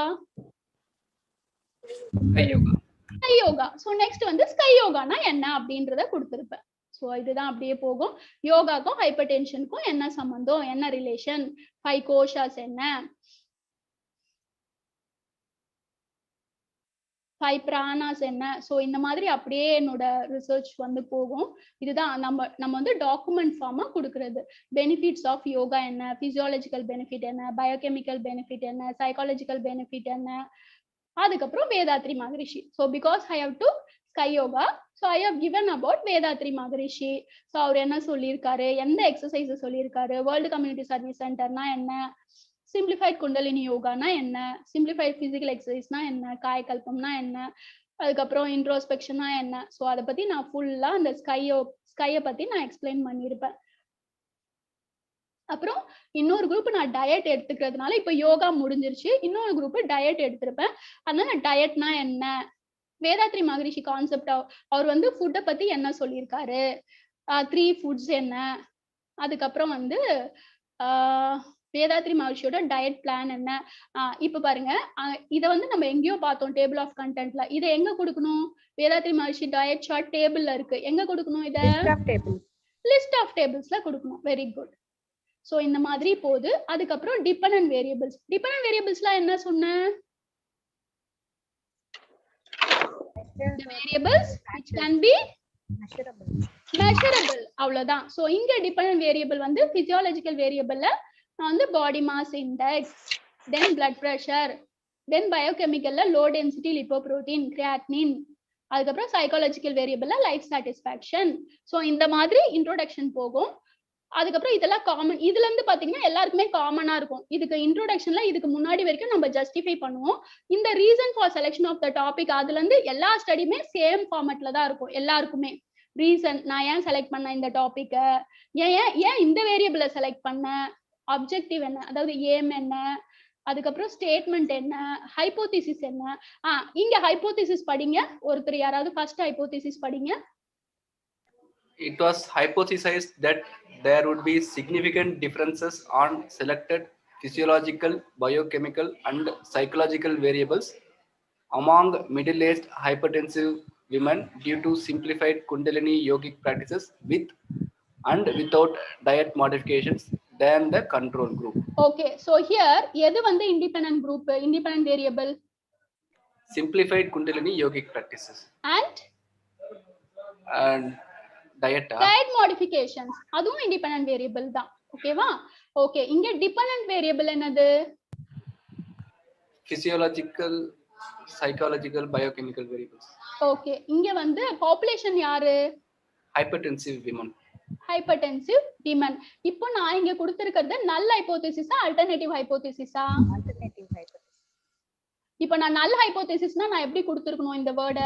B: Sky yoga. So next வந்து ஸ்கை யோகானா என்ன அப்படின்றத கொடுத்துருப்பேன். ஸோ இதுதான் அப்படியே போகும். யோகாக்கும் ஹைப்பர் டென்ஷனுக்கும் என்ன சம்பந்தம், என்ன ரிலேஷன், 5 கோஷாஸ் என்ன, 5 பிராணாஸ் என்ன. ஸோ இந்த மாதிரி அப்படியே என்னோட ரிசர்ச் வந்து போகும். இதுதான் நம்ம வந்து டாக்குமெண்ட் ஃபார்மா கொடுக்கறது. பெனிஃபிட்ஸ் ஆஃப் யோகா என்ன, பிசியாலஜிக்கல் பெனிஃபிட் என்ன, பயோகெமிக்கல் பெனிஃபிட் என்ன, சைக்காலஜிக்கல் பெனிஃபிட் என்ன, அதுக்கப்புறம் Vethathiri Maharishi. So because I have to SKY yoga, so I have given about Vethathiri Maharishi. So அவர் என்ன சொல்லியிருக்காரு, எந்த எக்ஸசைஸ் சொல்லியிருக்காரு, வேர்ல்டு கம்யூனிட்டி சர்வீஸ் சென்டர்னா என்ன, சிம்பிளிஃபைட் குண்டலினி யோகானா என்ன, சிம்பிளிஃபைட் பிசிக்கல் எக்ஸசைஸ்னா என்ன, காயக்கல்பம்னா என்ன, அதுக்கப்புறம் இன்ட்ரோஸ்பெக்ஷனா என்ன. ஸோ அதை பத்தி நான் ஃபுல்லா அந்த ஸ்கையை பத்தி நான் எக்ஸ்பிளைன் பண்ணியிருப்பேன். அப்புறம் இன்னொரு குரூப் நான் டயட் எடுத்துக்கிறதுனால இப்ப யோகா முடிஞ்சிருச்சு, இன்னொரு குரூப் டயட் எடுத்திருப்பேன். அதனால டயட்னா என்ன, வேதாத்ரி மகரிஷி கான்செப்ட், அவர் வந்து ஃபுட்டை பத்தி என்ன சொல்லியிருக்காரு, 3 ஃபுட்ஸ் என்ன, அதுக்கப்புறம் வந்து வேதாத்ரி மகரிஷியோட டயட் பிளான் என்ன. இப்ப பாருங்க, இதை வந்து நம்ம எங்கேயோ பார்த்தோம் டேபிள் ஆஃப் கண்டென்ட்ல. இதை எங்க கொடுக்கணும்? வேதாத்ரி மகரிஷி டயட் சார்ட் டேபிள்ல இருக்கு. எங்க கொடுக்கணும்? இதை லிஸ்ட் ஆஃப் டேபிள்ஸ்ல கொடுக்கணும். Very good. ஸோ இந்த மாதிரி போகுது. அதுக்கப்புறம் டிபெண்டன்ட் வேரியபிள்ஸ். டிபெண்டன்ட் வேரியபிள்ஸ்லாம் என்ன சொன்னேன்? The variables which can be measurable. அவ்வளவுதான். ஸோ இங்க டிபெண்டன்ட் வேரியபிள் வந்து பிசியாலஜிக்கல் வேரியபிள்ல நான் வந்து பாடி மாஸ் இண்டெக்ஸ், தென் பிளட் ப்ரெஷர், தென் பயோகெமிக்கல்ல லோ டென்சிட்டி லிப்போப்ரோட்டீன், கிரியாட்டினின், அதுக்கப்புறம் சைக்காலஜிக்கல் வேரியபிள்ல லைஃப் சாட்டிஸ்பாக்சன். ஸோ இந்த மாதிரி இன்ட்ரோடக்ஷன் போகும். அதுக்கப்புறம் இதெல்லாம் காமன். இதுல இருந்து பாத்தீங்கன்னா எல்லாருக்குமே காமனா இருக்கும். இதுக்கு இன்ட்ரோடக்ஷன்ல இதுக்கு முன்னாடி வரைக்கும் நம்ம ஜஸ்டிஃபை பண்ணுவோம். இந்த reason for selection of the topic, அதுல இருந்து எல்லா ஸ்டடியுமே சேம் ஃபார்மேட்ல தான் இருக்கும் எல்லாருக்குமே. ரீசன், நான் ஏன் செலக்ட் பண்ண இந்த டாபிக்க, ஏன் இந்த வேரியபிளை செலக்ட் பண்ண, அப்ஜெக்டிவ் என்ன, அதாவது ஏம் என்ன, அதுக்கப்புறம் ஸ்டேட்மெண்ட் என்ன, ஹைபோதிசிஸ் என்ன. இங்க ஹைபோதிசிஸ் படிங்க. ஒருத்தர் யாராவது ஃபர்ஸ்ட் ஹைபோதிசிஸ் படிங்க.
I: It was hypothesized that there would be significant differences on selected physiological, biochemical, and psychological variables among middle-aged hypertensive women due to simplified Kundalini yogic practices with and without diet modifications than the control group.
B: Okay, so here எது வந்து independent group, independent variable?
I: Simplified Kundalini yogic practices. And diet
B: modifications, அதுவும் independent variable தான். ஓகேவா? ஓகே, இங்க dependent variable என்னது?
I: Physiological, psychological, biochemical variables.
B: Okay, இங்க வந்து population யாரு?
I: Hypertensive women.
B: Hypertensive women. இப்போ நான் இங்க கொடுத்திருக்கிறது null hypothesis ஆ alternative hypothesis ஆ? Alternative hypothesis. இப்போ நான் null hypothesisனா நான் எப்படி கொடுத்திருக்கணும் இந்த word?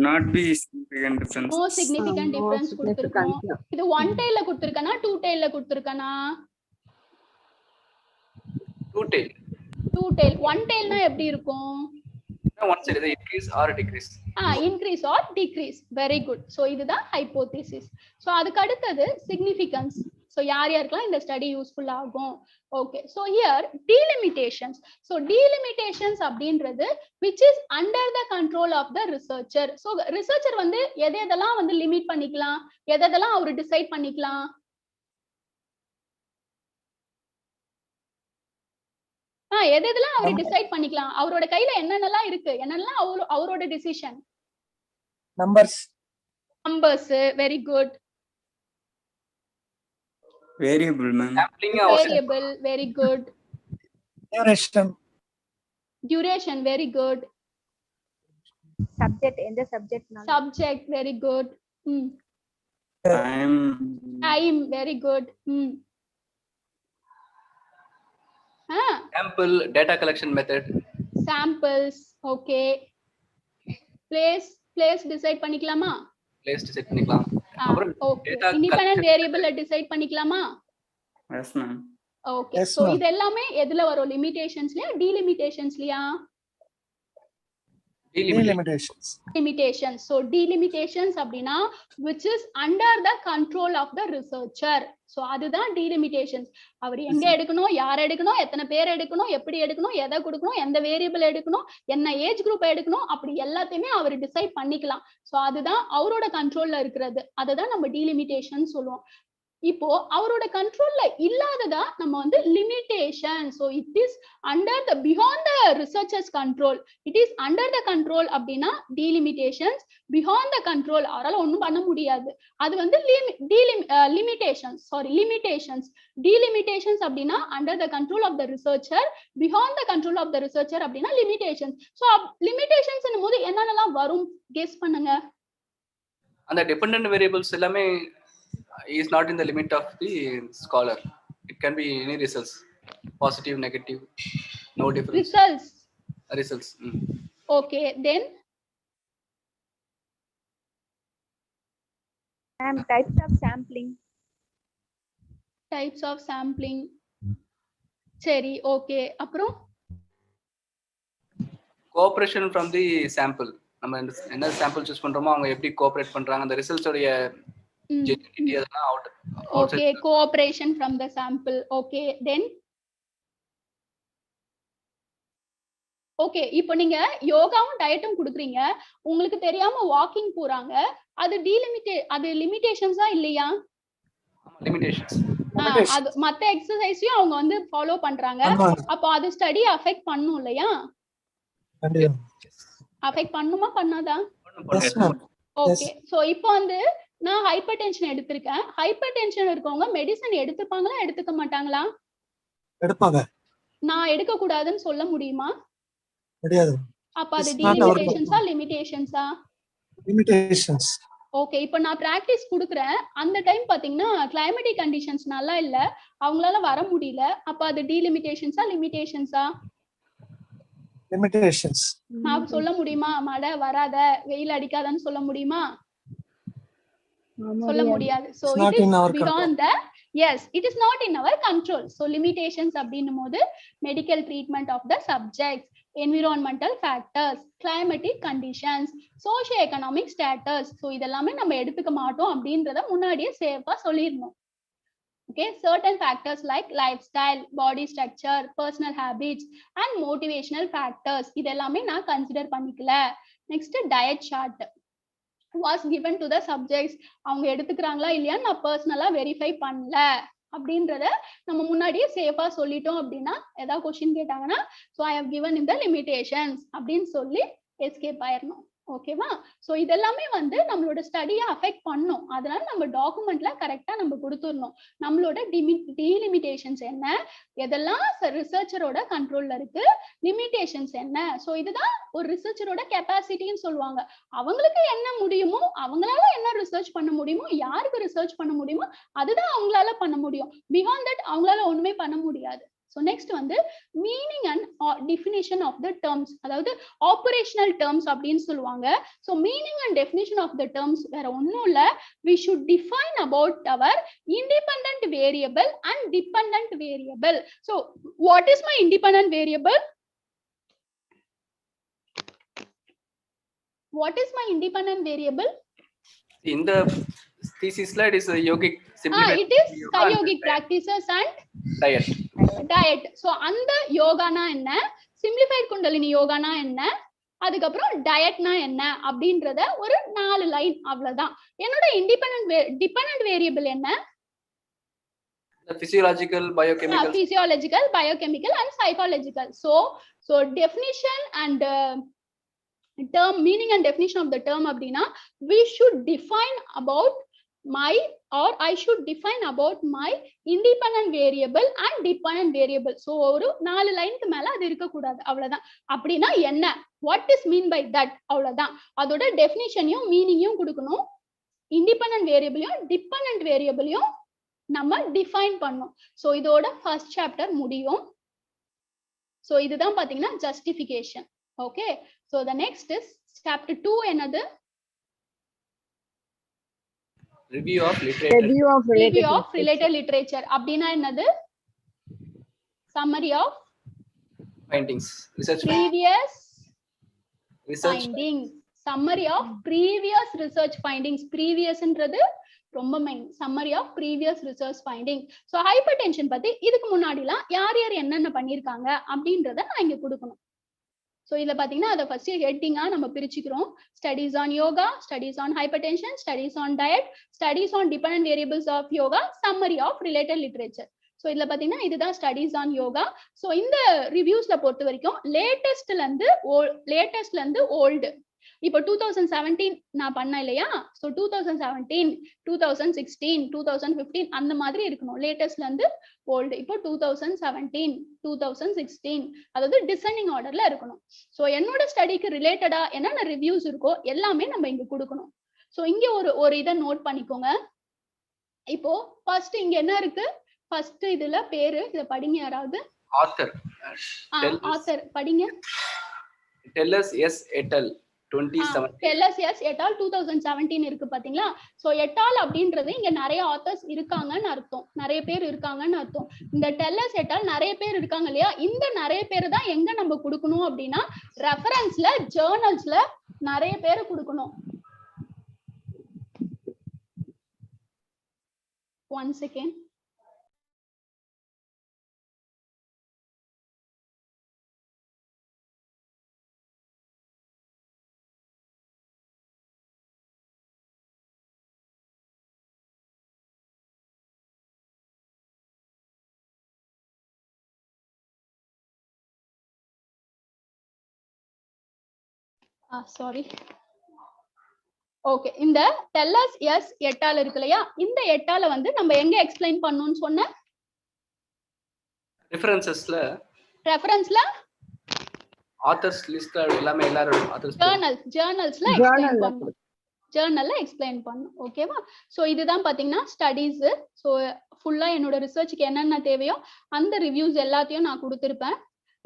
J: not be significant difference.
B: No significant difference கொடுத்திருக்கணும். இது one tailல கொடுத்திருக்கனா two tailல கொடுத்திருக்கனா?
I: Two tail.
B: Two tail. One tailனா எப்படி இருக்கும்?
I: One side is increase or decrease.
B: Increase or decrease. Very good. So இதுதான் hypothesis. So அதுக்கு அடுத்தது significance. So யார் யாருக்கெல்லாம் இந்த ஸ்டடி யூஸ்ஃபுல் ஆகும்? Okay. So here delimitations. So delimitations அப்படின்றது which is under the control of the researcher. So researcher வந்து எதெல்லாம் வந்து லிமிட் பண்ணிக்கலாம், எதெல்லாம் அவர் டிசைட் பண்ணிக்கலாம்? எதெல்லாம் அவர் டிசைட் பண்ணிக்கலாம்? அவரோட கையில என்னென்னலாம் இருக்கு, என்னெல்லாம் அவரோட decision? Numbers. Very good.
J: Variable ma'am.
B: Variable. Very good. Duration. Very good.
H: Subject. எந்த subject?
B: Subject. Very good. Time. Very good.
I: Sample, data collection method.
B: Samples. Okay. Place decide பண்ணிக்கலாமா?
I: Place decide பண்ணிக்கலாம். அப்புறம்
B: okay. Independent variable decide பண்ணிக்கலாமா?
J: Yes ma'am.
B: Okay. Yes, so இது எல்லாமே எதுல வரும்? லிமிட்டேஷன்ஸ்லயா, டீலிமிட்டேஷன்ஸ்லயா? Delimitations. So delimitations அப்படினா which is under the control of the researcher. So அதுதான் delimitations. அவர் எங்க எடுக்கணும், யார் எடுக்கணும், எத்தனை பேர் எடுக்கணும், எப்படி எடுக்கணும், எதை கொடுக்கணும், எந்த வேரியபிள் எடுக்கணும், என்ன ஏஜ் குரூப் எடுக்கணும், அப்படி எல்லாத்தையுமே அவர் டிசைட் பண்ணிக்கலாம். சோ அதுதான் அவரோட கண்ட்ரோல்ல இருக்கிறது. அததான் நம்ம delimitations சொல்லுவோம். இப்போ அவரோட கண்ட்ரோல்ல இல்லாததா நம்ம வந்து limitation. So it is under the beyond the researchers control. It is under the control அப்படின்னா டீலிமிட்டேஷன்ஸ். பியாண்ட் த கண்ட்ரோல் அவரால் ஒன்றும் பண்ண முடியாது. அது வந்து லிமிட்டேஷன்ஸ். டீலிமிட்டேஷன்ஸ் அப்படின்னா under the control of the researcher. Beyond the control of the researcher அப்படின்னா லிமிட்டேஷன்ஸ். ஸோ லிமிட்டேஷன்ஸ் போது என்னென்னலாம் வரும் கெஸ் பண்ணுங்க.
I: அந்த டிபெண்டன்ட் வேரியபிள்ஸ் எல்லாமே is not in the limit of the scholar. It can be any results, positive, negative, no difference. Results.
B: Okay, then
H: types of sampling.
B: சரி, ஓகே. அப்புறம்
I: cooperation from the sample. நம்ம என்ன சாம்பிள் சூஸ் பண்றோமோ அவங்க எப்படி கோஆபரேட் பண்றாங்க, அந்த ரிசல்ட்ஸ் உடைய
B: okay, cooperation from the sample. Okay, then okay, இப்போ நீங்க யோகாவும் டயட்டும் கொடுக்குறீங்க, உங்களுக்கு தெரியாம வாக்கிங் போறாங்க, அது லிமிட்டேஷன்ஸா இல்லையா? அது மத்த எக்ஸசைஸையும் அவங்க வந்து ஃபாலோ பண்றாங்க, அப்போ அது ஸ்டடி அஃபெக்ட் பண்ணும் இல்லையா? அஃபெக்ட் பண்ணுமா பண்ணாதா? ஓகே. சோ இப்போ வந்து நான் ஹைப்பர் டென்ஷன் எடுத்திருக்கேன். ஹைப்பர் டென்ஷன் இருக்கவங்க மெடிசன் எடுத்துப்பாங்களா, எடுத்துக்க மாட்டாங்களா?
G: எடுப்பாங்க.
B: நான் எடுக்க கூடாதுன்னு சொல்ல முடியுமா?
G: முடியாது.
B: அப்ப அது டீலிமிட்டேஷன்ஸா லிமிட்டேஷன்ஸா?
G: லிமிட்டேஷன்ஸ்.
B: ஓகே. இப்போ நான் பிராக்டிஸ் கொடுக்குறேன், அந்த டைம் பாத்தீங்கன்னா கிளைமேட்டிக் கண்டிஷன்ஸ் நல்லா இல்ல, அவங்களால வர முடியல, அப்ப அது டீலிமிட்டேஷன்ஸா லிமிட்டேஷன்ஸா?
G: லிமிட்டேஷன்ஸ்.
B: நான் சொல்ல முடியுமா மழை வராத, வெயில் அடிக்காதன்னு சொல்ல முடியுமா? சொல்ல முடியாது. So it is beyond the, yes, it is not in our control. So limitations அப்படின்னும் போது medical treatment of the subjects, environmental factors, climatic conditions, socio-economic status. So இதெல்லாமே நம்ம எடுத்துக்க மாட்டோம் அப்படின்றத முன்னாடியே சேஃபா சொல்லிடணும். Okay, certain factors like lifestyle, body structure, personal habits and motivational factors இதெல்லாமே நான் கன்சிடர் பண்ணிக்கல. Next, diet chart was given to the subjects. அவங்க எடுத்துக்கிறாங்களா இல்லையான்னு நான் பர்சனலா வெரிஃபை பண்ணல அப்படின்றத நம்ம முன்னாடியே சேஃபா சொல்லிட்டோம் அப்படின்னா ஏதாவது கொஸ்டின் கேட்டாங்கன்னா so I have given in the limitations அப்படின்னு சொல்லி எஸ்கேப் ஆயிரணும். ஓகேவா? சோ இதெல்லாமே வந்து நம்மளோட ஸ்டடியை அஃபெக்ட் பண்ணும், அதனால நம்ம டாக்குமெண்ட்ல கரெக்டா நம்ம கொடுத்துடணும் நம்மளோட டீலிமிட்டேஷன்ஸ் என்ன, எதெல்லாம் ரிசர்ச்சரோட கண்ட்ரோல்ல இருக்கு, லிமிட்டேஷன்ஸ் என்ன. சோ இதுதான் ஒரு ரிசர்ச்சரோட கெப்பாசிட்டின்னு சொல்லுவாங்க. அவங்களுக்கு என்ன முடியுமோ, அவங்களால என்ன ரிசர்ச் பண்ண முடியுமோ, யாருக்கு ரிசர்ச் பண்ண முடியுமோ அதுதான் அவங்களால பண்ண முடியும். பியாண்ட் தட் அவங்களால ஒண்ணுமே பண்ண முடியாது. So next வந்து meaning and definition of the terms, அதாவது operational terms அப்படின்னு சொல்லுவாங்க. So meaning and definition of the terms வேற ஒண்ணும் இல்ல, we should define about our independent variable and dependent variable. So what is my independent variable? what is my independent variable?
I: In the thesis slide is a yogic simplified
B: It is yogic practices and diet. So அந்த யோகானா என்ன, சிம்பிளிஃபைட் குண்டலினி யோகானா என்ன, அதுக்கப்புறம் டயட்னா என்ன அப்படின்றத ஒரு 4 லைன் அவ்வளவுதான். என்னோட டிபெண்டன்ட் வேரியபிள் என்ன?
I: physiological, biochemical and psychological. So definition and term, meaning and definition of the term அப்படினா we should define about my, or I should define about my independent variable and dependent variable. So ஒரு 4 லைனுக்கு மேல அது இருக்க கூடாது, அவ்வளவுதான். அப்படினா என்ன, what is mean by that, அவ்வளவுதான். அதோட டெஃபினிஷனையும் மீனிங்கையும் கொடுக்கணும். இண்டிபெண்டன்ட் வேரியபிளையும் டிபெண்டன்ட் வேரியபிளையும் நம்ம டிஃபைன் பண்ணோம். சோ இதோட ஃபர்ஸ்ட் சாப்டர் முடியும். சோ இதுதான் பாத்தீங்கன்னா justification. Okay, so the next is chapter 2. என்னது? review of related
B: literature. அப்படினா என்னது? summary of
I: findings, research
B: previous findings, summary of previous research findings. previous ன்றது ரொம்ப main. summary of previous research finding. so hypertension பத்தி இதுக்கு முன்னாடிலாம் யார் யார் என்னென்ன பண்ணிருக்காங்க அப்படின்றத நான் இங்க கொடுக்கணும். so இதுல பாத்தீங்கன்னா அத ஃபர்ஸ்ட் ஹெட்டிங்கா நம்ம பிரிச்சுக்கிறோம். studies on yoga, studies on hypertension, studies on diet, studies on dependent variables of yoga, summary of related literature. so இதுல பாத்தீங்கன்னா இதுதான் studies on yoga. so இந்த ரிவ்யூஸ்ல பொறுத்த வரைக்கும் லேட்டஸ்ட்ல இருந்து ஓல்டு. இப்போ 2017 நான் பண்ணேன் இல்லையா, so 2017, 2016, 2015 அந்த மாதிரி இருக்கணும். லேட்டஸ்ட்ல இருந்து ஓல்டு. இப்போ 2017, 2016, அதாவது டிசெண்டிங் ஆர்டர்ல இருக்கணும். சோ என்னோட ஸ்டடிக்கு ரிலேட்டடா என்னென்ன ரிவ்யூஸ் இருக்கோ எல்லாமே நம்ம இங்க கொடுக்கணும். சோ இங்க ஒரு இதை நோட் பண்ணிக்கோங்க. இப்போ ஃபர்ஸ்ட் இங்க என்ன இருக்கு, ஃபர்ஸ்ட் இதுல பேரு, இத படிங்க யாராவது.
I: author
B: படிங்க.
I: tell us yes et al 2017.
B: tell us yes et al 2017 இருக்கு பாத்தீங்களா. சோ et al அப்படின்றது இங்க நிறைய ஆத்தர்ஸ் இருக்காங்கன்னு அர்த்தம், நிறைய பேர் இருக்காங்கன்னு அர்த்தம். இந்த tell us et al நிறைய பேர் இருக்காங்க இல்லையா, இந்த நிறைய பேர் தான் எங்க நம்ம கொடுக்கணும் அப்படின்னா ரெஃபரன்ஸ்ல, ஜர்னல்ஸ்ல நிறைய பேர் கொடுக்கணும். one second. சாரி. ஓகே, இந்த tell us yes et al இருக்கு இல்லையா, இந்த et al வந்து நம்ம எங்க எக்ஸ்பிளைன் பண்ணனும்னு சொன்ன
I: ரெஃபரன்சஸ்ல ஆத்தர்ஸ் லிஸ்ட் எல்லாமே எல்லாரும் ஆத்தர்ஸ்
B: ஜர்னல்ஸ்ல எக்ஸ்பிளைன் பண்ணனும். ஜர்னல்ல எக்ஸ்பிளைன் பண்ணனும். ஓகேவா. சோ இதுதான் பாத்தீங்கன்னா ஸ்டடீஸ். சோ ஃபுல்லா என்னோட ரிசர்ச்சுக்கு என்னென்ன தேவையோ அந்த ரிவ்யூஸ் எல்லாத்தையும் நான் கொடுத்திருப்பேன்.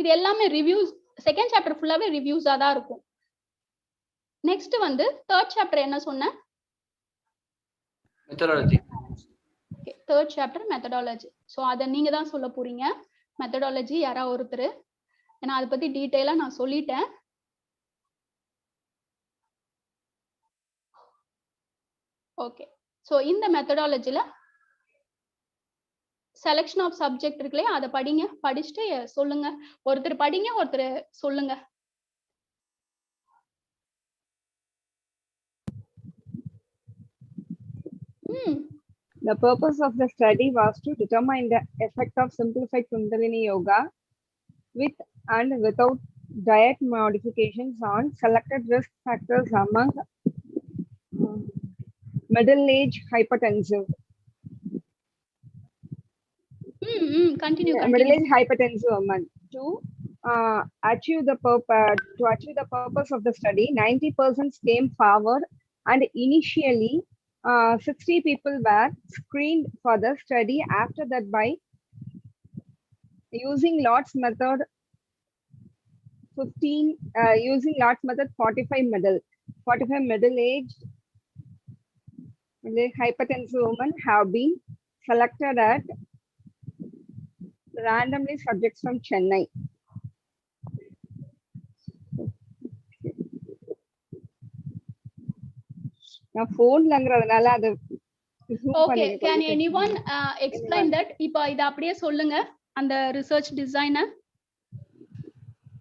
B: இது எல்லாமே ரிவ்யூஸ். செகண்ட் சாப்டர் ஃபுல்லாவே ரிவ்யூஸா தான் இருக்கும். நெக்ஸ்ட் வந்து தேர்ட் சாப்டர் என்ன சொன்னேன்,
I: methodology.
B: Okay, third chapter methodology. So அத நீங்க தான் சொல்ல போறீங்க. மெத்தடாலஜி யாரா ஒருத்தர், ஏன்னா அதை பத்தி டீடைலா நான் சொல்லிட்டேன். ஓகே, சோ இந்த மெத்தடாலஜில செலக்ஷன் ஆஃப் சப்ஜெக்ட் இருக்கு இல்லையா, அதை படிங்க. படிச்சுட்டு சொல்லுங்க. ஒருத்தர் படிங்க, ஒருத்தர் சொல்லுங்க.
E: The purpose of the study was to determine the effect of simplified Kundalini Yoga with and without diet modifications on selected risk factors among middle-aged hypertensive.
B: Continue.
E: Middle-aged hypertensive women. To achieve the purpose of the study, 90% came forward, and initially 60 people were screened for the study. After that, by using Lott's method 45 middle-aged hypertensive women have been selected at randomly subjects from Chennai. நான் போன்லங்கறதுனால அது
B: okay, can anyone explain that? இப்போ இத அப்படியே சொல்லுங்க அந்த ரிசர்ச் டிசைனர்.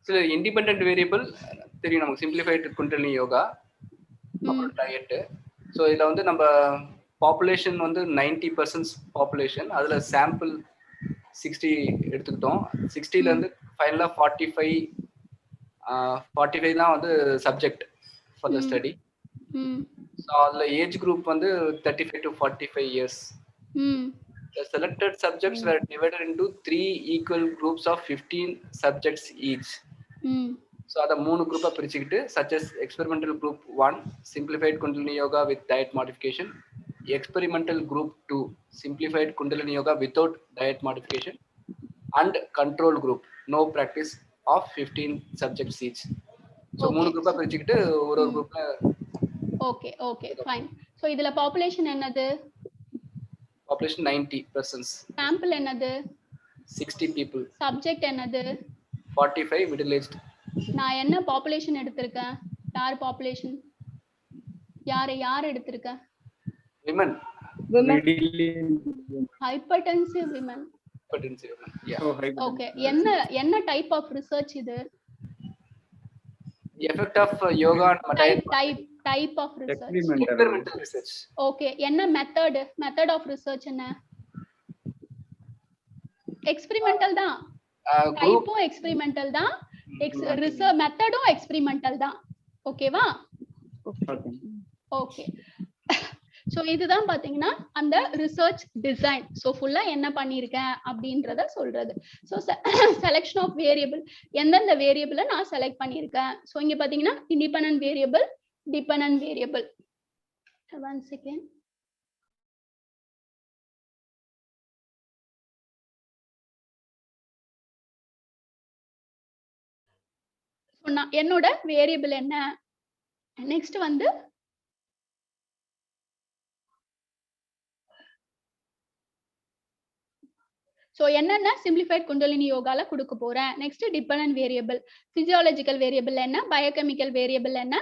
I: சில இண்டிபெண்டன்ட் வேரியபிள் தெரியும் நமக்கு, சிம்பிளிஃபைட் குண்டலினி யோகா அப்புறம் டயட். ஸோ இதில் வந்து நம்ம பாப்புலேஷன் வந்து 90% பாப்புலேஷன், அதில் சாம்பிள் 60 எடுத்துக்கிட்டோம். 60லேருந்து ஃபைனலாக 45 தான் வந்து subject for the study. So அதில் ஏஜ் குரூப் வந்து 35 to 45 years. The selected subjects were divided into 3 equal groups of 15 subjects each. So ada 3 group பிரிச்சுக்கிட்டு, such as experimental group 1 simplified kundalini yoga with diet modification, experimental group 2 simplified kundalini yoga without diet modification, and control group no practice of 15 subjects each. So 3 group பிரிச்சுக்கிட்டு ஒரு குரூப்ல.
B: Okay fine. சோ இதுல பாப்புலேஷன் என்னது?
I: Population 90%.
B: Sample என்னது?
I: 60 people.
B: Subject என்னது?
I: 45 middle aged.
B: நான் என்ன பாப்புலேஷன் எடுத்திருக்கேன்? யார் பாப்புலேஷன்? யார் எடுத்திருக்கேன்?
J: Women.
B: Hypertensive women. Yeah. Okay. என்ன டைப் ஆஃப் ரிசர்ச் இது?
I: Effect of yoga on
B: type of research.
J: Experimental
I: research.
B: Okay. என்ன method of research என்ன? Experimental தான். டைப்பும் experimental தான். research மெத்தடும் experimental தான். ஓகேவா? ஓகே. சோ இதுதான் பாத்தீங்கன்னா அந்த ரிசர்ச் டிசைன். சோ ஃபுல்லா என்ன பண்ணிருக்கேன் அப்படின்றத சொல்றது. சோ செலக்ஷன் ஆஃப் வேரியபிள், எந்தெந்த வேரியபிளை நான் செலக்ட் பண்ணிருக்கேன். சோ இங்க பாத்தீங்கன்னா independent variable, dependent variable. 1 second. என்னோட வேரியபிள் என்ன? நெக்ஸ்ட் வந்து சோ என்னென்ன சிம்பிளிஃபைட் குண்டலினி யோகால கொடுக்க போறேன். Next dependent variable, physiological variable என்ன, பயோகெமிக்கல் வேரியபிள் என்ன,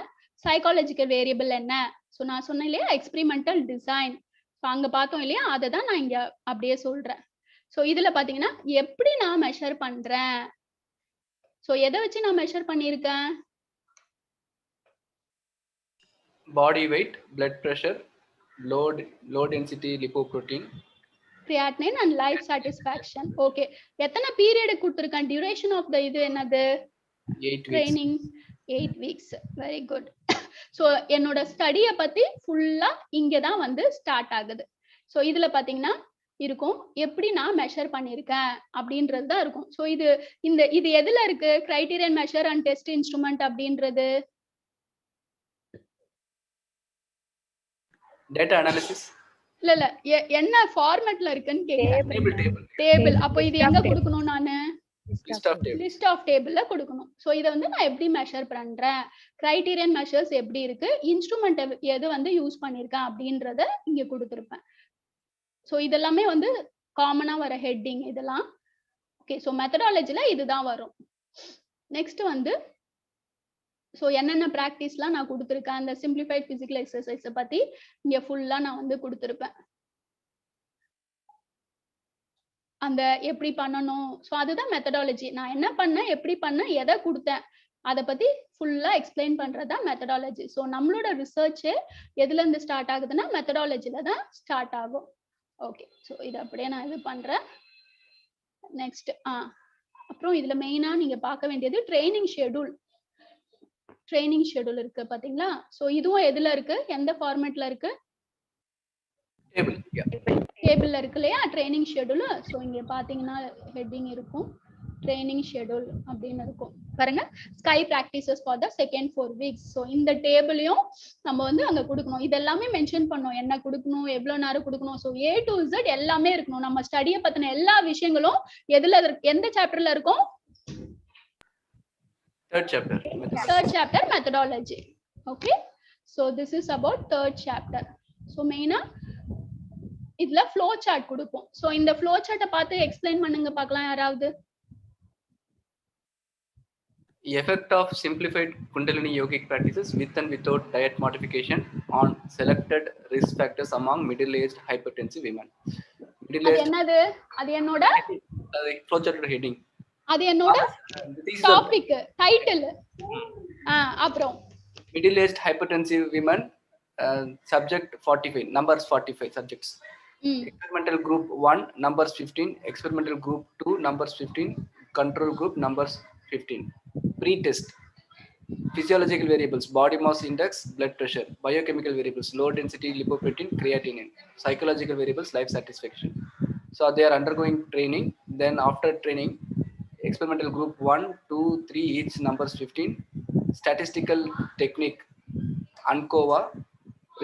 B: சைக்காலஜிக்கல் வேரியபிள் என்ன. சோ நான் சொன்னேன் இல்லையா எக்ஸ்பெரிமெண்டல் டிசைன். ஸோ அங்க பார்த்தோம் இல்லையா, அதை தான் நான் இங்க அப்படியே சொல்றேன். ஸோ இதுல பாத்தீங்கன்னா எப்படி நான் மெஷர் பண்றேன். ஸோ எதை வச்சு நான் மெஷர் பண்ணியிருக்கேன்?
I: Body weight, blood pressure, low density lipoprotein,
B: creatinine and life satisfaction. Okay, எத்தனை பீரியட் கொடுத்திருக்கேன்? டியூரேஷன் ஆஃப் த இது என்னது?
I: 8
B: training 8 weeks. Very good. So என்னோட ஸ்டடியை பத்தி ஃபுல்லா இங்க தான் வந்து ஸ்டார்ட் ஆகுது. ஸோ இதுல பாத்தீங்கன்னா இருக்கும் எப்படி நான் மெஷர் பண்ணிருக்கேன் அப்படின்றது தான் இருக்கும். ஸோ இது எதுல இருக்கு? Criterion measure and test instrument அப்படின்றது
I: டேட்டா அனாலிசிஸ்.
B: இல்ல என்ன ஃபார்மட்ல இருக்குன்னு கேக்குறேன். டேபிள். அப்போ இது எங்க கொடுக்கணும்? நானு லிஸ்ட் ஆஃப் டேபிள்ல கொடுக்கணும். சோ இத வந்து நான் எப்படி மெஷர் பண்றேன், கிரைட்டீரியன் மெஷர்ஸ் எப்படி இருக்கு, இன்ஸ்ட்ருமெண்ட் எது வந்து யூஸ் பண்ணிருக்கேன் அப்படின்றத இங்க கொடுத்திருப்பேன். சோ இதெல்லாமே வந்து காமனா வர ஹெட்டிங் இதெல்லாம். ஓகே, சோ மெத்தடாலஜில இதுதான் வரும். நெக்ஸ்ட் வந்து சோ என்னென்ன பிராக்டிஸ்லாம் நான் கொடுத்திருக்கேன், அந்த சிம்பிளிஃபைட் பிசிக்கல் எக்ஸசைஸ் பத்தி இங்க ஃபுல்லா நான் வந்து கொடுத்திருப்பேன். அந்த எப்படி பண்ணணும். ஸோ அதுதான் மெத்தடாலஜி. நான் என்ன பண்ணேன், எப்படி பண்ணேன், எதை கொடுத்தேன், அதை பத்தி ஃபுல்லா எக்ஸ்பிளைன் பண்றதுதான் மெத்தடாலஜி. ஸோ நம்மளோட ரிசர்ச் எதுல இருந்து ஸ்டார்ட் ஆகுதுன்னா மெத்தடாலஜில தான் ஸ்டார்ட் ஆகும். ஓகே, ஸோ இது அப்படியே நான் இது பண்றேன். நெக்ஸ்ட் அப்புறம் இதுல மெயினா நீங்க பார்க்க வேண்டியது ட்ரைனிங் ஷெட்யூல். ட்ரைனிங் ஷெட்யூல் இருக்கு பாத்தீங்களா? ஸோ இதுவும் எதுல இருக்கு, எந்த ஃபார்மேட்ல இருக்கு? டேபிள்ல இருக்கு இல்லையா ட்ரைனிங் ஷெட்யூல். ஸோ இங்க பாத்தீங்கன்னா ஹெட்டிங் இருக்கும், ட்ரைனிங் ஷெட்யூல் அப்படின்னு இருக்கும் பாருங்க. Sky practices for the second 4 weeks. So இந்த டேபிளையும் நம்ம வந்து அங்க கொடுக்கணும். இதெல்லாமே மென்ஷன் பண்ணோம், என்ன கொடுக்கணும், எவ்வளவு நேரம் கொடுக்கணும். ஸோ A to Z எல்லாமே இருக்கணும். நம்ம ஸ்டடியை பத்தின எல்லா விஷயங்களும் எதுல எந்த சாப்டர்ல இருக்கும்?
I: Third chapter
B: methodology. Okay, so this is about third chapter. So main இதுல flow chart கொடுப்போம். So இந்த flow chart பார்த்து எக்ஸ்பிளைன் பண்ணுங்க பார்க்கலாம் யாராவது.
I: Effect of simplified Kundalini yogic practices with and without diet modification on selected risk factors among middle-aged hypertensive women.
B: அது என்னது? அது என்னோட
I: flowchart heading.
B: அது என்னோட டாபிக் டைட்டில். அப்புறம்
I: middle-aged hypertensive women, subject 45, numbers 45 subjects. Experimental group 1, numbers 15. Experimental group 2, numbers 15. Control group, numbers 15. Pre-test. Physiological variables: body mass index, blood pressure. Biochemical variables: low density lipoprotein, creatinine. Psychological variables: life satisfaction. So they are undergoing training. Then after training, experimental group 1, 2, 3, each numbers 15. Statistical technique, ANCOVA,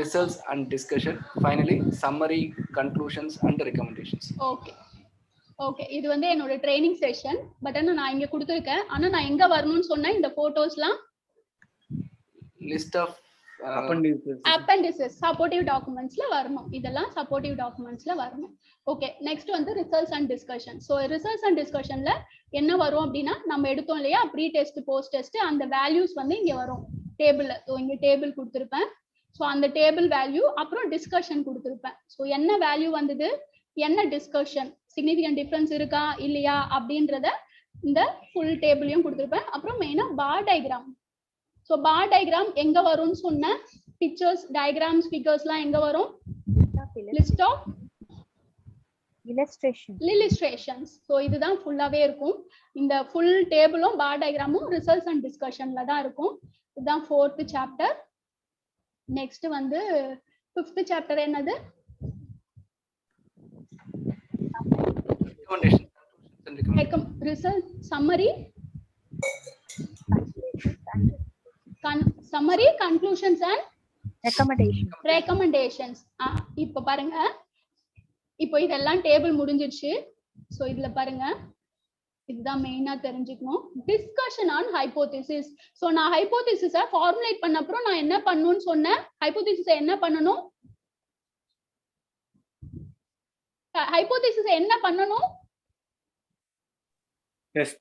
I: results and discussion. Finally, summary, conclusions and recommendations.
B: Okay okay, இது வந்து என்னோட ட்ரைனிங் செஷன். பட் ஆனா நான் இங்க கொடுத்துருக்கேன். ஆனா நான் எங்க வரணும்னு சொன்னேன் இந்த போட்டோஸ்லாம்
I: லிஸ்ட் ஆஃப்
B: appendices supportive documentsல வரணும். இதெல்லாம் supportive documentsல வரணும். ஓகே, நெக்ஸ்ட் வந்து results and discussion. So results and டிஸ்கஷன்ல என்ன வரும் அப்படின்னா, நம்ம எடுத்தோம் இல்லையா ப்ரீ டெஸ்ட் போஸ்ட் டெஸ்ட், அந்த வேல்யூஸ் வந்து இங்க வரும் டேபிள்ல. ஸோ இங்க டேபிள் கொடுத்துருப்பேன். ஸோ அந்த டேபிள் வேல்யூ, அப்புறம் டிஸ்கஷன் கொடுத்துருப்பேன். ஸோ என்ன வேல்யூ வந்தது, என்ன டிஸ்கஷன், சிக்னிஃபிகன்ட் டிஃபரன்ஸ் இருக்கா இல்லையா அப்படின்றத இந்த ஃபுல் டேபிளையும் கொடுத்துருப்பேன். அப்புறம் மெயினா பார் டயக்ராம். ஸோ பார் டயக்ராம் எங்க வரும்னு சொன்னேன், பிக்சர்ஸ் டயக்ராம்ஸ் ஃபிகர்ஸ்லாம் எங்க வரும், லிஸ்ட் ஆஃப் illustrations. ஸோ இதுதான் ஃபுல்லாவே இருக்கும். இந்த ஃபுல் டேபிளும் பார் டயக்ராமும் ரிசல்ட்ஸ் அண்ட் டிஸ்கஷன்ல தான் இருக்கும். இதுதான் 4th சாப்டர். நெக்ஸ்ட் வந்து 5th சாப்டர் என்னது, result summary, summary, conclusions and recommendations. இப்போ பாருங்க, இப்போ இதெல்லாம் டேபிள் முடிஞ்சிருச்சு. சோ இதுல பாருங்க, இதுதான் மெயினா தெரிஞ்சுக்கணும், டிஸ்கஷன் ஆன் ஹைபோதீசிஸ். சோ நான் ஹைபோதீசிஸை ஃபார்முலேட் பண்ண அப்புறம் நான் என்ன பண்ணணும்னு சொன்னேன், ஹைபோதீசிஸை என்ன பண்ணணும், ஹைபோதீசிஸை என்ன பண்ணணும்,
J: டெஸ்ட்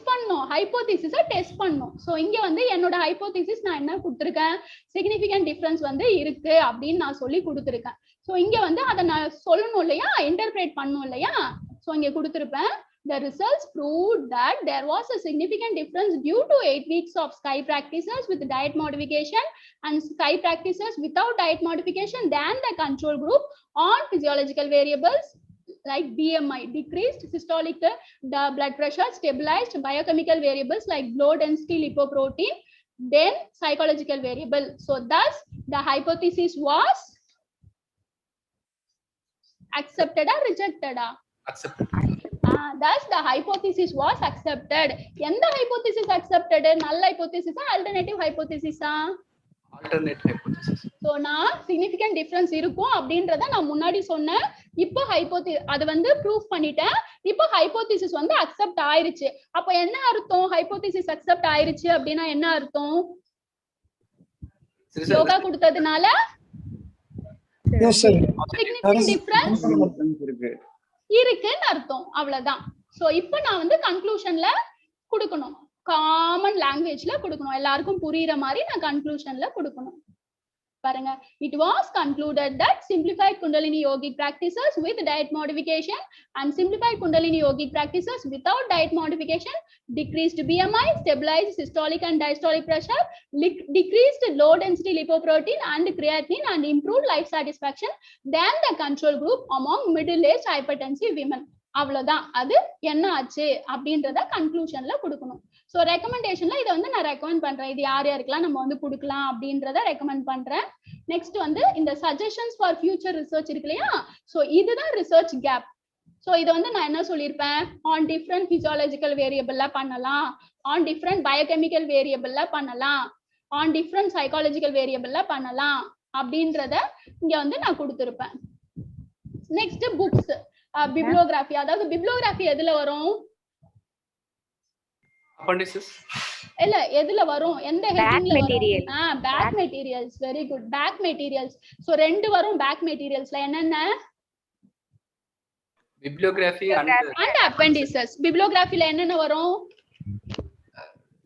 B: பண்ணனும். ஹைபோதீசிஸை டெஸ்ட் பண்ணனும். சோ இங்க வந்து என்னோட ஹைபோதீசிஸ் நான் என்ன கொடுத்திருக்கேன், சிக்னிஃபிகன்ட் டிஃபரன்ஸ் வந்து இருக்கு அப்படின்னு நான் சொல்லி கொடுத்திருக்கேன். சோ இங்க வந்து அதை நான் சொல்லணும் இல்லையா, இன்டர்பிரேட் பண்ணணும் இல்லையா. சோ இங்க கொடுத்திருப்பேன், the results proved that there was a significant difference due to 8 weeks of sky practices with diet modification and sky practices without diet modification than the control group on physiological variables like BMI decreased, systolic the blood pressure stabilized, biochemical variables like low density lipoprotein, then psychological variable. So thus the hypothesis was accepted or rejected?
I: Accepted.
B: Thus the hypothesis was accepted. எந்த hypothesis accepted, null hypothesis ஆ alternative hypothesis ஆ,
I: alternate hypothesis.
B: சோ நான் significant difference இருக்கும் அப்படின்றத நான் முன்னாடி சொன்னேன். இப்போ அது வந்து ப்ரூஃப் பண்ணிட்டேன். இப்போ ஹைபோதீசிஸ் வந்து அக்செப்ட் ஆயிருச்சு. அப்ப என்ன அர்த்தம், ஹைபோதீசிஸ் அக்செப்ட் ஆயிருச்சு அப்படின்னா என்ன அர்த்தம், யோகா கொடுத்ததுனால significant difference இருக்குன்னு அர்த்தம், அவ்வளவுதான். சோ இப்போ நான் வந்து கன்க்ளூஷன்ல கொடுக்கணும், காமன் லாங்குவேஜ்ல கொடுக்கணும், எல்லாருக்கும் புரியுற மாதிரி நான் கன்க்ளூஷன்ல கொடுக்கணும். பாருங்க, it was concluded that simplified Kundalini yogic practices with diet modification and simplified Kundalini yogic practices without diet modification decreased BMI, stabilized systolic and diastolic pressure, decreased low density lipoprotein and creatinine, and improved life satisfaction than the control group among middle aged hypertensive women. அவ்வளவுதான். அது என்ன ஆச்சு அப்படின்றத கன்க்ளூஷன்ல கொடுக்கணும். சோ ரெக்கமெண்டேஷன்ல இதை வந்து நான் ரெக்கமெண்ட் பண்றேன், இது யார் யாருக்கெல்லாம் நம்ம வந்து கொடுக்கலாம் அப்படின்றத ரெக்கமெண்ட் பண்றேன். நெக்ஸ்ட் வந்து இந்த சஜஷன்ஸ் ஃபார் ஃபியூச்சர் ரிசர்ச் இருக்கு இல்லையா, சோ இதுதான் ரிசர்ச் கேப். சோ இதை வந்து நான் என்ன சொல்லியிருப்பேன், ஆன் டிஃப்ரெண்ட் பிசியாலஜிக்கல் வேரியபிள்ல பண்ணலாம், ஆன் டிஃப்ரெண்ட் பயோகெமிக்கல் வேரியபிள்ல பண்ணலாம், ஆன் டிஃப்ரெண்ட் சைக்காலஜிக்கல் வேரியபிள்ல பண்ணலாம் அப்படின்றத இங்க வந்து நான் கொடுத்திருப்பேன். Next books, bibliography. அதாவது பிப்ளியோகிராஃபி எதுல வரும்,
I: appendices
B: இல்ல எதுல வரும், எந்த ஹெட்டிங்ல வரும், back materials. Very good, back materials. So ரெண்டு வரும் பேக் மெட்டீரியல்ஸ்ல, என்னென்ன,
I: bibliography and
B: appendices. பிப்ளியோகிராஃபில என்னென்ன வரும்,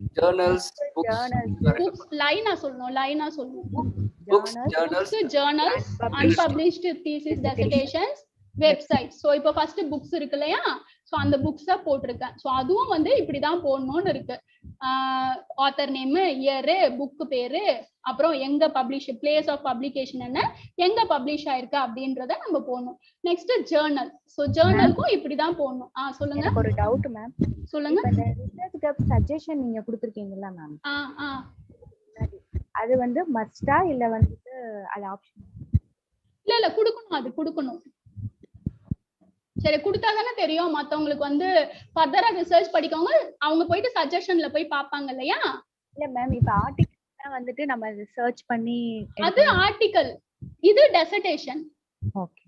I: journals, books,
B: books லைனா சொல்லணும்
I: books, journals,
B: journals, unpublished thesis dissertations, websites. So இப்போ first books இருக்கு இல்லையா, சோ அந்த புக்ஸ போட்டிருக்கேன். சோ அதுவும் வந்து இப்படிதான் போடணும்னு இருக்கு. ஆத்தர் நேம், இயர், புக் பேரு, அப்புறம் எங்க பப்ளிஷ், பிளேஸ் ஆஃப் பப்ளிகேஷன் என்ன, எங்க பப்ளிஷ் ஆயிருக்கு அப்படின்றத நம்ம போடணும். Next Journal. சோ ஜேர்னலுக்கும் இப்படிதான் போடணும். சொல்லுங்க.
H: எனக்கு ஒரு டவுட் மேம்.
B: சொல்லுங்க.
H: இப்ப இந்த ரிசர்ச் கப் சஜஷன் நீங்க கொடுத்திருக்கீங்கல்ல மேம், அது வந்து மஸ்டா இல்ல வந்துட்டு அது ஆப்ஷன்?
B: இல்ல கொடுக்கணும், அது கொடுக்கணும். சரி, கொடுத்தாதானே தெரியும் மத்தவங்களுக்கு வந்து ஃபர்தரா ரிசர்ச் படிக்கவங்க அவங்க போயிட்டு சஜஷன்ல போய் பாப்பாங்க இல்லையா.
H: இல்ல மேம், இப்ப ஆர்டிகல் வந்துட்டு நம்ம ரிசர்ச் பண்ணி,
B: அது ஆர்டிகல், இது டெசர்டேஷன்.
H: ஓகே.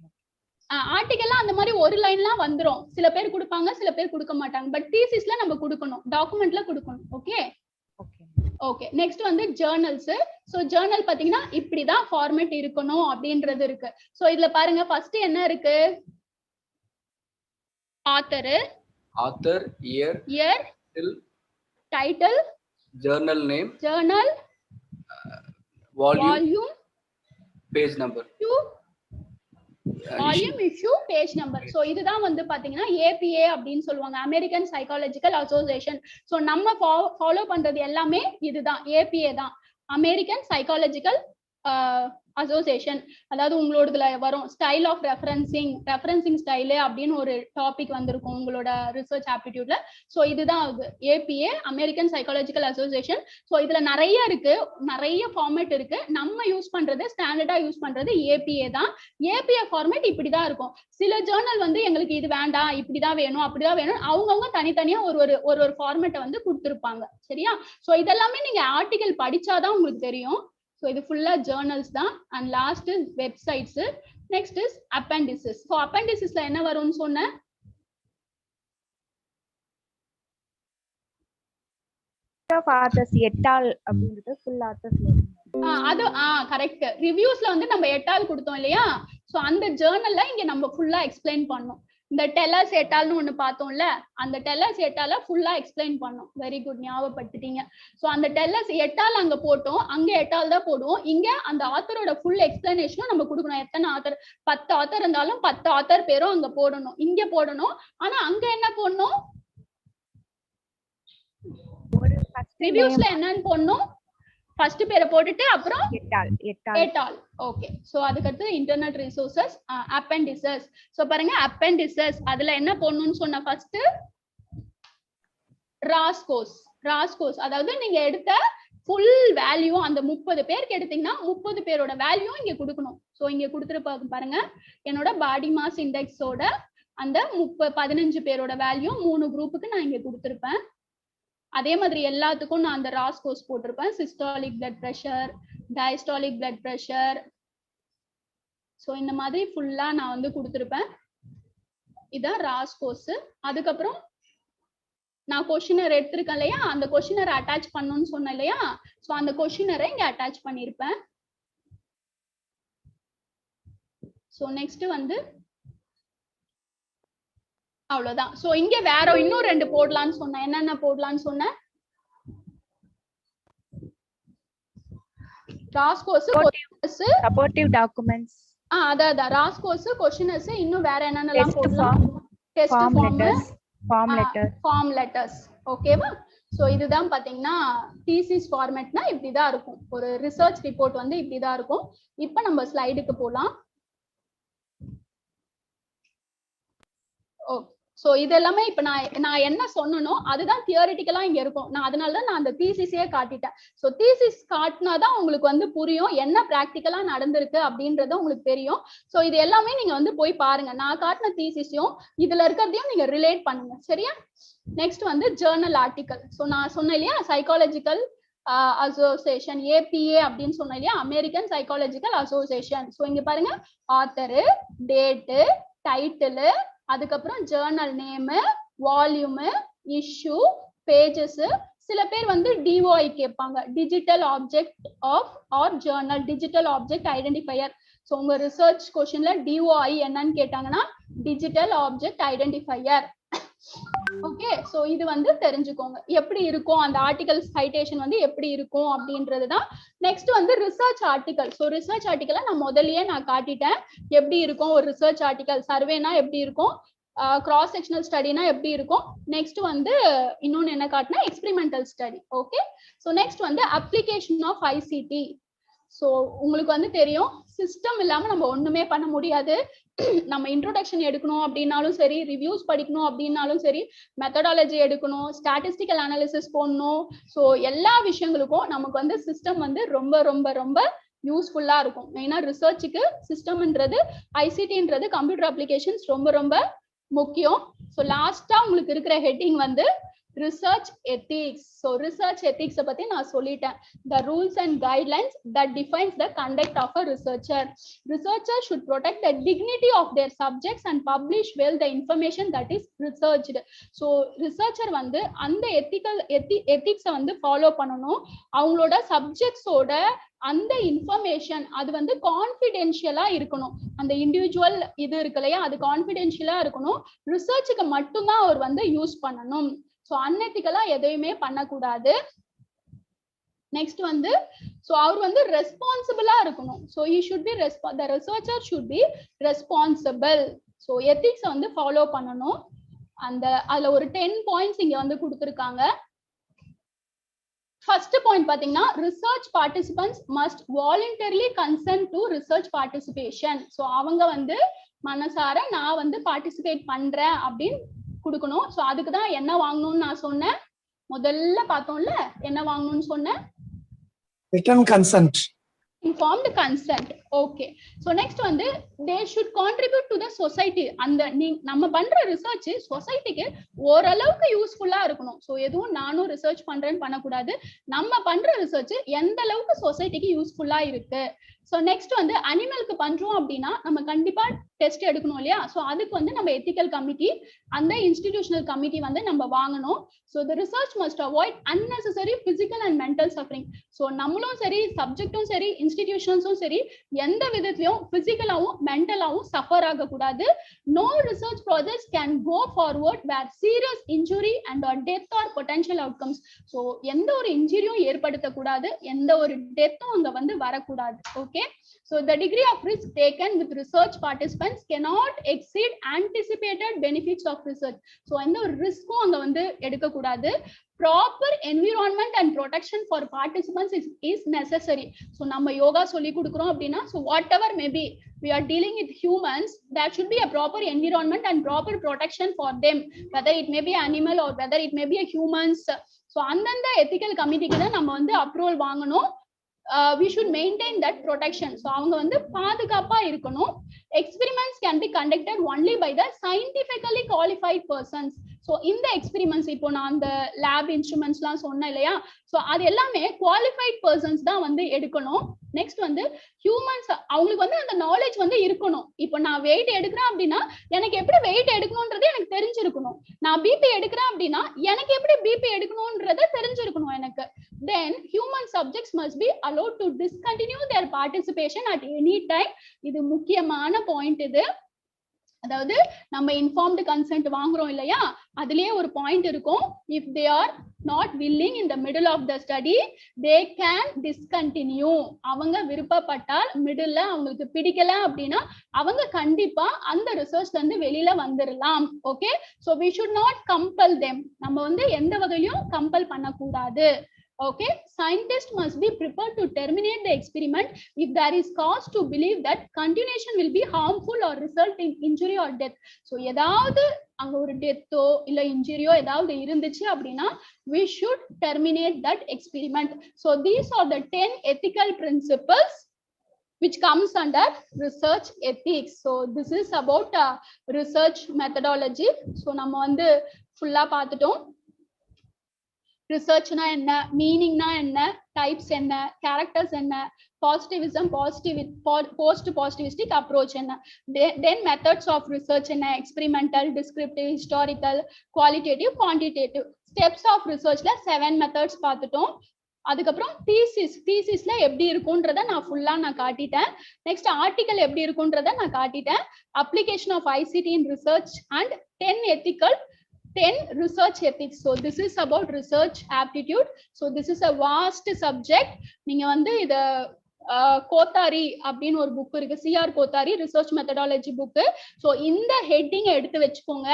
B: ஆர்டிகல்லாம் அந்த மாதிரி ஒரு லைன்லாம் வந்துரும். சில பேர் கொடுப்பாங்க, சில பேர் கொடுக்க மாட்டாங்க. பட் தீசிஸ்ல நம்ம கொடுக்கணும், டாக்குமெண்ட்ல கொடுக்கணும். Okay okay. நெக்ஸ்ட் வந்து ஜேர்னல்ஸ். சோ ஜேர்னல் பாத்தீங்கன்னா இப்படிதான் ஃபார்மேட் இருக்கணும் அப்படின்றது இருக்கு. சோ இதுல பாருங்க, ஃபர்ஸ்ட் என்ன இருக்கு, author, year, title,
I: journal name,
B: volume,
I: page number,
B: volume, issue, page number. So இதுதான் வந்து பாத்தீங்கன்னா APA அப்படின்னு சொல்லுவாங்க, அமெரிக்கன் சைக்காலஜிக்கல் அசோசியேஷன். சோ நம்ம ஃபாலோ பண்றது எல்லாமே இதுதான், APA தான், அமெரிக்கன் சைக்காலஜிக்கல் அசோசியேஷன். அதாவது உங்களோடதுல வரும் ஸ்டைல் ஆஃப் ரெஃபரன்சிங் ஸ்டைலு அப்படின்னு ஒரு டாபிக் வந்திருக்கும் உங்களோட ரிசர்ச் ஆப்டிடியூட்ல. ஸோ இதுதான் APA, American psychological association. So இதுல நிறைய இருக்கு, நிறைய ஃபார்மேட் இருக்கு. நம்ம யூஸ் பண்றது, ஸ்டாண்டர்டா யூஸ் பண்றது APA தான். APA ஃபார்மேட் இப்படிதான் இருக்கும். சில ஜேர்னல் வந்து எங்களுக்கு இது வேண்டாம், இப்படிதான் வேணும், அப்படிதான் வேணும், அவங்கவுங்க தனித்தனியா ஒரு ஃபார்மேட்டை வந்து கொடுத்துருப்பாங்க. சரியா? ஸோ இதெல்லாமே நீங்க ஆர்டிகல் படிச்சாதான் உங்களுக்கு தெரியும். ஸோ இது ஃபுல்லா ஜேர்னல்ஸ் தான். And last is websites. Next is appendices. So அப்பெண்டிசஸ்ல என்ன வரும்னு சொன்னேன்,
H: ஆத்தர்ஸ் எட்டால் அப்படின்றது ஃபுல் ஆத்தர்ஸ்.
B: அது கரெக்ட். ரிவ்யூஸ்ல வந்து நம்ம எட்டால் கொடுத்தோம் இல்லையா, ஸோ அந்த ஜேர்னல்ல இங்க நம்ம ஃபுல்லா எக்ஸ்பிளைன் பண்ணோம். இந்த டெல்லர்ஸ் எட்டால்னு ஒண்ணு பார்த்தோம்ல, அந்த டெல்லர்ஸ் எட்டால ஃபுல்லா எக்ஸ்பிளைன் பண்ணோம். வெரி குட், ஞாபகப்படுத்திட்டீங்க. ஸோ அந்த டெல்லர்ஸ் எட்டால் அங்க போட்டோம், அங்க எட்டால் தான் போடுவோம். இங்க அந்த ஆத்தரோட ஃபுல் எக்ஸ்பிளனேஷனும் நம்ம கொடுக்கணும். எத்தனை ஆத்தர், 10 ஆத்தர் இருந்தாலும் 10 ஆத்தர் பேரும் அங்க போடணும், இங்க போடணும். ஆனா அங்க என்ன போடணும், ரிவ்யூஸ்ல என்னன்னு போடணும், ஃபர்ஸ்ட் பேரை போட்டுட்டு அப்புறம் எட்டால். ஓகே. சோ அதுக்கு அடுத்து இன்டர்நெட் ரிசோர்சஸ், அப்பெண்டிசஸ். சோ பாருங்க, அப்பெண்டிசஸ் அதுல என்ன போடணும்னு சொன்ன, ஃபர்ஸ்ட் ராஸ்கோஸ். அதாவது நீங்க எடுத்த ஃபுல் வேல்யூ, அந்த 30 பேருக்கு எடுத்தீங்கன்னா 30 பேரோட வேல்யூ இங்க கொடுக்கணும். சோ இங்க கொடுத்துருப்பாங்க பாருங்க, என்னோட பாடி மாஸ் இண்டெக்ஸோட அந்த 15 பேரோட வேல்யூ 3 குரூப்புக்கு நான் இங்க கொடுத்துருப்பேன். அதே மாதிரி எல்லாத்துக்கும் நான் அந்த ராஸ்கோஸ் போட்டிருப்பேன். Systolic blood pressure, diastolic blood pressure. So இந்த மாதிரி ஃபுல்லா நான் வந்து கொடுத்துருப்பேன். இதான் ராஸ்கோஸ். அதுக்கப்புறம் நான் கொஷினர் எடுத்திருக்கேன் இல்லையா, அந்த கொஷினரை அட்டாச் பண்ணணும்னு சொன்னேன் இல்லையா, ஸோ அந்த கொஷினரை இங்க அட்டாச் பண்ணியிருப்பேன். ஸோ நெக்ஸ்ட் வந்து அவ்வளவுதான். சோ இங்க வேற இன்னும் 2 போடலாம்னு சொன்னேன். என்னென்ன போடலாம்னு சொன்னேன், ராஸ்கோஸ்,
H: சப்போர்ட்டிவ் டாக்குமெண்ட்ஸ்.
B: அதான் ராஸ்கோஸ், கொஸ்டினர்ஸ், இன்னும் வேற என்னென்னலாம் போடலாம், டெஸ்ட் ஃபார்ம் லெட்டர்ஸ். ஓகேவா? சோ இதுதான் பாத்தீங்கன்னா தீசிஸ் ஃபார்மேட்னா இப்படிதான் இருக்கும். ஒரு ரிசர்ச் ரிப்போர்ட் வந்து இப்படிதான் இருக்கும். இப்போ நம்ம ஸ்லைடுக்கு போலாம். ஓகே. சோ இது எல்லாமே இப்ப நான் என்ன சொன்னனோ அதுதான் தியரிட்டிக்கலா இங்க இருக்கும். நான் அதனாலதான் நான் அந்த தீசிஸே காட்டிட்டேன். சோ தீசிஸ் காட்டினாதான் உங்களுக்கு வந்து புரியும் என்ன பிராக்டிக்கலா நடந்திருக்கு அப்படின்றது உங்களுக்கு தெரியும். சோ இது எல்லாமே நீங்க வந்து போய் பாருங்க. நான் காட்டின தீசிஸையும் இதுல இருக்கிறதையும் நீங்க ரிலேட் பண்ணுங்க. சரியா? நெக்ஸ்ட் வந்து ஜேர்னல் ஆர்டிக்கல். சோ நான் சொன்னேன் இல்லையா, சைக்காலஜிக்கல் அசோசியேஷன், APA அப்படின்னு சொன்னேன் இல்லையா, அமெரிக்கன் சைக்காலஜிக்கல் அசோசியேஷன். சோ இங்க பாருங்க, ஆத்தரு, டேட்டு, டைட்டில், அதுக்கப்புறம் journal name, volume, issue, pages. சில பேர் வந்து DOI கேட்பாங்க, digital object of or journal, digital object identifier. So உங்க ரிசர்ச் கொஸ்டின்ல DOI என்னன்னு கேட்டாங்கன்னா digital object identifier. Okay, so இது வந்து தெரிஞ்சுக்கோங்க எப்படி இருக்கும் அந்த ஆர்டிகல் சைட்டேஷன் வந்து எப்படி இருக்கும் அப்படின்றதுதான். நெக்ஸ்ட் வந்து ரிசர்ச் ஆர்டிகல். சோ ரிசர்ச் ஆர்டிகலை நான் முதல்லயே நான் காட்டிட்டேன் எப்படி இருக்கும் ஒரு ரிசர்ச் ஆர்டிகல். சர்வேனா எப்படி இருக்கும், கிராஸ் செக்ஷனல் ஸ்டடினா எப்படி இருக்கும். நெக்ஸ்ட் வந்து இன்னொன்னு என்ன காட்டினா experimental study. Okay, so next வந்து அப்ளிகேஷன் ஆஃப் ஐசிடி. ஸோ உங்களுக்கு வந்து தெரியும் சிஸ்டம் இல்லாம நம்ம ஒண்ணுமே பண்ண முடியாது. நம்ம இன்ட்ரோடக்ஷன் எடுக்கணும் அப்படின்னாலும் சரி, ரிவ்யூஸ் படிக்கணும் அப்படின்னாலும் சரி, மெத்தடாலஜி எடுக்கணும், ஸ்டாட்டிஸ்டிக்கல் அனாலிசிஸ் போடணும். ஸோ எல்லா விஷயங்களுக்கும் நமக்கு வந்து சிஸ்டம் வந்து ரொம்ப ரொம்ப ரொம்ப யூஸ்ஃபுல்லா இருக்கும். மெயினா ரிசர்ச்சுக்கு சிஸ்டம்ன்றது, ஐசிடின்றது, கம்ப்யூட்டர் அப்ளிகேஷன்ஸ் ரொம்ப ரொம்ப முக்கியம். ஸோ லாஸ்டா உங்களுக்கு இருக்கிற ஹெட்டிங் வந்து ரிசர்ச் எத்திக்ஸ். ஸோ ரிசர்ச் எத்திக்ஸை பத்தி நான் சொல்லிட்டேன். The rules and guidelines that defines the conduct of a researcher. Researchers should protect the dignity of their subjects and publish well the information that is researched. So researcher வந்து அந்த எத்திக்ஸை வந்து ஃபாலோ பண்ணணும். அவங்களோட சப்ஜெக்ட்ஸோட அந்த இன்ஃபர்மேஷன் அது வந்து கான்ஃபிடென்ஷியலா இருக்கணும். அந்த இண்டிவிஜுவல் இது இருக்கு இல்லையா, அது கான்ஃபிடென்ஷியலா இருக்கணும். ரிசர்ச்சுக்கு மட்டும்தான் அவர் வந்து யூஸ் பண்ணணும். ஸோ அன்எத்திக்கலா எதையுமே பண்ணக்கூடாது. நெக்ஸ்ட் வந்து ஸோ அவர் வந்து ரெஸ்பான்சிபிளா இருக்கணும். So he should be the researcher should be responsible. So எத்திக்ஸை வந்து ஃபாலோ பண்ணணும். அந்த அதுல ஒரு 10 பாயிண்ட்ஸ் இங்க வந்து கொடுத்துருக்காங்க. ஃபர்ஸ்ட் பாயிண்ட் பாத்தீங்கன்னா research participants must voluntarily consent to research participation. So அவங்க வந்து மனசார நான் வந்து பார்ட்டிசிபேட் பண்றேன் அப்படின்னு கொடுக்கணும். ஸோ அதுக்கு தான் என்ன வாங்கணும்னு நான் சொன்னேன். முதல்ல பார்த்தோம்ல என்ன வாங்கணும்னு சொன்னேன்,
G: written consent,
B: informed consent. Okay, so next வந்து they should contribute to the society. அந்த நம்ம பண்ற ரிசர்ச் சொசைட்டிக்கு ஓரளவுக்கு யூஸ்ஃபுல்லா இருக்கணும். ஸோ எதுவும் நானும் ரிசர்ச் பண்றேன்னு பண்ணக்கூடாது. நம்ம பண்ற ரிசர்ச் எந்த அளவுக்கு சொசைட்டிக்கு யூஸ்ஃபுல்லா இருக்கு. ஸோ நெக்ஸ்ட் வந்து அனிமலுக்கு பண்றோம் அப்படின்னா நம்ம கண்டிப்பா டெஸ்ட் எடுக்கணும் இல்லையா. ஸோ அதுக்கு வந்து நம்ம எத்திக்கல் கமிட்டி, அந்த இன்ஸ்டிடியூஷனல் கமிட்டி வந்து நம்ம வாங்கணும். So the research must avoid unnecessary physical and mental suffering. So நம்மளும் சரி, சப்ஜெக்டும் சரி, இன்ஸ்டிடியூஷன்ஸும் சரி, எந்த விதத்திலையும் பிசிக்கலாவும் மென்டலாவும் சஃபர் ஆகக்கூடாது. No research projects can go forward where serious injury and or death or potential outcomes. So எந்த ஒரு இன்ஜுரியும் ஏற்படுத்தக்கூடாது, எந்த ஒரு டெத்தும் அங்க வந்து வரக்கூடாது. Okay, so the degree of risk taken with research participants cannot exceed anticipated benefits of research. so எந்த ஒரு ரிஸ்க்கும் அங்க வந்து எடுக்க கூடாது. proper environment and protection for participants is necessary. so நம்ம யோகா சொல்லி கொடுக்குறோம் அப்படின்னா, so whatever may be we are dealing with humans, there should be a proper environment and proper protection for them, whether it may be animal or whether it may be a humans. so அந்தந்த ethical committee தான் நம்ம வந்து அப்ரூவல் வாங்கணும். we should maintain that protection. so அவங்க வந்து பாதுகாப்பா இருக்கணும். experiments can be conducted only by the scientifically qualified persons. so இந்த எக்ஸ்பெரிமெண்ட்ஸ் இப்போ நான் அந்த லேப் இன்ஸ்ட்ருமெண்ட்ஸ்லாம் சொன்னேன் இல்லையா, ஸோ அது எல்லாமே குவாலிஃபைட் பர்சன்ஸ் தான் வந்து எடுக்கணும். நெக்ஸ்ட் வந்து ஹியூமன்ஸ், அவங்களுக்கு வந்து அந்த நாலேஜ் வந்து இருக்கணும். இப்போ நான் வெயிட் எடுக்கிறேன் அப்படின்னா எனக்கு எப்படி வெயிட் எடுக்கணும்ன்றது எனக்கு தெரிஞ்சிருக்கணும். நான் பிபி எடுக்கிறேன் அப்படின்னா எனக்கு எப்படி பிபி எடுக்கணும்ன்றத தெரிஞ்சிருக்கணும் எனக்கு. then human subjects must be allowed to discontinue their participation at any time. இது முக்கியமான பாயிண்ட். இது அதாவது நம்ம இன்ஃபார்ம்டு கன்சென்ட் வாங்குறோம் இல்லையா, அதுலயே ஒரு பாயிண்ட் இருக்கும். If they are not willing in the middle of the study they can discontinue. அவங்க விருப்பப்பட்டால், மிடில்ல அவங்களுக்கு பிடிக்கல அப்படின்னா அவங்க கண்டிப்பா அந்த ரிசர்ச்ல இருந்து வெளியில வந்துடலாம். Okay, so we should not compel them. நம்ம வந்து எந்த வகையிலும் கம்பல் பண்ணக்கூடாது. Okay, scientists must be prepared to terminate the experiment if there is cause to believe that continuation will be harmful or result in injury or death. so ஏதாவது அங்க ஒரு டெத்தோ இல்ல இன்ஜுரியோ ஏதாவது இருந்துச்சு அப்படின்னா we should terminate that experiment. so these are the 10 ethical principles which comes under research ethics. so this is about research methodology. so நம்ம வந்து ஃபுல்லா பார்த்துட்டோம். ரிசர்ச்னா என்ன, மீனிங்னா என்ன, டைப்ஸ் என்ன, கேரக்டர்ஸ் என்ன, பாசிட்டிவிசம், போஸ்ட் பாசிட்டிவிஸ்டிக் அப்ரோச் என்ன, தென் மெத்தட்ஸ் ஆஃப் ரிசர்ச் என்ன, experimental, descriptive, historical, qualitative, quantitative. Steps of ரிசர்ச்ல 7 மெத்தட்ஸ் பார்த்துட்டோம். அதுக்கப்புறம் தீசிஸ்ல எப்படி இருக்கும்ன்றத நான் ஃபுல்லா காட்டிட்டேன். நெக்ஸ்ட் ஆர்டிகல் எப்படி இருக்கும்ன்றத நான் காட்டிட்டேன். Application of ICT in research and 10 10 research ethics. So this is about research aptitude. So this is a vast subject. நீங்க வந்து இத கோத்தாரி அப்படின்னு ஒரு புக் இருக்கு, C R Kothari research methodology book. So இந்த ஹெட்டிங்கை எடுத்து வச்சுக்கோங்க.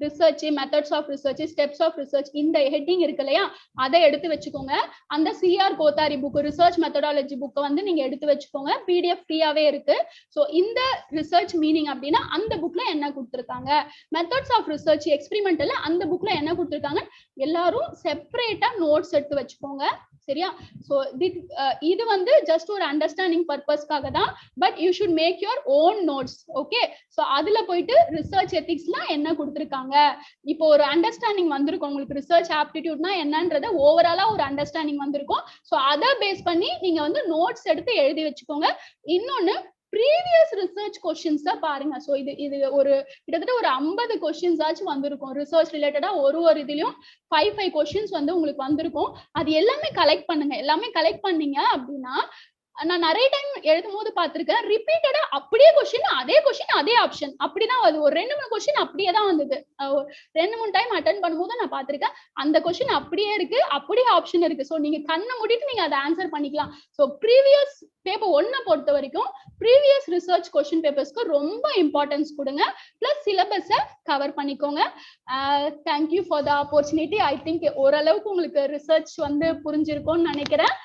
B: Research, methods of research, steps of research, இந்த ஹெட்டிங் இருக்கு இல்லையா, அதை எடுத்து வச்சுக்கோங்க. அந்த C R Kothari book research methodology புக்கை வந்து நீங்க எடுத்து வச்சுக்கோங்க. பிடிஎஃப் ஃப்ரீயாவே இருக்கு. ஸோ இந்த ரிசர்ச் மீனிங் அப்படின்னா அந்த புக்ல என்ன கொடுத்துருக்காங்க, மெத்தட்ஸ் ஆஃப் ரிசர்ச் எக்ஸ்பெரிமெண்டல்ல அந்த புக்ல என்ன கொடுத்துருக்காங்க, எல்லாரும் செப்பரேட்டா நோட்ஸ் எடுத்து வச்சுக்கோங்க. சரியா? ஸோ இது வந்து ஜஸ்ட் ஒரு அண்டர்ஸ்டாண்டிங் பர்பஸ்க்காக தான். But you should make your own notes. Okay? So அதுல போயிட்டு ரிசர்ச் எத்திக்ஸ்லாம் என்ன கொடுத்துருக்காங்க, இப்போ ஒரு அண்டர்ஸ்டாண்டிங் வந்திருக்கும் உங்களுக்கு. ரிசர்ச் ஆப்டிடியூட்னா என்னன்றத ஓவராலா ஒரு அண்டர்ஸ்டாண்டிங் வந்திருக்கும். ஸோ அதை பேஸ் பண்ணி நீங்க வந்து நோட்ஸ் எடுத்து எழுதி வச்சுக்கோங்க. இன்னொன்னு, ப்ரீவியஸ் ரிசர்ச் கொஸ்டின்ஸ் தான் பாருங்க. ஸோ இது ஒரு கிட்டத்தட்ட ஒரு 50 கொஸ்டின்ஸ் ஆச்சு வந்திருக்கும் ரிசர்ச் ரிலேட்டடா. ஒரு இதுலயும் 5 கொஸ்டின்ஸ் வந்து உங்களுக்கு வந்திருக்கும். அது எல்லாமே கலெக்ட் பண்ணுங்க. எல்லாமே கலெக்ட் பண்ணீங்க அப்படின்னா, நான் நிறைய டைம் எழுதும் போது பார்த்திருக்கேன், ரிப்பீட்டடா அப்படியே கொஸ்டின் அதே ஆப்ஷன் அப்படிதான் அது. ஒரு 2-3 கொஸ்டின் அப்படியே தான் வந்தது. 2-3 டைம் அட்டன் பண்ணும்போது நான் பார்த்திருக்கேன், அந்த கொஸ்டின் அப்படியே இருக்கு, அப்படியே ஆப்ஷன் இருக்கு. ஸோ நீங்க கண்ணை மூடிட்டு நீங்க அதை ஆன்சர் பண்ணிக்கலாம். ஸோ ப்ரீவியஸ் பேப்பர் 1 பொறுத்த வரைக்கும் ப்ரீவியஸ் ரிசர்ச் கொஸ்டின் பேப்பர்ஸ்க்கு ரொம்ப இம்பார்ட்டன்ஸ் கொடுங்க. பிளஸ் சிலபஸை கவர் பண்ணிக்கோங்க. Thank you for the opportunity. I think ஓரளவுக்கு உங்களுக்கு ரிசர்ச் வந்து புரிஞ்சிருக்கும்னு நினைக்கிறேன்.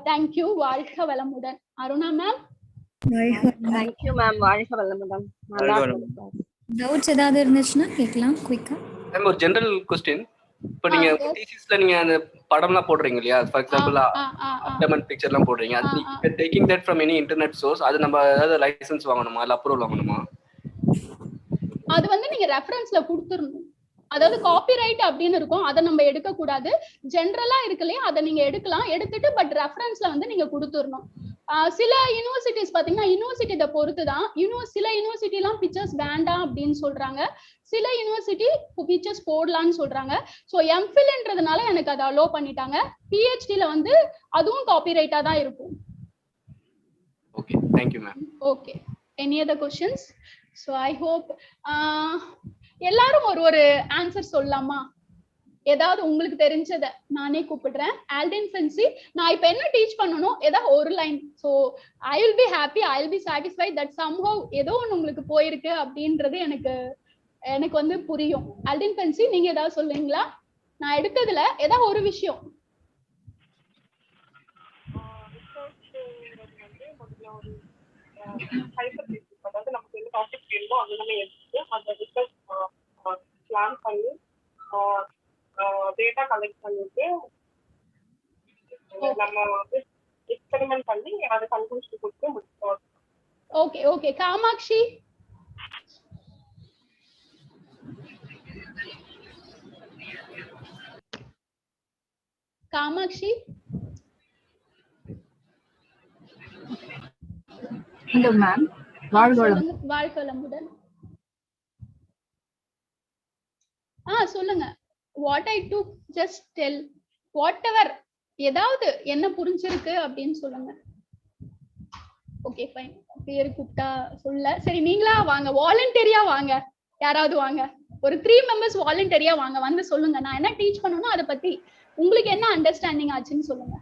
B: தேங்க்யூ. வாழ்க வளமுடன். அருணா மேம்.
E: Thank you ma'am. வாழ்க வளமுடன்.
A: டவுட்ஸ் ஏதாவது இருந்துச்சுன்னா கேட்கலாம் குயிக்கா.
I: மேம் ஒரு ஜெனரல் क्वेश्चन. இப்போ நீங்க தீசிஸ்ல நீங்க அந்த படம்லாம் போடுறீங்க இல்லையா, ஃபார் எக்ஸாம்பிள் அப்டமன் பிக்சர்லாம் போடுறீங்க, அது taking that from any internet source, அது நம்ம ஏதாவது லைசென்ஸ் வாங்கணுமா இல்ல அப்ரூவல் வாங்கணுமா?
B: அது வந்து நீங்க ரெஃபரன்ஸ்ல கொடுத்துடணும். அதாவது காப்பிரைட் அப்படின்னு இருக்கும், அதை நம்ம எடுக்க கூடாது. ஜென்ரலா இருக்கு இல்லையா, அதை நீங்க எடுக்கலாம். எடுத்துட்டு பட் ரெஃபரன்ஸ்ல வந்து நீங்க கொடுத்துடணும். சில யூனிவர்சிட்டிஸ் பாத்தீங்கன்னா யூனிவர்சிட்டி இதை பொறுத்து தான். சில யூனிவர்சிட்டி எல்லாம் பிக்சர்ஸ் வேண்டாம் அப்படின்னு சொல்றாங்க, சில யூனிவர்சிட்டி பிக்சர்ஸ் போடலாம்னு சொல்றாங்க. ஸோ எம்ஃபில்ன்றதுனால எனக்கு அதை அலோ பண்ணிட்டாங்க. பிஹெச்டில வந்து அதுவும் காப்பிரைட்டா தான் இருக்கும்.
I: Okay, thank you ma'am.
B: Okay, any other questions? So I hope எல்லாரும் ஒரு ஆன்சர் சொல்லலாமா? ஏதாவது உங்களுக்கு தெரிஞ்சதை நானே கூப்பிடுறேன். ஆல்டின் ஃபென்சி, நான் இப்ப என்ன டீச் பண்ணணும், ஏதாவது ஒரு line. So I will be happy, I will be satisfied that somehow ஏதோ ஒன்று உங்களுக்கு போயிருக்கு அப்படின்றது எனக்கு வந்து புரியும். ஆல்டின் ஃபென்சி, நீங்க ஏதாவது சொல்லுவீங்களா? நான் எடுத்ததுல ஏதாவது ஒரு விஷயம்.
L: அதாவது நமக்கு எந்த டாபிக் வேணுமோ அது நம்ம எடுத்து அந்த ரிசர்ச் பிளான் பண்ணி டேட்டா கலெக்ட் பண்ணிட்டு நம்ம வந்து எக்ஸ்பெரிமெண்ட் பண்ணி அதை கன்க்ளூஷன் கொடுத்து முடிச்சோம்.
B: Okay okay. Kamatchi. Kamatchi.
H: Hello ma'am.
B: வாழ்க வளமுடன். சொல்லுங்க. What I do just tell whatever, ஏதாவது என்ன புரிஞ்சிருக்கு அப்படின்னு சொல்லுங்க. Okay fine. பேரு கூப்பிட்டா சொல்ல. சரி, நீங்களா வாங்க, வாலண்டரியா வாங்க. யாராவது வாங்க, ஒரு 3 மெம்பர்ஸ் வாலண்டரியா வாங்க, வந்து சொல்லுங்க நான் என்ன டீச் பண்ணணும், அதை பத்தி உங்களுக்கு என்ன அண்டர்ஸ்டாண்டிங் ஆச்சுன்னு சொல்லுங்க.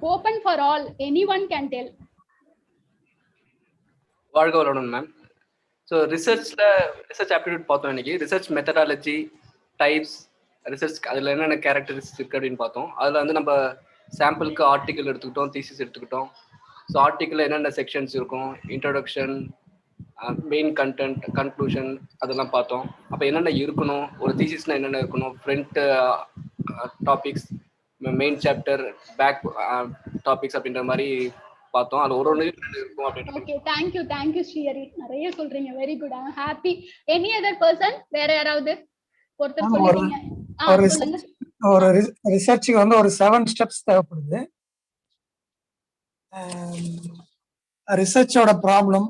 B: Open for all, anyone can tell.
I: வாழ்க வளமுடன் மேம். ஸோ ரிசர்ச் ஆப்டிடியூட் பார்த்தோம். இன்னைக்கு ரிசர்ச் மெத்தடாலஜி, டைப்ஸ், ரிசர்ச் அதில் என்னென்ன கேரக்டரிஸ்டிக்ஸ் இருக்குது அப்படின்னு பார்த்தோம். அதில் வந்து நம்ம சாம்பிளுக்கு ஆர்டிக்கல் எடுத்துக்கிட்டோம், தீசிஸ் எடுத்துக்கிட்டோம். ஸோ ஆர்டிக்கலில் என்னென்ன செக்ஷன்ஸ் இருக்கும், இன்ட்ரோடக்ஷன், மெயின் கண்டென்ட், கன்க்ளூஷன், அதெல்லாம் பார்த்தோம். அப்போ என்னென்ன இருக்கணும், ஒரு தீசிஸ்னால் என்னென்ன இருக்கணும், front topics, main chapter, back topics அப்படின்ற மாதிரி பார்த்தோம். அது ஒரு இருக்கும் அப்படின்னு.
B: ஓகே, थैंक यू ஸ்ரீஹரி, நிறைய சொல்றீங்க. Very good, I am happy. Any other person, வேற யாராவது ஒருத்தர் சொல்லுங்க.
G: ஒரு ரிசர்ச்சுக்கு வந்து ஒரு 7 ஸ்டெப்ஸ் தேவைப்படுது. ரிசர்ச்சோட ப்ராப்ளம்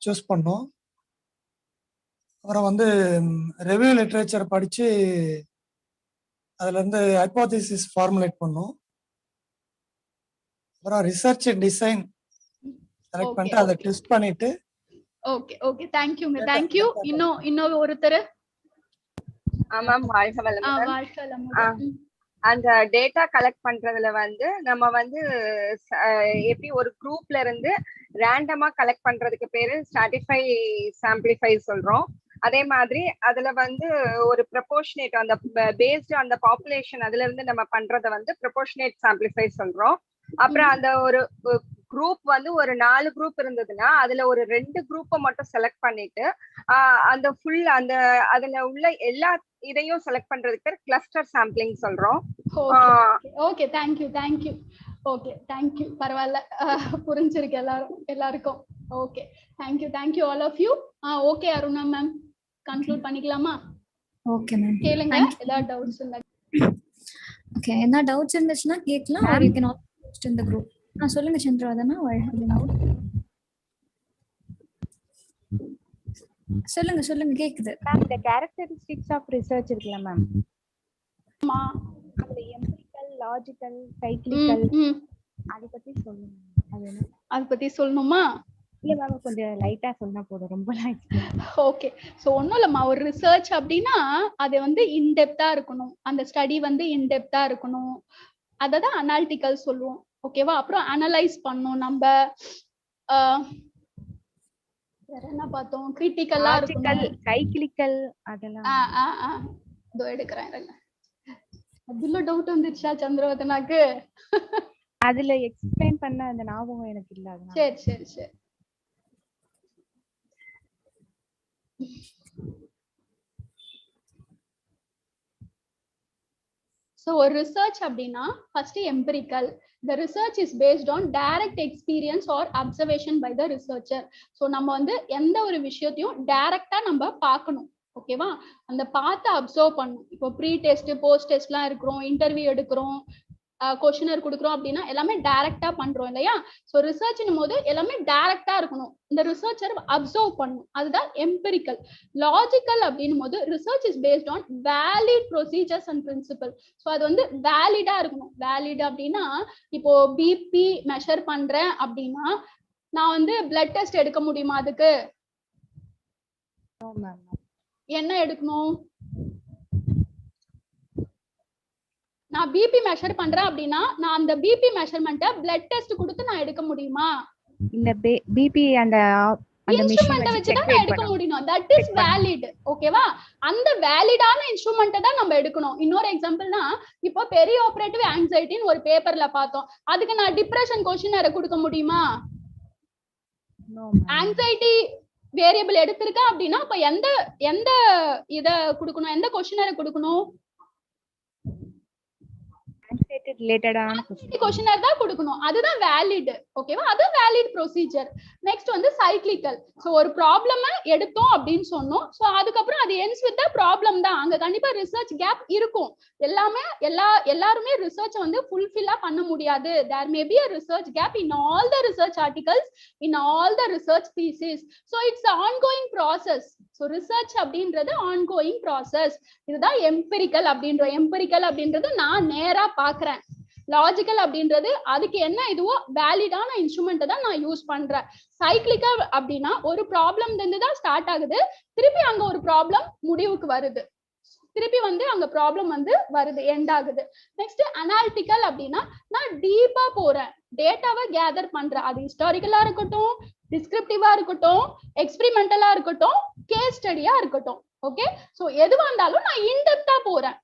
G: சூஸ் பண்ணோம். அப்புறம் வந்து ரிவ்யூ லிட்ரேச்சர் படிச்சு அதுல இருந்து ஹைபோதீசிஸ் ஃபார்முலேட் பண்ணோம். அப்புறம் ரிசர்ச் டிசைன் செலக்ட் பண்ணிட்டு அதை டெஸ்ட் பண்ணிட்டு
B: ஓகே ஓகே தேங்க்யூ இன்னும் ஒருத்தர்
E: ஆமாம் வாழ்க வளமுடன்.
B: வாழ்க வளமுடன்.
E: அந்த டேட்டா கலெக்ட் பண்றதுல வந்து நம்ம வந்து எப்படி ஒரு குரூப்ல இருந்து ரேண்டமா கலெக்ட் பண்றதுக்கு பேரு ஸ்ட்ராட்டிஃபை சாம்பிளிஃபை சொல்றோம். அதே மாதிரி அதுல வந்து ஒரு ப்ரொபோர்ஷனேட் அந்த பேஸ்டு அந்த பாப்புலேஷன் அதுல இருந்து நம்ம பண்றத வந்து ப்ரொபோர்ஷனேட் சாம்பிளிஃபை சொல்றோம். அப்புறம் அந்த ஒரு குரூப் வந்து ஒரு 4 குரூப் இருந்ததுன்னா அதுல ஒரு 2 குரூப்பை மட்டும் செலக்ட் பண்ணிட்டு அந்த ஃபுல் அந்த அதுல உள்ள எல்லா இதையும் செலக்ட் பண்றதுக்கு கிளஸ்டர் சாம்பிளிங் சொல்றோம்.
B: ஓகே தேங்க்யூ ஓகே பரவாயில்ல புரிஞ்சிருக்கு எல்லாருக்கும். Okay thank you all of you. Okay Aruna ma'am conclude பண்ணிக்கலாமா?
A: ஓகே மேம்
B: கேளுங்க ஏதாவது டவுட்ஸ் இருந்தா.
A: ஓகே என்ன டவுட்ஸ் இருந்துச்சுன்னா கேட்கலாம். or you can also post in the group. சொல்லுங்க சந்திரவதனா. சொல்லுங்க கேக்குது
H: மேம். இந்த கேரக்டரிஸ்டிக்ஸ் ஆஃப் ரிசர்ச் இருக்குல்ல மேம்,
B: ஆமா
H: அதுல எம்பிரிக்கல், லாஜிக்கல், சைக்கிளிக்கல் அதை பத்தி சொல்லுங்க.
B: அதை பத்தி சொல்லணுமா?
H: இல்ல மேம் கொஞ்சம் லைட்டா சொன்னா போதும், ரொம்ப
B: ஓகே. சோ ஒண்ணும் இல்லம்மா, ஒரு ரிசர்ச் அப்படின்னா அது வந்து இன்டெப்தா இருக்கணும், அந்த ஸ்டடி வந்து இன்டெப்தா இருக்கணும், அததான் அனாலிட்டிக்கல் சொல்லுவோம். ஓகேவா? அப்புறம் அனலைஸ் பண்ணணும் நம்ம. வேற என்ன பார்த்தோம்? கிரிட்டிக்கலா இருக்கணும்,
H: சைக்கிளிக்கல் அதெல்லாம்.
B: இதோ எடுக்கிறேன். அதுல டவுட் வந்துச்சா சந்திரவதனாக்கு?
H: அதுல எக்ஸ்பிளைன் பண்ண அந்த ஞாபகம் எனக்கு இல்ல.
B: சரி. So ஒரு ரிசர்ச் அப்படின்னா first empirical. The research is based on direct experience or observation by the researcher. So நம்ம வந்து எந்த ஒரு விஷயத்தையும் டைரக்டா நம்ம பார்க்கணும். ஓகேவா? அந்த பார்த்து அப்சர்வ் பண்ணணும். இப்போ ப்ரீ டெஸ்ட் போஸ்ட் டெஸ்ட்லாம் இருக்கிறோம், இன்டர்வியூ எடுக்கிறோம், கொஸ்டினர் கொடுக்குறோம் அப்படின்னா எல்லாமே டைரக்டா பண்றோம் இல்லையா? ஸோ ரிசர்ச்னும் போது எல்லாமே டைரக்டா இருக்கணும், இந்த ரிசர்ச்சர் அப்சர்வ் பண்ணணும், அதுதான் எம்பிரிக்கல். லாஜிக்கல் அப்படின்னும் போது research is based on valid procedures and principle. So அது வந்து வேலிடா இருக்கணும். வேலிட் அப்படின்னா இப்போ பிபி மெஷர் பண்றேன் அப்படின்னா நான் வந்து பிளட் டெஸ்ட் எடுக்க முடியுமா? அதுக்கு என்ன எடுக்கணும்? நான் பிபி மெஷர் பண்றேன் அப்படின்னா நான் அந்த பிபி மெஷர்மெண்ட்டை பிளட் டெஸ்ட் கொடுத்து நான் எடுக்க முடியுமா?
H: இந்த பிபி அந்த
B: இன்ஸ்ட்ருமெண்ட்டை வச்சு தான் நான் எடுக்க முடியும். That is valid. ஓகேவா? அந்த வேலிடான இன்ஸ்ட்ருமெண்ட்டை தான் நம்ம எடுக்கணும். இன்னொரு எக்ஸாம்பிள்னா இப்போ பெரிய ஆபரேட்டிவ் ஆங்ஸைட்டின்னு ஒரு பேப்பர்ல பார்த்தோம், அதுக்கு நான் டிப்ரெஷன் கொஸ்டினரை கொடுக்க முடியுமா? ஆங்ஸைட்டி வேரியபிள் எடுத்திருக்கேன் அப்படின்னா அப்ப எந்த இத கொடுக்கணும், எந்த கொஸ்டினரை கொடுக்கணும்?
H: ரிலேட்டடான
B: கொஸ்டினர் தான் கொடுக்கணும், அதுதான் வேலிட். ஓகேவா? அது வேலிட் ப்ரொசீஜர். நெக்ஸ்ட் வந்து சைக்கிளிக்கல். சோ ஒரு ப்ராப்ளம் எடுத்தோம் அப்படின்னு சொன்னோம், சோ அதுக்கப்புறம் அது எண்ட்ஸ் வித் ப்ராப்ளம் தான். அங்க கண்டிப்பா ரிசர்ச் கேப் இருக்கும். எல்லாருமே ரிசர்ச் வந்து ஃபுல்ஃபில்லா பண்ண முடியாது. there may be a research gap in all the research articles, in all the research thesis. so it's an ongoing process. so research அப்படின்றது ongoing process. இதுதான் எம்பிரிக்கல் அப்படின்றோம். எம்பிரிக்கல் அப்படின்றது நான் நேரா பாக்குறேன். லாஜிக்கல் அப்படின்றது அதுக்கு என்ன இதுவோ வேலிடான இன்ஸ்ட்ருமெண்ட் தான் நான் யூஸ் பண்றேன். சைக்கிளிக்கல் அப்படின்னா ஒரு ப்ராப்ளம் இருந்து தான் ஸ்டார்ட் ஆகுது, திருப்பி அங்க ஒரு ப்ராப்ளம் முடிவுக்கு வருது, திருப்பி வந்து அங்க ப்ராப்ளம் வந்து வருது, எண்ட் ஆகுது. நெக்ஸ்ட் அனாலிட்டிக்கல் அப்படின்னா நான் டீப்பா போறேன், டேட்டாவை கேதர் பண்றேன். அது ஹிஸ்டாரிக்கலா இருக்கட்டும், டிஸ்கிரிப்டிவா இருக்கட்டும், எக்ஸ்பெரிமெண்டலா இருக்கட்டும், கேஸ் ஸ்டடியா இருக்கட்டும். ஓகே? சோ எதுவா இருந்தாலும் நான் இன்டெப்தா போறேன்,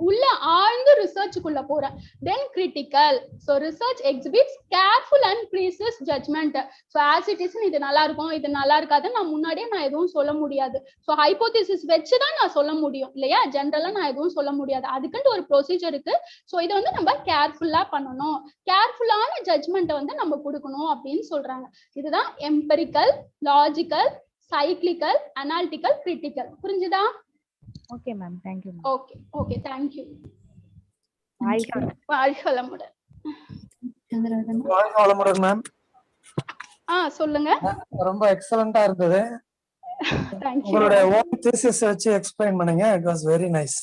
B: உள்ள ஆழ்ந்து ரிசர்ச்சுக்குள்ள போறேன். Then critical. So research exhibits careful and precise judgment. So as it is இது நல்லா இருக்கும், இது நல்லா இருக்காது நான் முன்னாடியே நான் எதுவும் சொல்ல முடியாது. சோ ஹைபோதிசிஸ் வச்சுதான் நான் சொல்ல முடியும் இல்லையா? ஜெனரலா நான் எதுவும் சொல்ல முடியாது, அதுக்குன்னு ஒரு ப்ரொசீஜர் இருக்கு. சோ இதை வந்து நம்ம கேர்ஃபுல்லா பண்ணணும், கேர்ஃபுல்லான ஜட்ஜ்மெண்ட்டை வந்து நம்ம கொடுக்கணும் அப்படின்னு சொல்றாங்க. இதுதான் empirical, logical, cyclical, analytical, critical. புரிஞ்சுதா?
H: Okay ma'am, thank you.
B: Okay thank you. வாழ்க வளமுடன்.
G: வாழ்க வளமுடன் மேம்.
B: சொல்லுங்க.
G: ரொம்ப எக்ஸலென்ட்டா இருந்தது. உங்களுடைய ஓன் தீசிஸ் வச்சு எக்ஸ்பிளைன் பண்ணுங்க. It was very nice.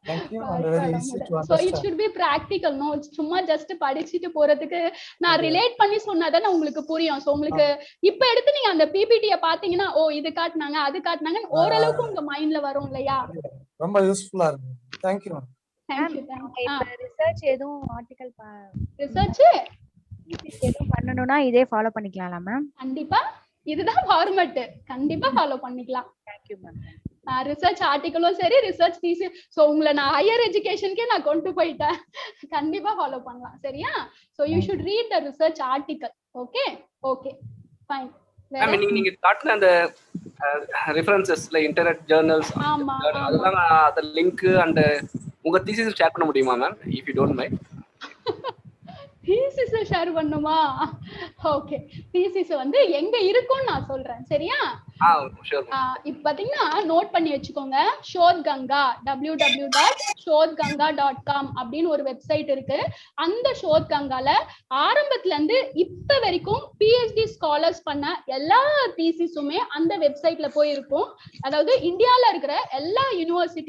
G: Thank you and very easy to
B: So it
G: understand.
B: should be practical. No, சும்மா just படிச்சிட்டு போறதுக்கு நான் ரிலேட் பண்ணி சொன்னாதானே உங்களுக்கு புரியும். சோ உங்களுக்கு இப்ப எடுத்து நீங்க அந்த பிபிடியை பாத்தீங்கன்னா ஓ இது காட்டுனாங்க அது காட்டுனாங்கன்னு ஓரளவுக்கு உங்க மைண்ட்ல வரும் இல்லையா?
G: ரொம்ப யூஸ்ஃபுல்லா இருக்கு. Thank you.
B: Thank you.
H: இப்ப ரிசர்ச் எதுவும் ஆர்டிகல்
B: ரிசர்ச்
H: எதுவும் பண்ணனும்னா இதே ஃபாலோ பண்ணிக்கலாம்ல மேம்?
B: கண்டிப்பா இதுதான் ஃபார்மட். கண்டிப்பா ஃபாலோ பண்ணிக்கலாம்.
H: Thank you ma'am.
B: ரிசர்ச் ஆர்டிகலும் சரி ரிசர்ச் தீசிஸ் சோ உங்களை நான் ஹையர் எஜுகேஷனுக்கே நான் கொண்டு போயிட்டேன். கண்டிப்பா ஃபாலோ பண்ணலாம். சரியா? So you should read the research article. Okay okay fine.
I: நீங்க காட்டுன அந்த ரெஃபரன்சஸ்ல இன்டர்நெட் ஜர்னல்ஸ் அதெல்லாம் அந்த லிங்க் அண்ட் உங்க தீசிஸ் ஷேர் பண்ண முடியுமா ma'am if you don't mind?
B: Thesis share பண்ணுமா? ஓகே தீசிஸ் வந்து எங்க இருக்கும்னு நான் சொல்றேன். சரியா? இப்ப பாத்தீங்கன்னா நோட் பண்ணி வச்சுக்கோங்க. ஷோத்கங்கா www.shodhganga.com அப்படின்னு ஒரு வெப்சைட் இருக்கு. அந்த ஷோத்கங்கால ஆரம்பத்துல இருந்து இப்ப வரைக்கும் PhD ஸ்காலர்ஸ் பண்ண எல்லா தீசிஸுமே அந்த வெப்சைட்ல போய் இருக்கும். அதாவது இந்தியால இருக்கிற எல்லா யூனிவர்சிட்டி